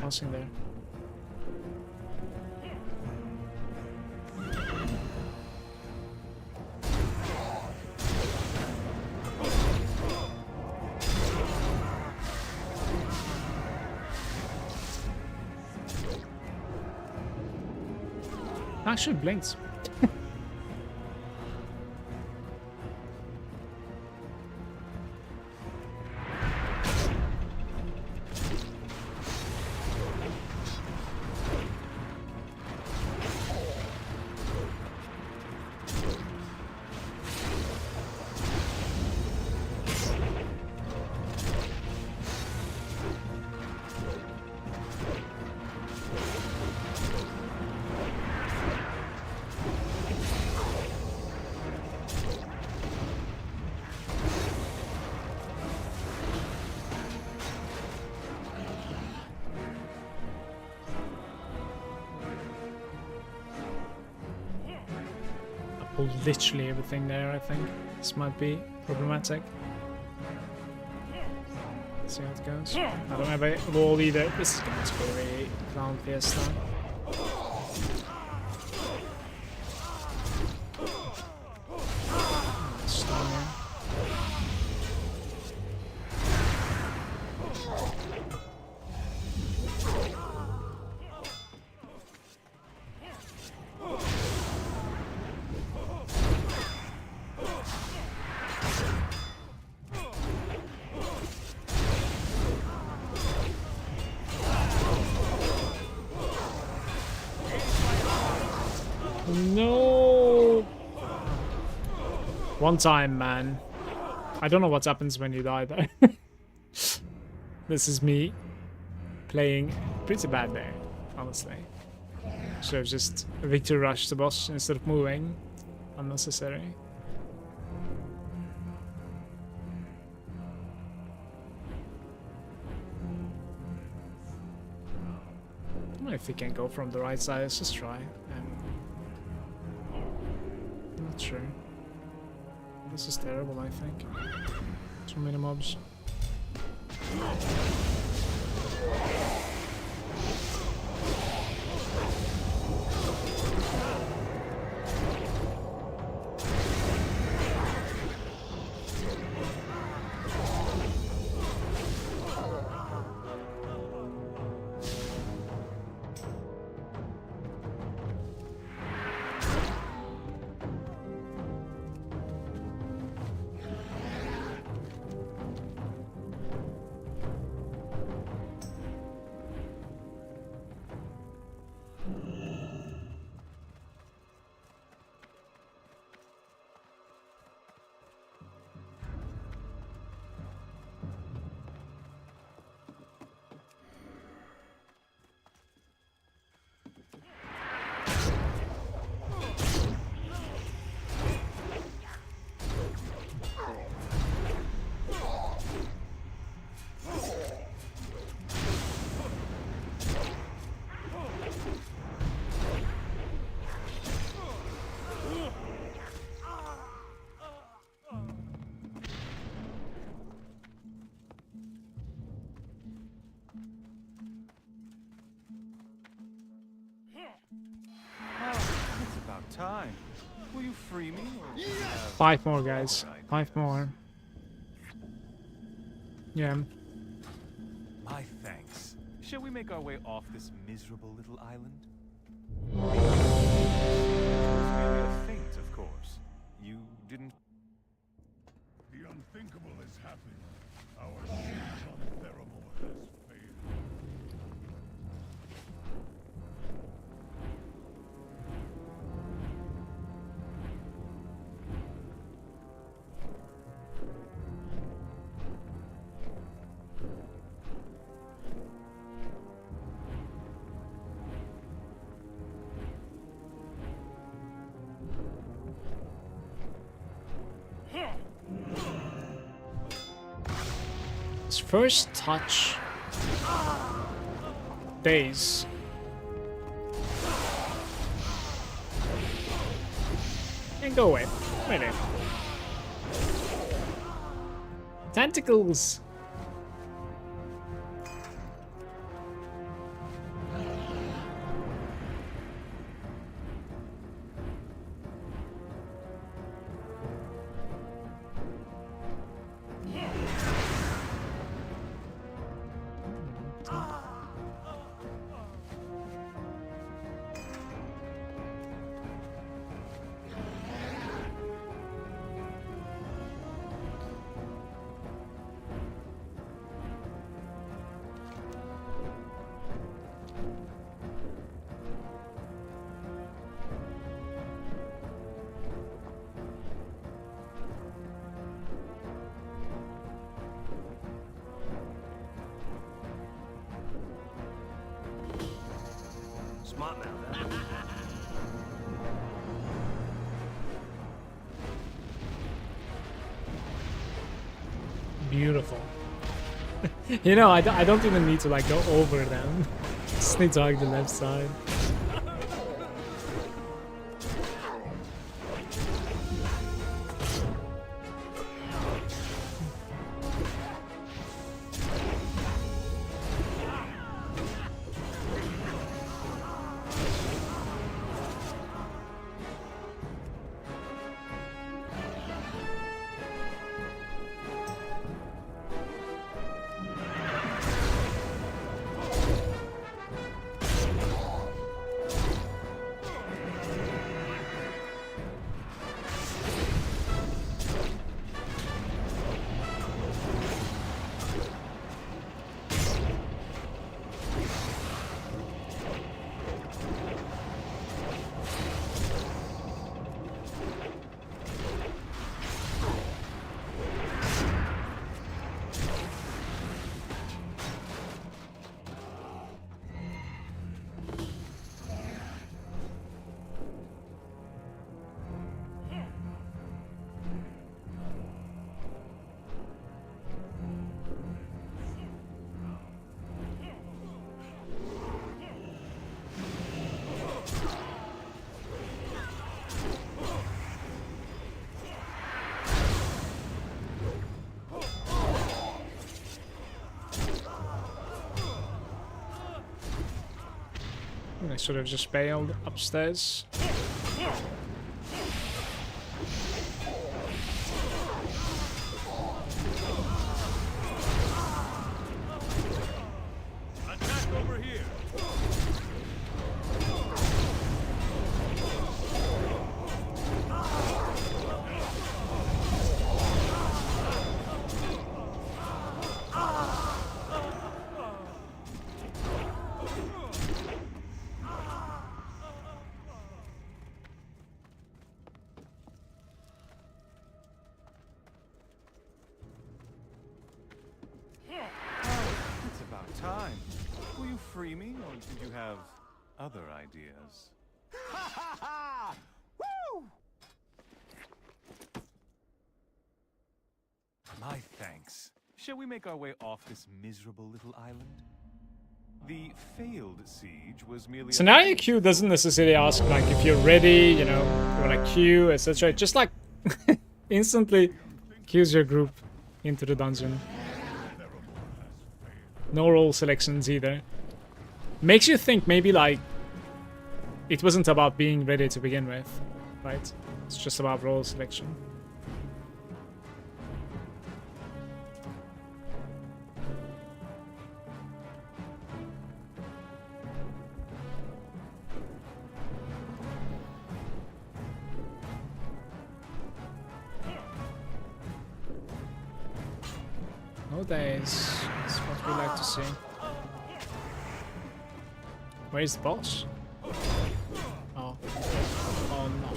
Passing there. Actually blinks. Literally everything there, I think. This might be problematic. Let's see how it goes. I don't have a wall either. This is going to be a clown fiesta. No! One time, man. I don't know what happens when you die, though. This is me playing pretty bad there, honestly. So I've just victory rush the boss instead of moving. Unnecessary. I don't know if we can go from the right side. Let's just try. Not sure. This is terrible, I think. Too many mobs. free me? Or do you have 5 more, guys. other ideas? 5 more. Yeah. My thanks. Shall we make our way off this miserable little island? Maybe a feint, of course. You didn't. The unthinkable has happened. Our siege on Theramore has failed. His first touch. Days. And go away. Really. Tentacles. Smart man. Beautiful. You know, I don't even need to like go over them. Just need to hug the left side. I should have just bailed upstairs. Attack over here. It's about time. Will you free me, or did you have other ideas? Ha ha ha! Woo! My thanks. Shall we make our way off this miserable little island? The failed siege was merely Scenario Q doesn't necessarily ask like if you're ready, you know, you wanna queue, etc. Just like instantly queues your group into the dungeon. No role selections either. Makes you think maybe like it wasn't about being ready to begin with, right? It's just about role selection. Nowadays, that's what we like to see. Where is the boss? Oh. Oh no.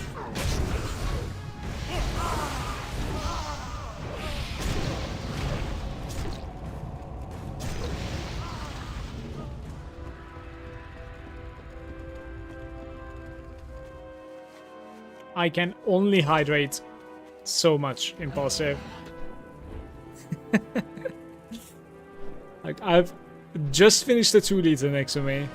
I can only hydrate so much impulsive. Like, I've just finished the 2 liter next to me.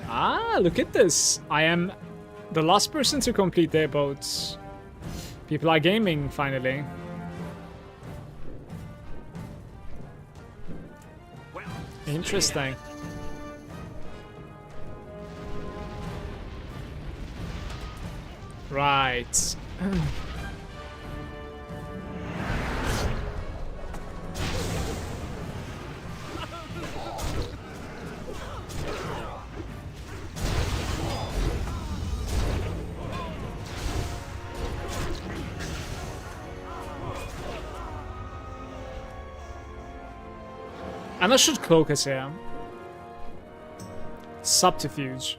Ah, look at this. I am the last person to complete their boats. People are gaming, finally. Interesting. Right. And I should cloak us here. Subterfuge.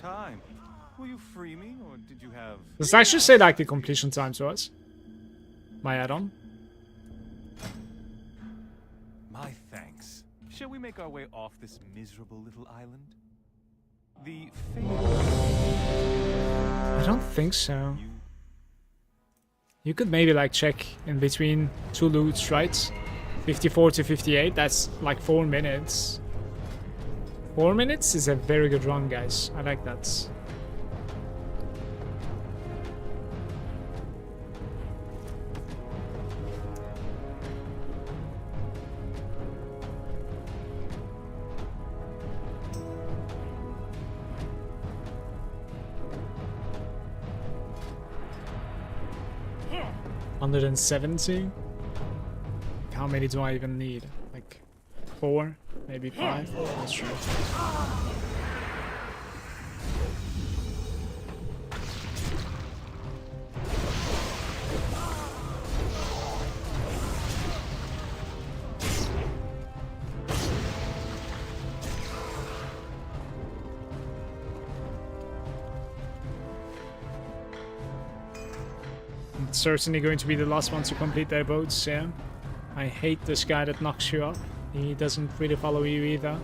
Time. Will you free me, or did you have... Does it actually say like the completion time to us? My add-on? My thanks. Shall we make our way off this miserable little island? The I don't think so. You could maybe like check in between 2 loots, right? 54 to 58, that's like 4 minutes. 4 minutes is a very good run, guys. I like that. $170? How many do I even need? Like 4? Maybe 5? That's true. I'm certainly going to be the last one to complete their boats, yeah. I hate this guy that knocks you up. He doesn't really follow you either.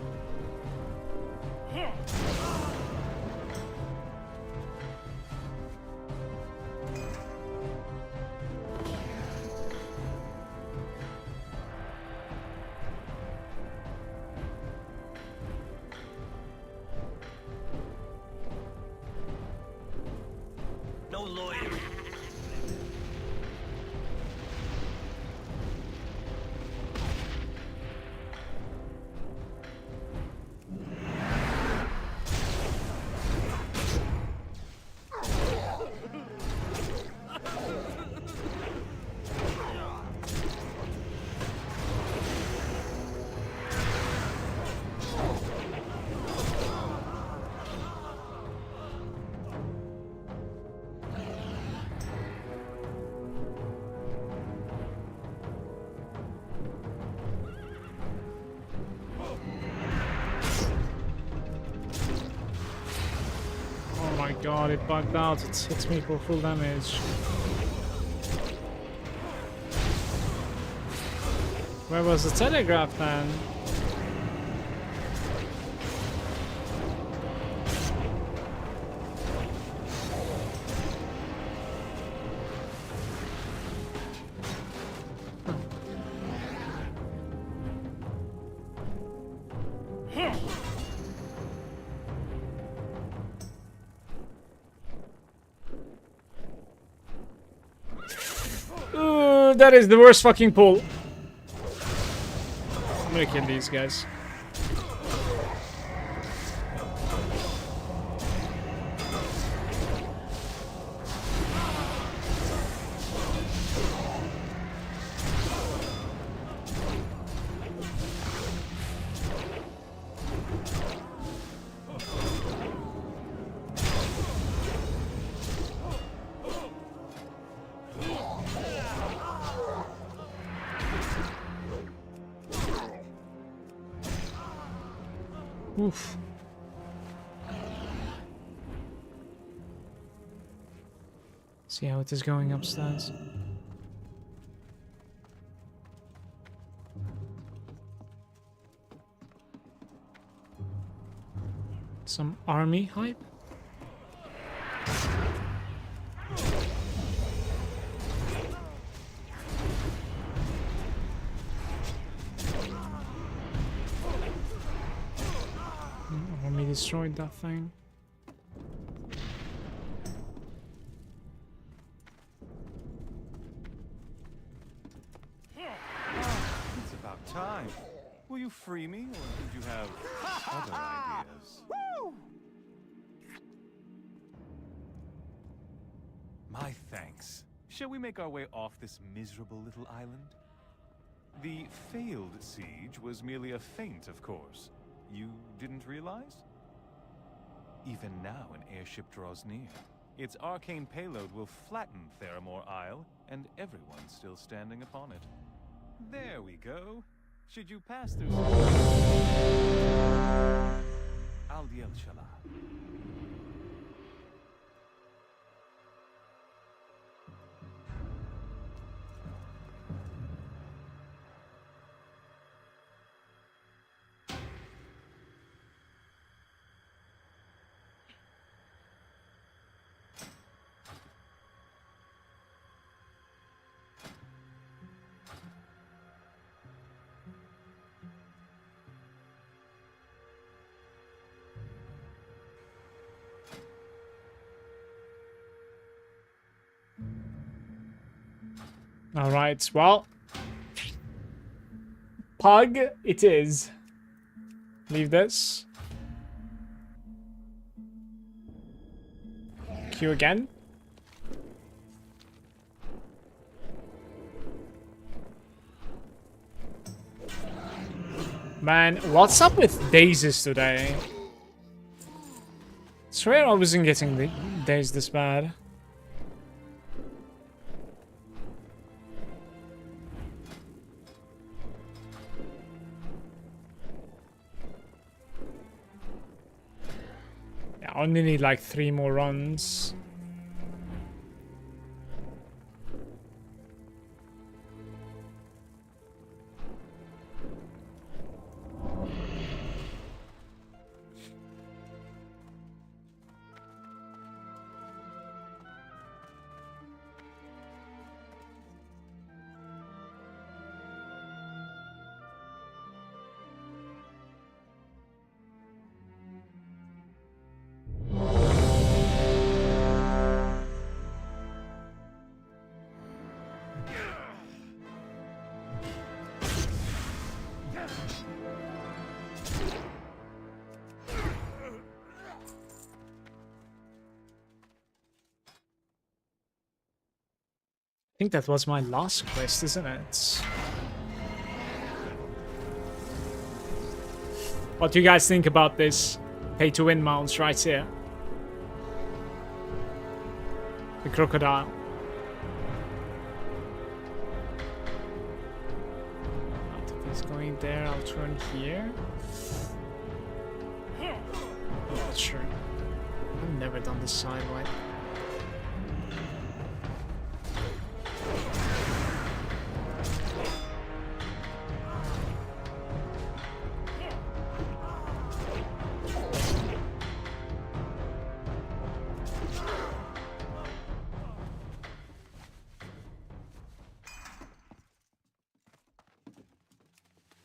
lawyer. Oh my god, it bugged out. It hits me for full damage. Where was the telegraph then? Ooh, that is the worst fucking pull. I'm gonna kill these guys. Oof. See how it is going upstairs. Some army hype? Army destroyed that thing. It's about time. Will you free me, or did you have other ideas? My thanks. Shall we make our way off this miserable little island? The failed siege was merely a feint, of course. You didn't realize? Even now, an airship draws near. Its arcane payload will flatten Theramore Isle, and everyone still standing upon it. There we go. Should you pass through... Al-Diel Shala. Alright, well. Pug it is. Leave this. Q again. Man, what's up with dazes today? I swear I wasn't getting the days this bad. Yeah, I only need like 3 more runs. I think that was my last quest, isn't it? What do you guys think about this pay-to-win mounts right here? The crocodile. If he's going there, I'll turn here. Not sure. I've never done this side way.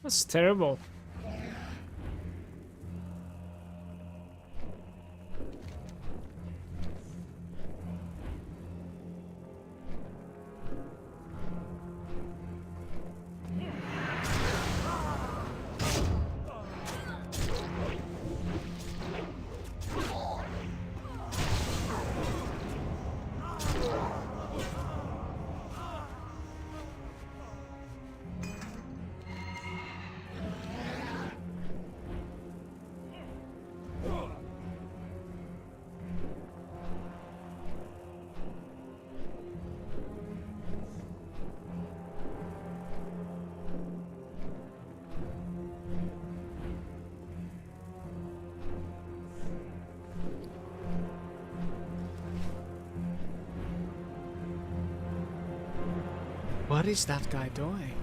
That's terrible. What is that guy doing?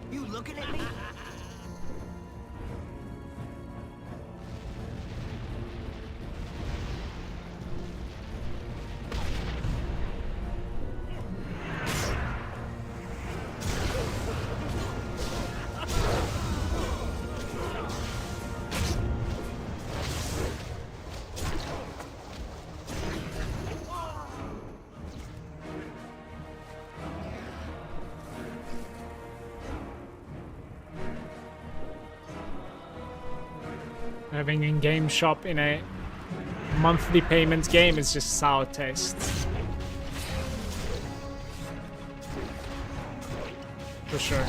You looking at me? Having a game shop in a monthly payment game is just sour taste. For sure.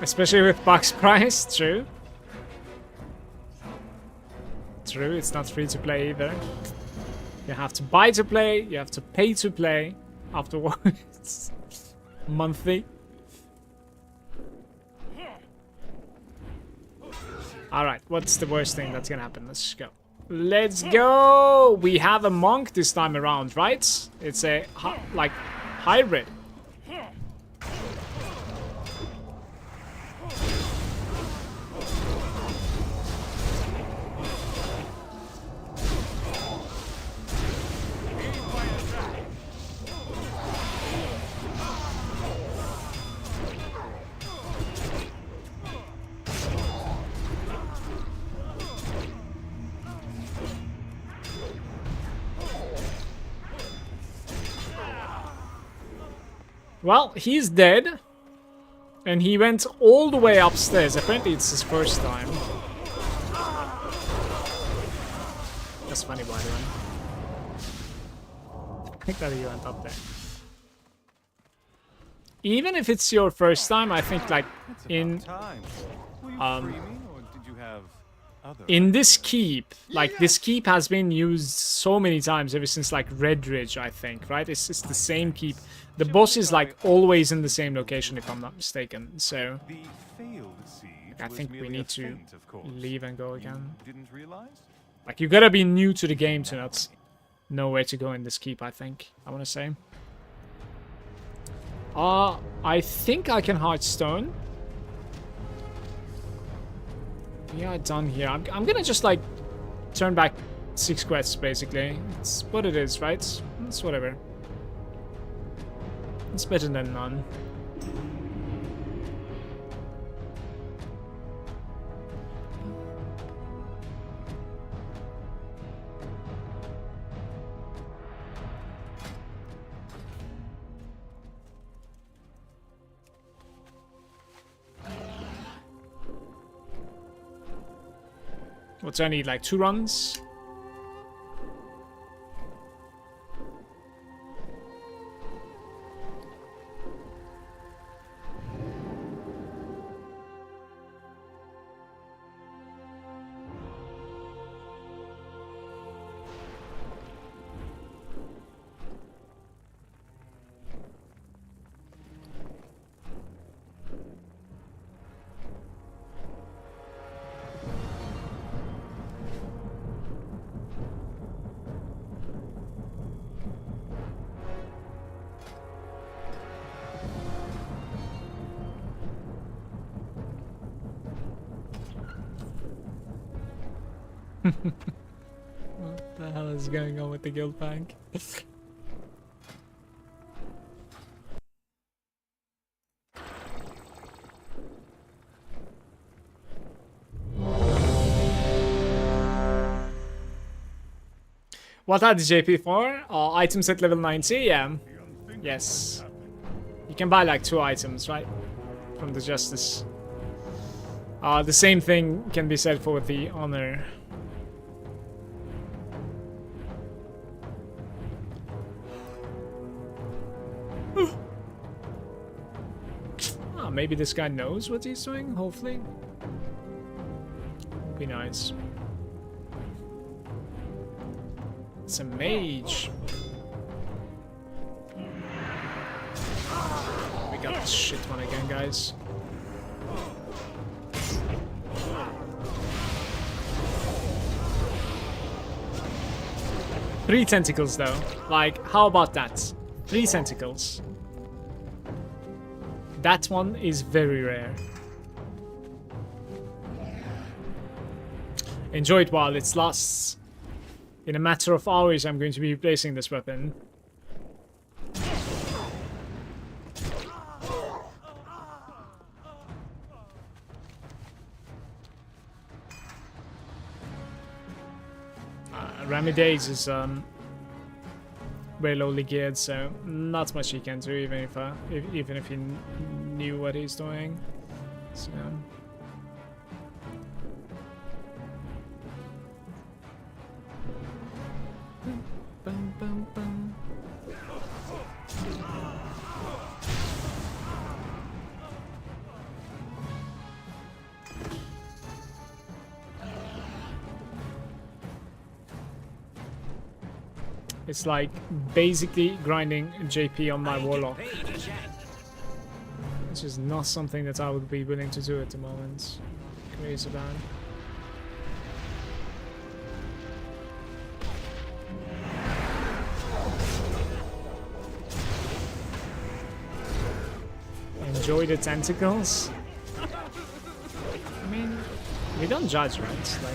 Especially with box price, true. True, it's not free to play either. You have to buy to play, you have to pay to play afterwards. Monthly. Alright, what's the worst thing that's gonna happen? Let's go. Let's go! We have a monk this time around, right? It's a, like, hybrid. Well, he's dead. And he went all the way upstairs. Apparently it's his first time. That's funny, by the way. I think that he went up there. Even if it's your first time, I think like in Will you free me, or did you have other in this keep, like this keep has been used so many times ever since like Red Ridge, I think, right? It's the same keep. The boss is like always in the same location if I'm not mistaken. So The failed siege I was think we merely a need to feint, of course. leave and go again. Didn't realize? Like you gotta be new to the game to not know where to go in this keep, I think. I wanna say. I think I can hide stone. Yeah, done here. I'm gonna just like turn back 6 quests basically. It's what it is, right? It's whatever. It's better than none. What's I need, like 2 runs? What the hell is going on with the guild bank? What are the JP for? Items at level 90? Yeah. Yes. You can buy like 2 items, right? From the Justice. The same thing can be said for the Honor. Maybe this guy knows what he's doing, hopefully. Be nice. It's a mage. We got this shit one again, guys. Three tentacles, though. Like, how about that? 3 tentacles. That one is very rare. Enjoy it while it lasts. In a matter of hours, I'm going to be replacing this weapon. Ramidage is very lowly geared, so not much he can do, even if he knew what he's doing. So. Bum, bum, bum. It's like basically grinding JP on my Warlock, which is not something that I would be willing to do at the moment. Crazy bad. Enjoy the tentacles. I mean, we don't judge, right? Like.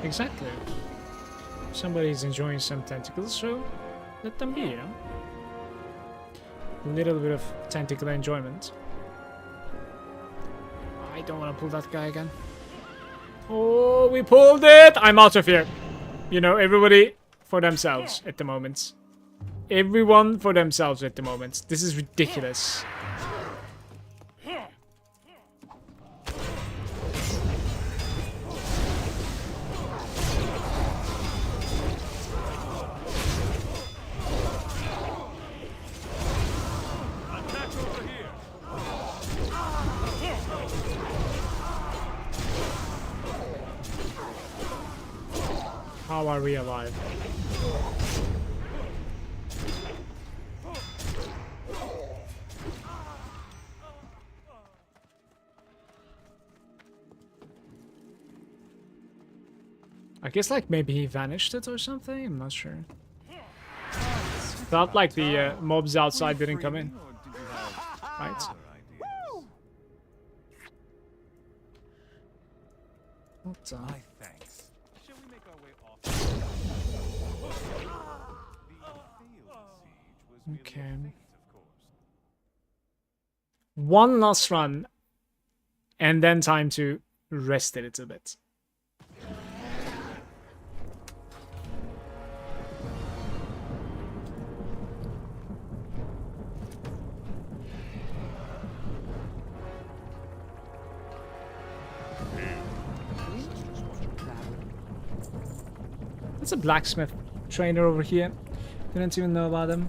Exactly. Somebody's enjoying some tentacles, so let them be, you know? A little bit of tentacle enjoyment. I don't want to pull that guy again. Oh, we pulled it! I'm out of here. You know, everybody for themselves at the moment. Everyone for themselves at the moment. This is ridiculous. How are we alive? I guess like maybe he vanished it or something, I'm not sure. Felt like the mobs outside didn't come in. Right? What the? Thanks. Shall we make our way off? The failed siege was Okay. merely a feint, of course. One last run, and then time to rest a little bit. There's a blacksmith trainer over here. Didn't even know about him.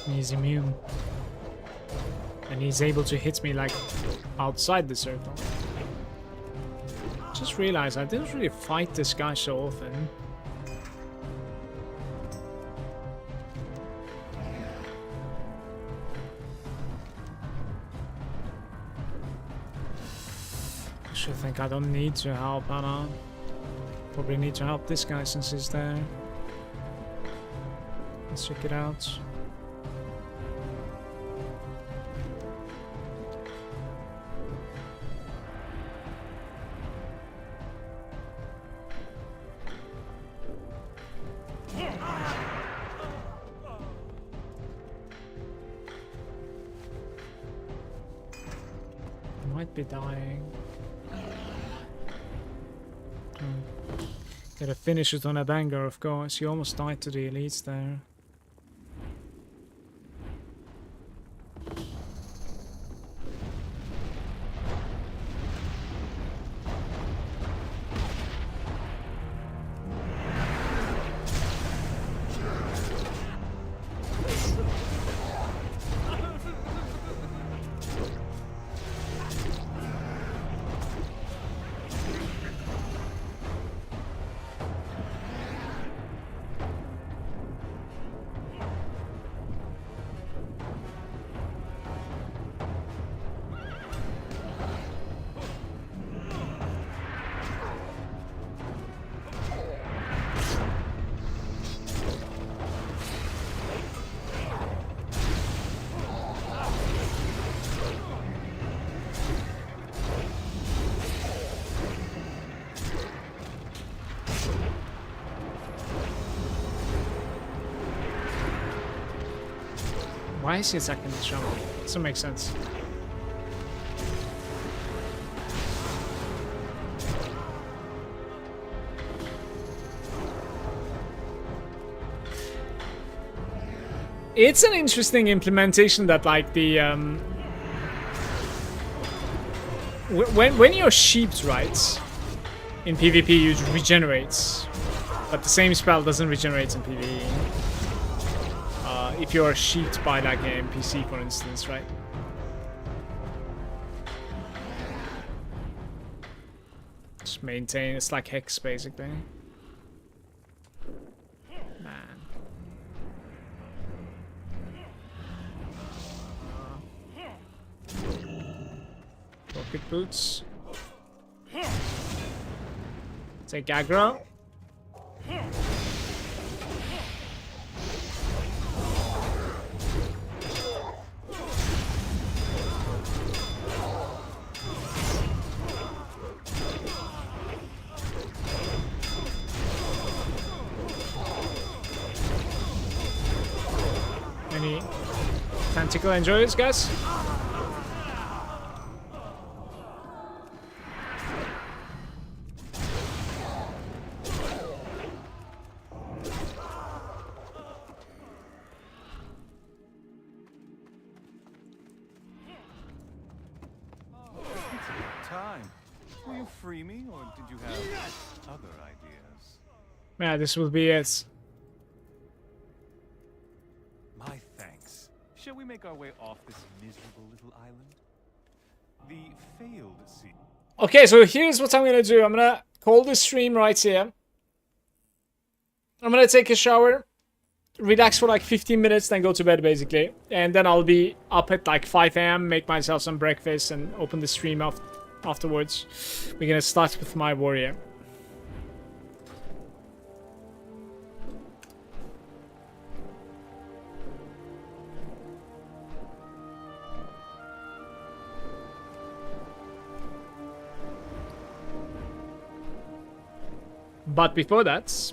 He's immune. And he's able to hit me like outside the circle. Just realized I didn't really fight this guy so often. I should think I don't need to help Anna. Probably need to help this guy since he's there. Let's check it out. Might be dying. Gotta finish it on a banger, of course. He almost died to the elites there. Why is he attacking the shaman? Doesn't make sense. It's an interesting implementation that like the when you're sheeped, right, in PvP you regenerate, but the same spell doesn't regenerate in PvE. If you're sheeped by like an NPC, for instance, right? Just maintain, it's like Hex basically. Man. Rocket boots. Take aggro. Any tentacle enjoyers, guys? Time. Will you free me, or did you have other ideas? Yeah, this will be it. My thanks. Shall we make our way off this miserable little island? The failed sea. Okay, so here's what I'm gonna do. I'm gonna call the stream right here. I'm gonna take a shower, relax for like 15 minutes, then go to bed basically. And then I'll be up at like 5 AM, make myself some breakfast and open the stream afterwards. We're gonna start with my warrior. But before that,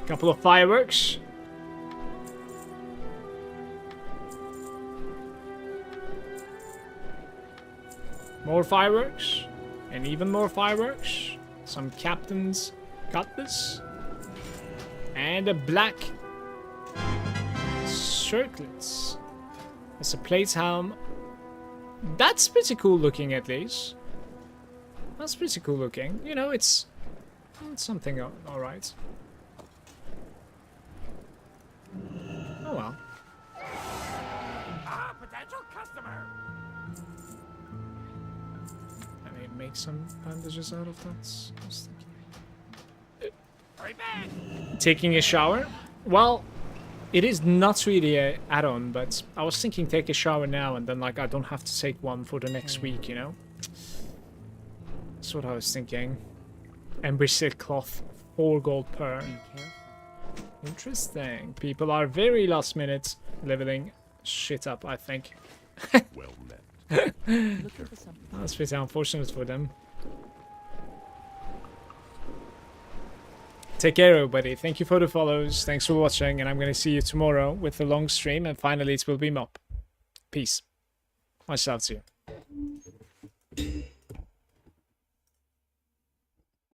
a couple of fireworks. More fireworks. And even more fireworks. Some captain's cutlass. And a black circlets. It's a plate helm. That's pretty cool looking, at least. That's pretty cool looking. You know, it's something alright. Oh well. Ah, potential customer. I mean, make some bandages out of that. I was thinking. Taking a shower? Well, it is not really an add-on, but I was thinking take a shower now and then like I don't have to take one for the next week, you know? That's what I was thinking. Ember silk cloth, 4 gold per. Interesting. People are very last minute leveling shit up, I think. Well met. That's pretty unfortunate for them. Take care, everybody. Thank you for the follows. Thanks for watching, and I'm going to see you tomorrow with a long stream, and finally it will be MOP. Peace. Much love to you.